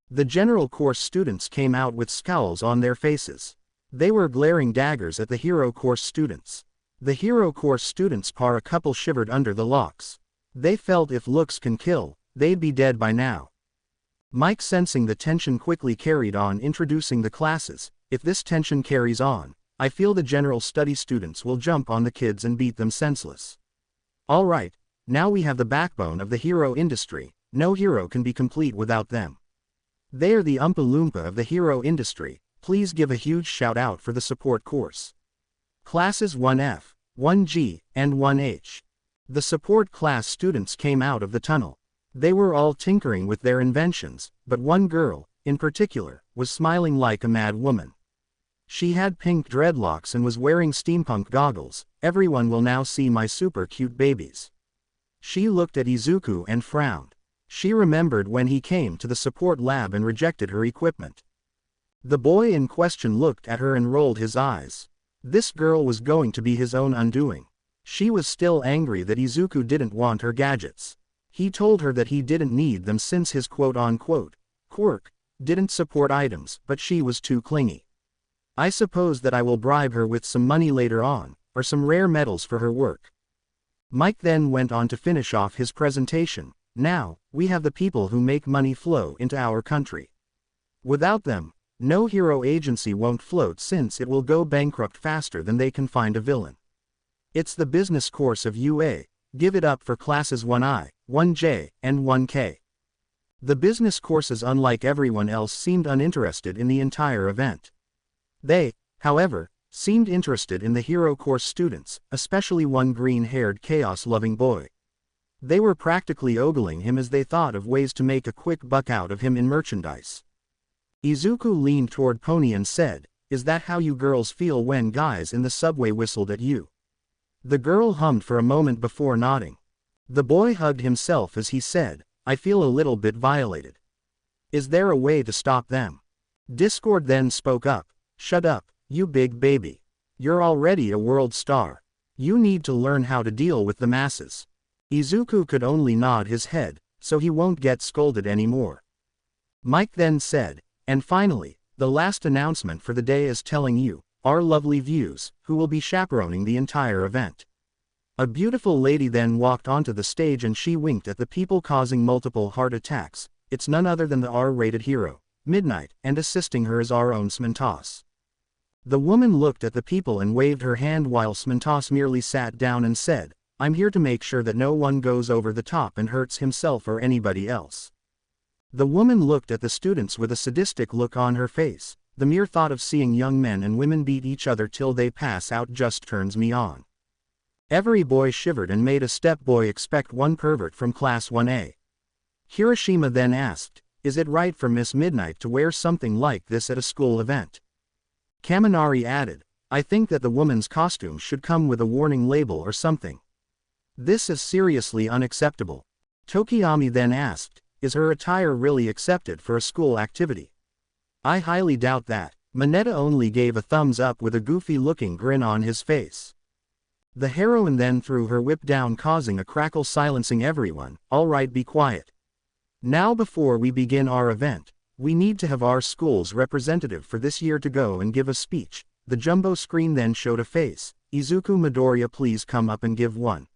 The general course students came out with scowls on their faces. They were glaring daggers at the hero course students. The hero course students par a couple shivered under the locks. They felt if looks can kill, they'd be dead by now. Mike, sensing the tension, quickly carried on introducing the classes. If this tension carries on, I feel the general study students will jump on the kids and beat them senseless. Alright, now we have the backbone of the hero industry. No hero can be complete without them. They are the Oompa Loompa of the hero industry. Please give a huge shout out for the support course. Classes 1F, 1G, and 1H. The support class students came out of the tunnel. They were all tinkering with their inventions, but one girl, in particular, was smiling like a mad woman. She had pink dreadlocks and was wearing steampunk goggles. Everyone will now see my super cute babies. She looked at Izuku and frowned. She remembered when he came to the support lab and rejected her equipment. The boy in question looked at her and rolled his eyes. This girl was going to be his own undoing. She was still angry that Izuku didn't want her gadgets. He told her that he didn't need them since his quote-unquote quirk didn't support items, but she was too clingy. I suppose that I will bribe her with some money later on, or some rare metals for her work. Mike then went on to finish off his presentation. Now, we have the people who make money flow into our country. Without them, no hero agency won't float since it will go bankrupt faster than they can find a villain. It's the business course of UA. Give it up for classes 1I, 1J, and 1K. The business courses, unlike everyone else, seemed uninterested in the entire event. They, however, seemed interested in the hero course students, especially one green-haired chaos-loving boy. They were practically ogling him as they thought of ways to make a quick buck out of him in merchandise. Izuku leaned toward Pony and said, "Is that how you girls feel when guys in the subway whistled at you?" The girl hummed for a moment before nodding. The boy hugged himself as he said, "I feel a little bit violated. Is there a way to stop them?" Discord then spoke up. "Shut up, you big baby. You're already a world star. You need to learn how to deal with the masses." Izuku could only nod his head, so he won't get scolded anymore. Mike then said, "And finally, the last announcement for the day is telling you, our lovely views, who will be chaperoning the entire event." A beautiful lady then walked onto the stage and she winked at the people causing multiple heart attacks. It's none other than the R-rated hero, Midnight, and assisting her is our own Smentos. The woman looked at the people and waved her hand while Smentos merely sat down and said, "I'm here to make sure that no one goes over the top and hurts himself or anybody else." The woman looked at the students with a sadistic look on her face. The mere thought of seeing young men and women beat each other till they pass out just turns me on. Every boy shivered and made a step. Boy, expect one pervert from class 1A. Hiroshima then asked, "Is it right for Miss Midnight to wear something like this at a school event?" Kaminari added, "I think that the woman's costume should come with a warning label or something. This is seriously unacceptable." Tokiyami then asked, "Is her attire really accepted for a school activity?" "I highly doubt that." Mineta only gave a thumbs up with a goofy-looking grin on his face. The heroine then threw her whip down, causing a crackle, silencing everyone. "All right, be quiet. Now before we begin our event, we need to have our school's representative for this year to go and give a speech." The jumbo screen then showed a face. "Izuku Midoriya, please come up and give one."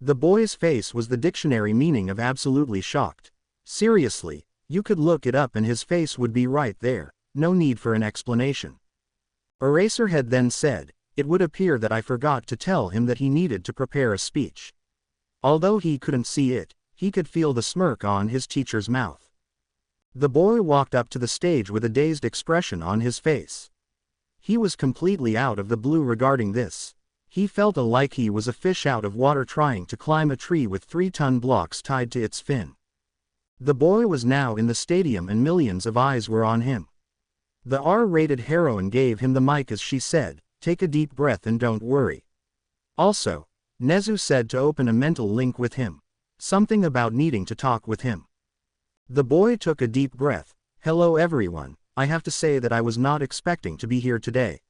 The boy's face was the dictionary meaning of absolutely shocked. Seriously, you could look it up and his face would be right there, no need for an explanation. Eraserhead then said, "It would appear that I forgot to tell him that he needed to prepare a speech." Although he couldn't see it, he could feel the smirk on his teacher's mouth. The boy walked up to the stage with a dazed expression on his face. He was completely out of the blue regarding this. He felt like he was a fish out of water trying to climb a tree with 3-ton blocks tied to its fin. The boy was now in the stadium and millions of eyes were on him. The R-rated heroine gave him the mic as she said, "Take a deep breath and don't worry." Also, Nezu said to open a mental link with him. Something about needing to talk with him. The boy took a deep breath. "Hello everyone, I have to say that I was not expecting to be here today.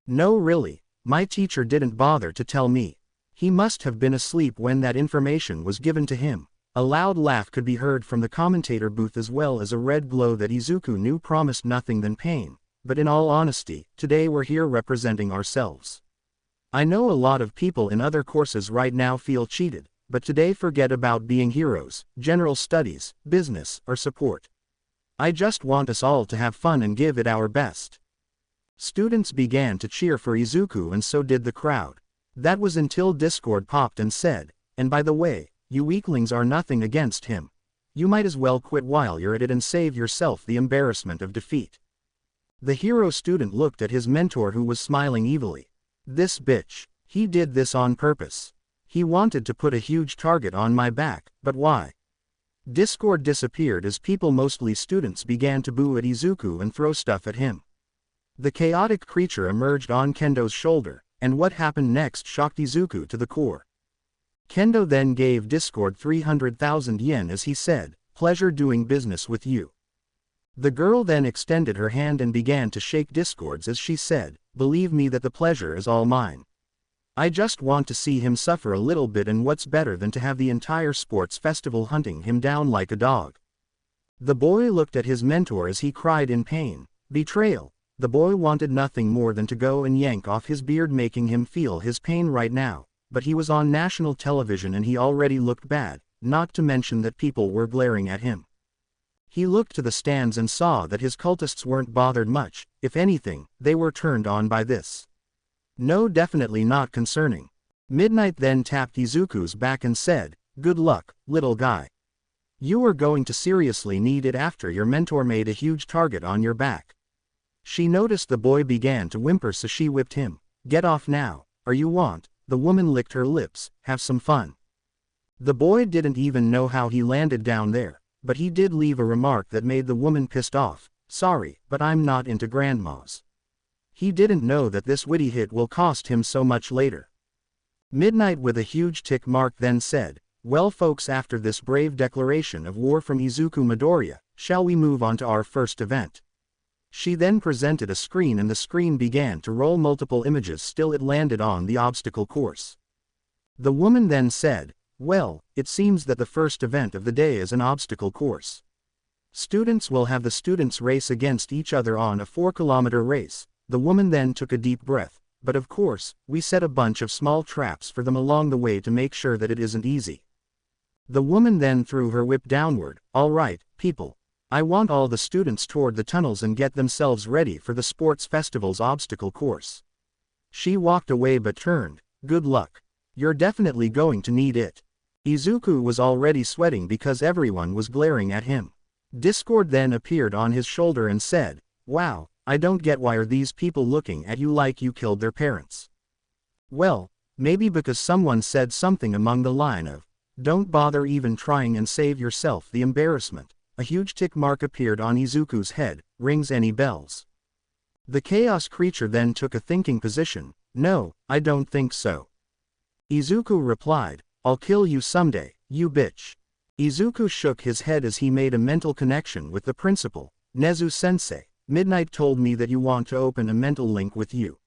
No really, my teacher didn't bother to tell me. He must have been asleep when that information was given to him." A loud laugh could be heard from the commentator booth as well as a red glow that Izuku knew promised nothing than pain, but in all honesty, today we're here representing ourselves. I know a lot of people in other courses right now feel cheated, but today forget about being heroes, general studies, business, or support. I just want us all to have fun and give it our best. Students began to cheer for Izuku and so did the crowd. That was until Discord popped and said, and by the way, you weaklings are nothing against him. You might as well quit while you're at it and save yourself the embarrassment of defeat. The hero student looked at his mentor who was smiling evilly. This bitch. He did this on purpose. He wanted to put a huge target on my back, but why? Discord disappeared as people, mostly students, began to boo at Izuku and throw stuff at him. The chaotic creature emerged on Kendo's shoulder, and what happened next shocked Izuku to the core. Kendo then gave Discord 300,000 yen as he said, "Pleasure doing business with you." The girl then extended her hand and began to shake Discord's as she said, "Believe me that the pleasure is all mine. I just want to see him suffer a little bit, and what's better than to have the entire sports festival hunting him down like a dog." The boy looked at his mentor as he cried in pain. Betrayal. The boy wanted nothing more than to go and yank off his beard, making him feel his pain right now, but he was on national television and he already looked bad, not to mention that people were glaring at him. He looked to the stands and saw that his cultists weren't bothered much, if anything, they were turned on by this. No, definitely not concerning. Midnight then tapped Izuku's back and said, "Good luck, little guy. You are going to seriously need it after your mentor made a huge target on your back." She noticed the boy began to whimper, so she whipped him. "Get off now, or you want." The woman licked her lips. "Have some fun." The boy didn't even know how he landed down there, but he did leave a remark that made the woman pissed off. "Sorry, but I'm not into grandmas." He didn't know that this witty hit will cost him so much later. Midnight with a huge tick mark then said, "Well folks, after this brave declaration of war from Izuku Midoriya, shall we move on to our first event?" She then presented a screen and the screen began to roll multiple images. Still it landed on the obstacle course. The woman then said, "Well, it seems that the first event of the day is an obstacle course. Students will have the students race against each other on a 4-kilometer race." The woman then took a deep breath. "But of course, we set a bunch of small traps for them along the way to make sure that it isn't easy." The woman then threw her whip downward. "All right, people. I want all the students toward the tunnels and get themselves ready for the sports festival's obstacle course." She walked away but turned. "Good luck. You're definitely going to need it." Izuku was already sweating because everyone was glaring at him. Discord then appeared on his shoulder and said, "Wow, I don't get why are these people looking at you like you killed their parents." Well, maybe because someone said something among the line of, "Don't bother even trying and save yourself the embarrassment." A huge tick mark appeared on Izuku's head. "Rings any bells?" The chaos creature then took a thinking position. "No, I don't think so." Izuku replied, "I'll kill you someday, you bitch." Izuku shook his head as he made a mental connection with the principal. "Nezu-sensei, Midnight told me that you want to open a mental link with you.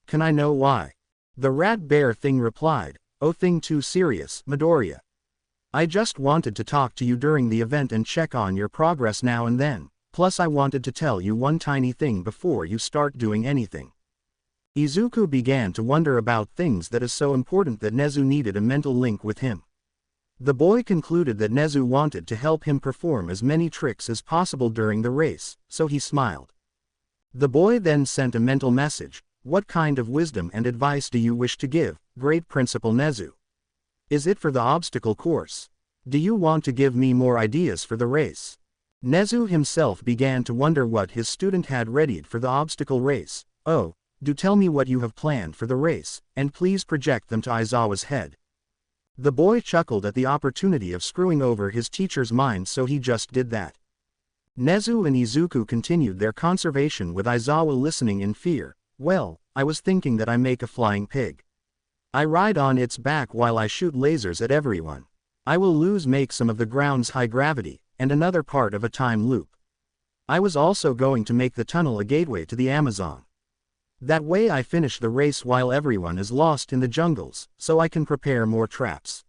Can I know why?" The rat bear thing replied, "Oh, thing too serious, Midoriya. I just wanted to talk to you during the event and check on your progress now and then, plus I wanted to tell you one tiny thing before you start doing anything." Izuku began to wonder about things that is so important that Nezu needed a mental link with him. The boy concluded that Nezu wanted to help him perform as many tricks as possible during the race, so he smiled. The boy then sent a mental message, "What kind of wisdom and advice do you wish to give, great Principal Nezu? Is it for the obstacle course? Do you want to give me more ideas for the race?" Nezu himself began to wonder what his student had readied for the obstacle race. "Oh, do tell me what you have planned for the race, and please project them to Aizawa's head." The boy chuckled at the opportunity of screwing over his teacher's mind, so he just did that. Nezu and Izuku continued their conversation with Aizawa listening in fear. "Well, I was thinking that I make a flying pig. I ride on its back while I shoot lasers at everyone. I will make some of the ground's high gravity, and another part of a time loop. I was also going to make the tunnel a gateway to the Amazon. That way I finish the race while everyone is lost in the jungles, so I can prepare more traps."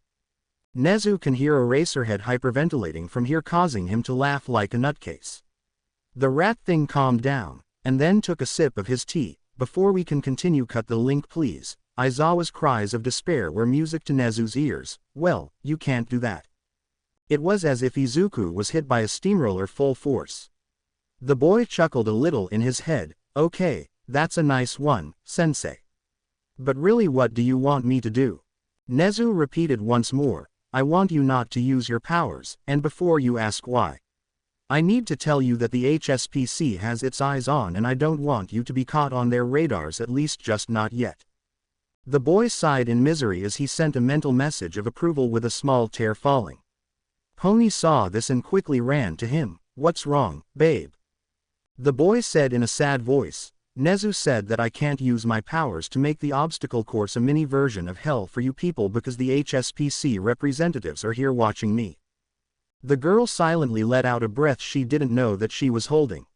Nezu can hear Eraserhead hyperventilating from here, causing him to laugh like a nutcase. The rat thing calmed down, and then took a sip of his tea. Before we can continue, cut the link please. Aizawa's cries of despair were music to Nezu's ears. Well, you can't do that. It was as if Izuku was hit by a steamroller full force. The boy chuckled a little in his head. Okay, that's a nice one, sensei. But really, what do you want me to do? Nezu repeated once more. I want you not to use your powers, and before you ask why, I need to tell you that the HSPC has its eyes on, and I don't want you to be caught on their radars, at least just not yet. The boy sighed in misery as he sent a mental message of approval with a small tear falling. Pony saw this and quickly ran to him. What's wrong, babe? The boy said in a sad voice. Nezu said that I can't use my powers to make the obstacle course a mini version of hell for you people because the HSPC representatives are here watching me. The girl silently let out a breath she didn't know that she was holding.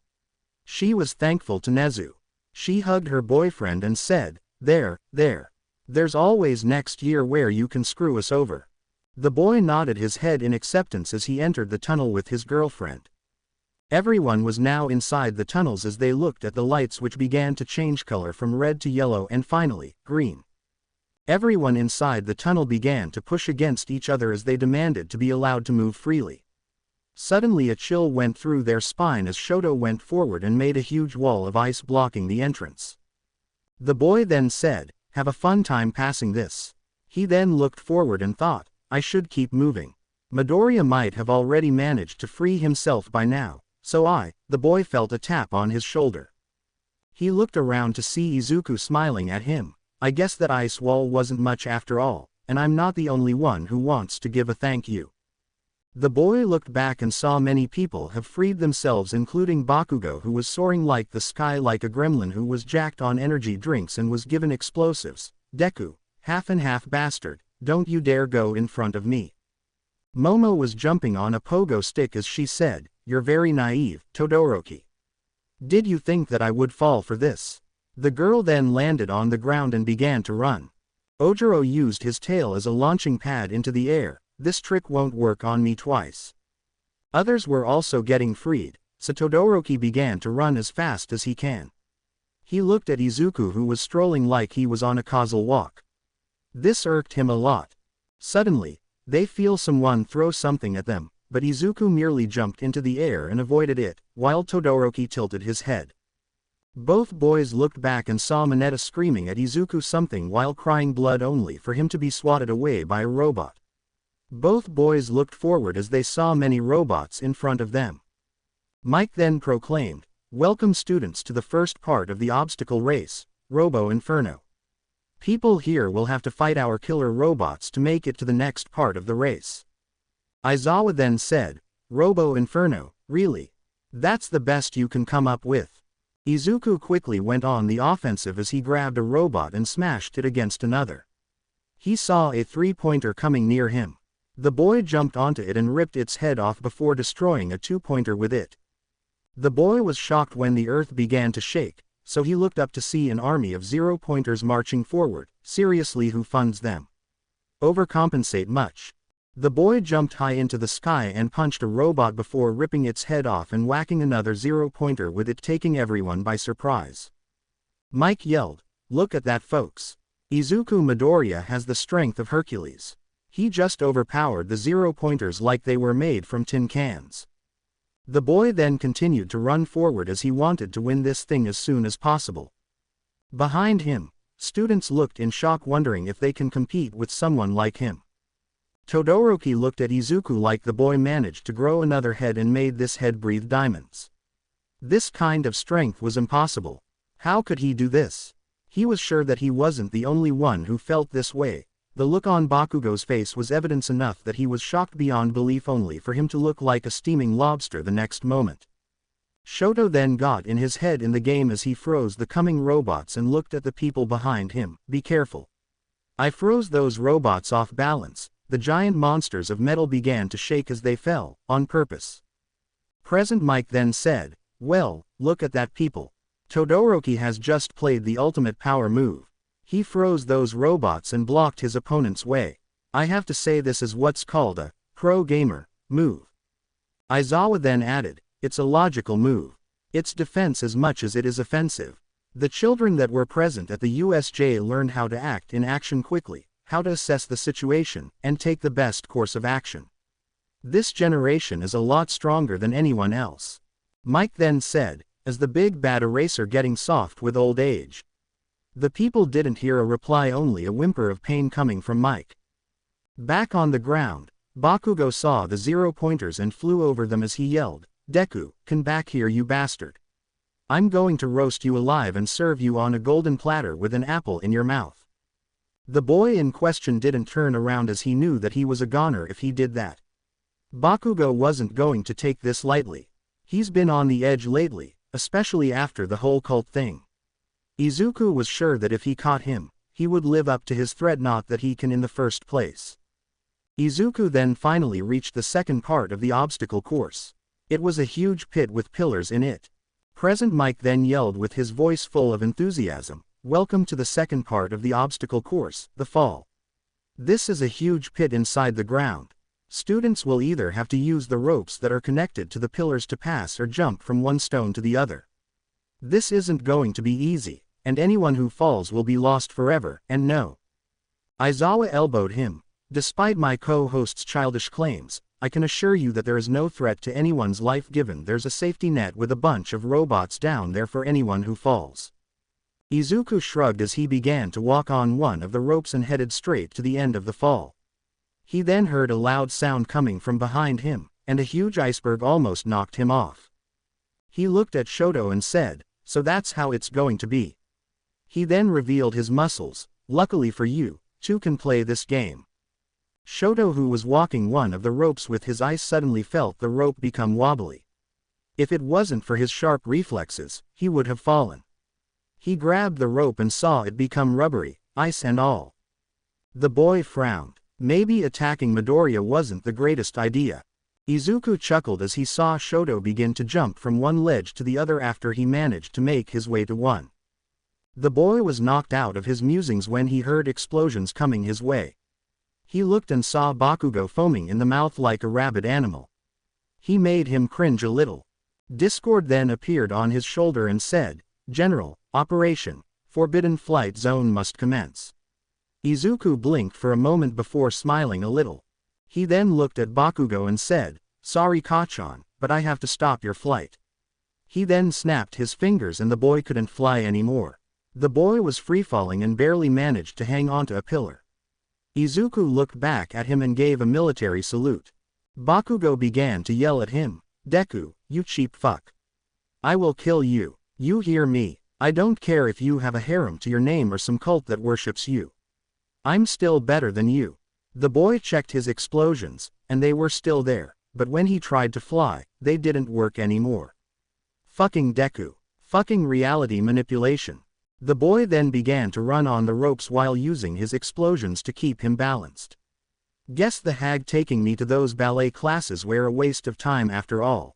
She was thankful to Nezu. She hugged her boyfriend and said, There's always next year where you can screw us over. The boy nodded his head in acceptance as he entered the tunnel with his girlfriend. Everyone was now inside the tunnels as they looked at the lights, which began to change color from red to yellow and finally, green. Everyone inside the tunnel began to push against each other as they demanded to be allowed to move freely. Suddenly a chill went through their spine as Shoto went forward and made a huge wall of ice blocking the entrance. The boy then said, have a fun time passing this. He then looked forward and thought, I should keep moving. Midoriya might have already managed to free himself by now. So the boy felt a tap on his shoulder. He looked around to see Izuku smiling at him. I guess that ice wall wasn't much after all, and I'm not the only one who wants to give a thank you. The boy looked back and saw many people have freed themselves, including Bakugo, who was soaring like the sky like a gremlin who was jacked on energy drinks and was given explosives. Deku, half and half bastard, don't you dare go in front of me. Momo was jumping on a pogo stick as she said, you're very naive, Todoroki. Did you think that I would fall for this? The girl then landed on the ground and began to run. Ojiro used his tail as a launching pad into the air. This trick won't work on me twice. Others were also getting freed, so Todoroki began to run as fast as he can. He looked at Izuku, who was strolling like he was on a causal walk. This irked him a lot. Suddenly, they feel someone throw something at them, but Izuku merely jumped into the air and avoided it, while Todoroki tilted his head. Both boys looked back and saw Mineta screaming at Izuku something while crying blood, only for him to be swatted away by a robot. Both boys looked forward as they saw many robots in front of them. Mike then proclaimed, welcome students to the first part of the obstacle race, Robo Inferno. People here will have to fight our killer robots to make it to the next part of the race. Aizawa then said, Robo Inferno, really? That's the best you can come up with. Izuku quickly went on the offensive as he grabbed a robot and smashed it against another. He saw a three-pointer coming near him. The boy jumped onto it and ripped its head off before destroying a two-pointer with it. The boy was shocked when the earth began to shake, so he looked up to see an army of zero-pointers marching forward. Seriously, who funds them? Overcompensate much. The boy jumped high into the sky and punched a robot before ripping its head off and whacking another zero-pointer with it, taking everyone by surprise. Mike yelled, look at that, folks. Izuku Midoriya has the strength of Hercules. He just overpowered the zero-pointers like they were made from tin cans. The boy then continued to run forward as he wanted to win this thing as soon as possible. Behind him, students looked in shock, wondering if they can compete with someone like him. Todoroki looked at Izuku like the boy managed to grow another head and made this head breathe diamonds. This kind of strength was impossible. How could he do this? He was sure that he wasn't the only one who felt this way. The look on Bakugo's face was evidence enough that he was shocked beyond belief, only for him to look like a steaming lobster the next moment. Shoto then got in his head in the game as he froze the coming robots and looked at the people behind him. Be careful. I froze those robots off balance. The giant monsters of metal began to shake as they fell, on purpose. Present Mike then said, well, look at that, people. Todoroki has just played the ultimate power move. He froze those robots and blocked his opponent's way. I have to say this is what's called a pro gamer move. Aizawa then added, it's a logical move. It's defense as much as it is offensive. The children that were present at the USJ learned how to act in action quickly, how to assess the situation, and take the best course of action. This generation is a lot stronger than anyone else. Mike then said, as the big bad eraser getting soft with old age. The people didn't hear a reply, only a whimper of pain coming from Mike. Back on the ground, Bakugo saw the 0-pointers and flew over them as he yelled, Deku, come back here you bastard. I'm going to roast you alive and serve you on a golden platter with an apple in your mouth. The boy in question didn't turn around as he knew that he was a goner if he did that. Bakugo wasn't going to take this lightly. He's been on the edge lately, especially after the whole cult thing. Izuku was sure that if he caught him, he would live up to his threat, not that he can in the first place. Izuku then finally reached the second part of the obstacle course. It was a huge pit with pillars in it. Present Mike then yelled with his voice full of enthusiasm, welcome to the second part of the obstacle course, the fall. This is a huge pit inside the ground. Students will either have to use the ropes that are connected to the pillars to pass or jump from one stone to the other. This isn't going to be easy, and anyone who falls will be lost forever, and no. Aizawa elbowed him. Despite my co-host's childish claims, I can assure you that there is no threat to anyone's life given there's a safety net with a bunch of robots down there for anyone who falls. Izuku shrugged as he began to walk on one of the ropes and headed straight to the end of the fall. He then heard a loud sound coming from behind him, and a huge iceberg almost knocked him off. He looked at Shoto and said, so that's how it's going to be. He then revealed his muscles. Luckily for you, two can play this game. Shoto, who was walking one of the ropes with his eyes, suddenly felt the rope become wobbly. If it wasn't for his sharp reflexes, he would have fallen. He grabbed the rope and saw it become rubbery, ice and all. The boy frowned. Maybe attacking Midoriya wasn't the greatest idea. Izuku chuckled as he saw Shoto begin to jump from one ledge to the other after he managed to make his way to one. The boy was knocked out of his musings when he heard explosions coming his way. He looked and saw Bakugo foaming in the mouth like a rabid animal. He made him cringe a little. Discord then appeared on his shoulder and said, General, Operation Forbidden Flight Zone must commence. Izuku blinked for a moment before smiling a little. He then looked at Bakugo and said, sorry Kachan, but I have to stop your flight. He then snapped his fingers and the boy couldn't fly anymore. The boy was free-falling and barely managed to hang onto a pillar. Izuku looked back at him and gave a military salute. Bakugo began to yell at him, Deku, you cheap fuck. I will kill you. You hear me? I don't care if you have a harem to your name or some cult that worships you. I'm still better than you. The boy checked his explosions, and they were still there, but when he tried to fly, they didn't work anymore. Fucking Deku. Fucking reality manipulation. The boy then began to run on the ropes while using his explosions to keep him balanced. Guess the hag taking me to those ballet classes were a waste of time after all.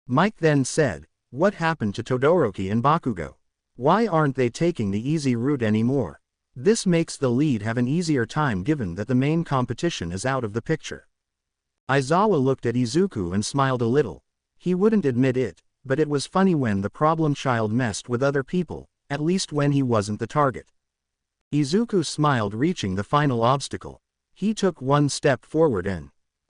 Mike then said, what happened to Todoroki and Bakugo? Why aren't they taking the easy route anymore? This makes the lead have an easier time given that the main competition is out of the picture. Aizawa looked at Izuku and smiled a little. He wouldn't admit it, but it was funny when the problem child messed with other people, at least when he wasn't the target. Izuku smiled, reaching the final obstacle. He took one step forward and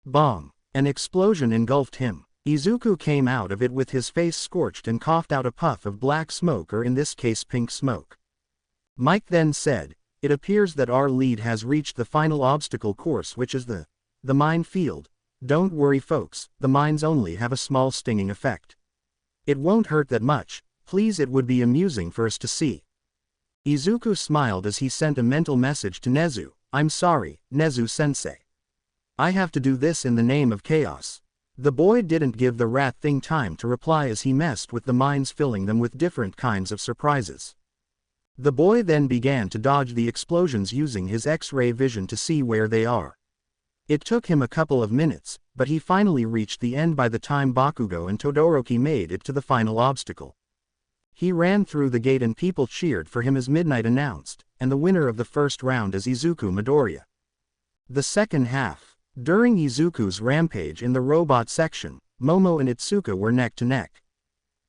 bong! An explosion engulfed him. Izuku came out of it with his face scorched and coughed out a puff of black smoke, or in this case pink smoke. Mike then said, it appears that our lead has reached the final obstacle course, which is the mine field. Don't worry folks, the mines only have a small stinging effect. It won't hurt that much, please, it would be amusing for us to see. Izuku smiled as he sent a mental message to Nezu, I'm sorry, Nezu-sensei. I have to do this in the name of chaos. The boy didn't give the rat thing time to reply as he messed with the mines, filling them with different kinds of surprises. The boy then began to dodge the explosions using his X-ray vision to see where they are. It took him a couple of minutes, but he finally reached the end by the time Bakugo and Todoroki made it to the final obstacle. He ran through the gate and people cheered for him as midnight announced, and the winner of the first round is Izuku Midoriya. The second half. During Izuku's rampage in the robot section, Momo and Itsuka were neck to neck.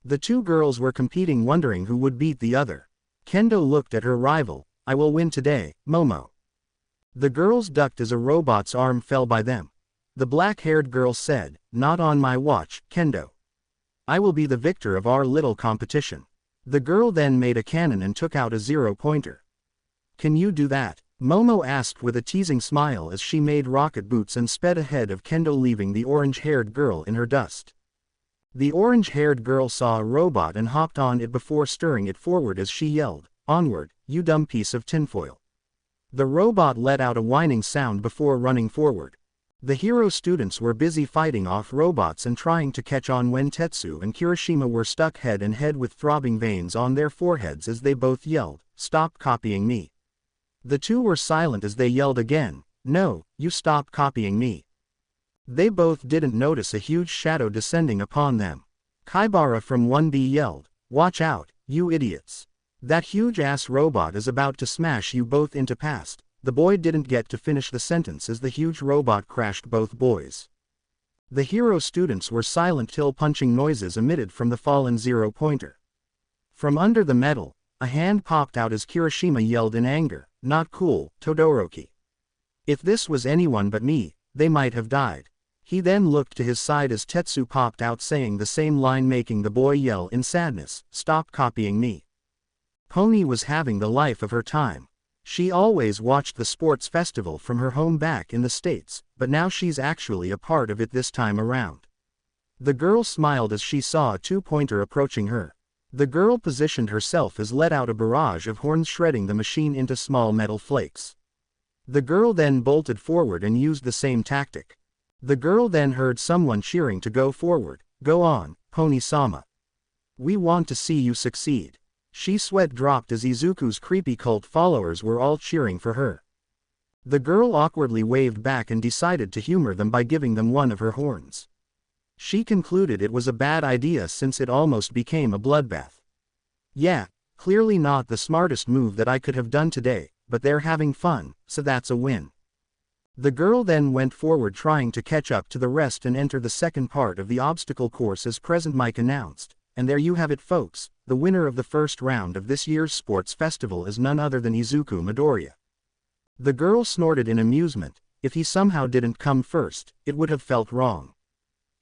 The two girls were competing, wondering who would beat the other. Kendo looked at her rival. I will win today, Momo. The girls ducked as a robot's arm fell by them. The black-haired girl said, not on my watch, Kendo. I will be the victor of our little competition. The girl then made a cannon and took out a 0-pointer. Can you do that? Momo asked with a teasing smile as she made rocket boots and sped ahead of Kendo, leaving the orange-haired girl in her dust. The orange-haired girl saw a robot and hopped on it before stirring it forward as she yelled, onward, you dumb piece of tinfoil. The robot let out a whining sound before running forward. The hero students were busy fighting off robots and trying to catch on when Tetsu and Kirishima were stuck head and head with throbbing veins on their foreheads as they both yelled, stop copying me. The two were silent as they yelled again, no, you stop copying me. They both didn't notice a huge shadow descending upon them. Kaibara from 1B yelled, watch out, you idiots. That huge-ass robot is about to smash you both into past. The boy didn't get to finish the sentence as the huge robot crashed both boys. The hero students were silent till punching noises emitted from the fallen 0-pointer. From under the metal, a hand popped out as Kirishima yelled in anger, not cool, Todoroki. If this was anyone but me, they might have died. He then looked to his side as Tetsu popped out saying the same line, making the boy yell in sadness, stop copying me. Pony was having the life of her time. She always watched the sports festival from her home back in the States, but now she's actually a part of it this time around. The girl smiled as she saw a 2-pointer approaching her. The girl positioned herself as let out a barrage of horns, shredding the machine into small metal flakes. The girl then bolted forward and used the same tactic. The girl then heard someone cheering to go forward, go on, Pony-sama. We want to see you succeed. She sweat dropped as Izuku's creepy cult followers were all cheering for her. The girl awkwardly waved back and decided to humor them by giving them one of her horns. She concluded it was a bad idea since it almost became a bloodbath. Yeah, clearly not the smartest move that I could have done today, but they're having fun, so that's a win. The girl then went forward trying to catch up to the rest and enter the second part of the obstacle course as Present Mike announced. And there you have it, folks, the winner of the first round of this year's sports festival is none other than Izuku Midoriya. The girl snorted in amusement. If he somehow didn't come first, it would have felt wrong.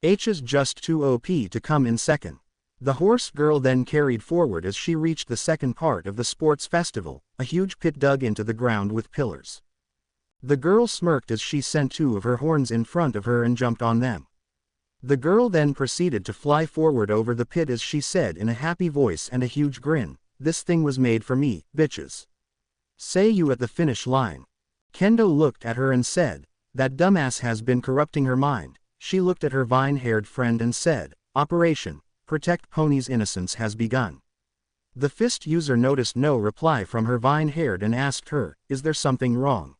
H is just too OP to come in second. The horse girl then carried forward as she reached the second part of the sports festival, a huge pit dug into the ground with pillars. The girl smirked as she sent 2 of her horns in front of her and jumped on them. The girl then proceeded to fly forward over the pit as she said in a happy voice and a huge grin, this thing was made for me, bitches. Say you at the finish line. Kendo looked at her and said, that dumbass has been corrupting her mind. She looked at her vine-haired friend and said, Operation Protect Pony's Innocence has begun. The fist user noticed no reply from her vine-haired and asked her, is there something wrong?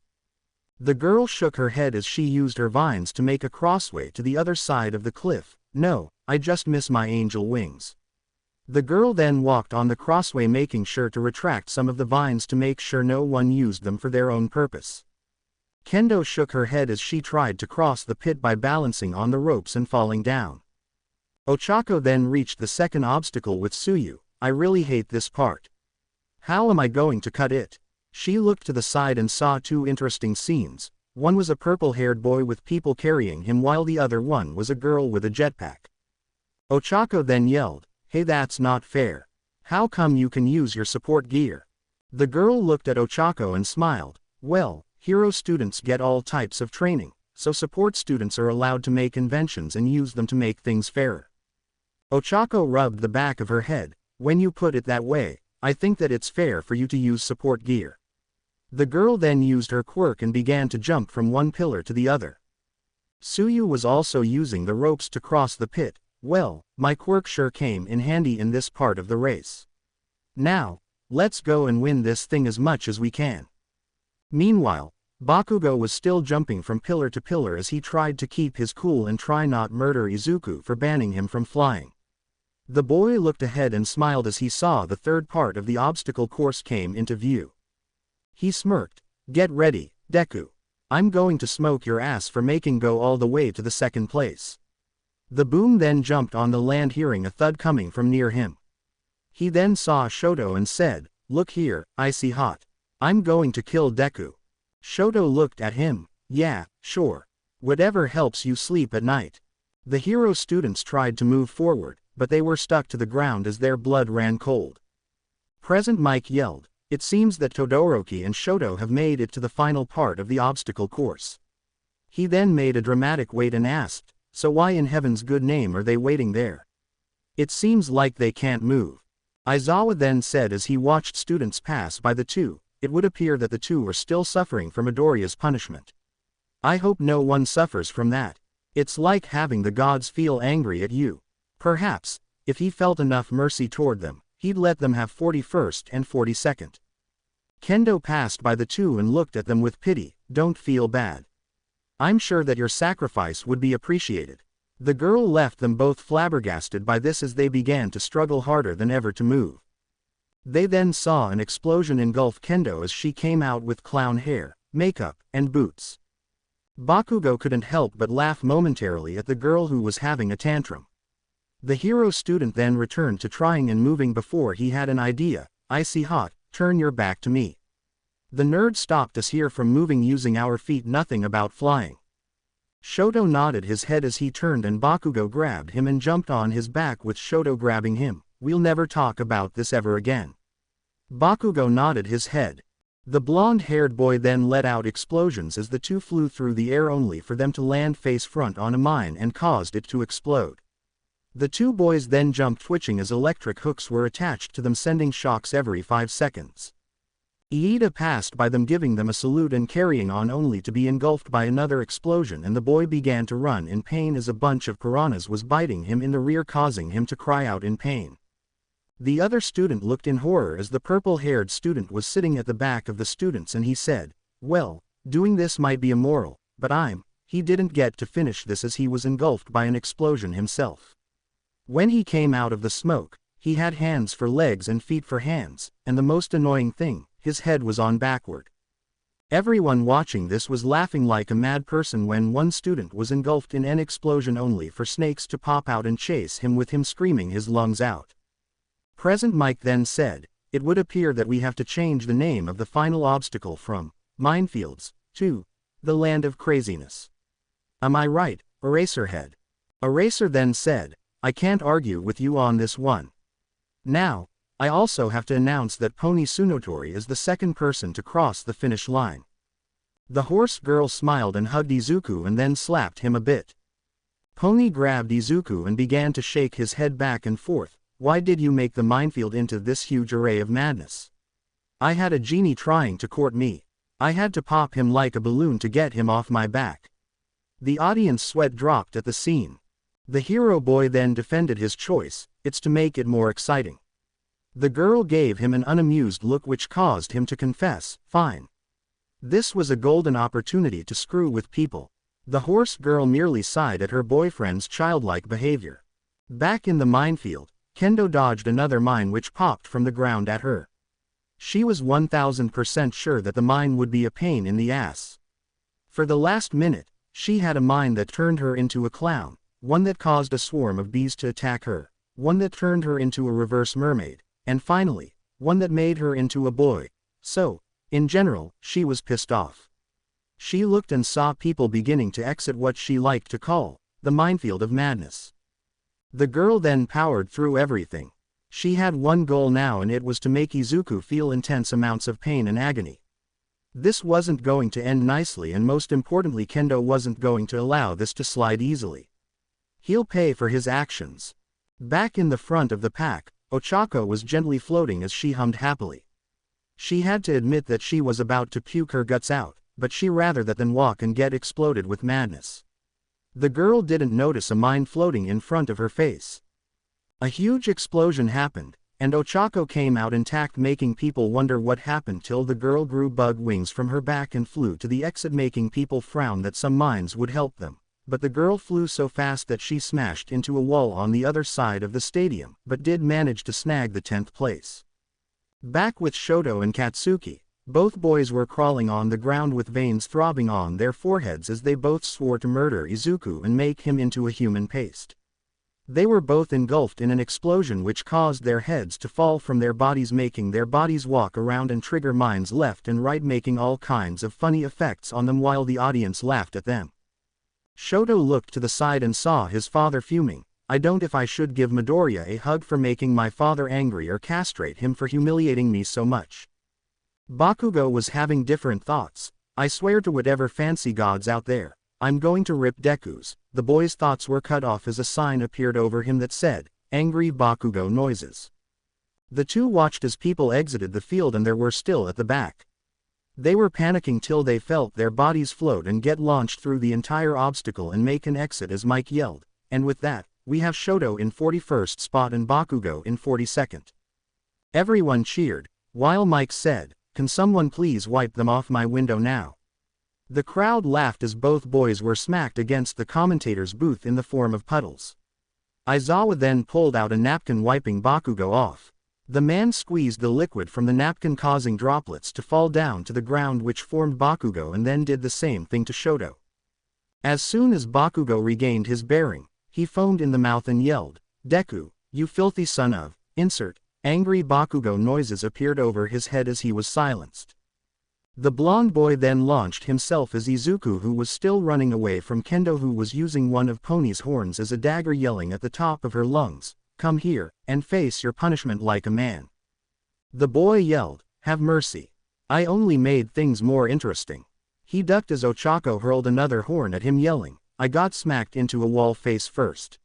The girl shook her head as she used her vines to make a crossway to the other side of the cliff. No, I just miss my angel wings. The girl then walked on the crossway, making sure to retract some of the vines to make sure no one used them for their own purpose. Kendo shook her head as she tried to cross the pit by balancing on the ropes and falling down. Ochako then reached the second obstacle with Tsuyu. I really hate this part. How am I going to cut it? She looked to the side and saw 2 interesting scenes. One was a purple-haired boy with people carrying him while the other one was a girl with a jetpack. Ochako then yelled, hey, that's not fair. How come you can use your support gear? The girl looked at Ochako and smiled. Well, hero students get all types of training, so support students are allowed to make inventions and use them to make things fairer. Ochako rubbed the back of her head. When you put it that way, I think that it's fair for you to use support gear. The girl then used her quirk and began to jump from one pillar to the other. Tsuyu was also using the ropes to cross the pit. Well, my quirk sure came in handy in this part of the race. Now, let's go and win this thing as much as we can. Meanwhile, Bakugo was still jumping from pillar to pillar as he tried to keep his cool and try not murder Izuku for banning him from flying. The boy looked ahead and smiled as he saw the third part of the obstacle course came into view. He smirked. Get ready, Deku. I'm going to smoke your ass for making go all the way to the second place. The boom then jumped on the land, hearing a thud coming from near him. He then saw Shoto and said, "Look here, icy hot. I'm going to kill Deku." Shoto looked at him. "Yeah, sure. Whatever helps you sleep at night." The hero students tried to move forward, but they were stuck to the ground as their blood ran cold. Present Mike yelled, "It seems that Todoroki and Shoto have made it to the final part of the obstacle course." He then made a dramatic wait and asked, "So why in heaven's good name are they waiting there? It seems like they can't move." Aizawa then said as he watched students pass by the two, "It would appear that the two are still suffering from Midoriya's punishment. I hope no one suffers from that. It's like having the gods feel angry at you. Perhaps, if he felt enough mercy toward them, he'd let them have 41st and 42nd. Kendo passed by the two and looked at them with pity. "Don't feel bad. I'm sure that your sacrifice would be appreciated." The girl left them both flabbergasted by this as they began to struggle harder than ever to move. They then saw an explosion engulf Kendo as she came out with clown hair, makeup, and boots. Bakugo couldn't help but laugh momentarily at the girl who was having a tantrum. The hero student then returned to trying and moving before he had an idea. "Icy hot, turn your back to me. The nerd stopped us here from moving using our feet, nothing about flying." Shoto nodded his head as he turned and Bakugo grabbed him and jumped on his back with Shoto grabbing him. "We'll never talk about this ever again." Bakugo nodded his head. The blonde-haired boy then let out explosions as the two flew through the air only for them to land face front on a mine and caused it to explode. The two boys then jumped twitching as electric hooks were attached to them, sending shocks every 5 seconds. Iida passed by them giving them a salute and carrying on only to be engulfed by another explosion, and the boy began to run in pain as a bunch of piranhas was biting him in the rear, causing him to cry out in pain. The other student looked in horror as the purple-haired student was sitting at the back of the students, and he said, "Well, doing this might be immoral, but he didn't get to finish this as he was engulfed by an explosion himself. When he came out of the smoke, he had hands for legs and feet for hands, and the most annoying thing, his head was on backward." Everyone watching this was laughing like a mad person when one student was engulfed in an explosion only for snakes to pop out and chase him with him screaming his lungs out. Present Mike then said, "It would appear that we have to change the name of the final obstacle from Minefields to the Land of Craziness. Am I right, Eraserhead?" Eraser then said, "I can't argue with you on this one. Now, I also have to announce that Pony Tsunotori is the second person to cross the finish line." The horse girl smiled and hugged Izuku and then slapped him a bit. Pony grabbed Izuku and began to shake his head back and forth. "Why did you make the minefield into this huge array of madness? I had a genie trying to court me. I had to pop him like a balloon to get him off my back." The audience sweat dropped at the scene. The hero boy then defended his choice. "It's to make it more exciting." The girl gave him an unamused look which caused him to confess, "Fine." This was a golden opportunity to screw with people. The horse girl merely sighed at her boyfriend's childlike behavior. Back in the minefield, Kendo dodged another mine which popped from the ground at her. She was 1000% sure that the mine would be a pain in the ass. For the last minute, she had a mine that turned her into a clown, one that caused a swarm of bees to attack her, one that turned her into a reverse mermaid, and finally, one that made her into a boy. So, in general, she was pissed off. She looked and saw people beginning to exit what she liked to call the minefield of madness. The girl then powered through everything. She had one goal now, and it was to make Izuku feel intense amounts of pain and agony. This wasn't going to end nicely, and most importantly, Kendo wasn't going to allow this to slide easily. He'll pay for his actions. Back in the front of the pack, Ochako was gently floating as she hummed happily. She had to admit that she was about to puke her guts out, but she rather that than walk and get exploded with madness. The girl didn't notice a mine floating in front of her face. A huge explosion happened, and Ochako came out intact, making people wonder what happened till the girl grew bug wings from her back and flew to the exit, making people frown that some mines would help them. But the girl flew so fast that she smashed into a wall on the other side of the stadium, but did manage to snag the 10th place. Back with Shoto and Katsuki, Both boys were crawling on the ground with veins throbbing on their foreheads as they both swore to murder Izuku and make him into a human paste. They were both engulfed in an explosion which caused their heads to fall from their bodies, making their bodies walk around and trigger mines left and right, making all kinds of funny effects on them while the audience laughed at them. Shoto looked to the side and saw his father fuming. I don't know if I should give Midoriya a hug for making my father angry or castrate him for humiliating me so much. Bakugo was having different thoughts. I swear to whatever fancy gods out there, I'm going to rip Deku's. The boy's thoughts were cut off as a sign appeared over him that said, Angry Bakugo noises. The two watched as people exited the field and there were still at the back. They were panicking till they felt their bodies float and get launched through the entire obstacle and make an exit as Mike yelled, and with that, we have Shoto in 41st spot and Bakugo in 42nd. Everyone cheered, while Mike said, Can someone please wipe them off my window now? The crowd laughed as both boys were smacked against the commentator's booth in the form of puddles. Aizawa then pulled out a napkin wiping Bakugo off. The man squeezed the liquid from the napkin causing droplets to fall down to the ground which formed Bakugo and then did the same thing to Shoto. As soon as Bakugo regained his bearing, he foamed in the mouth and yelled, Deku, you filthy son of, insert. Angry Bakugo noises appeared over his head as he was silenced. The blonde boy then launched himself as Izuku, who was still running away from Kendo, who was using one of Pony's horns as a dagger, yelling at the top of her lungs, Come here, and face your punishment like a man. The boy yelled, Have mercy. I only made things more interesting. He ducked as Ochako hurled another horn at him, yelling, I got smacked into a wall face first.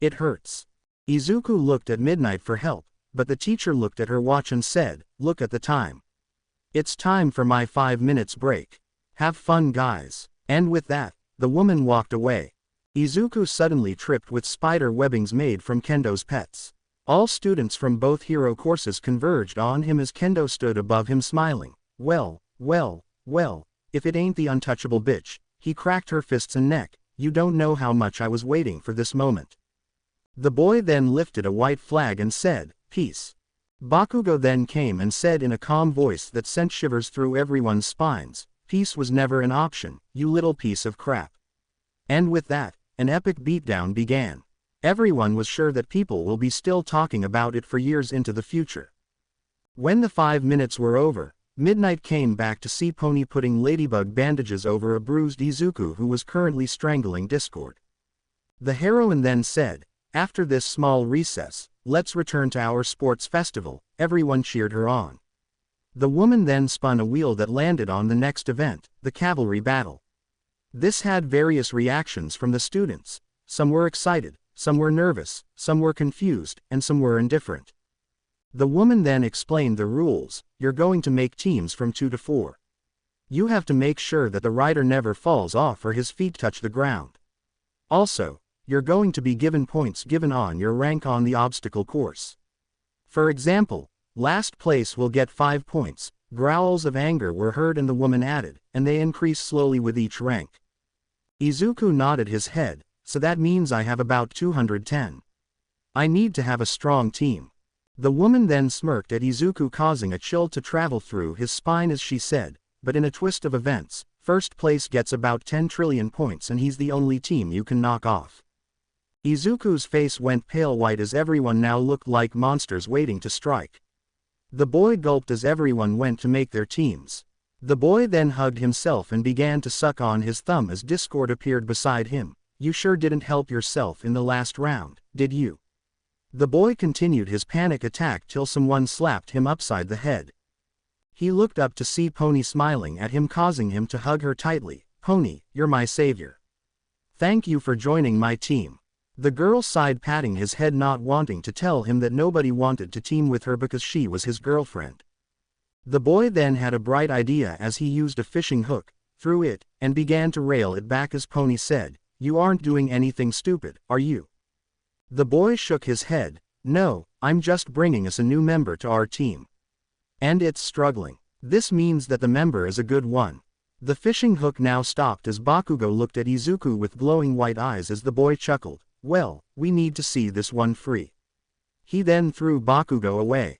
It hurts. Izuku looked at Midnight for help, but the teacher looked at her watch and said, Look at the time. It's time for my 5 minutes break. Have fun, guys. And with that, the woman walked away. Izuku suddenly tripped with spider webbings made from Kendo's pets. All students from both hero courses converged on him as Kendo stood above him smiling. Well, if it ain't the untouchable bitch, he cracked her fists and neck. You don't know how much I was waiting for this moment. The boy then lifted a white flag and said, Peace. Bakugo then came and said in a calm voice that sent shivers through everyone's spines, Peace was never an option, you little piece of crap. And with that, an epic beatdown began. Everyone was sure that people will be still talking about it for years into the future. When the 5 minutes were over, Midnight came back to see Pony putting ladybug bandages over a bruised Izuku who was currently strangling Discord. The heroine then said, After this small recess, let's return to our sports festival. Everyone cheered her on. The woman then spun a wheel that landed on the next event, the cavalry battle. This had various reactions from the students. Some were excited, some were nervous, some were confused, and some were indifferent. The woman then explained the rules. You're going to make teams from 2 to 4. You have to make sure that the rider never falls off or his feet touch the ground. Also, you're going to be given points given on your rank on the obstacle course. For example, last place will get 5 points. Growls of anger were heard and the woman added, and they increase slowly with each rank. Izuku nodded his head, so that means I have about 210. I need to have a strong team. The woman then smirked at Izuku, causing a chill to travel through his spine as she said, but in a twist of events, first place gets about 10 trillion points and he's the only team you can knock off. Izuku's face went pale white as everyone now looked like monsters waiting to strike. The boy gulped as everyone went to make their teams. The boy then hugged himself and began to suck on his thumb as Discord appeared beside him. You sure didn't help yourself in the last round, did you? The boy continued his panic attack till someone slapped him upside the head. He looked up to see Pony smiling at him, causing him to hug her tightly. Pony, you're my savior. Thank you for joining my team. The girl sighed, patting his head, not wanting to tell him that nobody wanted to team with her because she was his girlfriend. The boy then had a bright idea as he used a fishing hook, threw it, and began to rail it back as Pony said, You aren't doing anything stupid, are you? The boy shook his head. No, I'm just bringing us a new member to our team. And it's struggling. This means that the member is a good one. The fishing hook now stopped as Bakugo looked at Izuku with glowing white eyes as the boy chuckled. Well, we need to see this one free. He then threw Bakugo away.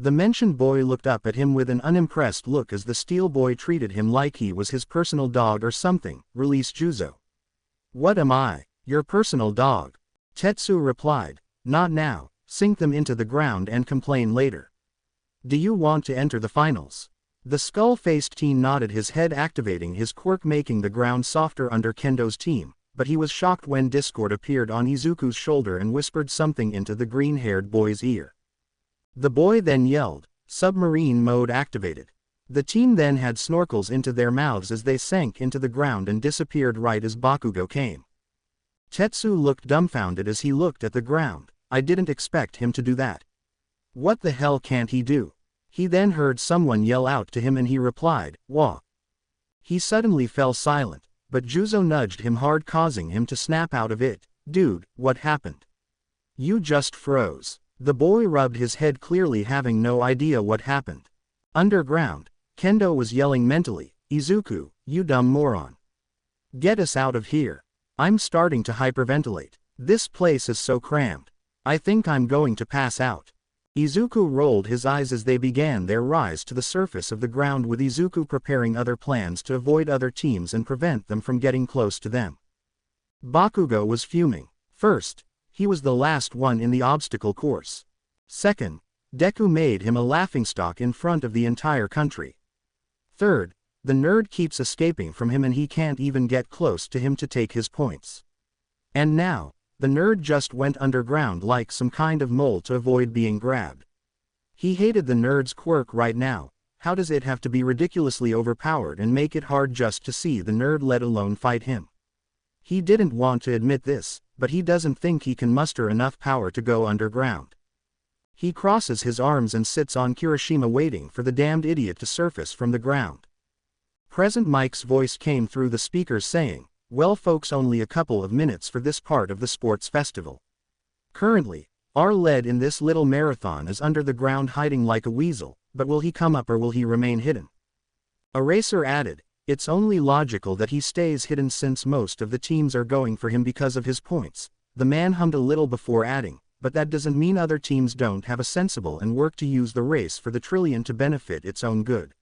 The mentioned boy looked up at him with an unimpressed look as the steel boy treated him like he was his personal dog or something. Release Juzo. What am I? Your personal dog? Tetsu replied. Not now, sink them into the ground and complain later. Do you want to enter the finals? The skull-faced teen nodded his head, activating his quirk, making the ground softer under Kendo's team, but he was shocked when Discord appeared on Izuku's shoulder and whispered something into the green-haired boy's ear. The boy then yelled, "Submarine mode activated." The teen then had snorkels into their mouths as they sank into the ground and disappeared right as Bakugo came. Tetsu looked dumbfounded as he looked at the ground. I didn't expect him to do that. What the hell can't he do? He then heard someone yell out to him and he replied, "Wah." He suddenly fell silent, but Juzo nudged him hard, causing him to snap out of it. Dude, what happened? You just froze. The boy rubbed his head, clearly having no idea what happened. Underground, Kendo was yelling mentally, Izuku, you dumb moron. Get us out of here. I'm starting to hyperventilate. This place is so cramped. I think I'm going to pass out. Izuku rolled his eyes as they began their rise to the surface of the ground, with Izuku preparing other plans to avoid other teams and prevent them from getting close to them. Bakugo was fuming. First, he was the last one in the obstacle course. Second, Deku made him a laughingstock in front of the entire country. Third, the nerd keeps escaping from him and he can't even get close to him to take his points. And now, the nerd just went underground like some kind of mole to avoid being grabbed. He hated the nerd's quirk right now. How does it have to be ridiculously overpowered and make it hard just to see the nerd, let alone fight him? He didn't want to admit this, but he doesn't think he can muster enough power to go underground. He crosses his arms and sits on Kirishima, waiting for the damned idiot to surface from the ground. Present Mike's voice came through the speakers saying, "Well folks, only a couple of minutes for this part of the sports festival. Currently, our lead in this little marathon is under the ground hiding like a weasel, but will he come up or will he remain hidden?" Eraser added, "It's only logical that he stays hidden since most of the teams are going for him because of his points." The man hummed a little before adding, "But that doesn't mean other teams don't have a sensible and work to use the race for the trillion to benefit its own good."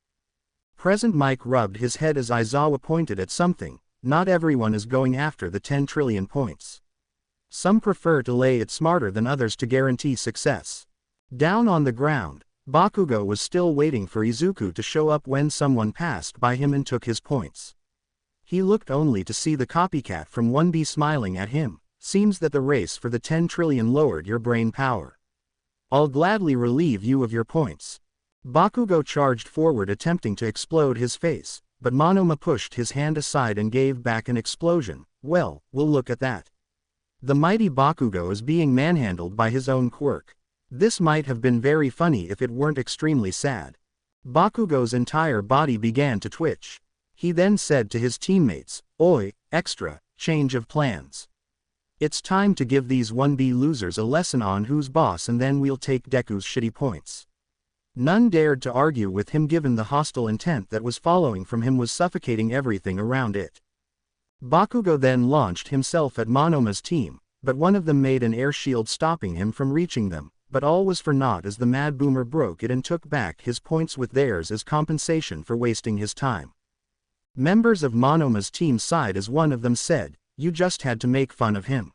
Present Mike rubbed his head as Aizawa pointed at something. Not everyone is going after the 10 trillion points. Some prefer to lay it smarter than others to guarantee success. Down on the ground, Bakugo was still waiting for Izuku to show up when someone passed by him and took his points. He looked only to see the copycat from 1B smiling at him. Seems that the race for the 10 trillion lowered your brain power. I'll gladly relieve you of your points. Bakugo charged forward, attempting to explode his face, but Monoma pushed his hand aside and gave back an explosion. Well, we'll look at that. The mighty Bakugo is being manhandled by his own quirk. This might have been very funny if it weren't extremely sad. Bakugo's entire body began to twitch. He then said to his teammates, "Oi, extra, change of plans. It's time to give these 1B losers a lesson on who's boss, and then we'll take Deku's shitty points." None dared to argue with him, given the hostile intent that was following from him was suffocating everything around it. Bakugo then launched himself at Monoma's team, but one of them made an air shield stopping him from reaching them, but all was for naught as the Mad Boomer broke it and took back his points with theirs as compensation for wasting his time. Members of Monoma's team sighed as one of them said, "You just had to make fun of him."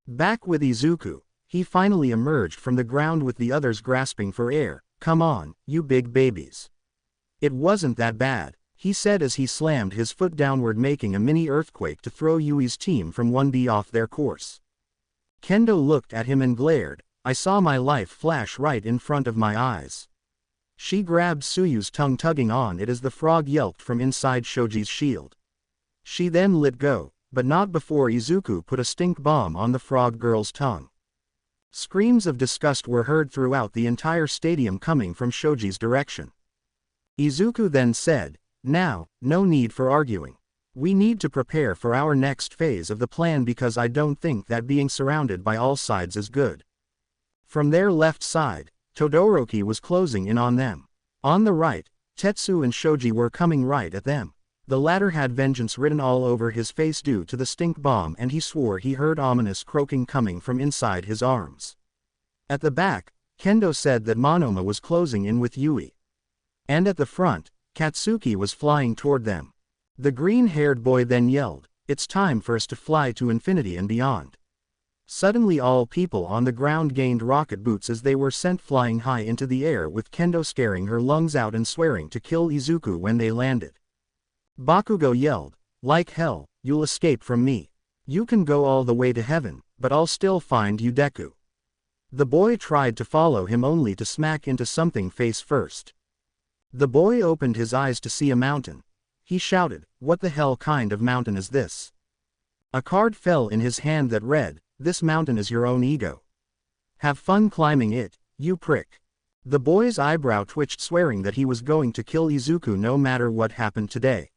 Back with Izuku, he finally emerged from the ground with the others grasping for air. "Come on, you big babies. It wasn't that bad," he said as he slammed his foot downward, making a mini earthquake to throw Yui's team from 1B off their course. Kendo looked at him and glared. "I saw my life flash right in front of my eyes." She grabbed Suyu's tongue, tugging on it as the frog yelped from inside Shoji's shield. She then let go, but not before Izuku put a stink bomb on the frog girl's tongue. Screams of disgust were heard throughout the entire stadium coming from Shoji's direction. Izuku then said, "Now, no need for arguing. We need to prepare for our next phase of the plan, because I don't think that being surrounded by all sides is good." From their left side, Todoroki was closing in on them. On the right, Tetsu and Shoji were coming right at them. The latter had vengeance written all over his face due to the stink bomb, and he swore he heard ominous croaking coming from inside his arms. At the back, Kendo said that Monoma was closing in with Yui. And at the front, Katsuki was flying toward them. The green-haired boy then yelled, "It's time for us to fly to infinity and beyond." Suddenly all people on the ground gained rocket boots as they were sent flying high into the air with Kendo scaring her lungs out and swearing to kill Izuku when they landed. Bakugo yelled, "Like hell, you'll escape from me. You can go all the way to heaven, but I'll still find you, Deku." The boy tried to follow him only to smack into something face first. The boy opened his eyes to see a mountain. He shouted, "What the hell kind of mountain is this?" A card fell in his hand that read, "This mountain is your own ego. Have fun climbing it, you prick." The boy's eyebrow twitched, swearing that he was going to kill Izuku no matter what happened today.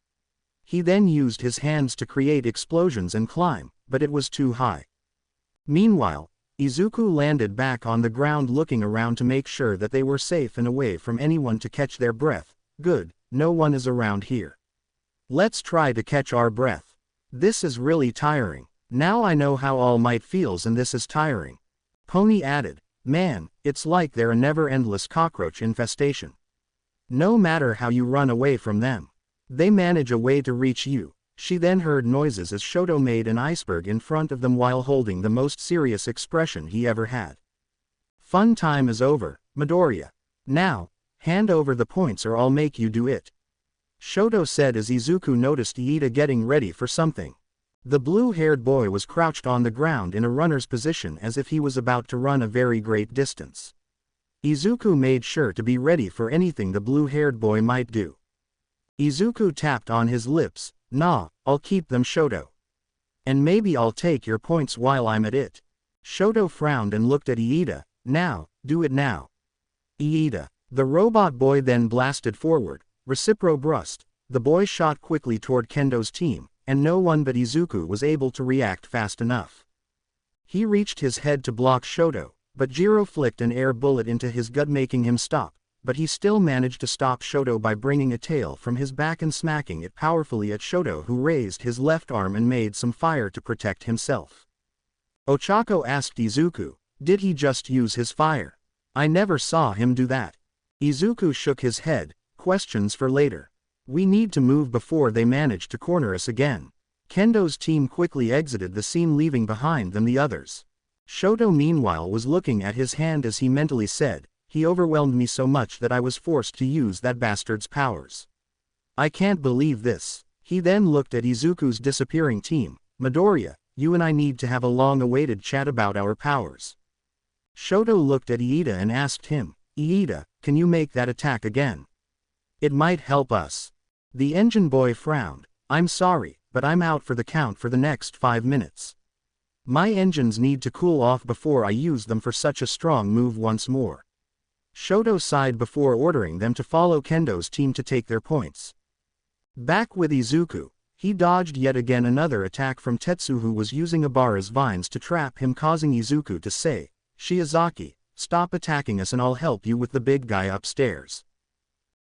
He then used his hands to create explosions and climb, but it was too high. Meanwhile, Izuku landed back on the ground looking around to make sure that they were safe and away from anyone to catch their breath. Good, no one is around here. Let's try to catch our breath. This is really tiring. Now I know how All Might feels and this is tiring. Pony added, "Man, it's like they're a never-endless cockroach infestation. No matter how you run away from them, they manage a way to reach you." She then heard noises as Shoto made an iceberg in front of them while holding the most serious expression he ever had. "Fun time is over, Midoriya. Now, hand over the points or I'll make you do it," Shoto said as Izuku noticed Iida getting ready for something. The blue-haired boy was crouched on the ground in a runner's position as if he was about to run a very great distance. Izuku made sure to be ready for anything the blue-haired boy might do. Izuku tapped on his lips, "Nah, I'll keep them, Shoto. And maybe I'll take your points while I'm at it." Shoto frowned and looked at Iida. "Now, do it now." Iida. The robot boy then blasted forward, reciprobrust. The boy shot quickly toward Kendo's team, and no one but Izuku was able to react fast enough. He reached his head to block Shoto, but Jiro flicked an air bullet into his gut making him stop, but he still managed to stop Shoto by bringing a tail from his back and smacking it powerfully at Shoto, who raised his left arm and made some fire to protect himself. Ochako asked Izuku, "Did he just use his fire? I never saw him do that." Izuku shook his head, "Questions for later. We need to move before they manage to corner us again." Kendo's team quickly exited the scene, leaving behind them the others. Shoto meanwhile was looking at his hand as he mentally said, "He overwhelmed me so much that I was forced to use that bastard's powers. I can't believe this." He then looked at Izuku's disappearing team. "Midoriya, you and I need to have a long-awaited chat about our powers." Shoto looked at Iida and asked him, "Iida, can you make that attack again? It might help us." The engine boy frowned. "I'm sorry, but I'm out for the count for the next 5 minutes. My engines need to cool off before I use them for such a strong move once more." Shoto sighed before ordering them to follow Kendo's team to take their points. Back with Izuku, he dodged yet again another attack from Tetsu, who was using Abara's vines to trap him, causing Izuku to say, "Shiozaki, stop attacking us and I'll help you with the big guy upstairs."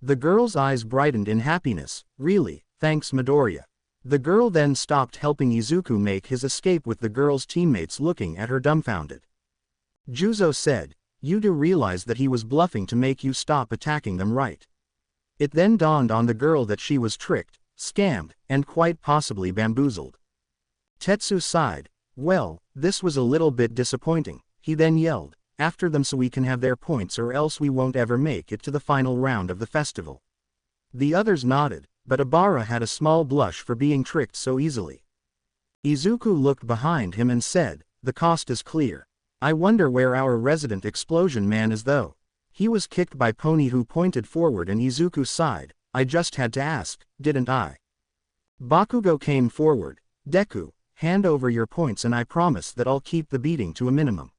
The girl's eyes brightened in happiness. "Really, thanks Midoriya." The girl then stopped helping Izuku make his escape, with the girl's teammates looking at her dumbfounded. Juzo said, "You do realize that he was bluffing to make you stop attacking them, right?" It then dawned on the girl that she was tricked, scammed, and quite possibly bamboozled. Tetsu sighed. "Well, this was a little bit disappointing." He then yelled, "After them so we can have their points or else we won't ever make it to the final round of the festival." The others nodded, but Abara had a small blush for being tricked so easily. Izuku looked behind him and said, "The cost is clear. I wonder where our resident explosion man is though." He was kicked by Pony, who pointed forward, and Izuku sighed, "I just had to ask, didn't I?" Bakugo came forward. "Deku, hand over your points and I promise that I'll keep the beating to a minimum."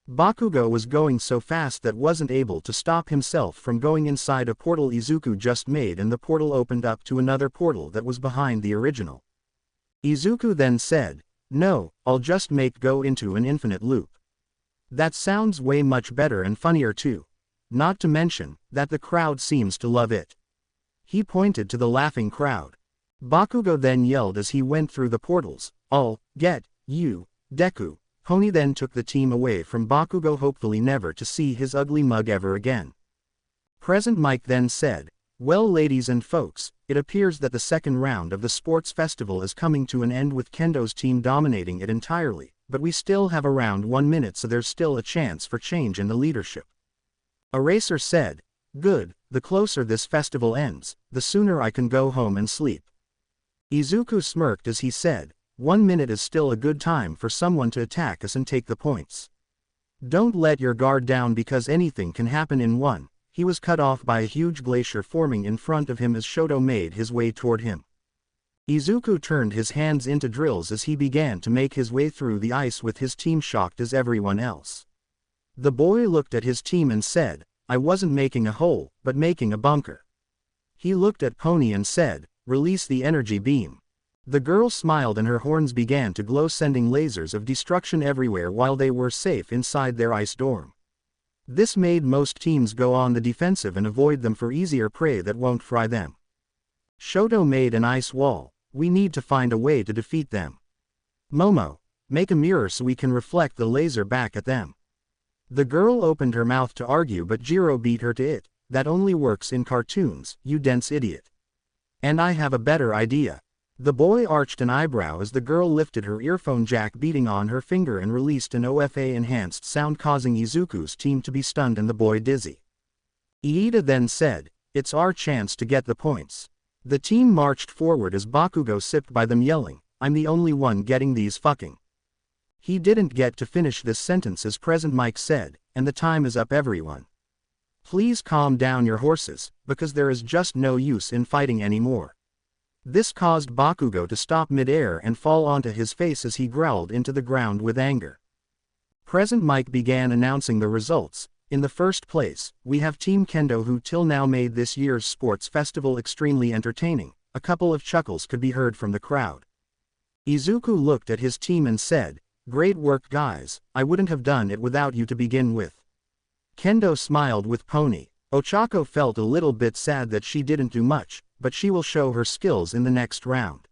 Bakugo was going so fast that wasn't able to stop himself from going inside a portal Izuku just made, and the portal opened up to another portal that was behind the original. Izuku then said, "No, I'll just make go into an infinite loop. That sounds way much better and funnier too. Not to mention, that the crowd seems to love it." He pointed to the laughing crowd. Bakugo then yelled as he went through the portals, "I'll get you, Deku, Pony then took the team away from Bakugo, hopefully never to see his ugly mug ever again. Present Mike then said, "Well, ladies and folks, it appears that the second round of the sports festival is coming to an end with Kendo's team dominating it entirely, but we still have around 1 minute, so there's still a chance for change in the leadership." Eraser said, "Good, the closer this festival ends, the sooner I can go home and sleep." Izuku smirked as he said, 1 minute is still a good time for someone to attack us and take the points. Don't let your guard down because anything can happen in one. He was cut off by a huge glacier forming in front of him as Shoto made his way toward him. Izuku turned his hands into drills as he began to make his way through the ice with his team shocked as everyone else. The boy looked at his team and said, "I wasn't making a hole, but making a bunker." He looked at Pony and said, "Release the energy beam." The girl smiled and her horns began to glow, sending lasers of destruction everywhere while they were safe inside their ice dorm. This made most teams go on the defensive and avoid them for easier prey that won't fry them. Shoto made an ice wall. We need to find a way to defeat them. Momo, make a mirror so we can reflect the laser back at them. The girl opened her mouth to argue, but Jiro beat her to it. That only works in cartoons, you dense idiot. And I have a better idea. The boy arched an eyebrow as the girl lifted her earphone jack, beating on her finger, and released an OFA-enhanced sound, causing Izuku's team to be stunned and the boy dizzy. Iida then said, "It's our chance to get the points." The team marched forward as Bakugo sipped by them, yelling, "I'm the only one getting these fucking." He didn't get to finish this sentence as Present Mike said, "And the time is up, everyone. Please calm down your horses, because there is just no use in fighting anymore." This caused Bakugo to stop mid-air and fall onto his face as he growled into the ground with anger. Present Mike began announcing the results. In the first place, we have Team Kendo, who till now made this year's sports festival extremely entertaining. A couple of chuckles could be heard from the crowd. Izuku looked at his team and said, "Great work, guys, I wouldn't have done it without you to begin with." Kendo smiled with Pony. Ochako felt a little bit sad that she didn't do much, but she will show her skills in the next round.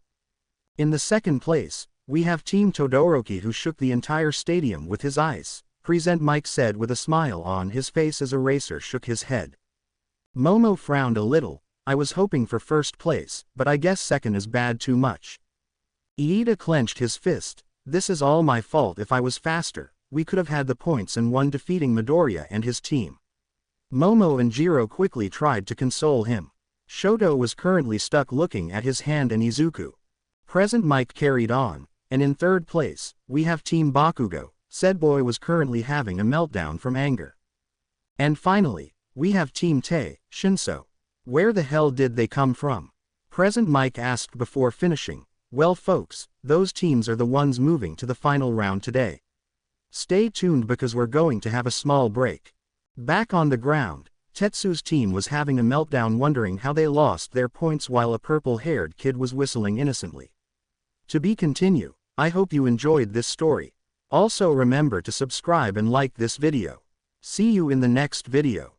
In the second place, we have Team Todoroki, who shook the entire stadium with his ice. Present Mike said with a smile on his face as Eraser shook his head. Momo frowned a little. "I was hoping for first place, but I guess second is bad too much." Iida clenched his fist. "This is all my fault. If I was faster, we could have had the points and won, defeating Midoriya and his team." Momo and Jiro quickly tried to console him. Shoto was currently stuck looking at his hand and Izuku. Present Mike carried on, and in third place, we have Team Bakugo. Said boy was currently having a meltdown from anger. And finally, we have Team Tae, Shinso. Where the hell did they come from? Present Mike asked before finishing. Well folks, those teams are the ones moving to the final round today. Stay tuned because we're going to have a small break. Back on the ground, Tetsu's team was having a meltdown, wondering how they lost their points while a purple-haired kid was whistling innocently. To be continued. I hope you enjoyed this story. Also remember to subscribe and like this video. See you in the next video.